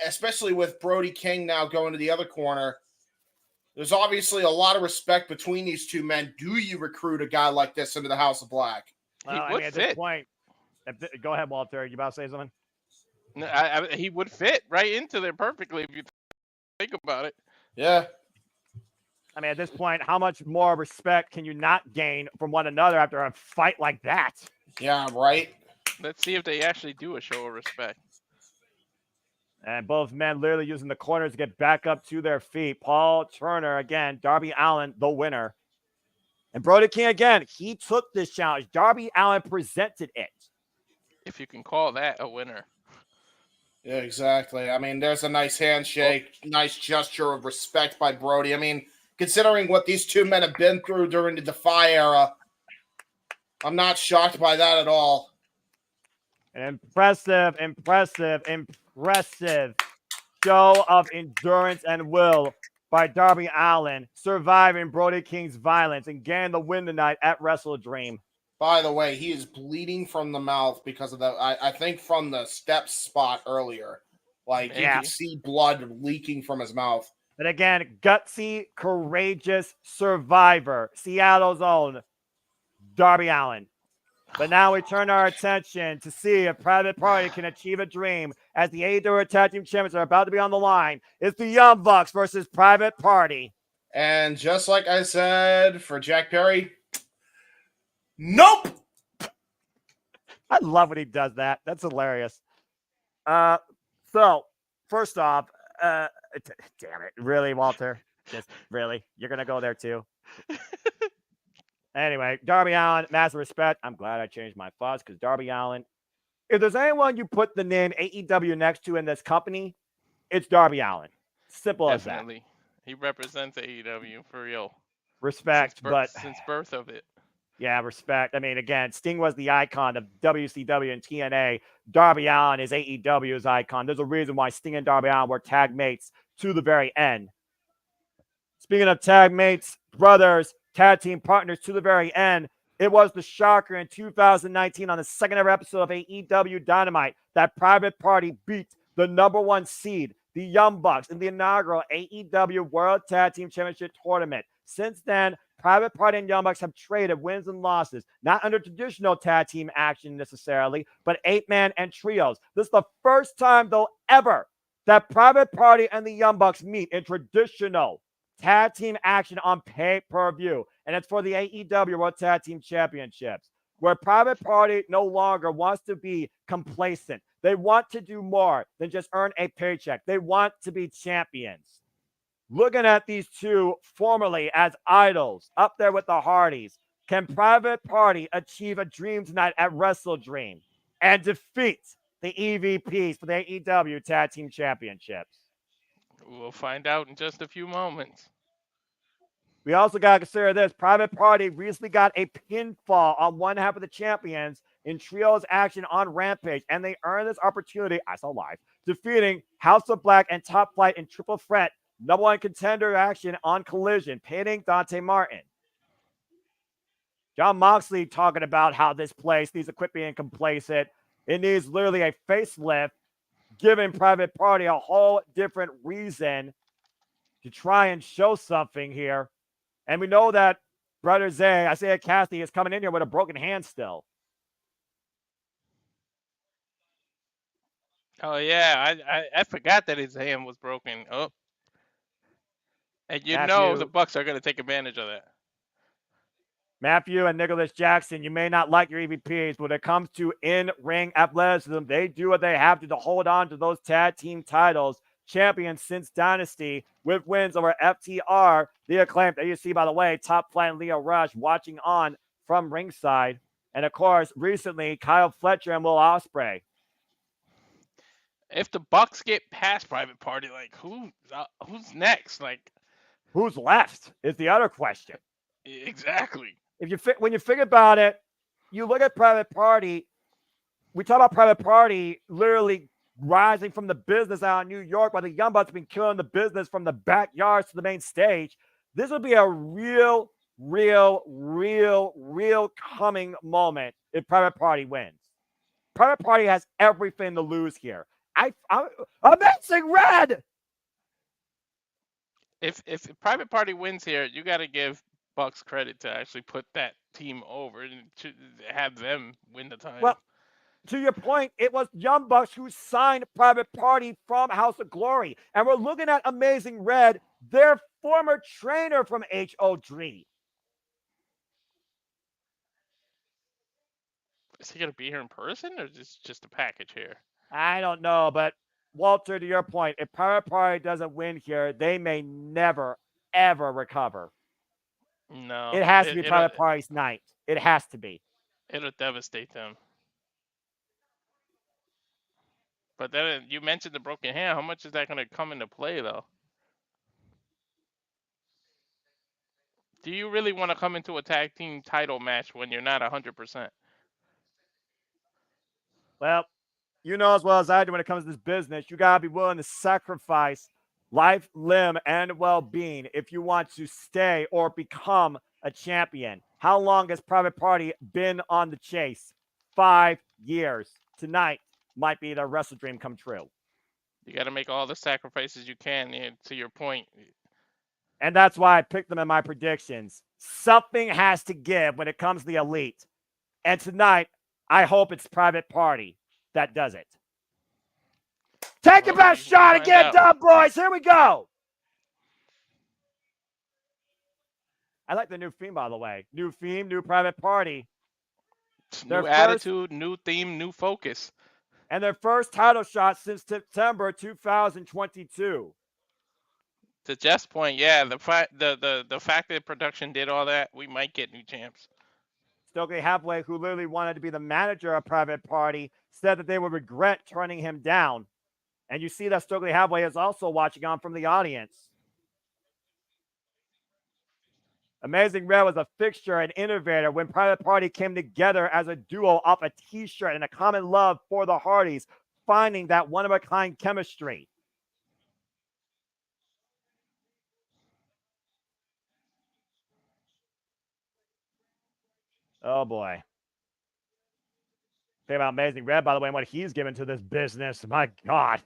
especially with Brody King now going to the other corner? There's obviously a lot of respect between these two men. Do you recruit a guy like this into the House of Black? Well, would at fit. this point, go ahead, Walter. You about to say something? No, he would fit right into there perfectly if you think about it. Yeah. I mean, at this point, how much more respect can you not gain from one another after a fight like that? Yeah, right? Let's see if they actually do a show of respect. And both men literally using the corners to get back up to their feet. Paul Turner, again, Darby Allin, the winner. And Brody King, again, he took this challenge. Darby Allin presented it. If you can call that a winner. Yeah, exactly. I mean, there's a nice handshake, nice gesture of respect by Brody. I mean, considering what these two men have been through during the Defy era, I'm not shocked by that at all. An impressive show of endurance and will by Darby Allin, surviving Brody King's violence and getting the win tonight at WrestleDream. By the way, he is bleeding from the mouth because of I think from the steps spot earlier. Like, you can see blood leaking from his mouth. But again, gutsy, courageous survivor, Seattle's own Darby Allin. But now we turn our attention to see if Private Party can achieve a dream as the AEW Tag Team Champions are about to be on the line. It's the Young Bucks versus Private Party. And just like I said for Jack Perry, nope. I love when he does that. That's hilarious. So, first off, damn it. Really, Walter? Just really? You're going to go there too? Anyway, Darby Allin, massive respect. I'm glad I changed my thoughts because Darby Allin, if there's anyone you put the name AEW next to in this company, it's Darby Allin. Simple as that. Definitely. He represents AEW for real. Respect, Since birth of it. Yeah, respect. I mean, again, Sting was the icon of WCW and TNA. Darby Allin is AEW's icon. There's a reason why Sting and Darby Allin were tag mates to the very end. Speaking of tag mates, brothers, tag team partners to the very end, it was the shocker in 2019 on the second ever episode of AEW Dynamite that Private Party beat the number 1 seed, the Young Bucks, in the inaugural AEW World Tag Team Championship Tournament. Since then, Private Party and Young Bucks have traded wins and losses, not under traditional tag team action necessarily, but 8-man and trios. This is the first time, though, ever that Private Party and the Young Bucks meet in traditional tag team action on pay-per-view. And it's for the AEW World Tag Team Championships, where Private Party no longer wants to be complacent. They want to do more than just earn a paycheck. They want to be champions. Looking at these two formerly as idols up there with the Hardys, can Private Party achieve a dream tonight at WrestleDream and defeat the EVPs for the AEW Tag Team Championships? We'll find out in just a few moments. We also got to consider this. Private Party recently got a pinfall on one half of the champions in trios action on Rampage, and they earned this opportunity, I saw live, defeating House of Black and Top Flight in triple threat number one contender action on Collision, pinning Dante Martin. John Moxley talking about how this place needs to quit being complacent. It needs literally a facelift, giving Private Party a whole different reason to try and show something here. And we know that Brother Zay, Isaiah Cassidy, is coming in here with a broken hand still. Oh yeah, I forgot that his hand was broken. Oh, and you know the Bucks are going to take advantage of that. Matthew and Nicholas Jackson, you may not like your EVPs, but when it comes to in-ring athleticism, they do what they have to hold on to those tag team titles. Champions since Dynasty with wins over FTR, the Acclaimed. There you see, by the way, Top Flight and Leo Rush watching on from ringside. And, of course, recently, Kyle Fletcher and Will Ospreay. If the Bucks get past Private Party, like, who's next? Like, who's left is the other question. Exactly. When you think about it, you look at Private Party. We talk about Private Party literally rising from the business out in New York, while the Young Bucks have been killing the business from the backyards to the main stage. This would be a real coming moment if Private Party wins. Private Party has everything to lose here. Amazing Red. If Private Party wins here, you got to give Bucks credit to actually put that team over and to have them win the title. Well, to your point, it was Young Bucks who signed Private Party from House of Glory. And we're looking at Amazing Red, their former trainer from HOG. Is he going to be here in person, or is this just a package here? I don't know, but Walter, to your point, if Private Party doesn't win here, they may never, ever recover. No. It has to be Private Party's night. It has to be. It'll devastate them. But then you mentioned the broken hand. How much is that going to come into play, though? Do you really want to come into a tag team title match when you're not 100%? Well, you know as well as I do when it comes to this business, you got to be willing to sacrifice life, limb, and well-being if you want to stay or become a champion. How long has Private Party been on the chase? 5 years. Tonight might be their WrestleDream come true. You got to make all the sacrifices you can, to your point. And that's why I picked them in my predictions. Something has to give when it comes to the Elite. And tonight, I hope it's Private Party that does it. Take your best shot and get it done, boys. Here we go. I like the new theme, by the way. New theme, new Private Party. New attitude, new theme, new focus. And their first title shot since September 2022. To Jeff's point, yeah, the fact that production did all that, we might get new champs. Stokely Hathaway, who literally wanted to be the manager of Private Party, said that they would regret turning him down. And you see that Stokely Hathaway is also watching on from the audience. Amazing Red was a fixture and innovator when Private Party came together as a duo off a t-shirt and a common love for the Hardys, finding that one-of-a-kind chemistry. Oh, boy. Think about Amazing Red, by the way, and what he's given to this business. My God.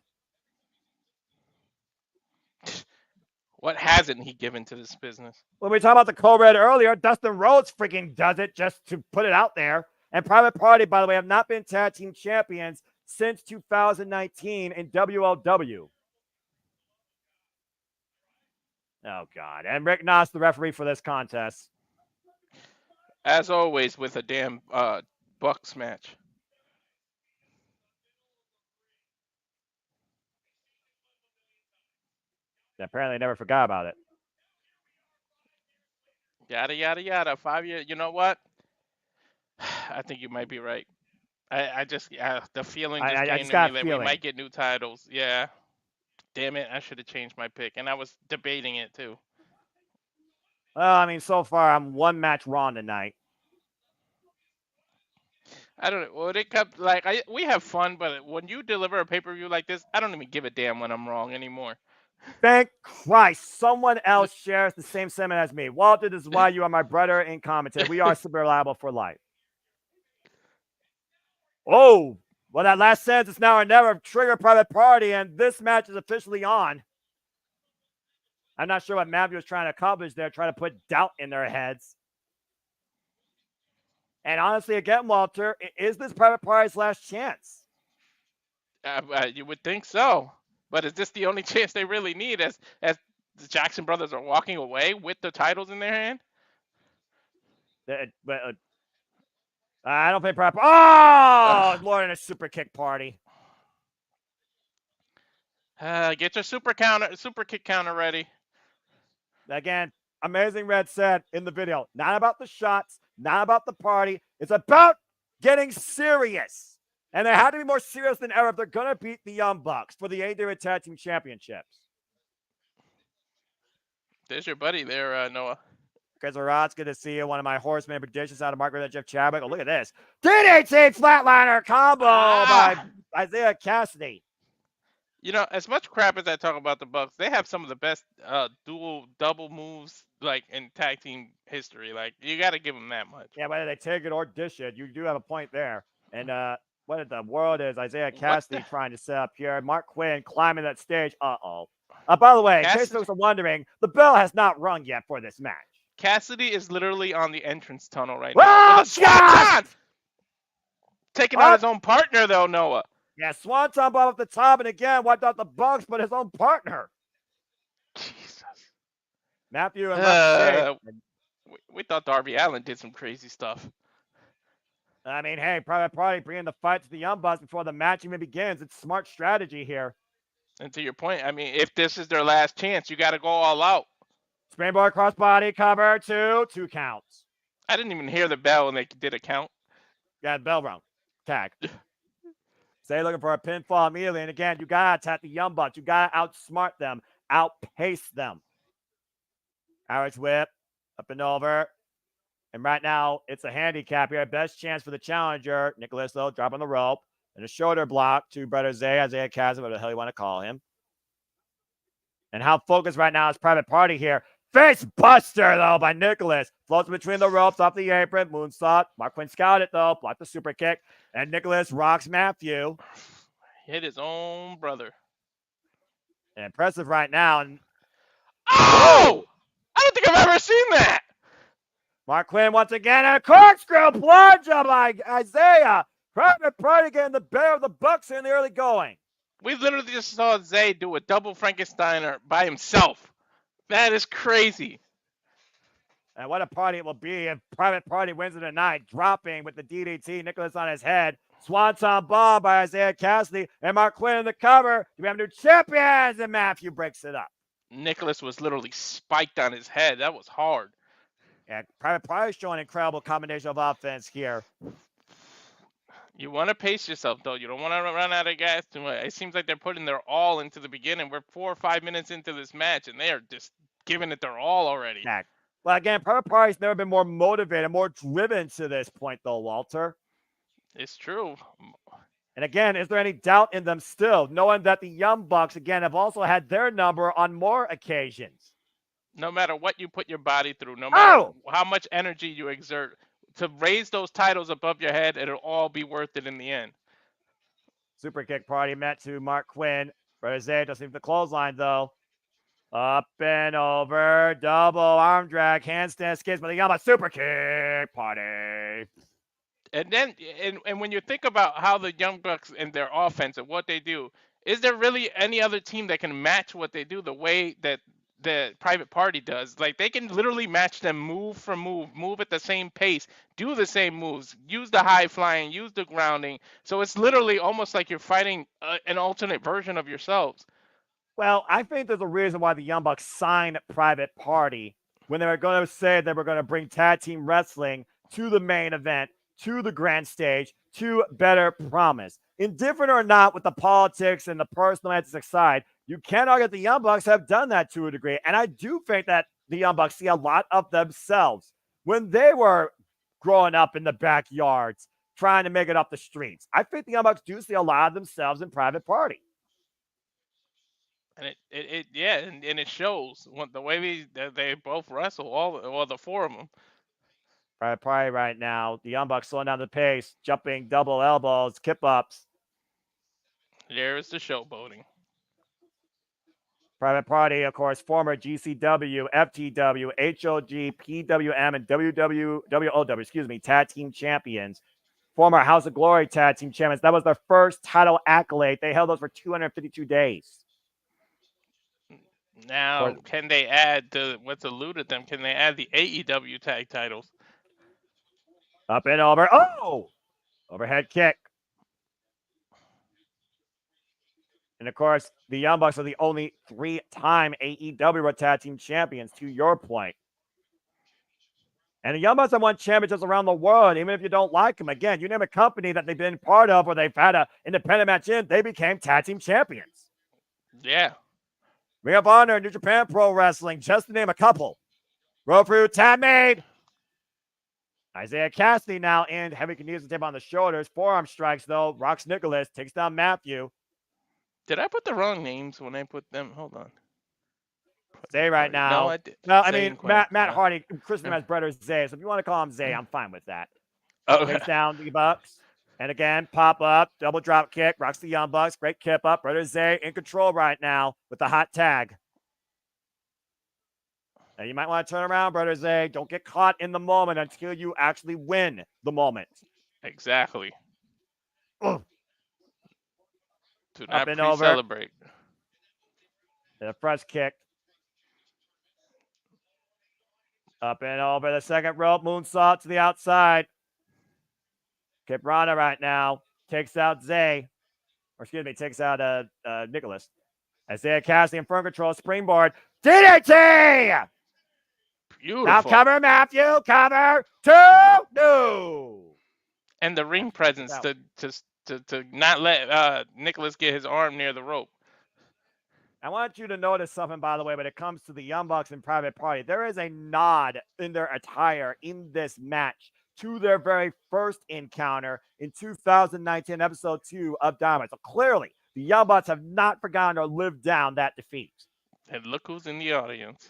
What hasn't he given to this business? When we talked about the co-red earlier, Dustin Rhodes freaking does it just to put it out there. And Private Party, by the way, have not been tag team champions since 2019 in WLW. Oh, God. And Rick Knox, the referee for this contest. As always with a damn Bucks match. Apparently never forgot about it. Yada, yada, yada. 5 years. You know what? I think you might be right. I just, the feeling just I came just to got me a that we feeling. might get new titles. Yeah. Damn it. I should have changed my pick. And I was debating it too. Well, I mean, so far, I'm one match wrong tonight. I don't know. Well, it kept, like, we have fun, but when you deliver a pay-per-view like this, I don't even give a damn when I'm wrong anymore. Thank Christ, someone else shares the same sentiment as me. Walter, this is why you are my brother in commentary. We are super reliable for life. Oh, well, that last sentence is now or never. Trigger Private Party, and this match is officially on. I'm not sure what Matthew was trying to accomplish there, trying to put doubt in their heads. And honestly, again, Walter, is this Private Party's last chance? You would think so. But is this the only chance they really need as the Jackson brothers are walking away with the titles in their hand? I don't think Private Oh, Lord, and a super kick party. Get your super kick counter ready. Again, Amazing Red said in the video, not about the shots, not about the party. It's about getting serious. And they had to be more serious than ever if they're going to beat the Young Bucks for the AEW Tag Team Championships. There's your buddy there, Noah. Chris Rod's good to see you. One of my Horseman predictions out of Margaret Jeff Chadwick. Oh, look at this. DDT Flatliner combo by Isaiah Cassidy. You know, as much crap as I talk about the Bucks, they have some of the best double moves like in tag team history. Like, you got to give them that much. Yeah, whether they take it or dish it, you do have a point there. And what in the world is Isaiah Cassidy trying to set up here? Mark Quinn climbing that stage. Uh-oh. By the way, in case folks are wondering, the bell has not rung yet for this match. Cassidy is literally on the entrance tunnel right now. With a swanton! Taking out his own partner, though, Noah. Yeah, swanton bomb up the top, and again, wiped out the Bucks, but his own partner. Jesus. Matthew and we thought Darby Allin did some crazy stuff. I mean, hey, Private Party bringing the fight to the Young Bucks before the match even begins. It's smart strategy here. And to your point, I mean, if this is their last chance, you got to go all out. Springboard crossbody cover, two counts. I didn't even hear the bell when they did a count. Yeah, bell rung. Tag. Say looking for a pinfall immediately. And again, you got to attack the Young Bucks. You got to outsmart them, outpace them. Irish whip, up and over. And right now, it's a handicap here. Best chance for the challenger. Nicholas, though, dropping the rope. And a shoulder block to Brother Isaiah Cassidy, whatever the hell you want to call him. And how focused right now is Private Party here. Face buster, though, by Nicholas. Floats between the ropes off the apron. Moonsault. Mark Quinn scouted, though. Blocked the super kick. And Nicholas rocks Matthew. Hit his own brother. And impressive right now. And oh! I don't think I've ever seen that. Mark Quinn once again. A corkscrew plunge by Isaiah. Private Party getting the bear of the Bucks in the early going. We literally just saw Zay do a double Frankensteiner by himself. That is crazy. And what a party it will be if Private Party wins it tonight, dropping with the DDT, Nicholas on his head. Swanton bomb by Isaiah Cassidy, and Mark Quinn in the cover. We have new champions, and Matthew breaks it up. Nicholas was literally spiked on his head. That was hard. Yeah, Private Party showing incredible combination of offense here. You want to pace yourself, though. You don't want to run out of gas too much. It seems like they're putting their all into the beginning. We're 4 or 5 minutes into this match, and they are just giving it their all already. Yeah. Well, again, Private Party's never been more motivated, more driven to this point, though, Walter. It's true. And again, is there any doubt in them still, knowing that the Young Bucks, again, have also had their number on more occasions? No matter what you put your body through, no matter how much energy you exert, to raise those titles above your head, it'll all be worth it in the end. Super kick party met to Mark Quinn. Brother Zay doesn't leave the clothesline, though. Up and over, double arm drag, handstand skids, but the Young Bucks super kick party. And then, and when you think about how the Young Bucks and their offense and what they do, is there really any other team that can match what they do the way that the Private Party does? Like they can literally match them move for move at the same pace, do the same moves, use the high flying, use the grounding. So it's literally almost like you're fighting an alternate version of yourselves. Well, I think there's a reason why the Young Bucks signed Private Party when they were going to say they were going to bring tag team wrestling to the main event, to the grand stage, to Better Promise. Indifferent or not with the politics and the personal ethics aside, you can't argue that the Young Bucks have done that to a degree. And I do think that the Young Bucks see a lot of themselves when they were growing up in the backyards, trying to make it up the streets. I think the Young Bucks do see a lot of themselves in Private Party. And and it shows the way they both wrestle, the four of them. Private Party right now. The Young Bucks slowing down the pace, jumping double elbows, kip ups. There is the showboating. Private Party, of course, former GCW, FTW, HOG, PWM, and WOW, tag team champions. Former House of Glory tag team champions. That was their first title accolade. They held those for 252 days. Now, can they add what's eluded them? Can they add the AEW tag titles? Up and over. Oh! Overhead kick. And of course, the Young Bucks are the only 3-time AEW tag team champions, to your point. And the Young Bucks have won championships around the world, even if you don't like them. Again, you name a company that they've been part of or they've had an independent match in, they became tag team champions. Yeah. Ring of Honor, New Japan Pro Wrestling, just to name a couple. Road Crew, Tab Made. Isaiah Cassidy now in heavy condition tape on the shoulders. Forearm strikes, though. Rocks Nicholas, takes down Matthew. Did I put the wrong names when I put them? Hold on. Zay right now. No, I did. No, I mean, Matt Hardy, Christian as brother Zay. So if you want to call him Zay, I'm fine with that. Okay. Takes down the Bucks. And again, pop up, double drop kick, rocks the Young Bucks. Great kip up. Brother Zay in control right now with the hot tag. Now, you might want to turn around, Brother Zay. Don't get caught in the moment until you actually win the moment. Exactly. Ugh. Do not and over. pre-celebrate. The first kick. Up and over the second rope. Moonsault to the outside. Kiprana right now takes out Zay. Or excuse me, takes out Nicholas. Isaiah Cassidy in front control. Springboard. DDT! Beautiful. Now cover, Matthew. Cover. 2. No. And the ring presence to not let Nicholas get his arm near the rope. I want you to notice something, by the way, when it comes to the Young Bucks and Private Party. There is a nod in their attire in this match to their very first encounter in 2019, episode 2 of Dynamite. So clearly, the Young Bucks have not forgotten or lived down that defeat. And look who's in the audience.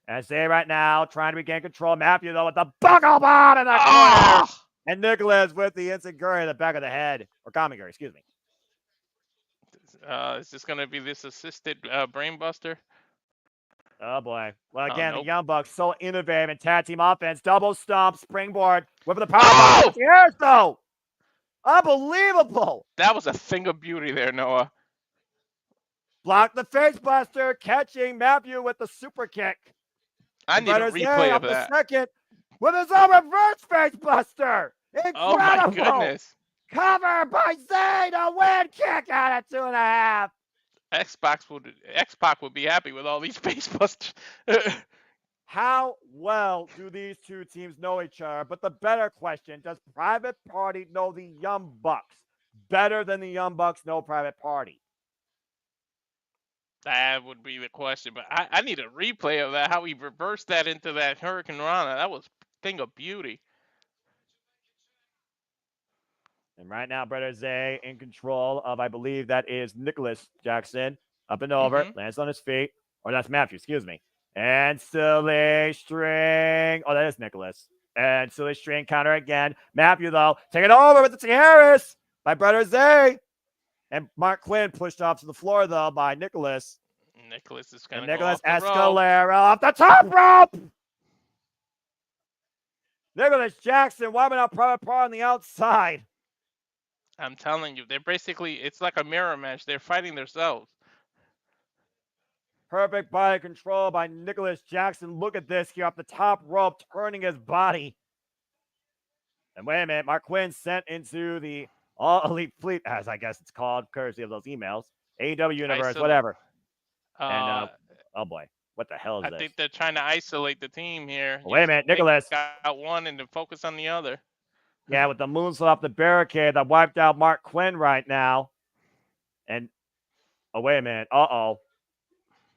And Zay right now trying to regain control. Matthew, though, with the buckle bomb in the corner. And Nicholas with the instant guri in the back of the head. Or Kamiguri, excuse me. Is this going to be this assisted brainbuster? Oh, boy. Well, again, nope. The Young Bucks so innovative in tag team offense. Double stomp, springboard. Whip the power bomb. Yes, though. Unbelievable. That was a thing of beauty there, Noah. Block the face buster, catching Matthew with the super kick. I need a replay of that. Second with his own reverse face buster. Incredible. Oh, my goodness. Cover by Zay to win. Kick out at 2.5. X-Pac would be happy with all these face busters. How well do these two teams know each other? But the better question, does Private Party know the Young Bucks better than the Young Bucks know Private Party? That would be the question, but I need a replay of that, how he reversed that into that Hurricane Rana. That was a thing of beauty. And right now, Brother Zay in control of, I believe that is Nicholas Jackson. Up and over, lands on his feet. Or that's Matthew, excuse me. And silly string. Oh, that is Nicholas. And silly string counter again. Matthew, though, taking over with the Harris by Brother Zay. And Mark Quinn pushed off to the floor, though, by Nicholas. Nicholas is And going to go Nicholas off the rope. Escalera off the top rope. Nicholas Jackson wiping out Private Party on the outside. I'm telling you, they're basically, it's like a mirror match. They're fighting themselves. Perfect body control by Nicholas Jackson. Look at this here off the top rope, turning his body. And wait a minute, Mark Quinn sent into the All Elite Fleet, as I guess it's called, courtesy of those emails. AEW Universe, whatever. And, oh boy, what the hell is this? I think they're trying to isolate the team here. Wait a minute, Nicholas. Got one and then focus on the other. Yeah, with the moonsault off the barricade that wiped out Mark Quinn right now. And, oh, wait a minute. Uh-oh.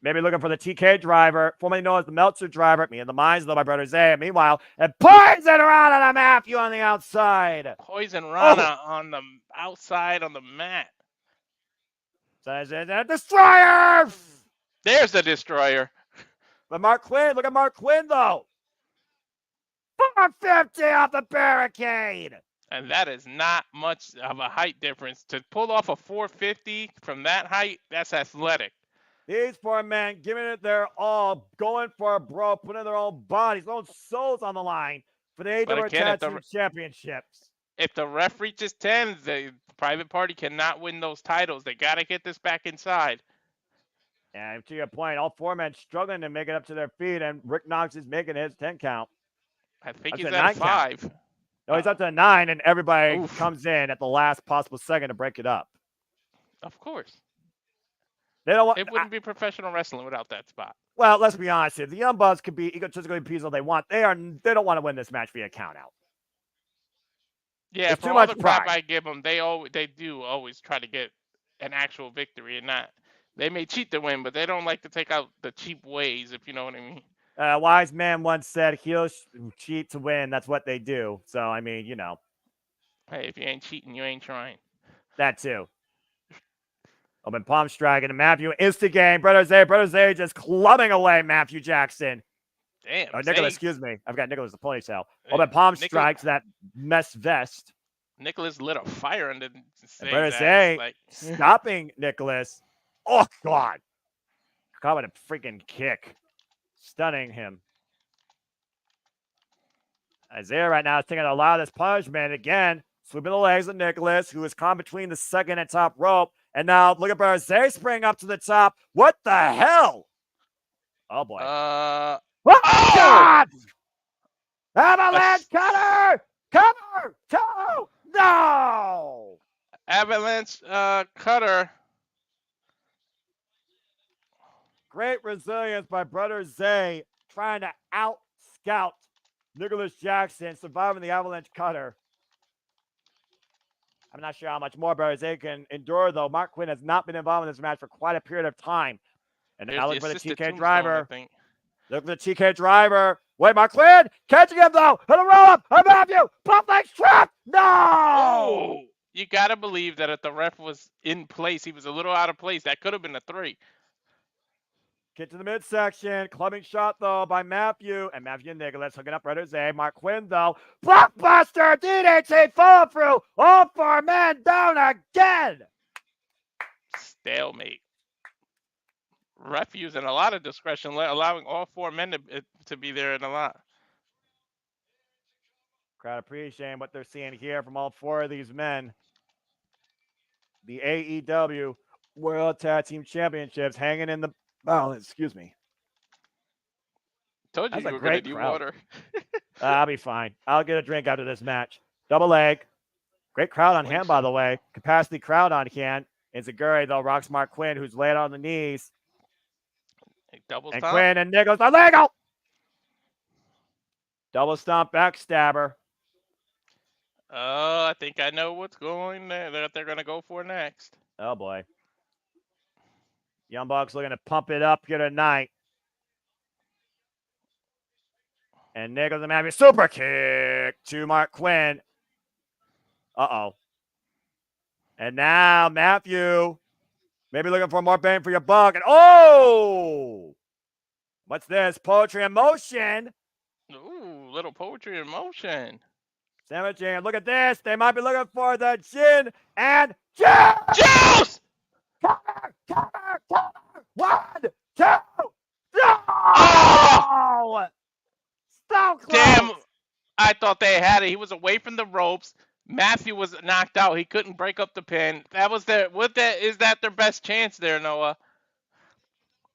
Maybe looking for the TK driver, formerly known as the Meltzer driver. Me and the Minds, though, my brother Zay. Meanwhile, and Poison Rana to Matthew on the outside. Poison Rana on the outside on the mat. Destroyer! There's the Destroyer. But Mark Quinn, look at Mark Quinn, though. 450 off the barricade. And that is not much of a height difference. To pull off a 450 from that height, that's athletic. These four men giving it their all, going for a bro, putting their own bodies, their own souls on the line for the AEW Tag Team Championships. If the ref reaches 10, the Private Party cannot win those titles. They got to get this back inside. And to your point, all four men struggling to make it up to their feet, and Rick Knox is making his 10 count. I think he's at 5. Count. No, he's up to 9, and everybody comes in at the last possible second to break it up. Of course. They don't want, it wouldn't be professional wrestling without that spot. Well, let's be honest here. The Young Bucks could be egotistically pleased all they want. They don't want to win this match via count out. Yeah, it's for too all much the pride. crap I give them, they do always try to get an actual victory and not. They may cheat to win, but they don't like to take out the cheap ways, if you know what I mean. A wise man once said, he'll cheat to win. That's what they do. So, I mean, you know. Hey, if you ain't cheating, you ain't trying. That too. Open palm strike and Matthew instigate. Brother Zay just clubbing away Matthew Jackson. Damn. Oh, Nicholas, excuse me. I've got Nicholas the ponytail. Open palm strike to that mess vest. Nicholas lit a fire under Brother Zay stopping Nicholas. Oh, God. Caught with a freaking kick. Stunning him. Isaiah right now is taking a lot of this punishment. Again, sweeping the legs of Nicholas, who is caught between the second and top rope. And now look at Brother Zay spring up to the top. What the hell? Oh, boy. What? Oh, God! Avalanche cutter! Cover! Toe! No! Avalanche cutter. Great resilience by Brother Zay, trying to out-scout Nicholas Jackson, surviving the avalanche cutter. I'm not sure how much more Brother Zay can endure, though. Mark Quinn has not been involved in this match for quite a period of time. And now look for the TK driver. Look for the TK driver. Wait, Mark Quinn catching him, though. And a roll-up. A Matthew. Pump leg trap. No! Oh! You got to believe that if the ref was in place, he was a little out of place. That could have been a 3. Get to the midsection. Clubbing shot, though, by Matthew. And Matthew and Nicholas hooking up Brother Zay. Mark Quinn, though. Blockbuster. DDT follow-through. All 4 men down again. Stalemate. Ref using a lot of discretion, allowing all 4 men to be there in a lot. Crowd appreciating what they're seeing here from all 4 of these men. The AEW World Tag Team Championships hanging in the balance. Excuse me. Told you you were going to do water. I'll be fine. I'll get a drink after this match. Double leg. Great crowd on hand, by the way. Capacity crowd on hand. Enziguri, though, rocks Mark Quinn, who's laid on the knees. Double and stomp. Quinn and Nichols are legal. Double stomp backstabber. Oh, I think I know what's going there that they're going to go for next. Oh, boy. Young Bucks looking to pump it up here tonight. And Nichols and Matthew super kick to Mark Quinn. Uh-oh. And now Matthew maybe looking for more bang for your buck. And oh! What's this? Poetry in motion. Ooh, little poetry in motion. Sandwiching. Look at this. They might be looking for the gin and juice. Juice! Cover! 1, 2. No! So close. Damn, I thought they had it. He was away from the ropes. Matthew was knocked out. He couldn't break up the pin. That was is that their best chance there, Noah?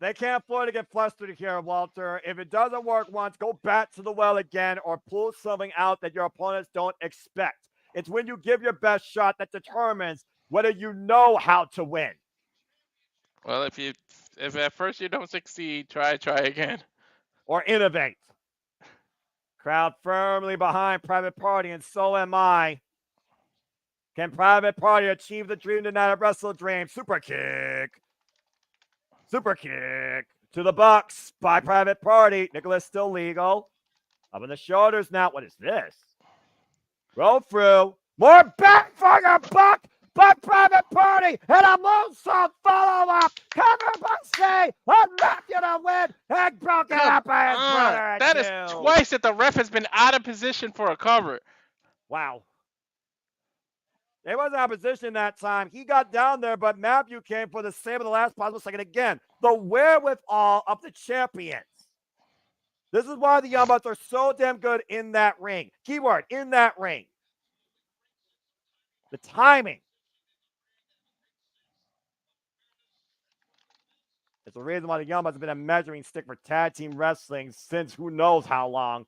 They can't afford to get flustered here, Walter. If it doesn't work once, go back to the well again or pull something out that your opponents don't expect. It's when you give your best shot that determines whether you know how to win. Well, if at first you don't succeed, try again. Or innovate. Crowd firmly behind Private Party, and so am I. Can Private Party achieve the dream tonight at WrestleDream? Super kick. Super kick to the Bucks by Private Party. Nicholas still legal. Up in the shoulders now. What is this? Roll through. More bang for your buck by Private Party. And a moonsault follow-up. Covered by Say. On Matthew to win. And broken up by his brother. That is twice that the ref has been out of position for a cover. Wow. They wasn't out of position that time. He got down there, but Matthew came for the save of the last possible second. Again, the wherewithal of the champions. This is why the Young Bucks are so damn good in that ring. Keyword, in that ring. The timing. It's the reason why the Young Bucks have been a measuring stick for tag team wrestling since who knows how long.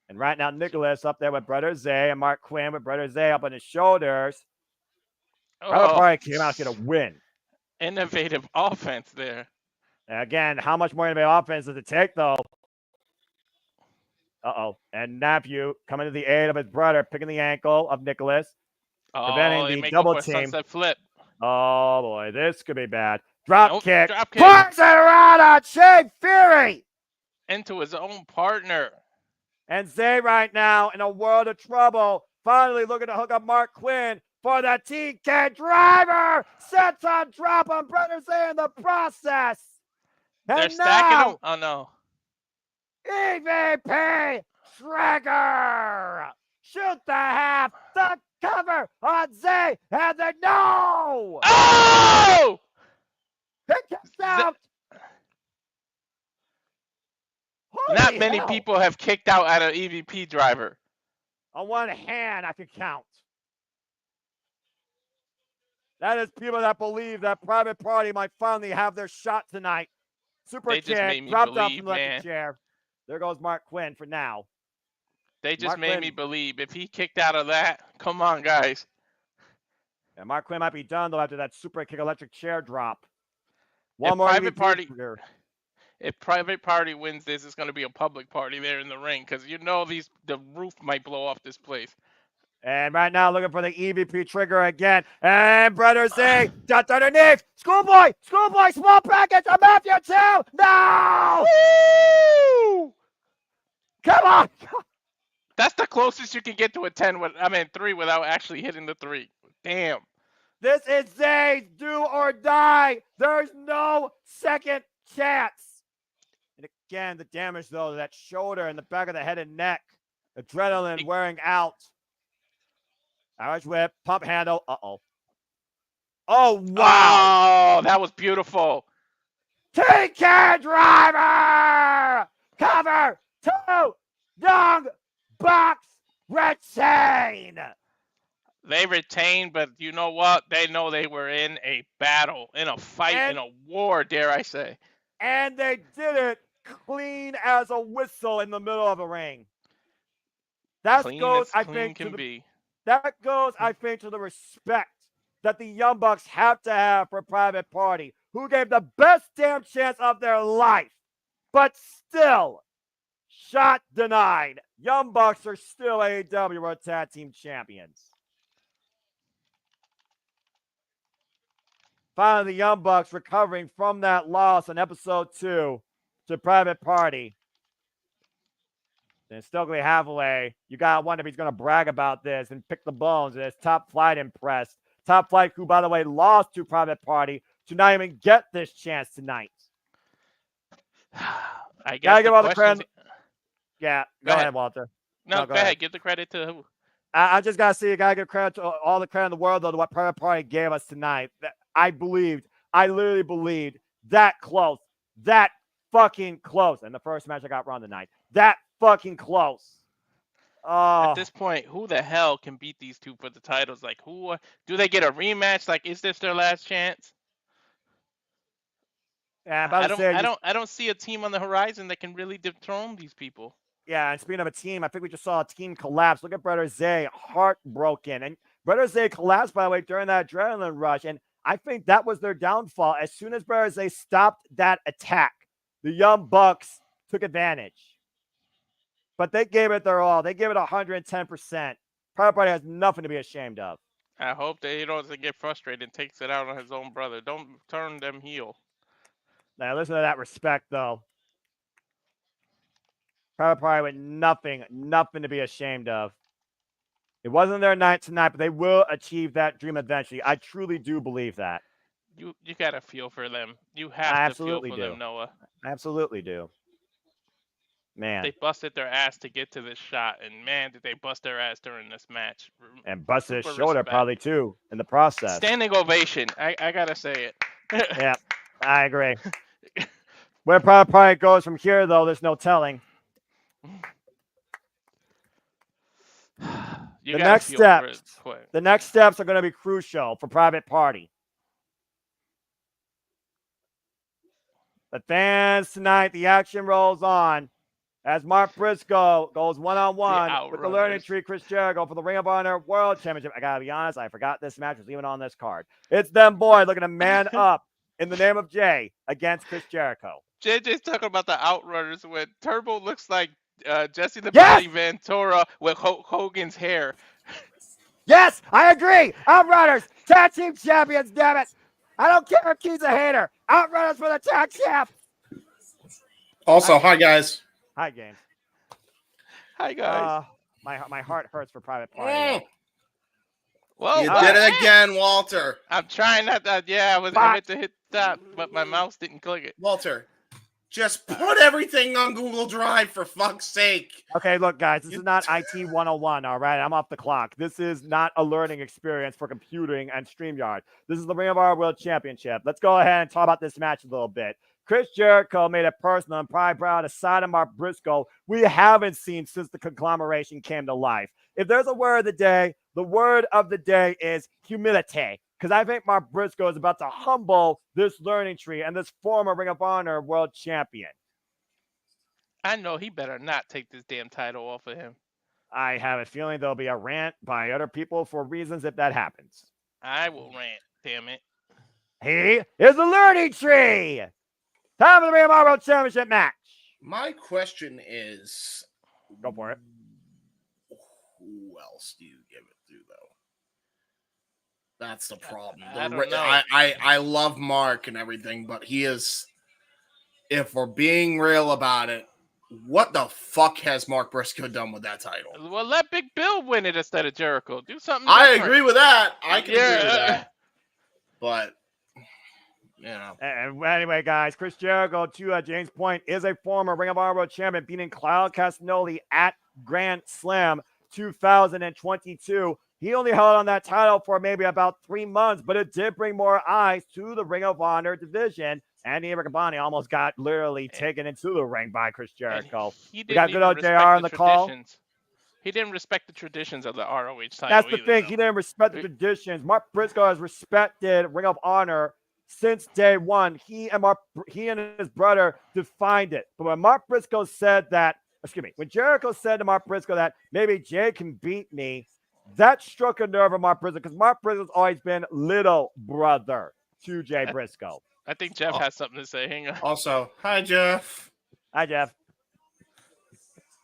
And right now, Nicholas up there with Brother Zay and Mark Quinn with Brother Zay up on his shoulders. Private Party came out to get a win. Innovative offense there. Again, how much more innovative offense does it take, though? Uh-oh. And Matthew coming to the aid of his brother, picking the ankle of Nicholas. Preventing the double team. Sunset flip. Oh, boy. This could be bad. Drop kick. Drop kick. Parks it around on Shane Fury. Into his own partner. And Zay right now in a world of trouble. Finally looking to hook up Mark Quinn for the TK driver. Sets on drop on Brother Zay in the process. And they're stacking him. Oh, no. EVP Trigger. Shoot the half. The cover on Zay. And the no. Oh! It gets out. Not many people have kicked out at an EVP driver. On one hand, I can count. That is people that believe that Private Party might finally have their shot tonight. Super kick, dropped off from the electric chair. There goes Mark Quinn for now. They just made me believe. If he kicked out of that, come on, guys. And Mark Quinn might be done, though, after that super kick electric chair drop. If Private Party wins this, it's going to be a public party there in the ring because you know the roof might blow off this place. And right now, looking for the EVP trigger again. And Brother Z, ducked underneath. Schoolboy, small package. A Matthew 2. No! Woo! Come on. That's the closest you can get to a 3 without actually hitting the 3. Damn. This is Zay's do or die. There's no second chance. And again, the damage, though, to that shoulder and the back of the head and neck. Adrenaline wearing out. Irish whip, pump handle. Uh-oh. Oh, wow. Oh, that was beautiful. TK driver. Cover 2. Young Bucks retain. They retained, but you know what? They know they were in a battle, in a fight, in a war, dare I say. And they did it clean as a whistle in the middle of a ring. That goes, I think, to the respect that the Young Bucks have to have for Private Party, who gave the best damn chance of their life, but still shot denied. Young Bucks are still AEW World Tag Team Champions. Finally, the Young Bucks recovering from that loss in episode 2 to Private Party. And Stokely Hathaway, you got to wonder if he's going to brag about this and pick the bones. And his Top Flight impressed. Top Flight, who, by the way, lost to Private Party to not even get this chance tonight. I gotta give all the credit. Yeah, go ahead, Walter. No, go ahead. Give the credit to who? I just got to say, you got to give credit to all the credit in the world, though, to what Private Party gave us tonight. I literally believed that close, that fucking close. And the first match I got wrong tonight, that fucking close. At this point, who the hell can beat these two for the titles? Like, who do they get a rematch? Like, is this their last chance? Yeah, I don't see a team on the horizon that can really dethrone these people. Yeah, and speaking of a team, I think we just saw a team collapse. Look at Brother Zay, heartbroken. And Brother Zay collapsed, by the way, during that adrenaline rush. And I think that was their downfall. As soon as Brother Zay stopped that attack, the Young Bucks took advantage. But they gave it their all. They gave it 110%. Private Party has nothing to be ashamed of. I hope that he doesn't get frustrated and takes it out on his own brother. Don't turn them heel. Now, listen to that respect, though. Private Party with nothing to be ashamed of. It wasn't their night tonight, but they will achieve that dream eventually. I truly do believe that. You gotta feel for them. You have to feel for them, Noah. I absolutely do. Man. They busted their ass to get to this shot, and man, did they bust their ass during this match. And busted his shoulder probably too in the process. Standing ovation. I gotta say it. Yeah, I agree. Where Private Party goes from here, though, there's no telling. The next steps are going to be crucial for Private Party. The fans tonight, the action rolls on as Mark Briscoe goes one-on-one with the Learning Tree Chris Jericho for the Ring of Honor World Championship. I got to be honest, I forgot this match was even on this card. It's them boys looking to man up in the name of Jay against Chris Jericho. JJ's talking about the Outrunners when Turbo looks like Jesse the Body Ventura with Hulk Hogan's hair. Yes, I agree. Outrunners, tag team champions, damn it. I don't care if he's a hater. Outrunners for the tag champ. Also, hi, guys. Hi, James. Hi, guys. My heart hurts for Private Party. Well, you did it again, Walter. I'm trying not to. Yeah, I meant to hit stop, but my mouse didn't click it. Walter, just put everything on Google Drive for fuck's sake. Okay, look, guys, this is not IT 101, all right? I'm off the clock. This is not a learning experience for computing and StreamYard. This is the Ring of Honor World Championship. Let's go ahead and talk about this match a little bit. Chris Jericho made it personal and probably brought a side of Mark Briscoe we haven't seen since the conglomeration came to life. If there's a word of the day, the word of the day is humility. Because I think Mark Briscoe is about to humble this Learning Tree and this former Ring of Honor World Champion. I know he better not take this damn title off of him. I have a feeling there'll be a rant by other people for reasons if that happens. I will rant, damn it. He is the Learning Tree. Time for the Ring of Honor World Championship match. My question is... Go for it. Who else do you give it to, though? That's the problem. I don't know. I love Mark and everything, but he is, if we're being real about it, what the fuck has Mark Briscoe done with that title? Well, let Big Bill win it instead of Jericho. Do something different. I different. agree with that. I can agree with that. But, you know. And anyway, guys, Chris Jericho, to James' point, is a former Ring of Honor World Champion, beating Claudio Castagnoli at Grand Slam 2022. He only held on that title for maybe about 3 months, but it did bring more eyes to the Ring of Honor division. Andy Riccaboni almost got literally taken into the ring by Chris Jericho. We got good old JR on the call. He didn't respect the traditions of the ROH title. That's the thing. Though. He didn't respect the traditions. Mark Briscoe has respected Ring of Honor since day one. He and his brother defined it. But when Mark Briscoe said that, when Jericho said to Mark Briscoe that maybe Jay can beat me, that struck a nerve of Mark Briscoe because Mark Briscoe's always been little brother to Jay Briscoe. I think Jeff has something to say. Hang on. Also, hi, Jeff. Hi, Jeff.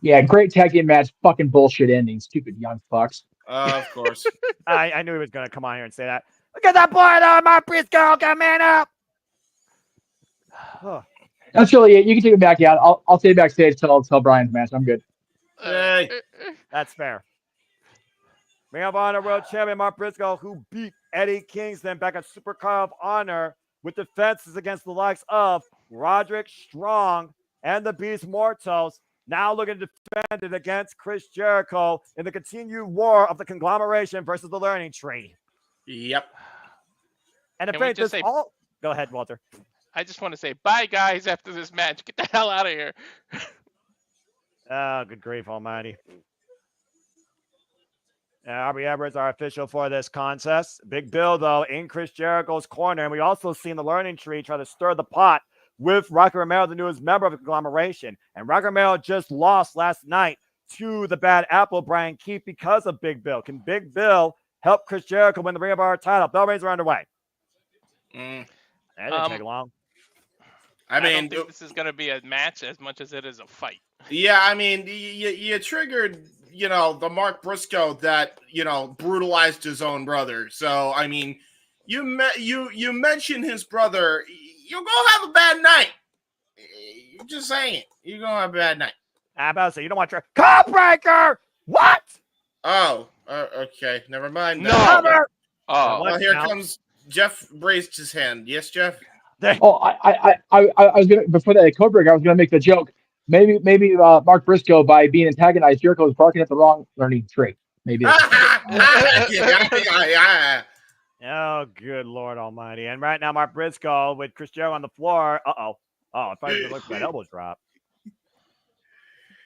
Yeah, great tag team match. Fucking bullshit ending. Stupid young fucks. Of course. I knew he was going to come on here and say that. Look at that boy there, Mark Briscoe. Get man up. That's really it. You can take it back out. I'll stay backstage till Brian's match. I'm good. Hey. That's fair. Ring of Honor World Champion Mark Briscoe, who beat Eddie Kingston back at Supercard of Honor with defenses against the likes of Roderick Strong and the Beast Mortos, now looking to defend it against Chris Jericho in the continued war of the conglomeration versus the Learning Tree. Yep. And in fact, this all... Go ahead, Walter. I just want to say bye, guys. After this match, get the hell out of here. Oh, good grief almighty. Aubrey Edwards are official for this contest. Big Bill, though, in Chris Jericho's corner. And we also seen the Learning Tree try to stir the pot with Rocky Romero, the newest member of the conglomeration. And Rocky Romero just lost last night to the Bad Apple, Brian Keith, because of Big Bill. Can Big Bill help Chris Jericho win the Ring of Honor title? Bell rings are underway. That didn't take long. I mean, don't think this is going to be a match as much as it is a fight. Yeah, I mean, you triggered, the Mark Briscoe that, brutalized his own brother. So, I mean, you mention his brother, you're going to have a bad night. You're just saying. You're going to have a bad night. I'm about to say, you don't want your code breaker. What? Oh, okay. Never mind. No. Oh, well, here comes Jeff raised his hand. Yes, Jeff? Oh, I was gonna, before that code break, I was gonna make the joke. Maybe Mark Briscoe, by being antagonized, Jericho was barking at the wrong learning tree. Maybe. Yeah. Oh, good Lord Almighty! And right now, Mark Briscoe with Chris Jericho on the floor. Oh, I thought you were looking for that elbow drop.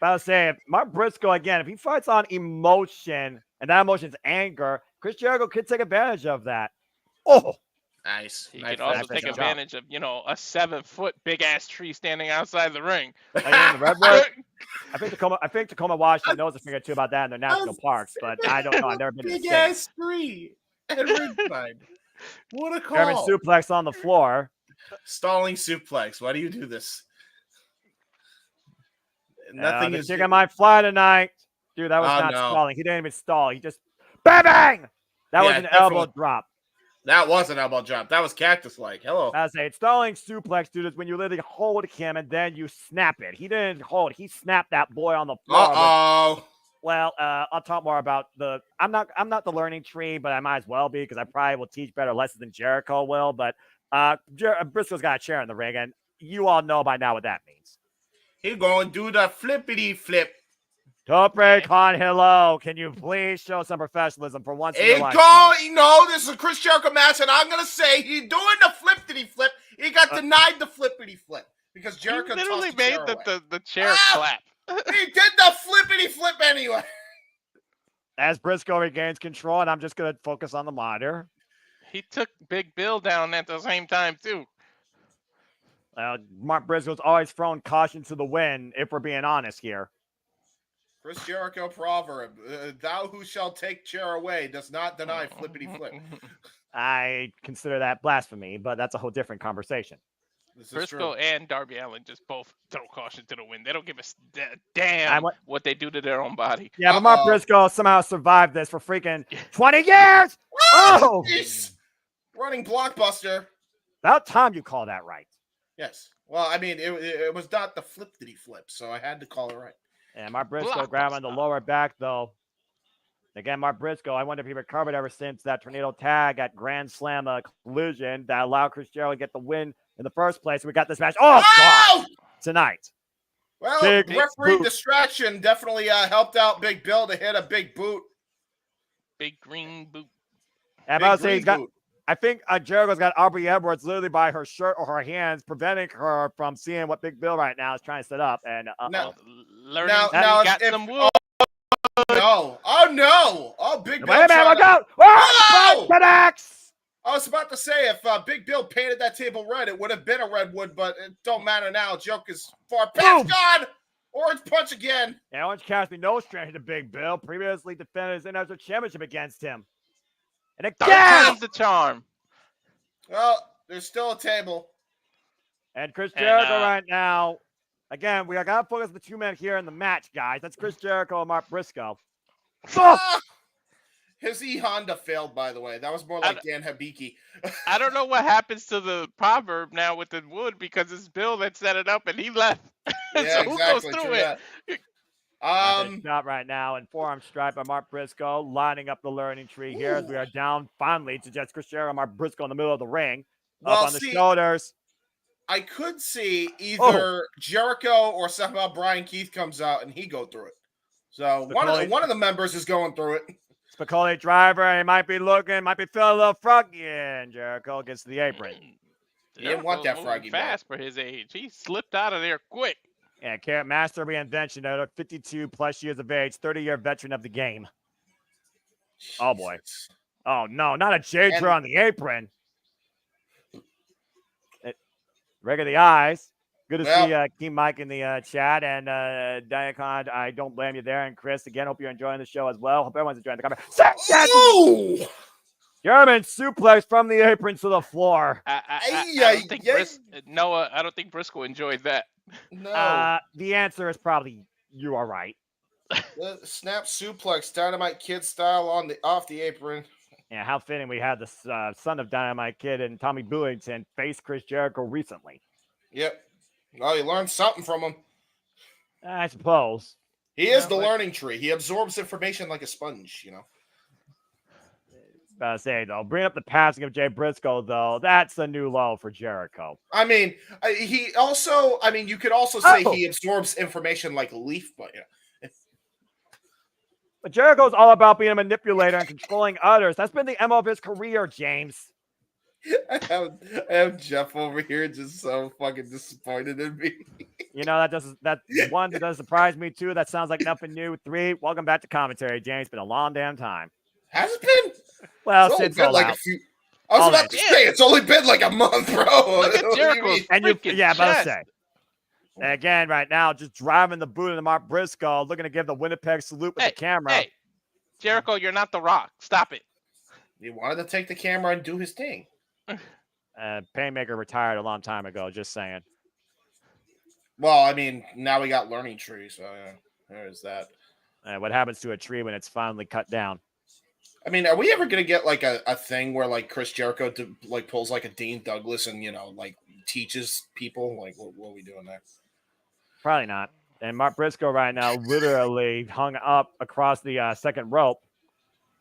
But I was saying, Mark Briscoe again. If he fights on emotion, and that emotion is anger, Chris Jericho could take advantage of that. Oh. Nice. He nice. could also take advantage of, a 7-foot big ass tree standing outside the ring. The Redwood. I think Tacoma, Washington knows a thing or two about that in their national parks, but I don't know. I've never been to the big ass tree at ringside. What a call! German suplex on the floor. Stalling suplex. Why do you do this? Nothing is. Chicken might fly tonight, dude. That was not stalling. He didn't even stall. He just bang. That was an elbow drop. That was an elbow drop. That was cactus-like. Hello. I say, stalling suplex, dude, is when you literally hold him and then you snap it. He didn't hold. He snapped that boy on the floor. Well, I'll talk more about the. I'm not the learning tree, but I might as well be because I probably will teach better lessons than Jericho will. But Briscoe's got a chair in the ring, and you all know by now what that means. He's going to do the flippity flip. Tope con hello. Can you please show some professionalism for once in your life? No, this is a Chris Jericho match, and I'm going to say he's doing the flippity flip. He got denied the flippity flip because Jericho literally made the chair clap. He did the flippity flip anyway. As Briscoe regains control, and I'm just going to focus on the monitor. He took Big Bill down at the same time, too. Mark Briscoe's always thrown caution to the wind, if we're being honest here. Chris Jericho proverb, thou who shall take chair away does not deny flippity flip. I consider that blasphemy, but that's a whole different conversation. Briscoe and Darby Allin just both throw caution to the wind. They don't give a damn what they do to their own body. Yeah, but Mark Briscoe somehow survived this for freaking 20 years! Oh! Geez. Running blockbuster. About time you call that right. Yes. Well, I mean, it was not the flippity flip, so I had to call it right. And Mark Briscoe grabbing the lower back, though. Again, Mark Briscoe, I wonder if he recovered ever since that tornado tag at Grand Slam collision that allowed Chris Jericho to get the win in the first place. We got this match. Oh, God! Tonight. Well, referee distraction definitely helped out Big Bill to hit a big boot. Big green boot. I think Jericho's got Aubrey Edwards literally by her shirt or her hands, preventing her from seeing what Big Bill right now is trying to set up. And now got some wood. No! Oh no! Oh, Big Bill! Wait a minute! Look out! Oh! Connects! I was about to say if Big Bill painted that table red, it would have been a redwood, but it don't matter now. Joke is far past God. Orange punch again. Yeah, Orange Cassidy no stranger to Big Bill. Previously defended his international championship against him. And again, the charm. Well, there's still a table. And Chris Jericho right now. Again, we got to focus on the two men here in the match, guys. That's Chris Jericho and Mark Briscoe. His E-Honda failed, by the way. That was more like Dan Hibiki. I don't know what happens to the proverb now with the wood because it's Bill that set it up and he left. Yeah, so who goes through it? Shot right now and forearm strike by Mark Briscoe, lining up the learning tree here as we are down finally to just Chris Jericho and Mark Briscoe in the middle of the ring. Up on the shoulders. I could see either Jericho or somehow Brian Keith comes out and he go through it. So one of the members is going through it. Spicoli driver, he might be feeling a little froggy, and Jericho gets to the apron. He didn't want that Jericho's froggy moving fast for his age. He slipped out of there quick. Yeah, Carrot Master reinvention, 52 plus years of age, 30-year veteran of the game. Oh, boy. Jesus. Oh, no, not a Jadra on the apron. Regular the eyes. Good to see King Mike in the chat. And Diacon, I don't blame you there. And Chris, again, hope you're enjoying the show as well. Hope everyone's enjoying the comment. Oh! German suplex from the apron to the floor. I don't think Noah, I don't think Briscoe enjoyed that. No. The answer is probably you are right. Snap suplex, Dynamite Kid style off the apron. Yeah, how fitting we had the son of Dynamite Kid and Tommy Billington face Chris Jericho recently. Yep. Well, you learned something from him. I suppose. He is the learning tree. He absorbs information like a sponge, About to say, though, bring up the passing of Jay Briscoe, though. That's a new low for Jericho. I mean, you could also say he absorbs information like a leaf, but But Jericho's all about being a manipulator and controlling others. That's been the MO of his career, James. I have Jeff over here just so fucking disappointed in me. That doesn't surprise me. 2, that sounds like nothing new. 3, welcome back to commentary, James. It's been a long damn time. Has it been? Well, since been like out. a few. I was about to say it's only been like a month, bro. Look at Jericho's freaking chest. About to say. And again, right now, just driving the boot into Mark Briscoe, looking to give the Winnipeg salute with the camera. Hey, Jericho, you're not The Rock. Stop it. He wanted to take the camera and do his thing. Painmaker retired a long time ago, just saying. Well, I mean, now we got learning tree, so there's that. What happens to a tree when it's finally cut down? I mean, are we ever going to get like a thing where like Chris Jericho pulls like a Dean Douglas and, teaches people? Like, what are we doing there? Probably not. And Mark Briscoe right now literally hung up across the second rope.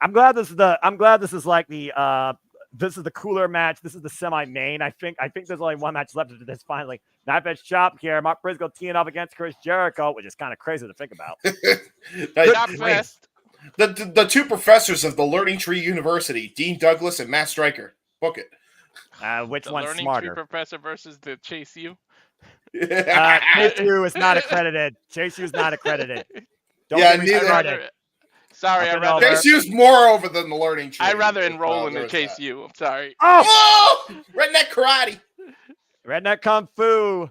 I'm glad this is like the this is the cooler match. This is the semi-main. I think there's only one match left after this finally. Knife edge chop here. Mark Briscoe teeing up against Chris Jericho, which is kind of crazy to think about. Chop fest. The two professors of the Learning Tree University, Dean Douglas and Matt Stryker. Book it. Which the one's Learning smarter? Tree professor versus the Chase U. Chase U is not accredited. Chase U is not accredited. Don't Yeah, get me started. Sorry, I'd rather. Chase U's more over than the Learning Tree. I'd rather enroll in the Chase U. I'm sorry. Oh! Redneck karate. Redneck kung fu.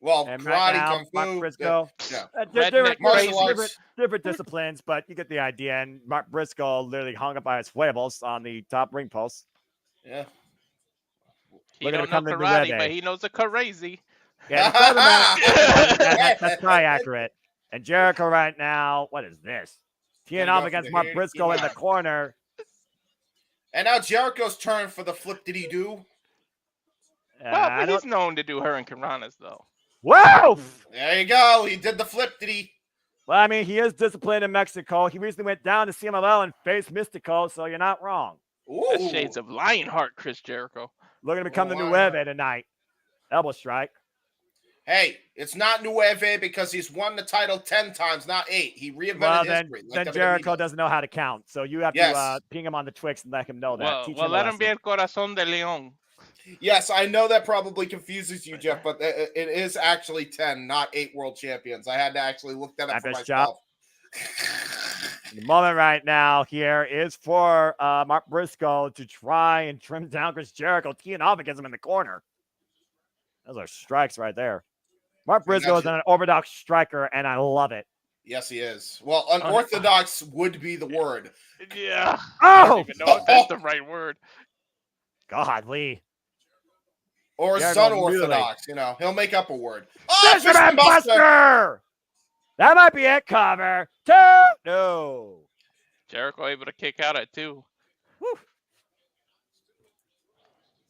Well, And karate, right now, kung fu. Mark Briscoe. Redneck Different disciplines, but you get the idea. And Mark Briscoe literally hung up by his huevos on the top ring post. Yeah. He don't know karate, but he knows the crazy. Yeah, that's probably accurate. And Jericho right now, what is this? Teeing off against Mark Briscoe in the corner. And now Jericho's turn for the flip did he do? Well, but he's known to do hurricanranas, though. Whoa! There you go. He did the flip did he? Well, I mean, he is disciplined in Mexico. He recently went down to CMLL and faced Mystico, so you're not wrong. That's shades of Lionheart, Chris Jericho. Looking to become the Nueve tonight. Elbow strike. Hey, it's not Nueve because he's won the title 10 times, not 8. He reinvented history. Then Jericho doesn't know how to count, so you have to ping him on the Twix and let him know that. Well, let him be el corazón de león. Yes, I know that probably confuses you, Jeff, but it is actually 10, not 8 world champions. I had to actually look that up for myself. The moment right now here is for Mark Briscoe to try and trim down Chris Jericho, teeing off against him in the corner. Those are strikes right there. Mark Briscoe is an orthodox striker, and I love it. Yes, he is. Well, unorthodox would be the word. Yeah. Oh! I don't even know if that's the right word. God, Lee. Or unorthodox, he'll make up a word. Fisherman Buster! That might be it, cover. 2. No. Jericho able to kick out at 2. Whew.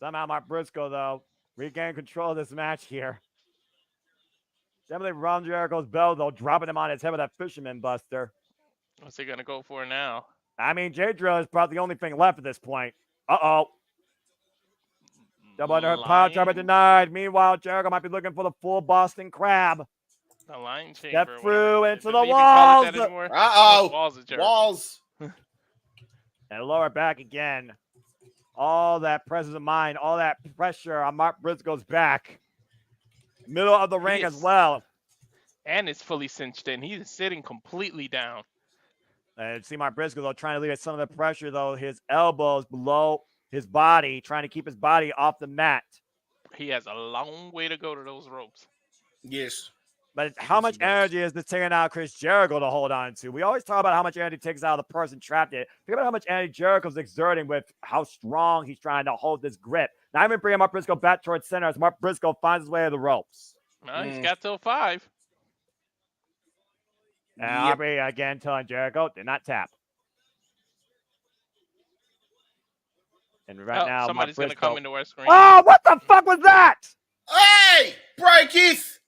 Somehow Mark Briscoe, though, regained control of this match here. Definitely Ron Jericho's bell, though, dropping him on his head with that Fisherman Buster. What's he going to go for now? I mean, J-Drill is probably the only thing left at this point. Uh-oh. Double under power driver denied. Meanwhile, Jericho might be looking for the full Boston Crab. The line chamber. Step through into the walls. Uh-oh. Walls. Walls. And lower back again. All that presence of mind, all that pressure on Mark Briscoe's back. Middle of the ring as well. And it's fully cinched in. He's sitting completely down. And see Mark Briscoe, though, trying to alleviate some of the pressure, though. His elbows below his body, trying to keep his body off the mat. He has a long way to go to those ropes. Yes. But how much energy is this taking out Chris Jericho to hold on to? We always talk about how much energy it takes out of the person trapped in it. Think about how much energy Jericho's exerting with how strong he's trying to hold this grip. Now even bringing Mark Briscoe back towards center as Mark Briscoe finds his way to the ropes. No, he's got till 5. And Aubrey again telling Jericho, do not tap. And right now, somebody's going to come into our screen. Oh, what the fuck was that? Hey, Brian Keith.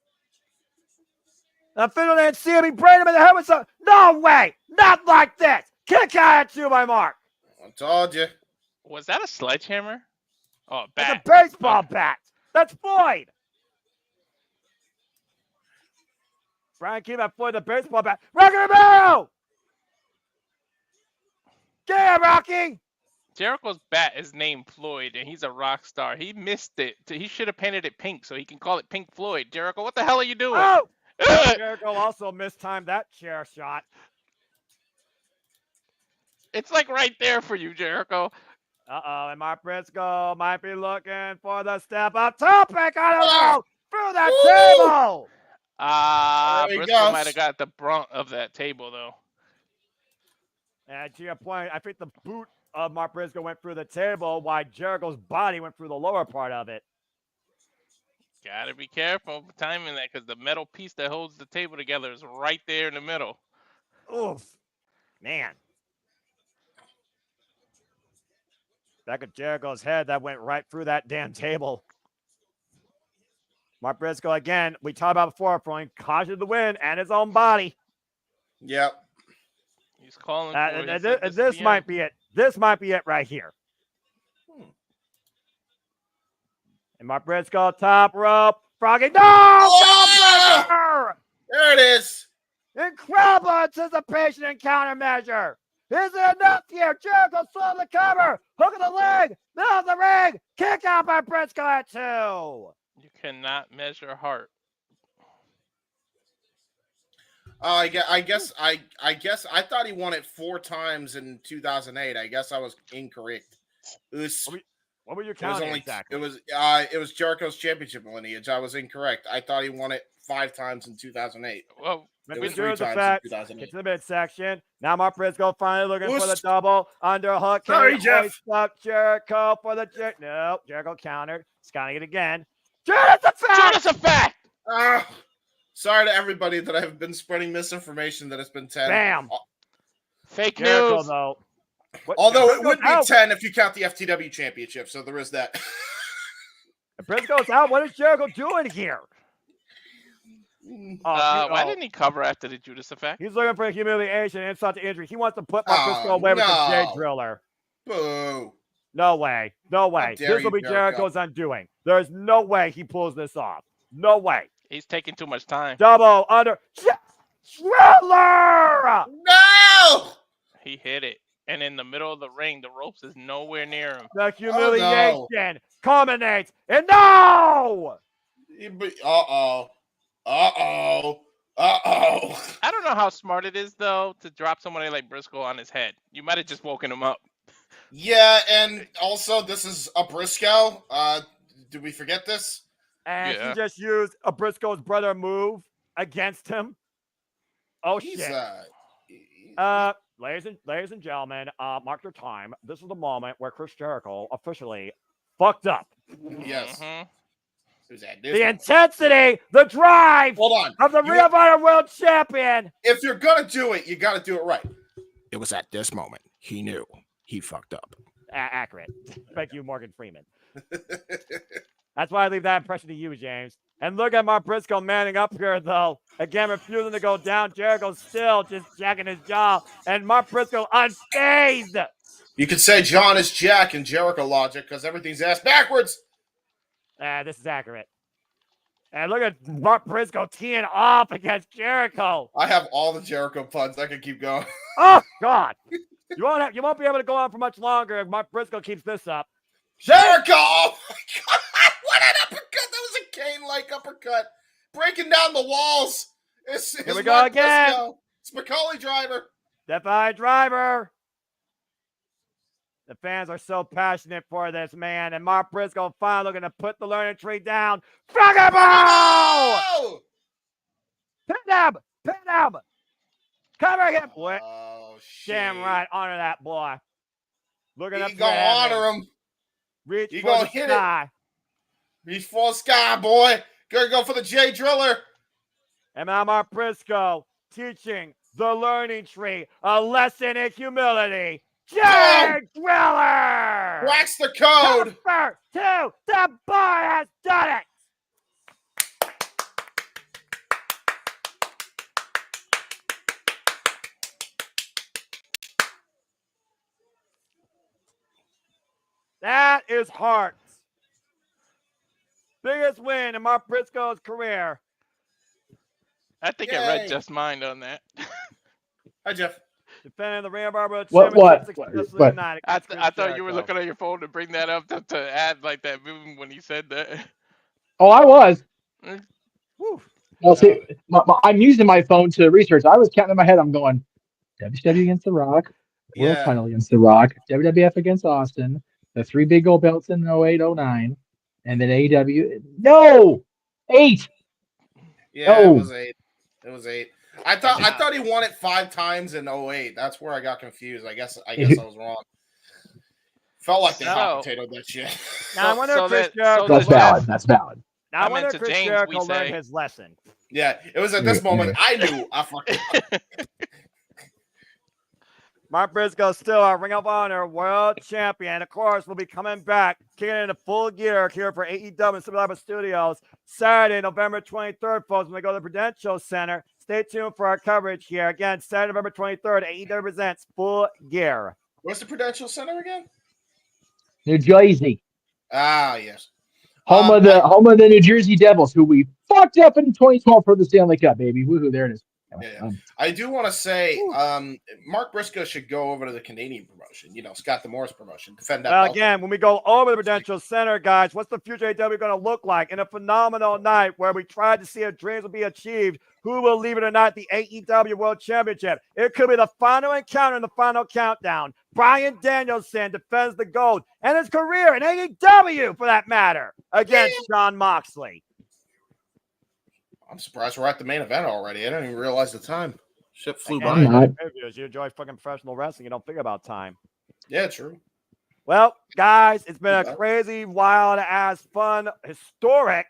I Fiddle didn't see him. He brained him in the head with some. No way. Not like this. Kick out at you by Mark. I told you. Was that a sledgehammer? Oh, That's bat. a baseball bat. That's Floyd. Brian Keith at Floyd, the baseball bat. Rocky Romero! Get him, Rocky! Jericho's bat is named Floyd, and he's a rock star. He missed it. He should have painted it pink so he can call it Pink Floyd. Jericho, what the hell are you doing? Oh! Jericho also mistimed that chair shot. It's like right there for you, Jericho. Uh-oh, and Mark Briscoe might be looking for the step up topic. I don't know. Through that table. Briscoe might have got the brunt of that table, though. And to your point, I think the boot of Mark Briscoe went through the table while Jericho's body went through the lower part of it. Gotta be careful timing that because the metal piece that holds the table together is right there in the middle. Oof. Man. Back at Jericho's head, that went right through that damn table. Mark Briscoe, again, we talked about before, throwing caution to the wind and his own body. Yep. He's calling this might be it. This might be it right here. And Mark Briscoe, top rope. Froggy, no! Oh! There it is. Incredible anticipation and countermeasure. Is it enough here? Jericho slow the cover. Hook of the leg. Middle of the ring. Kick out by Briscoe at 2. You cannot measure heart. I guess I thought he won it 4 times in 2008. I guess I was incorrect. It was. What were you counting exactly? It was Jericho's championship lineage. I was incorrect. I thought he won it 5 times in 2008. Well, it was 3 times in 2008. Get to the midsection. Now Mark Briscoe finally looking for the double underhook. Sorry, Jeff. Up Jericho for the no. Jericho countered. Scounting it again. Judas effect. Sorry to everybody that I've been spreading misinformation that it's been 10. Bam. Fake Jericho, news. Though. Although it would be 10 if you count the FTW championship, so there is that. If Briscoe's out, what is Jericho doing here? Why didn't he cover after the Judas effect? He's looking for humiliation and insult to injury. He wants to put Mark Briscoe away with the Jade Driller. Boo. No way. No way. This will be Jericho's undoing. There's no way he pulls this off. No way. He's taking too much time. Double under. Driller! No! He hit it. And in the middle of the ring, the ropes is nowhere near him. The humiliation culminates. And no! Uh-oh. Uh-oh. Uh-oh. I don't know how smart it is, though, to drop somebody like Briscoe on his head. You might have just woken him up. Yeah, and also, this is a Briscoe. Did we forget this? And he just used a Briscoe's brother move against him. Oh, shit. Ladies and gentlemen, mark your time. This is the moment where Chris Jericho officially fucked up. Yes. The intensity, the drive of the Ring of Honor World Champion. If you're going to do it, you got to do it right. It was at this moment he knew he fucked up. Accurate. Thank you, Morgan Freeman. That's why I leave that impression to you, James. And look at Mark Briscoe manning up here, though. Again, refusing to go down. Jericho still just jacking his jaw. And Mark Briscoe unscathed. You could say John is Jack in Jericho logic because everything's ass backwards. This is accurate. And look at Mark Briscoe teeing off against Jericho. I have all the Jericho puns. I can keep going. Oh, God. You won't be able to go on for much longer if Mark Briscoe keeps this up. Jericho! Oh my God! What an uppercut! That was a Kane-like uppercut. Breaking down the walls. Here we go again. Briscoe. It's Macaulay Driver. Defy Driver. The fans are so passionate for this man, and Mark Briscoe finally looking to put the learning tree down. Frogger ball! Oh! Pin him! Pin him! Cover him! What? Oh, shit. Damn right, honor that boy. Looking up He to gonna heaven. honor him. Reach He for gonna the hit it. sky. Reach for the sky, boy. Gonna go for the J Driller. And now Mark Briscoe teaching the learning tree a lesson in humility. J Driller! Cracks the code. Number 2, the boy has done it! That is Hart's biggest win in Mark Briscoe's career. I think I Yay. read Just Mind on that. Hi, Jeff. Defending the Ring of Honor What- Championship what- successfully what? tonight I against Chris thought you were Jericho. looking at your phone to bring that up to add like that move when he said that. Oh, I was. Whew. Well, see, I'm using my phone to research. I was counting in my head. I'm going WCW against The Rock, World Yeah. Title against The Rock, WWF against Austin, the 3 big gold belts in 08, 09, and then AEW. No, 8. Yeah, Oh. it was 8. It was 8. I thought he won it 5 times in 08. That's where I got confused. I guess I was wrong. Felt like they hot potatoed that shit. Now, I wonder So if Chris that- Jericho so That's Jeff- valid. That's valid. Now, I I wonder meant if to Chris James, Jericho we learned say. his lesson. Yeah, it was at this Yeah, moment I knew I fucked up. Mark Briscoe still our Ring of Honor World Champion. Of course, we'll be coming back, kicking into full gear here for AEW and Super Studios Saturday, November 23rd, folks, when we go to the Prudential Center. Stay tuned for our coverage here. Again, Saturday, November 23rd, AEW presents Full Gear. Where's the Prudential Center again? New Jersey, Ah, yes. home of the New Jersey Devils, who we fucked up in 2012 for the Stanley Cup, baby. Woohoo! There it is. Yeah. I do want to say, Mark Briscoe should go over to the Canadian promotion. Scott D'Amore's promotion. Defend that. Well, belt. again, when we go over the Prudential Center, guys, what's the future AEW going to look like? In a phenomenal night where we tried to see if dreams will be achieved, who will, leave it or not, the AEW World Championship? It could be the final encounter in the final countdown. Bryan Danielson defends the gold and his career in AEW, for that matter, against Jon Moxley. I'm surprised we're at the main event already. I didn't even realize the time. Shit flew Again, by. you enjoy fucking professional wrestling, you don't think about time. Yeah, true. Well, guys, it's been a crazy, wild-ass, fun, historic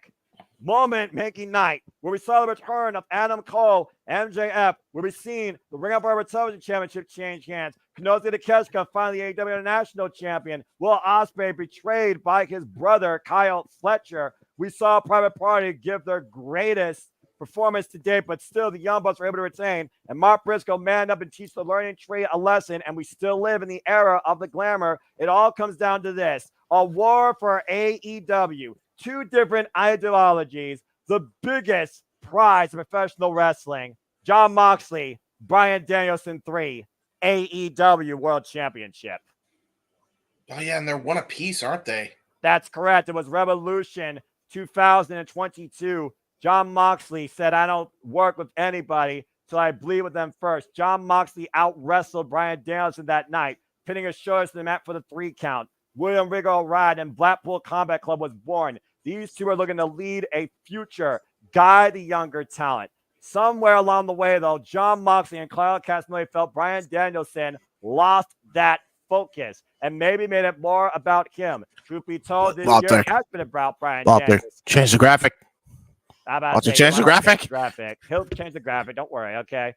moment-making night where we saw the return of Adam Cole, MJF, where we've seen the Ring of Honor Television Championship change hands. Kazuchika Takeshita, finally the AEW International Champion. Will Ospreay betrayed by his brother, Kyle Fletcher. We saw Private Party give their greatest performance to date, but still the Young Bucks were able to retain. And Mark Briscoe manned up and teach the learning tree a lesson, and we still live in the era of the glamour. It all comes down to this: a war for AEW. 2 different ideologies, the biggest prize of professional wrestling. Jon Moxley, Bryan Danielson 3, AEW World Championship. Oh, yeah, and they're one apiece, aren't they? That's correct. It was Revolution 2022. Jon Moxley said, "I don't work with anybody till I bleed with them first." Jon Moxley out-wrestled Bryan Danielson that night, pinning his shoulders to the mat for the 3 count. William Regal Ride and Blackpool Combat Club was born. These 2 are looking to lead a future, guide the younger talent. Somewhere along the way, though, Jon Moxley and Kyle Castanelli felt Bryan Danielson lost that focus and maybe made it more about him. Truth be told, this year has been about Bryan Danielson. Change the graphic. How about to change the graphic? He'll change the graphic. Don't worry, okay?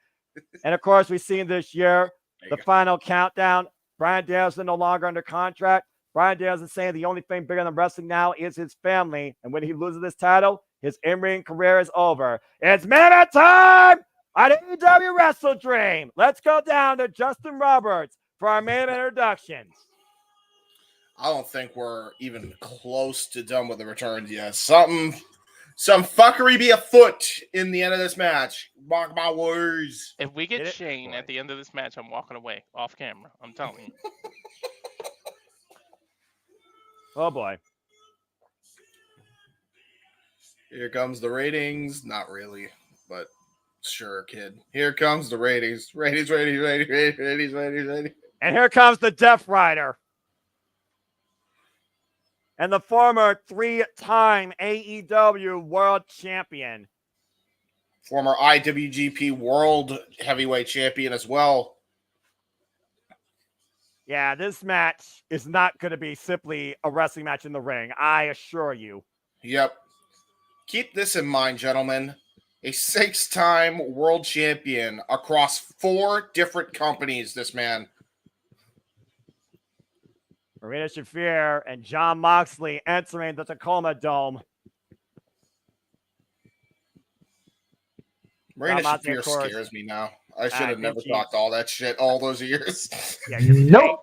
And, of course, we've seen this year the final countdown. Bryan Danielson no longer under contract. Bryan Danielson saying the only thing bigger than wrestling now is his family. And when he loses this title, his in-ring career is over. It's minute time at AEW WrestleDream. Let's go down to Justin Roberts for our main introductions. I don't think we're even close to done with the returns yet. Some fuckery be afoot in the end of this match. Mark my words. If we get Shane at the end of this match, I'm walking away off camera. I'm telling you. Oh boy. Here comes the ratings. Not really, but sure, kid. Here comes the ratings. Ratings. And here comes the Death Rider. And the former 3-time AEW World Champion. Former IWGP World Heavyweight Champion as well. Yeah, this match is not going to be simply a wrestling match in the ring, I assure you. Yep. Keep this in mind, gentlemen. A 6-time world champion across 4 different companies, this man. Marina Shafir and Jon Moxley entering the Tacoma Dome. Marina Moxley, Shafir of course. scares me now. I should have never think talked all that shit all those years. Yeah, you Nope.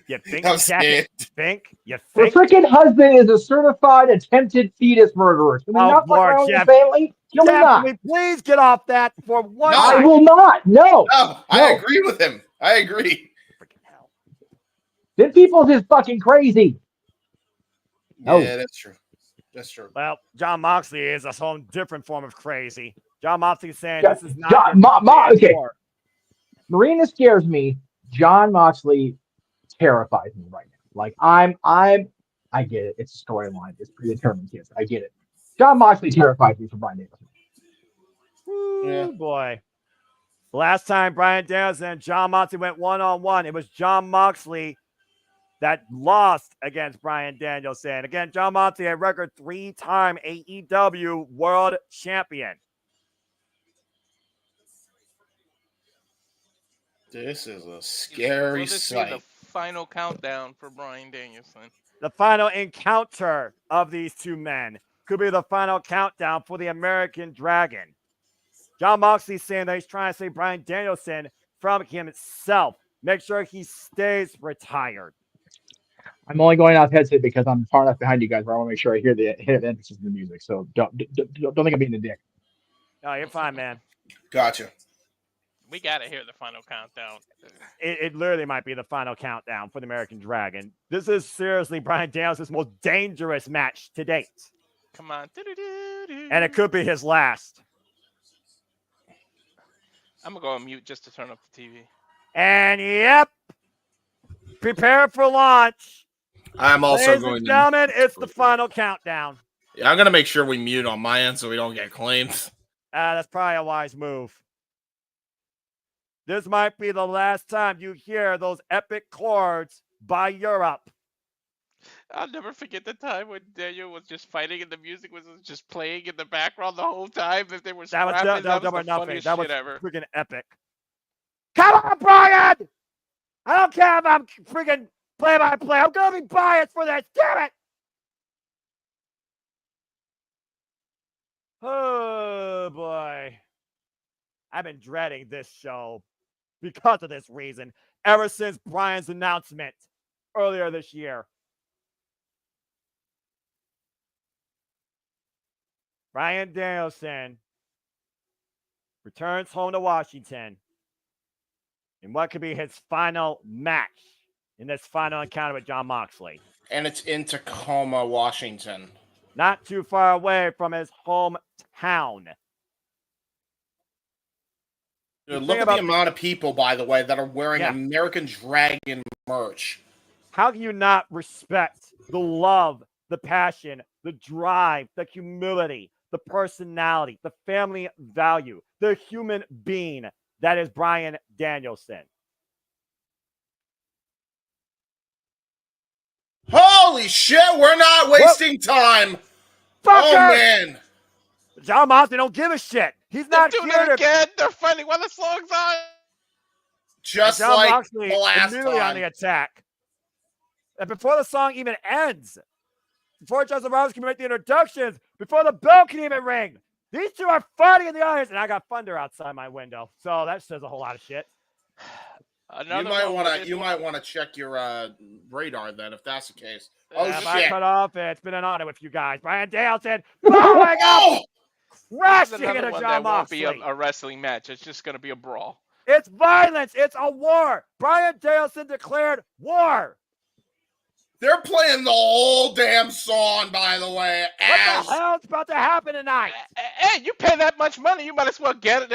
You think, I'm Jacket? scared. You Her think? freaking husband is a certified attempted fetus murderer. Can we Oh, not fuck Lord, around with Jeff. the family? Can we Jeff, not? can we please get off that for one No. I night? will not. No. No, I agree with him. I agree. Freaking hell. Then people just fucking crazy. No. Yeah, that's true. That's true. Well, Jon Moxley is a whole different form of crazy. Jon Moxley saying Yeah, this is not John- your company okay. anymore. Marina scares me. Jon Moxley terrifies me right now. Like I get it. It's a storyline. It's predetermined kids. I get it. Jon Moxley terrifies me from Bryan Danielson. Oh boy. Last time Bryan Danielson and Jon Moxley went one-on-one, it was Jon Moxley that lost against Bryan Danielson. Again, Jon Moxley, a record 3-time AEW World Champion. This is a scary Will this be sight. the final countdown for Bryan Danielson? The final encounter of these two men could be the final countdown for the American Dragon. Jon Moxley saying that he's trying to save Bryan Danielson from himself. Make sure he stays retired. I'm only going off headset because I'm far enough behind you guys where I want to make sure I hear the emphasis in the music. So don't think I'm being a dick. No, you're fine, man. Gotcha. We gotta hear the final countdown. It literally might be the final countdown for the American Dragon. This is seriously Bryan Danielson's most dangerous match to date. Come on. And it could be his last. I'm gonna go on mute just to turn up the TV. And yep, prepare for launch. I'm also Ladies going and to. gentlemen, it's the final countdown. Yeah, I'm gonna make sure we mute on my end so we don't get claimed. That's probably a wise move. This might be the last time you hear those epic chords by Europe. I'll never forget the time when Daniel was just fighting and the music was just playing in the background the whole time. If they were That was scrapping, that was nothing. the funniest That was shit ever. freaking epic. Come on, Brian! I don't care if I'm freaking play-by-play. I'm gonna be biased for this. Damn it! Oh boy, I've been dreading this show because of this reason ever since Brian's announcement earlier this year. Bryan Danielson returns home to Washington in what could be his final match in this final encounter with Jon Moxley. And it's in Tacoma, Washington. Not too far away from his hometown. Dude, look at the amount of people, by the way, that are wearing American Dragon merch. How can you not respect the love, the passion, the drive, the humility, the personality, the family value, the human being that is Bryan Danielson? Holy shit, we're not wasting time. Fucker! Oh, man. Jon Moxley don't give a shit. He's They're not doing here it to... again. They're fighting while the song's on. Just Jon like Moxley the last immediately on time. the attack. And before the song even ends, before Justin Roberts can make the introductions, before the bell can even ring, these two are fighting in the audience, and I got thunder outside my window. So that says a whole lot of shit. You might want to check your radar then, if that's the case. Oh If I shit! cut off, it's been an honor with you guys. Bryan Danielson blowing up, crashing This is another into one Jon that won't be Moxley. a wrestling match. It's just gonna be a brawl. It's violence. It's a war. Bryan Danielson declared war. They're playing the whole damn song, by the way. What the hell's about to happen tonight? Hey, you pay that much money, you might as well get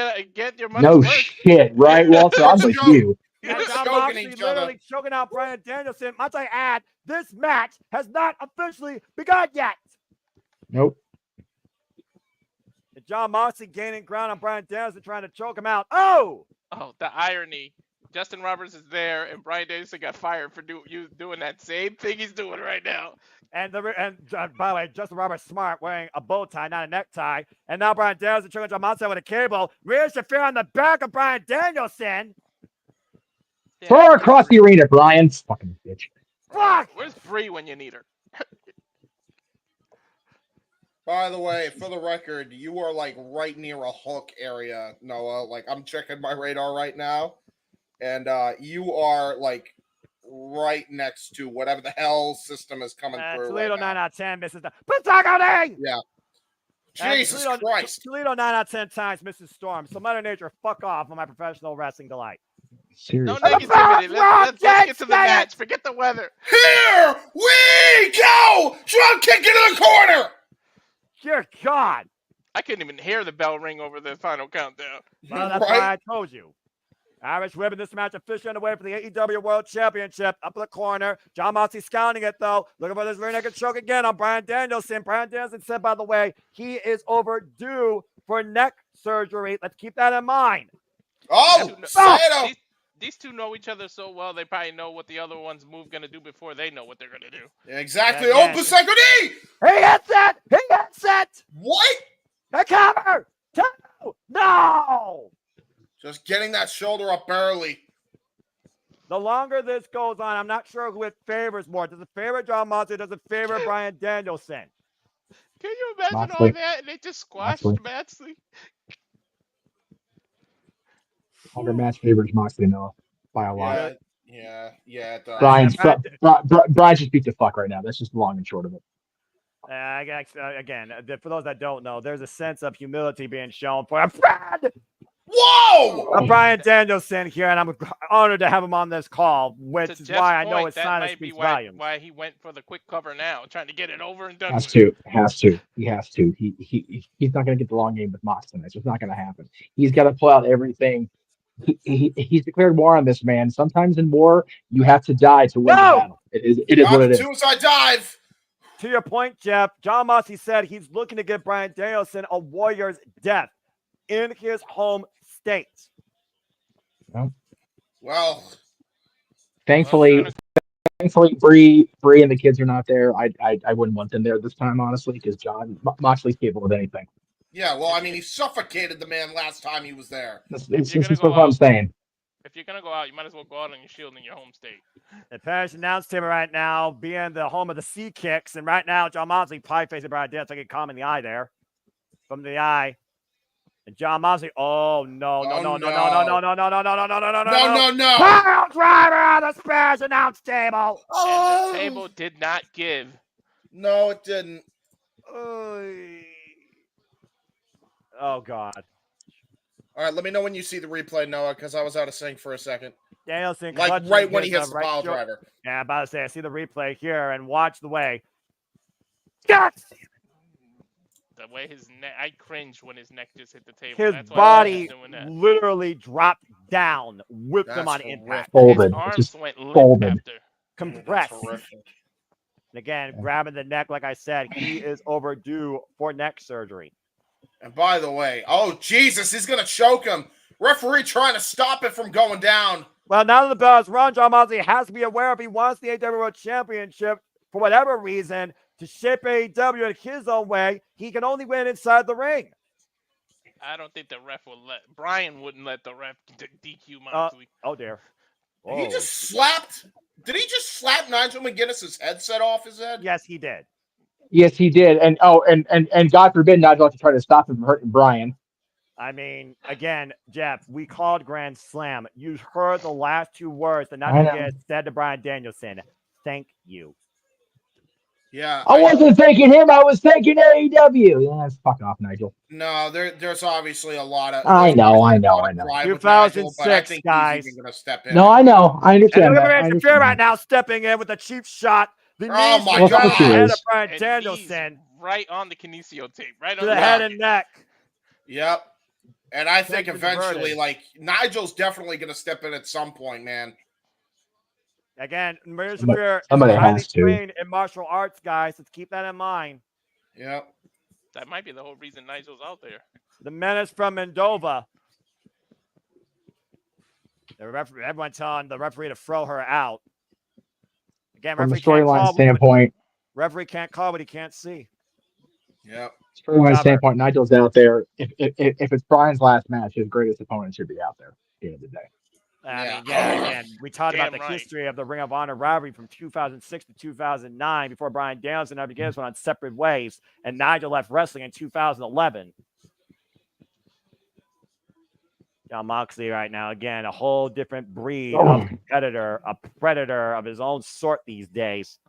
your money's No worth. shit, right, Walter? I'm with you. And John choking Moxley each other. literally choking out Bryan Danielson. Must I add, this match has not officially begun yet. Nope. And John Moxley gaining ground on Bryan Danielson, trying to choke him out. Oh, the irony. Justin Roberts is there, and Bryan Danielson got fired for doing that same thing he's doing right now. and by the way, Justin Roberts smart, wearing a bow tie, not a necktie. And now Bryan Danielson choking John Moxley with a cable. Rhea Shafir on the back of Bryan Danielson. Yeah, Throw her across the arena, Brian. Fucking bitch. Fuck! Where's Bree when you need her? By the way, for the record, you are like right near a hook area, Noah. Like I'm checking my radar right now, and you are like right next to whatever the hell system is coming through. Toledo right 9 now. out of 10 misses the Patago Day! Yeah. And Jesus Christ. Toledo 9 out of 10 times misses Storm. So Mother Nature, fuck off on my professional wrestling delight. No Seriously. negativity. Let's get to the match. Forget the weather. Here we go! Drop kick into the corner! Dear God. I couldn't even hear the bell ring over the final countdown. Well, that's why I told you. Irish Ribbon, this match officially underway for the AEW World Championship. Up in the corner. John Moxley scouting it, though. Looking for this rear naked choke again on Bryan Danielson. Bryan Danielson said, by the way, he is overdue for neck surgery. Let's keep that in mind. Oh, Sato! These two know each other so well, they probably know what the other one's move going to do before they know what they're going to do. Exactly. Oh, Prosecco D! He hits it! He hits it! What? The cover! Two! No! Just getting that shoulder up barely. The longer this goes on, I'm not sure who it favors more. Does it favor John Moxley? Does it favor Bryan Danielson? Can you imagine Moxley. all that? And they just squashed Moxley. Longer match favors Moxley, Noah, by a lot. Yeah. It does. Brian just beat the fuck right now. That's just the long and short of it. Again, for those that don't know, there's a sense of humility being shown for a friend. Whoa! Bryan Danielson here, and I'm honored to have him on this call, which is Jeff's why I know point, his that silence might be speaks volumes. why he went for the quick cover now, trying to get it over and done Has with. to. He has to. He's not going to get the long game with Moxley. It's just not going to happen. He's got to pull out everything. He's declared war on this man. Sometimes in war, you have to die to win the battle. It is what it is. Suicide dive. To your point, Jeff, John Moxley said he's looking to give Bryan Danielson a warrior's death in his home state. Well, thankfully, Bree and the kids are not there. I wouldn't want them there this time, honestly, because John Moxley's capable of anything. yeah, well, I mean, he suffocated the man last time he was there. This is what I'm saying. If you're gonna go out, you might as well go out on your shield in your home state. The Parish announced him right now being the home of the sea kicks, and right now John Moxley probably facing Bryan Danielson. I get calm in the eye there, from the eye. And John Moxley, no. Pile driver on the Spurs announce table. And the table did not give. No, it didn't. Oh, God. All right, let me know when you see the replay, Noah, because I was out of sync for a second. Danielson, Like right when he hits the pile driver. Yeah, I'm about to say, I see the replay here, and watch the way. God! The way his neck, I cringed when his neck just hit the table. His That's why body doing that. literally dropped down with him on impact. Folded. His arms Just went limp folded. after. Compressed. Horrific. And again, grabbing the neck, like I said, he is overdue for neck surgery. And by the way, oh, Jesus, he's going to choke him. Referee trying to stop it from going down. Well, now that the bell is run, John Moxley has to be aware if he wants the AEW World Championship, for whatever reason, to shape AEW in his own way, he can only win inside the ring. I don't think the ref will let. Brian wouldn't let the ref DQ Moxley. Oh, dear. He just slapped. Did he just slap Nigel McGuinness's headset off his head? Yes, he did. Yes, he did. And God forbid Nigel to try to stop him from hurting Brian. I mean, again, Jeff, we called Grand Slam. You heard the last two words that Nigel McGuinness said to Bryan Danielson. Thank you. Yeah. I wasn't thanking him. I was thanking AEW. Yeah, fuck off, Nigel. No, there's obviously a lot of. I know. 2006, guys. Gonna step in. No, I know. I understand. And look at Rhea Shafir right now stepping in with a cheap shot The Oh knees my went to the God. head of Yes. Brian And Danielson knees right on the kinesio tape, right to on the the head Yeah. and neck. Yep. And I think Neck eventually, inverted. like, Nigel's definitely going to step in at some point, man. Again, Maria Somebody- Shafir is somebody highly has to. trained in martial arts, guys. Let's keep that in mind. Yep. That might be the whole reason Nigel's out there. The menace from Moldova. Everyone telling the referee to throw her out. Again, From a referee can't storyline call. standpoint, Referee can't call what he can't see. Yep. storyline Cover. standpoint, Nigel's out there. If it's Brian's last match, his greatest opponent should be out there at the end of the day. I Yeah. mean, yeah, again, we talked about Damn the right. history of the Ring of Honor rivalry from 2006 to 2009 before Brian Danielson and Eddie Gibbs went on separate ways, and Nigel left wrestling in 2011. John Moxley right now, again, a whole different breed of competitor, a predator of his own sort these days.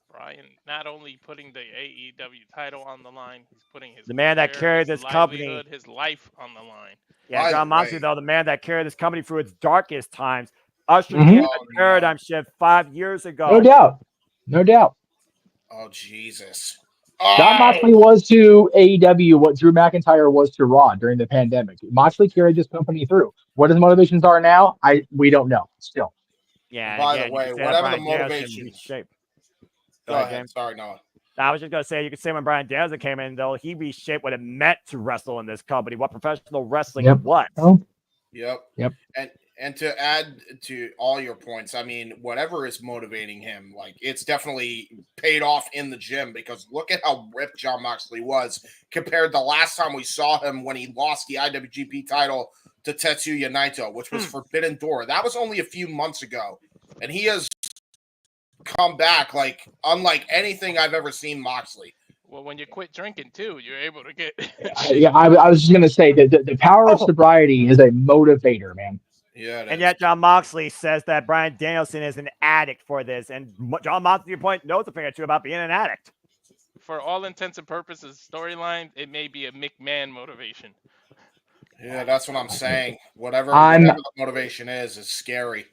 Brian not only putting the AEW title on the line, he's putting his The man that career, carried his this company. livelihood, his life on the line. Yeah, By the John Moxley, way- though, the man that carried this company through its darkest times, ushered Mhm. in Oh, a paradigm shift 5 years ago. No doubt. No doubt. Oh, Jesus. John Oh, Moxley was to AEW what Drew McIntyre was to Raw during the pandemic. Moxley carried this company through. What his motivations are now, we don't know. Still, Yeah, by the again, you way, could say that whatever the Brian Danielson motivation. reshaped. Go ahead, ahead. James. Sorry, Noah. I was just going to say, you could say when Brian Danielson came in, though, he reshaped what it meant to wrestle in this company, what professional wrestling Yep. was. Oh, Yep. Yep. And to add to all your points, I mean, whatever is motivating him, like, it's definitely paid off in the gym, because look at how ripped John Moxley was compared to last time we saw him when he lost the IWGP title to Tetsuya Naito, which was Forbidden Door. That was only a few months ago, and he has come back like unlike anything I've ever seen Moxley. Well, when you quit drinking too, you're able to get. I was just gonna say that the power of sobriety is a motivator, man. Yeah, And yet John Moxley says that Brian Danielson is an addict for this. And John Moxley, to your point, knows a thing or two about being an addict. For all intents and purposes, storyline, it may be a McMahon motivation. Yeah, that's what I'm saying. Whatever the motivation is scary.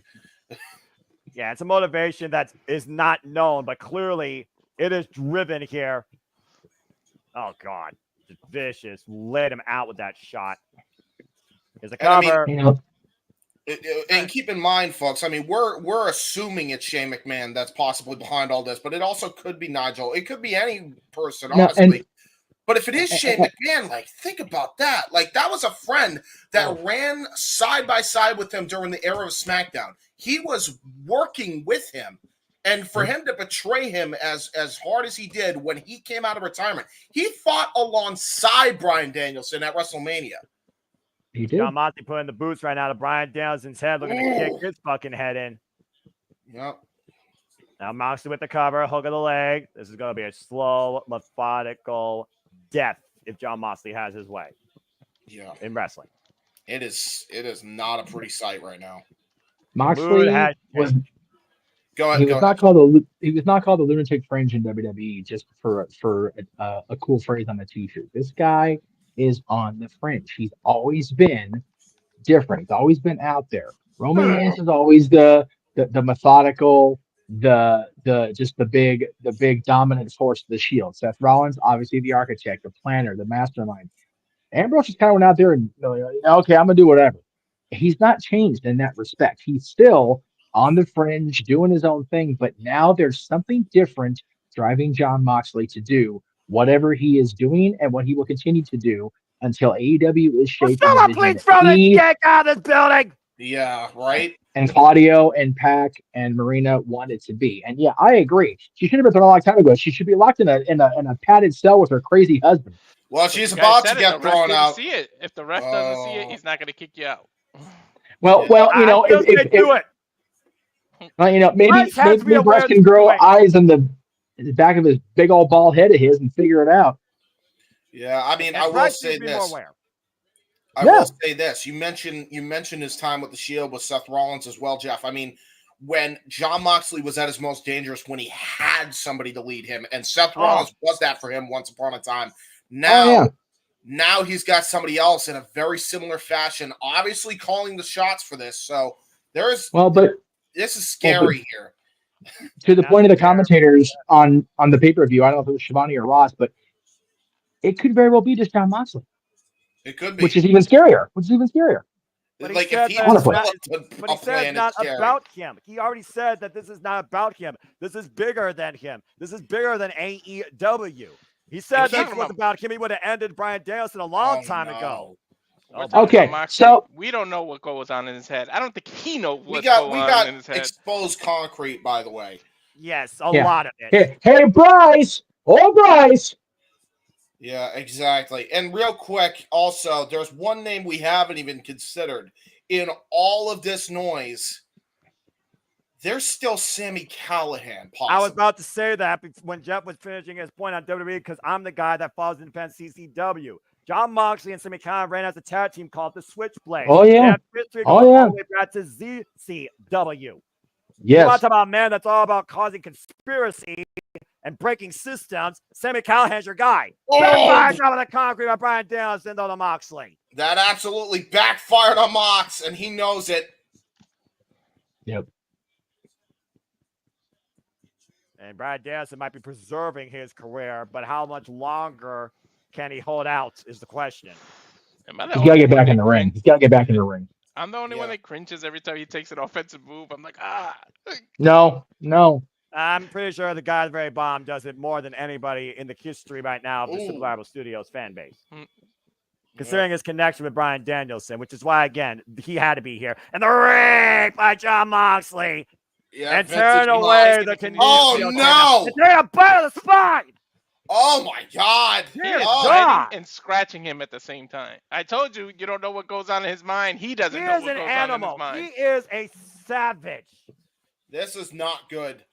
Yeah, it's a motivation that is not known, but clearly it is driven here. Oh, God. Just vicious. Laid him out with that shot. There's a cover. You know, And keep in mind, folks, I mean, we're assuming it's Shane McMahon that's possibly behind all this, but it also could be Nigel. It could be any person, honestly. But if it is Shane McMahon, like, think about that. Like, that was a friend that ran side by side with him during the era of SmackDown. He was working with him. And for him to betray him as hard as he did when he came out of retirement, he fought alongside Bryan Danielson at WrestleMania. he did. John Moxley putting the boots right now to Brian Danielson's head, looking to kick his fucking head in. Yep. Now Moxley with the cover, hook of the leg. This is going to be a slow, methodical death if John Moxley has his way. Yeah. In wrestling. It is not a pretty sight right now. Moxley was. Go ahead. He was not called the lunatic fringe in WWE just for a cool phrase on a t-shirt. This guy is on the fringe. He's always been different. He's always been out there. Roman Reigns is always the methodical, the big dominant force of the Shield. Seth Rollins, obviously the architect, the planner, the mastermind. Ambrose just kind of went out there and okay, I'm gonna do whatever. He's not changed in that respect. He's still on the fringe, doing his own thing, but now there's something different driving John Moxley to do whatever he is doing and what he will continue to do until AEW is shaped. Someone please throw this dick out of this building. Yeah, right. And Claudio and Pac and Marina want it to be. And yeah, I agree. She should have been thrown a long time ago. She should be locked in a padded cell with her crazy husband. Well, she's about to get thrown out. See it. If the ref doesn't see it, he's not going to kick you out. Well, you know, if do it. Well, you know, maybe Russ can grow eyes in the back of his big old bald head of his and figure it out. Yeah, I mean, I will say this. I Yeah. will say this. You mentioned his time with the Shield with Seth Rollins as well, Jeff. I mean, when John Moxley was at his most dangerous, when he had somebody to lead him, and Seth Rollins was that for him once upon a time. Now he's got somebody else in a very similar fashion, obviously calling the shots for this. So this is scary here. To the That's point of the fair. commentators on the pay-per-view, I don't know if it was Shivani or Ross, but it could very well be just John Moxley, It could which be. is even scarier. Which is even scarier. But he Like if said he that was it's Honestly. not. still But a he said plan, it's not it's scary. about him. He already said that this is not about him. This is bigger than him. This is bigger than AEW. He said He this keep- was about him. He would have ended Brian Danielson a long Oh, time no. ago. We're Oh, talking Okay, about Moxley. so- We don't know what goes on in his head. I don't think he knows We what's got going on in his head. exposed concrete, by the way. yes, a Yeah. lot of it. Hey, Bryce! Oh, Bryce! Yeah, exactly. And real quick, also, there's one name we haven't even considered. In all of this noise, there's still Sammy Callahan, possibly. I was about to say that when Jeff was finishing his point on WWE because I'm the guy that follows independent CCW. John Moxley and Sammy Callahan ran as a tag team called the Switchblades. Oh, They yeah. have history Oh, going yeah. all the way back to ZCW. You want Yes. to talk about a man that's all about causing conspiracy and breaking systems? Sammy Callahan's your guy. Backfired on the concrete by Brian Danielson though to Moxley. That absolutely backfired on Mox, and he knows it. Yep. And Brian Danielson might be preserving his career, but how much longer can he hold out is the question. Am I the He's only got to get one back that in the ring. cringe- He's got to get back in the ring. I'm the only one Yeah. that cringes every time he takes an offensive move. I'm like, ah. No. I'm pretty sure the guy at the very bottom does it more than anybody in the history right now of the Ooh. Survival Studios fan base. Mm. Considering his connection with Brian Danielson, which is why, again, he had to be here. And the rape by John Moxley. Yeah, And Vince turn is away Mox. the Oh, Canadian. no! And take a bite of the spine. Oh, my God! He Dear is Oh, God. biting and scratching him at the same time. I told you, you don't know what goes on in his mind. He doesn't He know is what an goes animal. on in He his mind. is a savage. this is not good.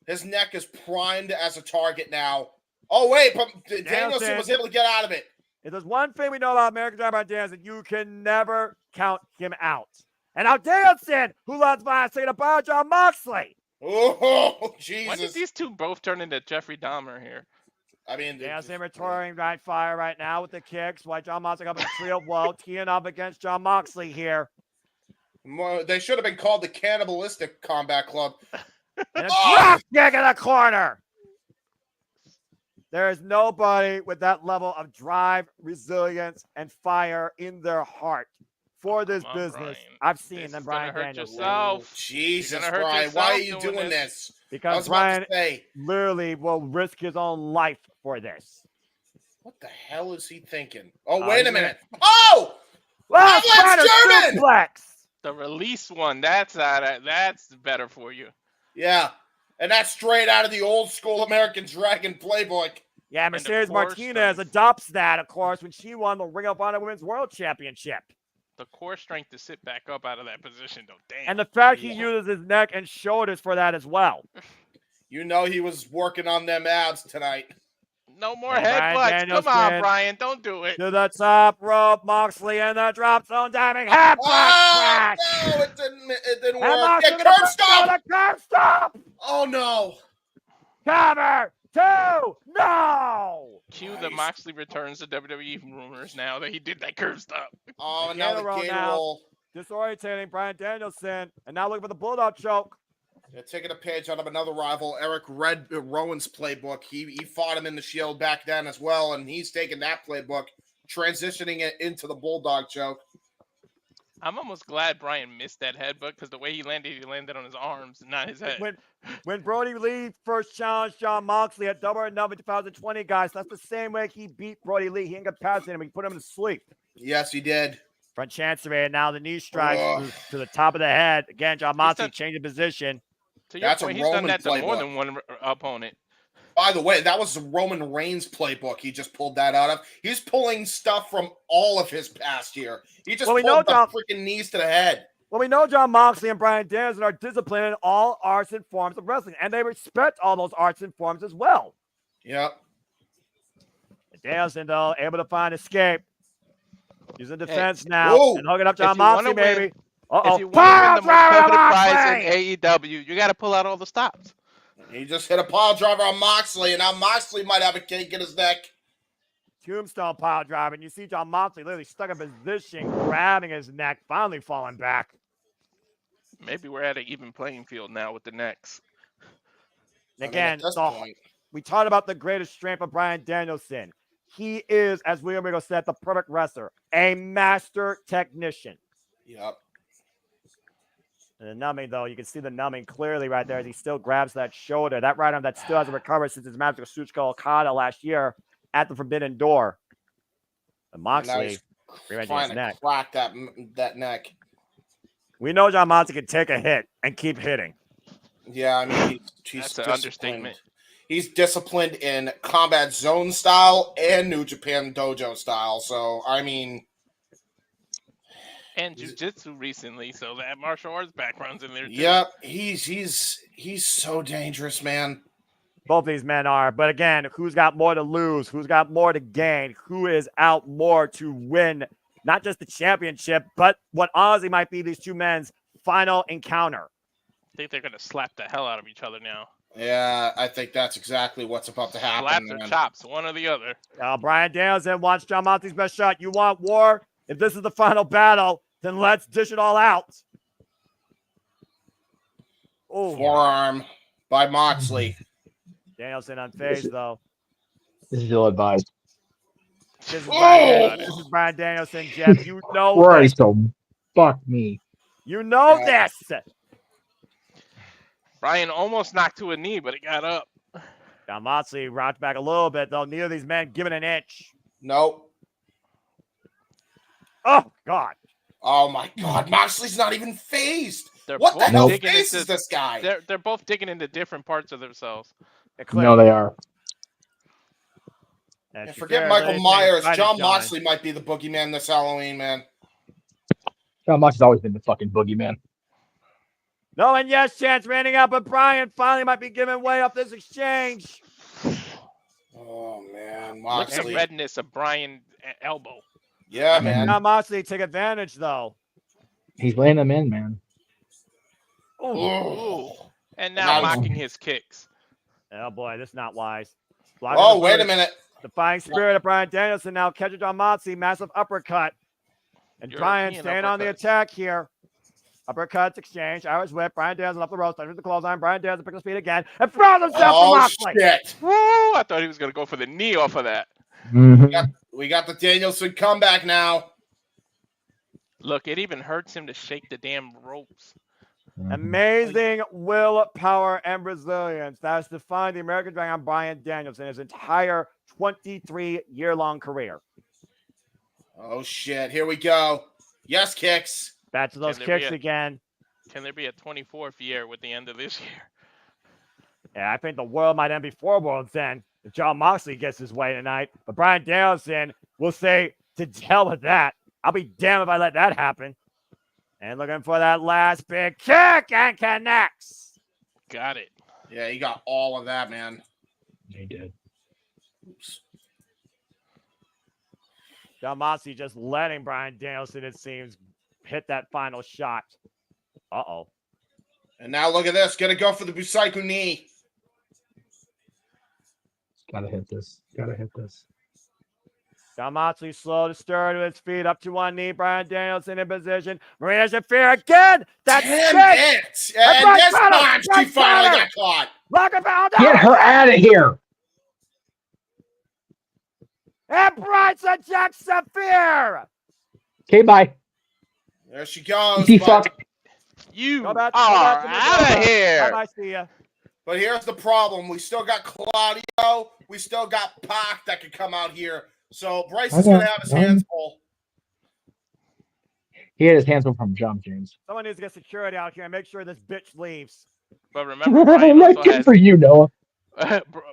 His neck is primed as a target now. Oh, wait, but Danielson was able to get out of it. If there's one thing we know about American Dragon Brian Danielson, you can never count him out. And now Danielson, who loves violence, taking a bite of John Moxley. Oh, Why did Jesus. these two both turn into Jeffrey Dahmer here? I mean, Danielson returning right fire right now with the kicks. While John Moxley up in a trio of woe, teeing up against John Moxley here. they should have been called the Cannibalistic Combat Club. And a drop kick in the corner. There is nobody with that level of drive, resilience, and fire in their heart for this Come on, business. Brian. I've seen This them, is gonna Brian hurt Danielson. yourself. Jesus, You're gonna hurt Brian, why are yourself you doing doing this. this? I Because was about Brian to say, literally will risk his own life for this. what the hell is he thinking? Oh, Oh, wait a he's minute. Oh! Well, Let's Spider German! suplex. The release one, that's better for you. Yeah, and that's straight out of the old school American Dragon playbook. Yeah, the Mercedes core Martinez strength. adopts that, of course, when she won the Ring of Honor Women's World Championship. The core strength to sit back up out of that position, though. Damn. And the fact he Yeah. uses his neck and shoulders for that as well. You know he was working on them abs tonight. No more And Brian headbutts. Come on, Danielson Brian. Don't do it. to the top rope, Moxley and the drop zone diving headbutt Oh, crash. no, it didn't And work. Moxley Yeah, with a curb stop! with a curb stop. Oh, no. Cover 2. No. Cue the Nice. Moxley returns to WWE rumors now that he did that curve stop. Oh, Gator now the roll gator now. roll. Disorientating Brian Danielson. And now looking for the Bulldog choke. Yeah, taking a page out of another rival, Eric Rowan's playbook. He fought him in the Shield back then as well, and he's taking that playbook, transitioning it into the Bulldog choke. I'm almost glad Brian missed that headbutt because the way he landed on his arms, not his head. When Brody Lee first challenged John Moxley at Double or Nothing 2020, guys, that's the same way he beat Brody Lee. He incapacitated him. He put him to sleep. Yes, he did. Front chancery, and now the knee strikes Ugh. to the top of the head. Again, John Moxley done- changing position. To your That's a point, he's done Roman that to more playbook. than one opponent. By the way, that was the Roman Reigns playbook he just pulled that out of. He's pulling stuff from all of his past year. He just Well, we know pulled the John- freaking knees to the head. Well, we know John Moxley and Brian Danielson are disciplined in all arts and forms of wrestling, and they respect all those arts and forms as well. Yep. Danielson, though, able to find escape. Using defense now Whoa. and hooking up John If you wanna Moxley, win- baby. If you Uh-oh. Pile want to win the most driver to coveted prize Moxley! in AEW, you got to pull out all the stops. He just hit a pile driver on Moxley, and now Moxley might have a cake in his neck. Tombstone pile driver, and you see John Moxley literally stuck in position, grabbing his neck, finally falling back. Maybe we're at an even playing field now with the necks. Again, at this the- point, we talked about the greatest strength of Bryan Danielson. He is, as William Regal said, the perfect wrestler, a master technician. yep. And the numbing, though, you can see the numbing clearly right there as he still grabs that shoulder. That right arm that still hasn't recovered since his match with Kazuchika Okada last year at the Forbidden Door. And And now Moxley, he's rearranging trying his to neck. crack that neck. We know John Moxley can take a hit and keep hitting. Yeah, I mean he's That's an disciplined. understatement. He's disciplined in Combat Zone style and New Japan Dojo style. So I mean, And jiu-jitsu recently, so that martial arts background's in there too. yep, he's so dangerous, man. Both these men are. But again, who's got more to lose? Who's got more to gain? Who is out more to win not just the championship, but what honestly might be these two men's final encounter? I think they're gonna slap the hell out of each other now. Yeah, I think that's exactly what's about to happen. Slaps or man. chops, one or the other. Bryan Danielson wants John Moxley's best shot. You want war? If this is the final battle, then let's dish it all out. Oh, Forearm by Moxley. Danielson unfazed, though. This is ill advised. This is Oh! Bryan Danielson, Jeff. You know Christ, this. oh, fuck me. You know Yeah. this. Brian almost knocked to a knee, but it got up. John Moxley rocked back a little bit, though. Neither of these men give it an inch. Nope. Oh, God. Oh my God, Moxley's not even phased. They're What the both hell digging faces into, this guy? they're both digging into different parts of themselves. No, they are. And And to forget fair, Michael anything Myers. fighting John Moxley might be the boogeyman this Halloween, man. John Moxley's always been the fucking boogeyman. No, and yes, chance ranting out, but Brian finally might be giving way up this exchange. Oh man, Look at the Moxley. redness of Brian's elbow. Yeah, And man. John Moxley take advantage, though. He's laying them in, man. Ooh. Ooh. And now Nice. mocking his kicks. Oh, boy, this is not wise. Blocking Oh, the wait a first. minute. The fighting spirit of Bryan Danielson now catches John Moxley. Massive uppercut. And Bryan European staying on the uppercuts. attack here. Uppercuts exchange. Irish whip. Bryan Danielson up the ropes. Under the clothesline. Bryan Danielson picks his feet again. And throws himself to Oh Moxley. shit. Woo! I thought he was going to go for the knee off of that. Mhm. We got the Danielson comeback now. Look, it even hurts him to shake the damn ropes. Amazing willpower and resilience that has defined the American Dragon Bryan Danielson his entire 23-year-long career. Oh shit. Here we go. Yes, kicks. Back to those Can there be kicks a- again. Can there be a 24th year with the end of this year? Yeah, I think the world might end before World's End if John Moxley gets his way tonight. But Bryan Danielson will say, to hell with that. I'll be damned if I let that happen. And looking for that last big kick and connects. Got it. Yeah, he got all of that, man. He did. Oops. John Moxley just letting Bryan Danielson, it seems, hit that final shot. Uh-oh. And now look at this. Gonna go for the Busaiku knee. Gotta hit this. Gotta hit this. John Moxley slow to stir to his feet, up to one knee. Bryan Danielson in position. Marina Shafir again. That's Damn it. it. That's And right, this Connor. time she That's finally Connor. got caught. Lock and pound Get her out of here. And Bryson Jack Shafir. Okay, bye. There she goes. Easy But, fuck. You Go back- are go back to the out Nova. of here. Bye-bye, see ya. but here's the problem. We still got Claudio. We still got Pac that could come out here. So Bryce is Okay. gonna have his hands full. He had his hands up from jump, James. Someone needs to get security out here and make sure this bitch leaves. But remember, Brian also Good has for you, Noah.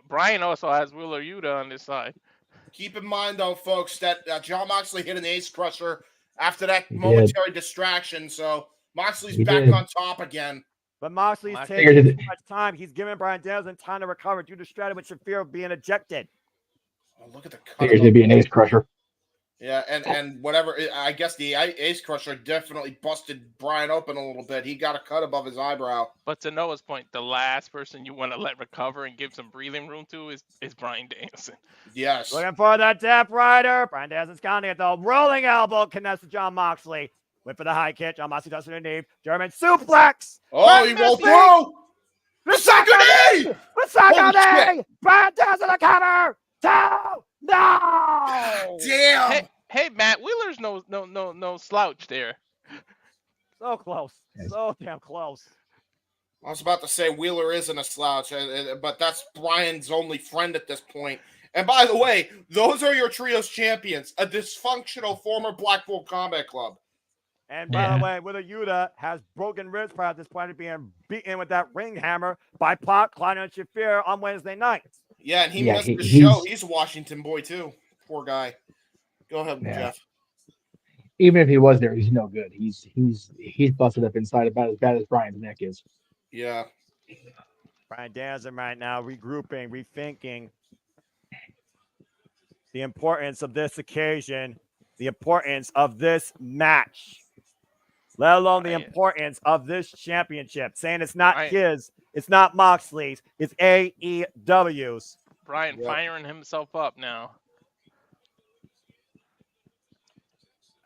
Brian also has Wheeler Yuta on this side. Keep in mind, though, folks, that John Moxley hit an ace crusher after that He did. momentary distraction. So Moxley's He back did. on top again. But Moxley's I taking figured too it- much time. He's giving Bryan Danielson time to recover due to strategy with Shafir being ejected. Oh, look at the cut. Figures of it'd be an the- ace crusher. Yeah, and whatever. I guess the ace crusher definitely busted Brian open a little bit. He got a cut above his eyebrow. But to Noah's point, the last person you want to let recover and give some breathing room to is Brian Danielson. Yes. Looking for that Death Rider. Bryan Danielson's counting it though. Rolling elbow connects to John Moxley. Went for the high kick. John Moxley does it underneath. German suplex. Oh, he rolled through. The second knee. The second Holy knee. Bryan Danielson the cover. 2. No. Damn. Hey, Matt, Wheeler's no slouch there. So close. So damn close. I was about to say Wheeler isn't a slouch, but that's Brian's only friend at this point. And by the way, those are your trios champions, a dysfunctional former Blackpool Combat Club. And by the way, Wheeler Yuta has broken ribs prior to this point of being beaten with that ring hammer by Pac, Claudio, and Shafir on Wednesday night. Yeah, and he missed the show. He's a Washington boy, too. Poor guy. Go ahead, Jeff. Even if he was there, he's no good. He's busted up inside about as bad as Brian's neck is. Yeah. Bryan Danielson right now regrouping, rethinking the importance of this occasion, the importance of this match, let alone the importance of this championship. Saying it's not his, it's not Moxley's, it's AEW's. Brian firing himself up now.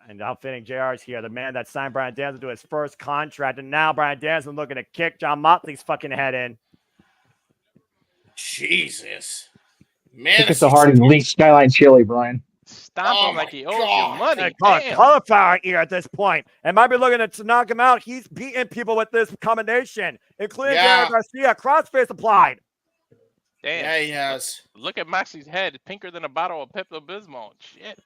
And outfitting JR's here, the man that signed Bryan Danielson to his first contract, and now Bryan Danielson looking to kick John Moxley's fucking head in. Jesus. Man, it's the Hardy Leak Skyline Chili, Brian. Stomp him like he owes you money. Cauliflower ear at this point. And might be looking to knock him out. He's beating people with this combination, including Daniel Garcia. Crossface applied. Damn. Yeah, he has. Look at Moxley's head. It's pinker than a bottle of Pepto-Bismol. Shit.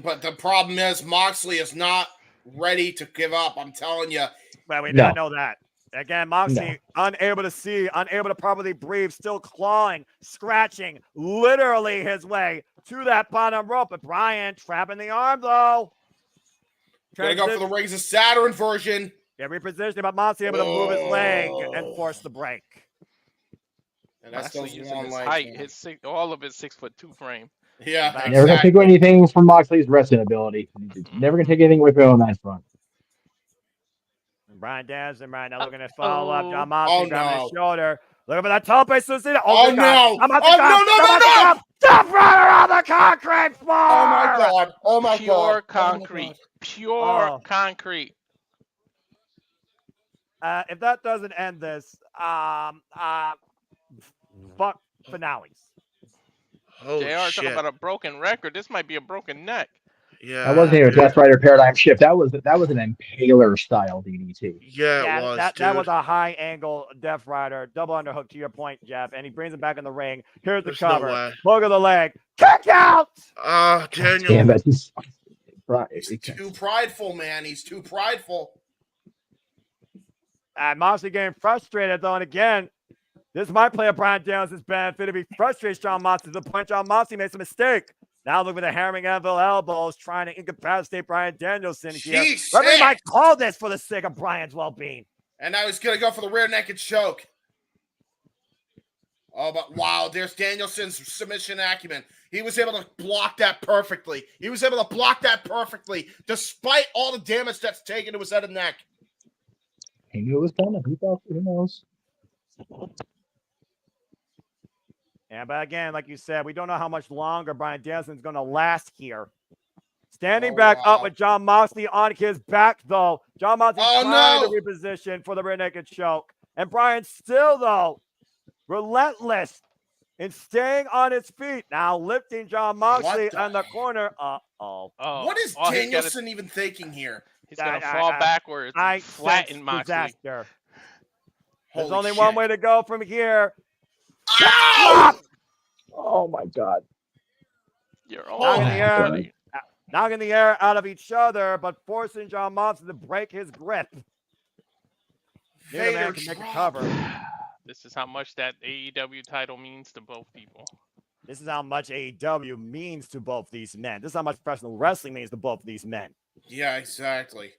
But the problem is Moxley is not ready to give up. I'm telling you. Well, we don't know that. Again, Moxley unable to see, unable to properly breathe, still clawing, scratching, literally his way to that bottom rope. But Brian trapping the arm, though. Gonna go for the Rings of Saturn version. Yeah, repositioning, but Moxley able to move his leg and force the break. And that's still using his height, all of his 6'2" frame. Yeah, never gonna take away anything from Moxley's wrestling ability. Never gonna take anything away from him on that front. Bryan Danielson right now looking to follow up. John Moxley grabbing his shoulder. Looking for that tope Suicida. Oh, no. No. Death Rider on the concrete floor. Oh, my God. Oh, my God. Pure concrete. Pure concrete. If that doesn't end this, fuck finales. Holy JR talking about a broken record. This might be a broken neck. Yeah, that wasn't even a Death Rider paradigm shift. That was an Impaler style DDT. Yeah, it was. That was a high angle Death Rider double underhook to your point, Jeff, and he brings him back in the ring. Here's the cover. Hook of the leg. Kick out. Daniel. Damn it. He's too prideful, man. He's too prideful. Moxley getting frustrated though, and again, this might play a Bryan Danielson's benefit to be frustrated. John Moxley to the point John Moxley makes a mistake. Now look at the hammering anvil elbows, trying to incapacitate Bryan Danielson here. Referee might call this for the sake of Bryan's well-being. And now he's going to go for the rear naked choke. Oh, but wow, there's Danielson's submission acumen. He was able to block that perfectly. Despite all the damage that's taken to his head and neck. He knew it was coming. He thought, who knows? Yeah, but again, like you said, we don't know how much longer Bryan Danielson's going to last here. Standing back up with John Moxley on his back, though. John Moxley trying to reposition for the rear naked choke. And Bryan still, though, relentless in staying on his feet. Now lifting John Moxley in the corner. What is Danielson even thinking here? He's going to fall backwards and flatten Moxley. Disaster. There's only one way to go from here. Oh my God. Knocking the air out of each other, but forcing John Moxley to break his grip. Neither man can make a cover. This is how much that AEW title means to both people. This is how much AEW means to both these men. This is how much professional wrestling means to both these men. Yeah, exactly.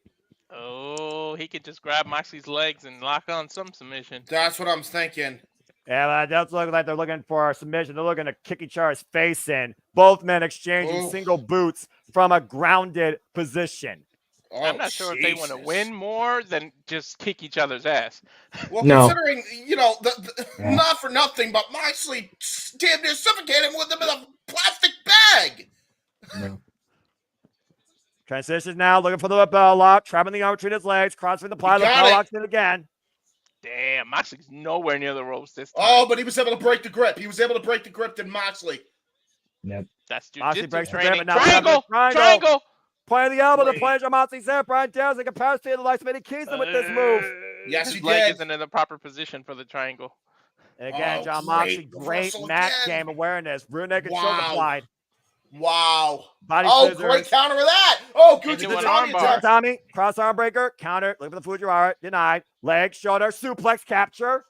Oh, he could just grab Moxley's legs and lock on some submission. That's what I'm thinking. Yeah, that looks like they're looking for a submission. They're looking to kick each other's face in. Both men exchanging single boots from a grounded position. I'm not sure if they want to win more than just kick each other's ass. Well, considering, not for nothing, but Moxley damn near suffocated him with him in a plastic bag. No. Transitions now, looking for the bell lock, trapping the arm between his legs, crossing the pile, the got bell it. locks in again. Damn, Moxley's nowhere near the ropes this time. Oh, but he was able to break the grip. He was able to break the grip than Moxley. Yep. That's Moxley jiu-jitsu breaks the grip, training. and now Triangle! Triangle! Playing the elbow, the Wait. plunge on Moxley's hip. Brian Danielson incapacitated the likes of Eddie Kingston with this move. Yes, His he leg did. isn't in the proper position for the triangle. And again, Oh, John great Moxley, great reversal mat again. game awareness. Rear naked choke Wow. applied. Wow. Body Oh, scissors. great counter of that. Oh, good Into to an Tommy armbar. attack. Tommy, cross arm breaker, counter. Look for the Fujiwara, denied. Leg, shoulder, suplex capture.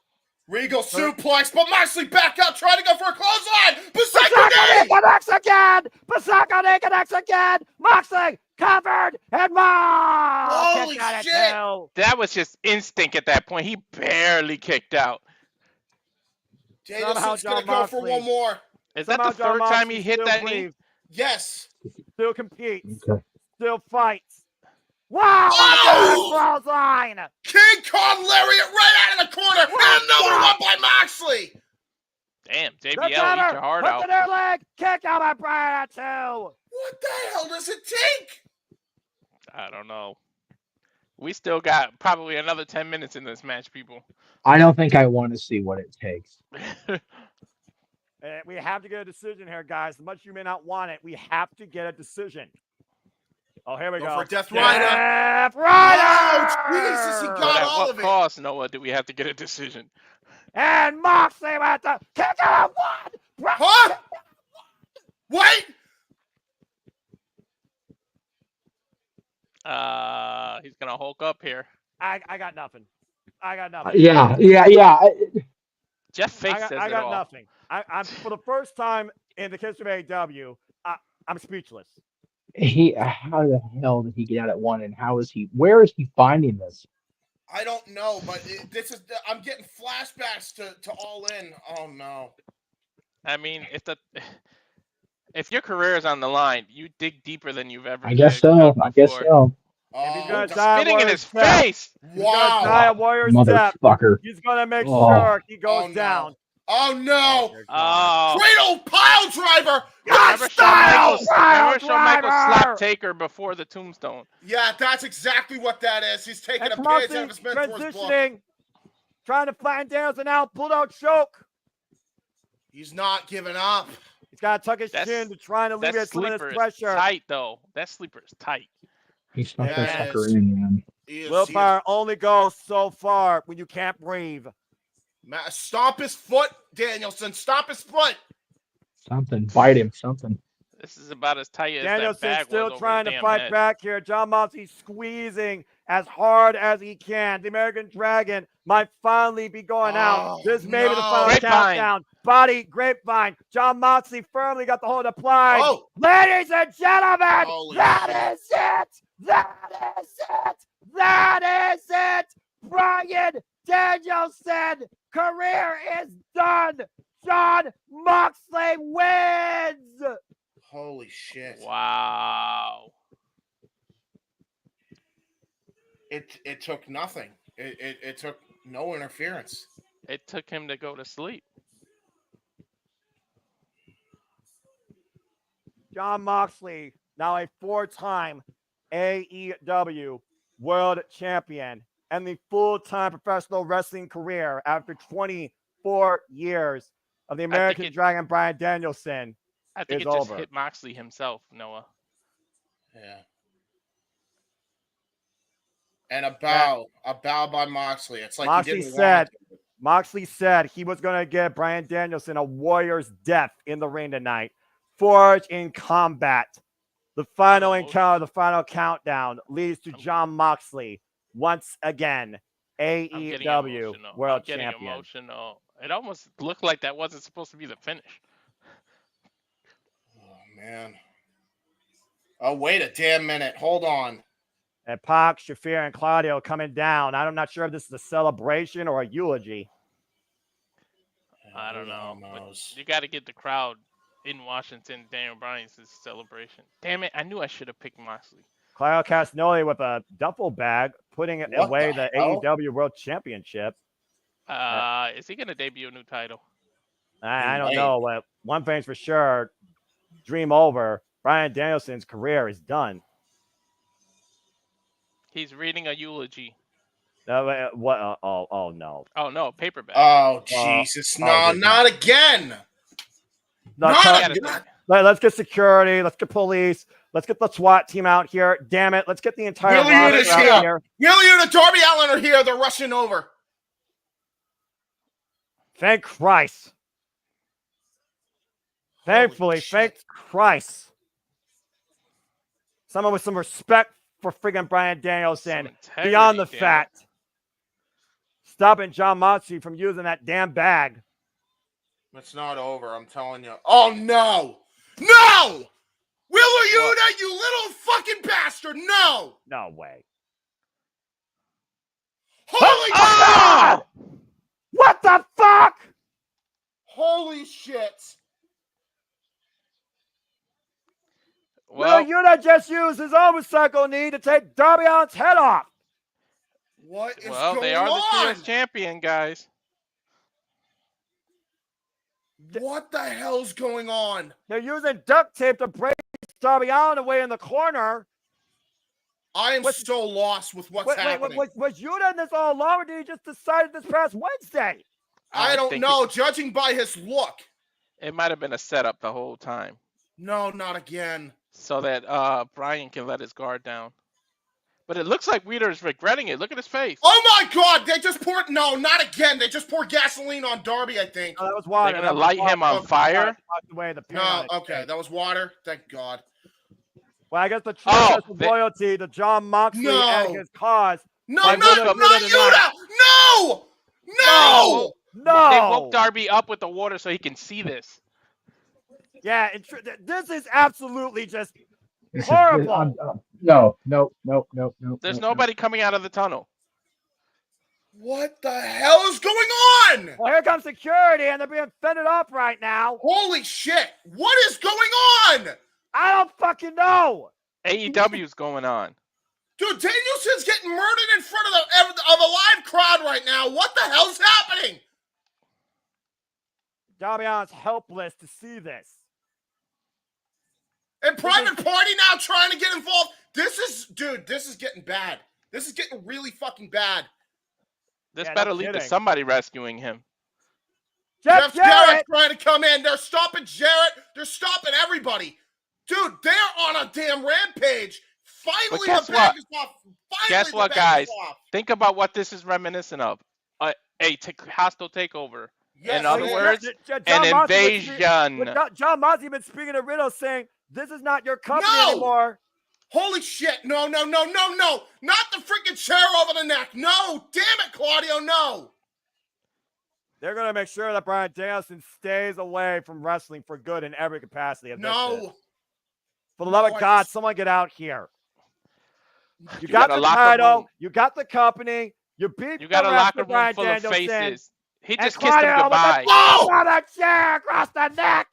Regal suplex, but Moxley back up, trying to go for a clothesline. Basaka Basaka knee! connects again. Basaka knee connects again. Moxley covered and Holy shit. That was just instinct at that point. He barely kicked out. Danielson's going to go for one more. Is that the third time he hit that knee? Yes. Still competes. Okay. Still fights. Wow! Oh! Clothesline. King Kong lariat right out of the corner. And another one by Moxley. Damn, JBL, The eat cover. your heart Hook out. to their leg. Kick out by Brian at 2. What the hell does it take? I don't know. We still got probably another 10 minutes in this match, people. I don't think I want to see what it takes. We have to get a decision here, guys. As much as you may not want it, we have to get a decision. Oh, here we go. For Death Rider. Death Rider! Oh, Jesus, he But got at all what of it. cost, Noah, do we have to get a decision? And Moxley with the kick out of 1. Huh? Wait. He's gonna Hulk up here. I got nothing. Yeah. Jeff Fake says I it got all. nothing. I'm for the first time in the history of AEW, I'm speechless. How the hell did he get out at 1? And where is he finding this? I don't know, but I'm getting flashbacks to All In. Oh, no. I mean, if your career is on the line, you dig deeper than you've ever. I guess so. If he's gonna Oh, die Spitting in his Warrior's death, face. he's gonna die a Warrior's death. Motherfucker. He's gonna make Oh. sure he goes Oh, no. down. Oh, no. Oh. Cradle pile driver. Remember style! Shawn Michaels Driver! slap Taker before the tombstone. Yeah, that's exactly what that is. He's taking And a page Moxley out of his mentor's book. transitioning, trying to find Danielson out, bulldog choke. He's not giving up. He's got to tuck his That's- chin to try and That alleviate some of sleeper this is pressure. tight, though. That sleeper is tight. He stuck Yeah, that it sucker is. in, man. He is- Willpower only goes so far when you can't breathe. Stomp his foot, Danielson. Stomp his foot. Something. Bite him. Something. This is about as tight as that Danielson's bag still was over trying the to damn fight head. back here. John Moxley squeezing as hard as he can. The American Dragon might finally be going out. Oh, This may be the no. final Grapevine. countdown. Body grapevine. John Moxley firmly got the hold applied. Oh. Ladies and gentlemen, Holy that is it. That is it. That is it. Brian Danielson, career is done. John Moxley wins. Holy shit. Wow. It took nothing. It took no interference. It took him to go to sleep. John Moxley, now a 4-time AEW World Champion and the full-time professional wrestling career after 24 years of the American Dragon Brian Danielson. I think It's it just over. hit Moxley himself, Noah. Yeah. And a bow by Moxley. It's like Moxley he didn't said- want to. Moxley said he was going to give Brian Danielson a warrior's death in the ring tonight. Forged in combat. The final encounter, the final countdown leads to John Moxley once again, I'm getting AEW emotional. World I'm getting Champion. emotional. It almost looked like that wasn't supposed to be the finish. Oh, man. Oh, wait a damn minute. Hold on. And Pac, Shafir, and Claudio coming down. I'm not sure if this is a celebration or a eulogy. I don't know. Who But knows? you got to get the crowd in Washington. Daniel Bryan's celebration. Damn it! I knew I should have picked Moxley. Claudio Castagnoli with a duffel bag, putting What away the the hell? AEW World Championship. Is he gonna debut a new title? I don't might. know, but one thing's for sure, dream over. Brian Danielson's career is done. He's reading a eulogy. What? Oh no. Oh no, paperback. Oh Jesus! No, not again. No, Not again. let's get security. Let's get police. Let's get the SWAT team out here. Damn it! Let's get the entire roster out here. Willie and Darby Allin are here. They're rushing over. Thank Christ. Thankfully, thank Christ. Someone with some respect for friggin' Bryan Danielson. Beyond the fact. Stopping John Moxley from using that damn bag. It's not over, I'm telling you. Oh, no! No! Wheeler Yuta, you little fucking bastard! No! No way. Holy God! What the fuck? Holy shit. Wheeler Yuta just used his own motorcycle knee to take Darby Allin's head off. What is going on? Well, they are the trios champion, guys. What the hell's going on? They're using duct tape to brace Darby Allin away in the corner. I am so lost with what's happening. Was Yuta in this all along, or did he just decide this past Wednesday? I don't know, judging by his look. It might have been a setup the whole time. No, not again. So that Bryan can let his guard down. But it looks like Wheeler is regretting it. Look at his face. Oh my God! They just poured. No, not again. They just poured gasoline on Darby, I think. Oh, that was water. They're gonna light him on fire. No, okay, that was water. Thank God. Well, I guess the true test of loyalty to John Moxley and his cause. No, not Yuta! No! No! No! They woke Darby up with the water so he can see this. Yeah, this is absolutely just horrible. No. There's nobody coming out of the tunnel. What the hell is going on? Well, here comes security, and they're being fended off right now. Holy shit! What is going on? I don't fucking know. AEW's going on. Dude, Danielson's getting murdered in front of a live crowd right now. What the hell's happening? Darby Allin's helpless to see this. And Private Party now trying to get involved. This is getting bad. This is getting really fucking bad. This better lead to somebody rescuing him. Jeff Jarrett's trying to come in. They're stopping Jarrett. They're stopping everybody. Dude, they're on a damn rampage. Finally, the bag is off. Guess what, guys? Think about what this is reminiscent of. A hostile takeover. Yes, in other words, an invasion. John Moxley been speaking to Riddle saying, "This is not your company anymore." Holy shit! No! Not the freaking chair over the neck. No! Damn it, Claudio! No! They're gonna make sure that Bryan Danielson stays away from wrestling for good in every capacity. No! For the love of God, someone get out here. You got the title. You got the company. You beat. You got a locker room full of faces. He just kissed him goodbye. On a chair across the neck.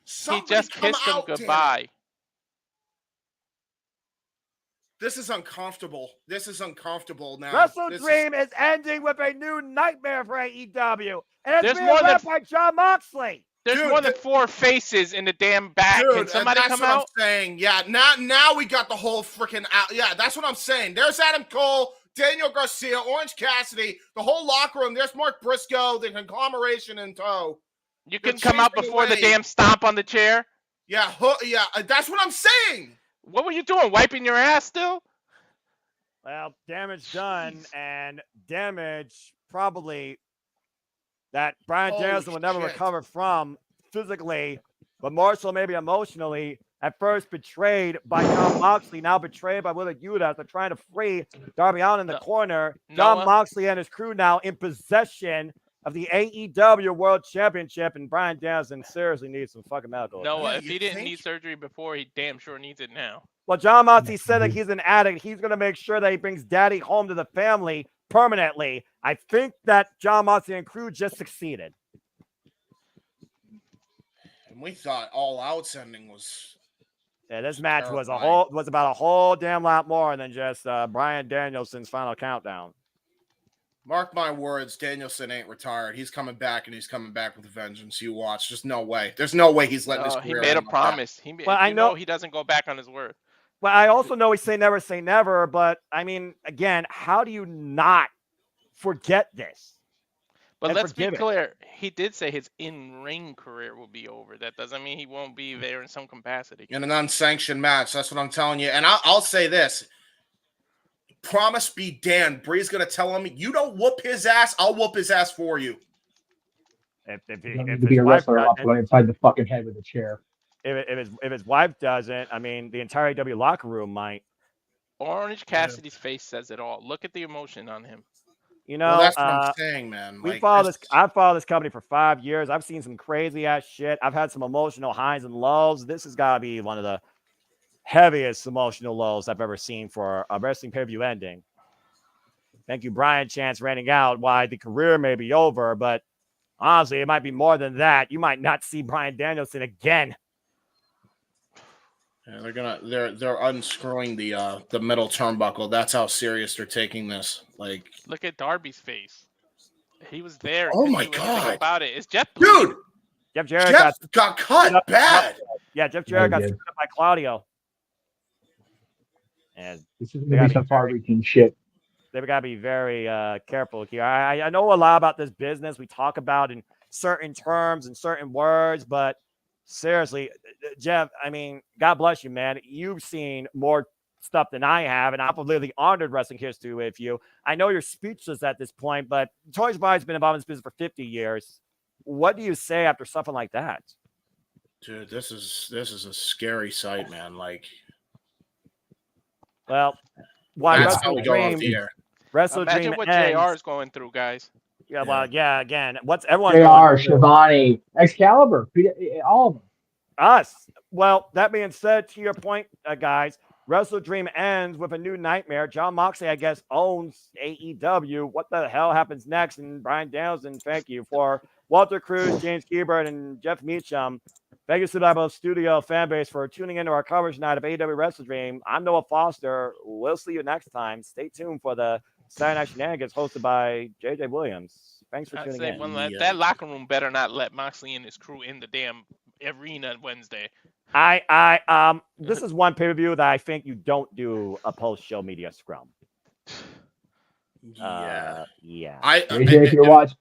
He just kissed him goodbye. This is uncomfortable. This is uncomfortable now. WrestleDream is ending with a new nightmare for AEW. And it's being led by John Moxley. There's more than 4 faces in the damn back. Can somebody come out? I'm saying. Yeah, now we got the whole freaking out. Yeah, that's what I'm saying. There's Adam Cole, Daniel Garcia, Orange Cassidy, the whole locker room. There's Mark Briscoe, the conglomeration in tow. You can come out before the damn stomp on the chair? Yeah, that's what I'm saying. What were you doing? Wiping your ass still? Well, damage done, and damage probably that Bryan Danielson will never recover from physically, but more so maybe emotionally. At first betrayed by John Moxley, now betrayed by Wheeler Yuta. They're trying to free Darby Allin in the corner. John Moxley and his crew now in possession of the AEW World Championship, and Bryan Danielson seriously needs some fucking medical. Noah, if he didn't need surgery before, he damn sure needs it now. Well, John Moxley said that he's an addict. He's going to make sure that he brings daddy home to the family permanently. I think that John Moxley and crew just succeeded. And we thought All Out's ending was... Yeah, this match was about a whole damn lot more than just Bryan Danielson's final countdown. Mark my words, Danielson ain't retired. He's coming back, and he's coming back with a vengeance. You watch. There's no way. There's no way he's letting his career. He made a promise. I know he doesn't go back on his word. Well, I also know we say never, but I mean, again, how do you not forget this? But And let's be forgive it. clear. He did say his in-ring career will be over. That doesn't mean he won't be there in some capacity. In an unsanctioned match. That's what I'm telling you. And I'll say this. Promise be damned. Bree's going to tell him, you don't whoop his ass, I'll whoop his ass for you. If You don't need if to be his a wife wrestler. I'll doesn't, put him inside the fucking head with a chair. if his wife doesn't, I mean, the entire AEW locker room might. Orange Cassidy's face says it all. Look at the emotion on him. You Well, know, that's what I'm saying, man. we Like, follow this. I've followed this company for 5 years. I've seen some crazy ass shit. I've had some emotional highs and lows. This has got to be one of the heaviest emotional lows I've ever seen for a wrestling pay-per-view ending. Thank you, Brian Chance, ranting out why the career may be over, but honestly, it might be more than that. You might not see Bryan Danielson again. yeah, they're unscrewing the middle turnbuckle. That's how serious they're taking this. Like, Look at Darby's face. He was there. Oh Couldn't my do anything God. about it. Is Jeff bleeding? dude, Jeff Jarrett Jeff got cut bad. Jeff Jarrett got did. screwed up by Claudio. And This is gonna be some far-reaching shit. they've got to be very careful here. I know a lot about this business. We talk about in certain terms and certain words, but seriously, Jeff, I mean, God bless you, man. You've seen more stuff than I have, and I've literally honored wrestling history with you. I know you're speechless at this point, but Toys Body's been involved in this business for 50 years. What do you say after something like that? Dude, this is a scary sight, man. Like, Well, why that's how we go off WrestleDream? the air. Imagine WrestleDream what ends. JR is going through, guys. Yeah, well, yeah. Again, what's everyone? JR, Shivani, Excalibur, all of them. Us. Well, that being said, to your point, guys, WrestleDream ends with a new nightmare. John Moxley, I guess, owns AEW. What the hell happens next? And Brian Danielson, thank you for Walter Cruz, James Hebert, and Jeff Meacham. Thank you to the Studio fan base for tuning into our coverage tonight of AEW WrestleDream. I'm Noah Foster. We'll see you next time. Stay tuned for the Saturday Night Shenanigans hosted by JJ Williams. Thanks for tuning in. That locker room better not let Moxley and his crew in the damn arena Wednesday. This is one pay-per-view that I think you don't do a post-show media scrum. Yeah. JJ, if you're watching,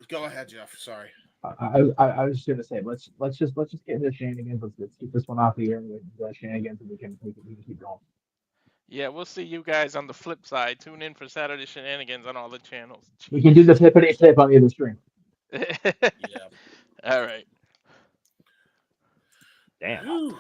Go ahead, Jeff. Sorry. I was just gonna say, let's just get into shenanigans. Let's keep this one off the air with shenanigans, and we can keep going. Yeah, we'll see you guys on the flip side. Tune in for Saturday Shenanigans on all the channels. We can do the flippity flip on the other stream. Yeah. All right. Damn. Whew.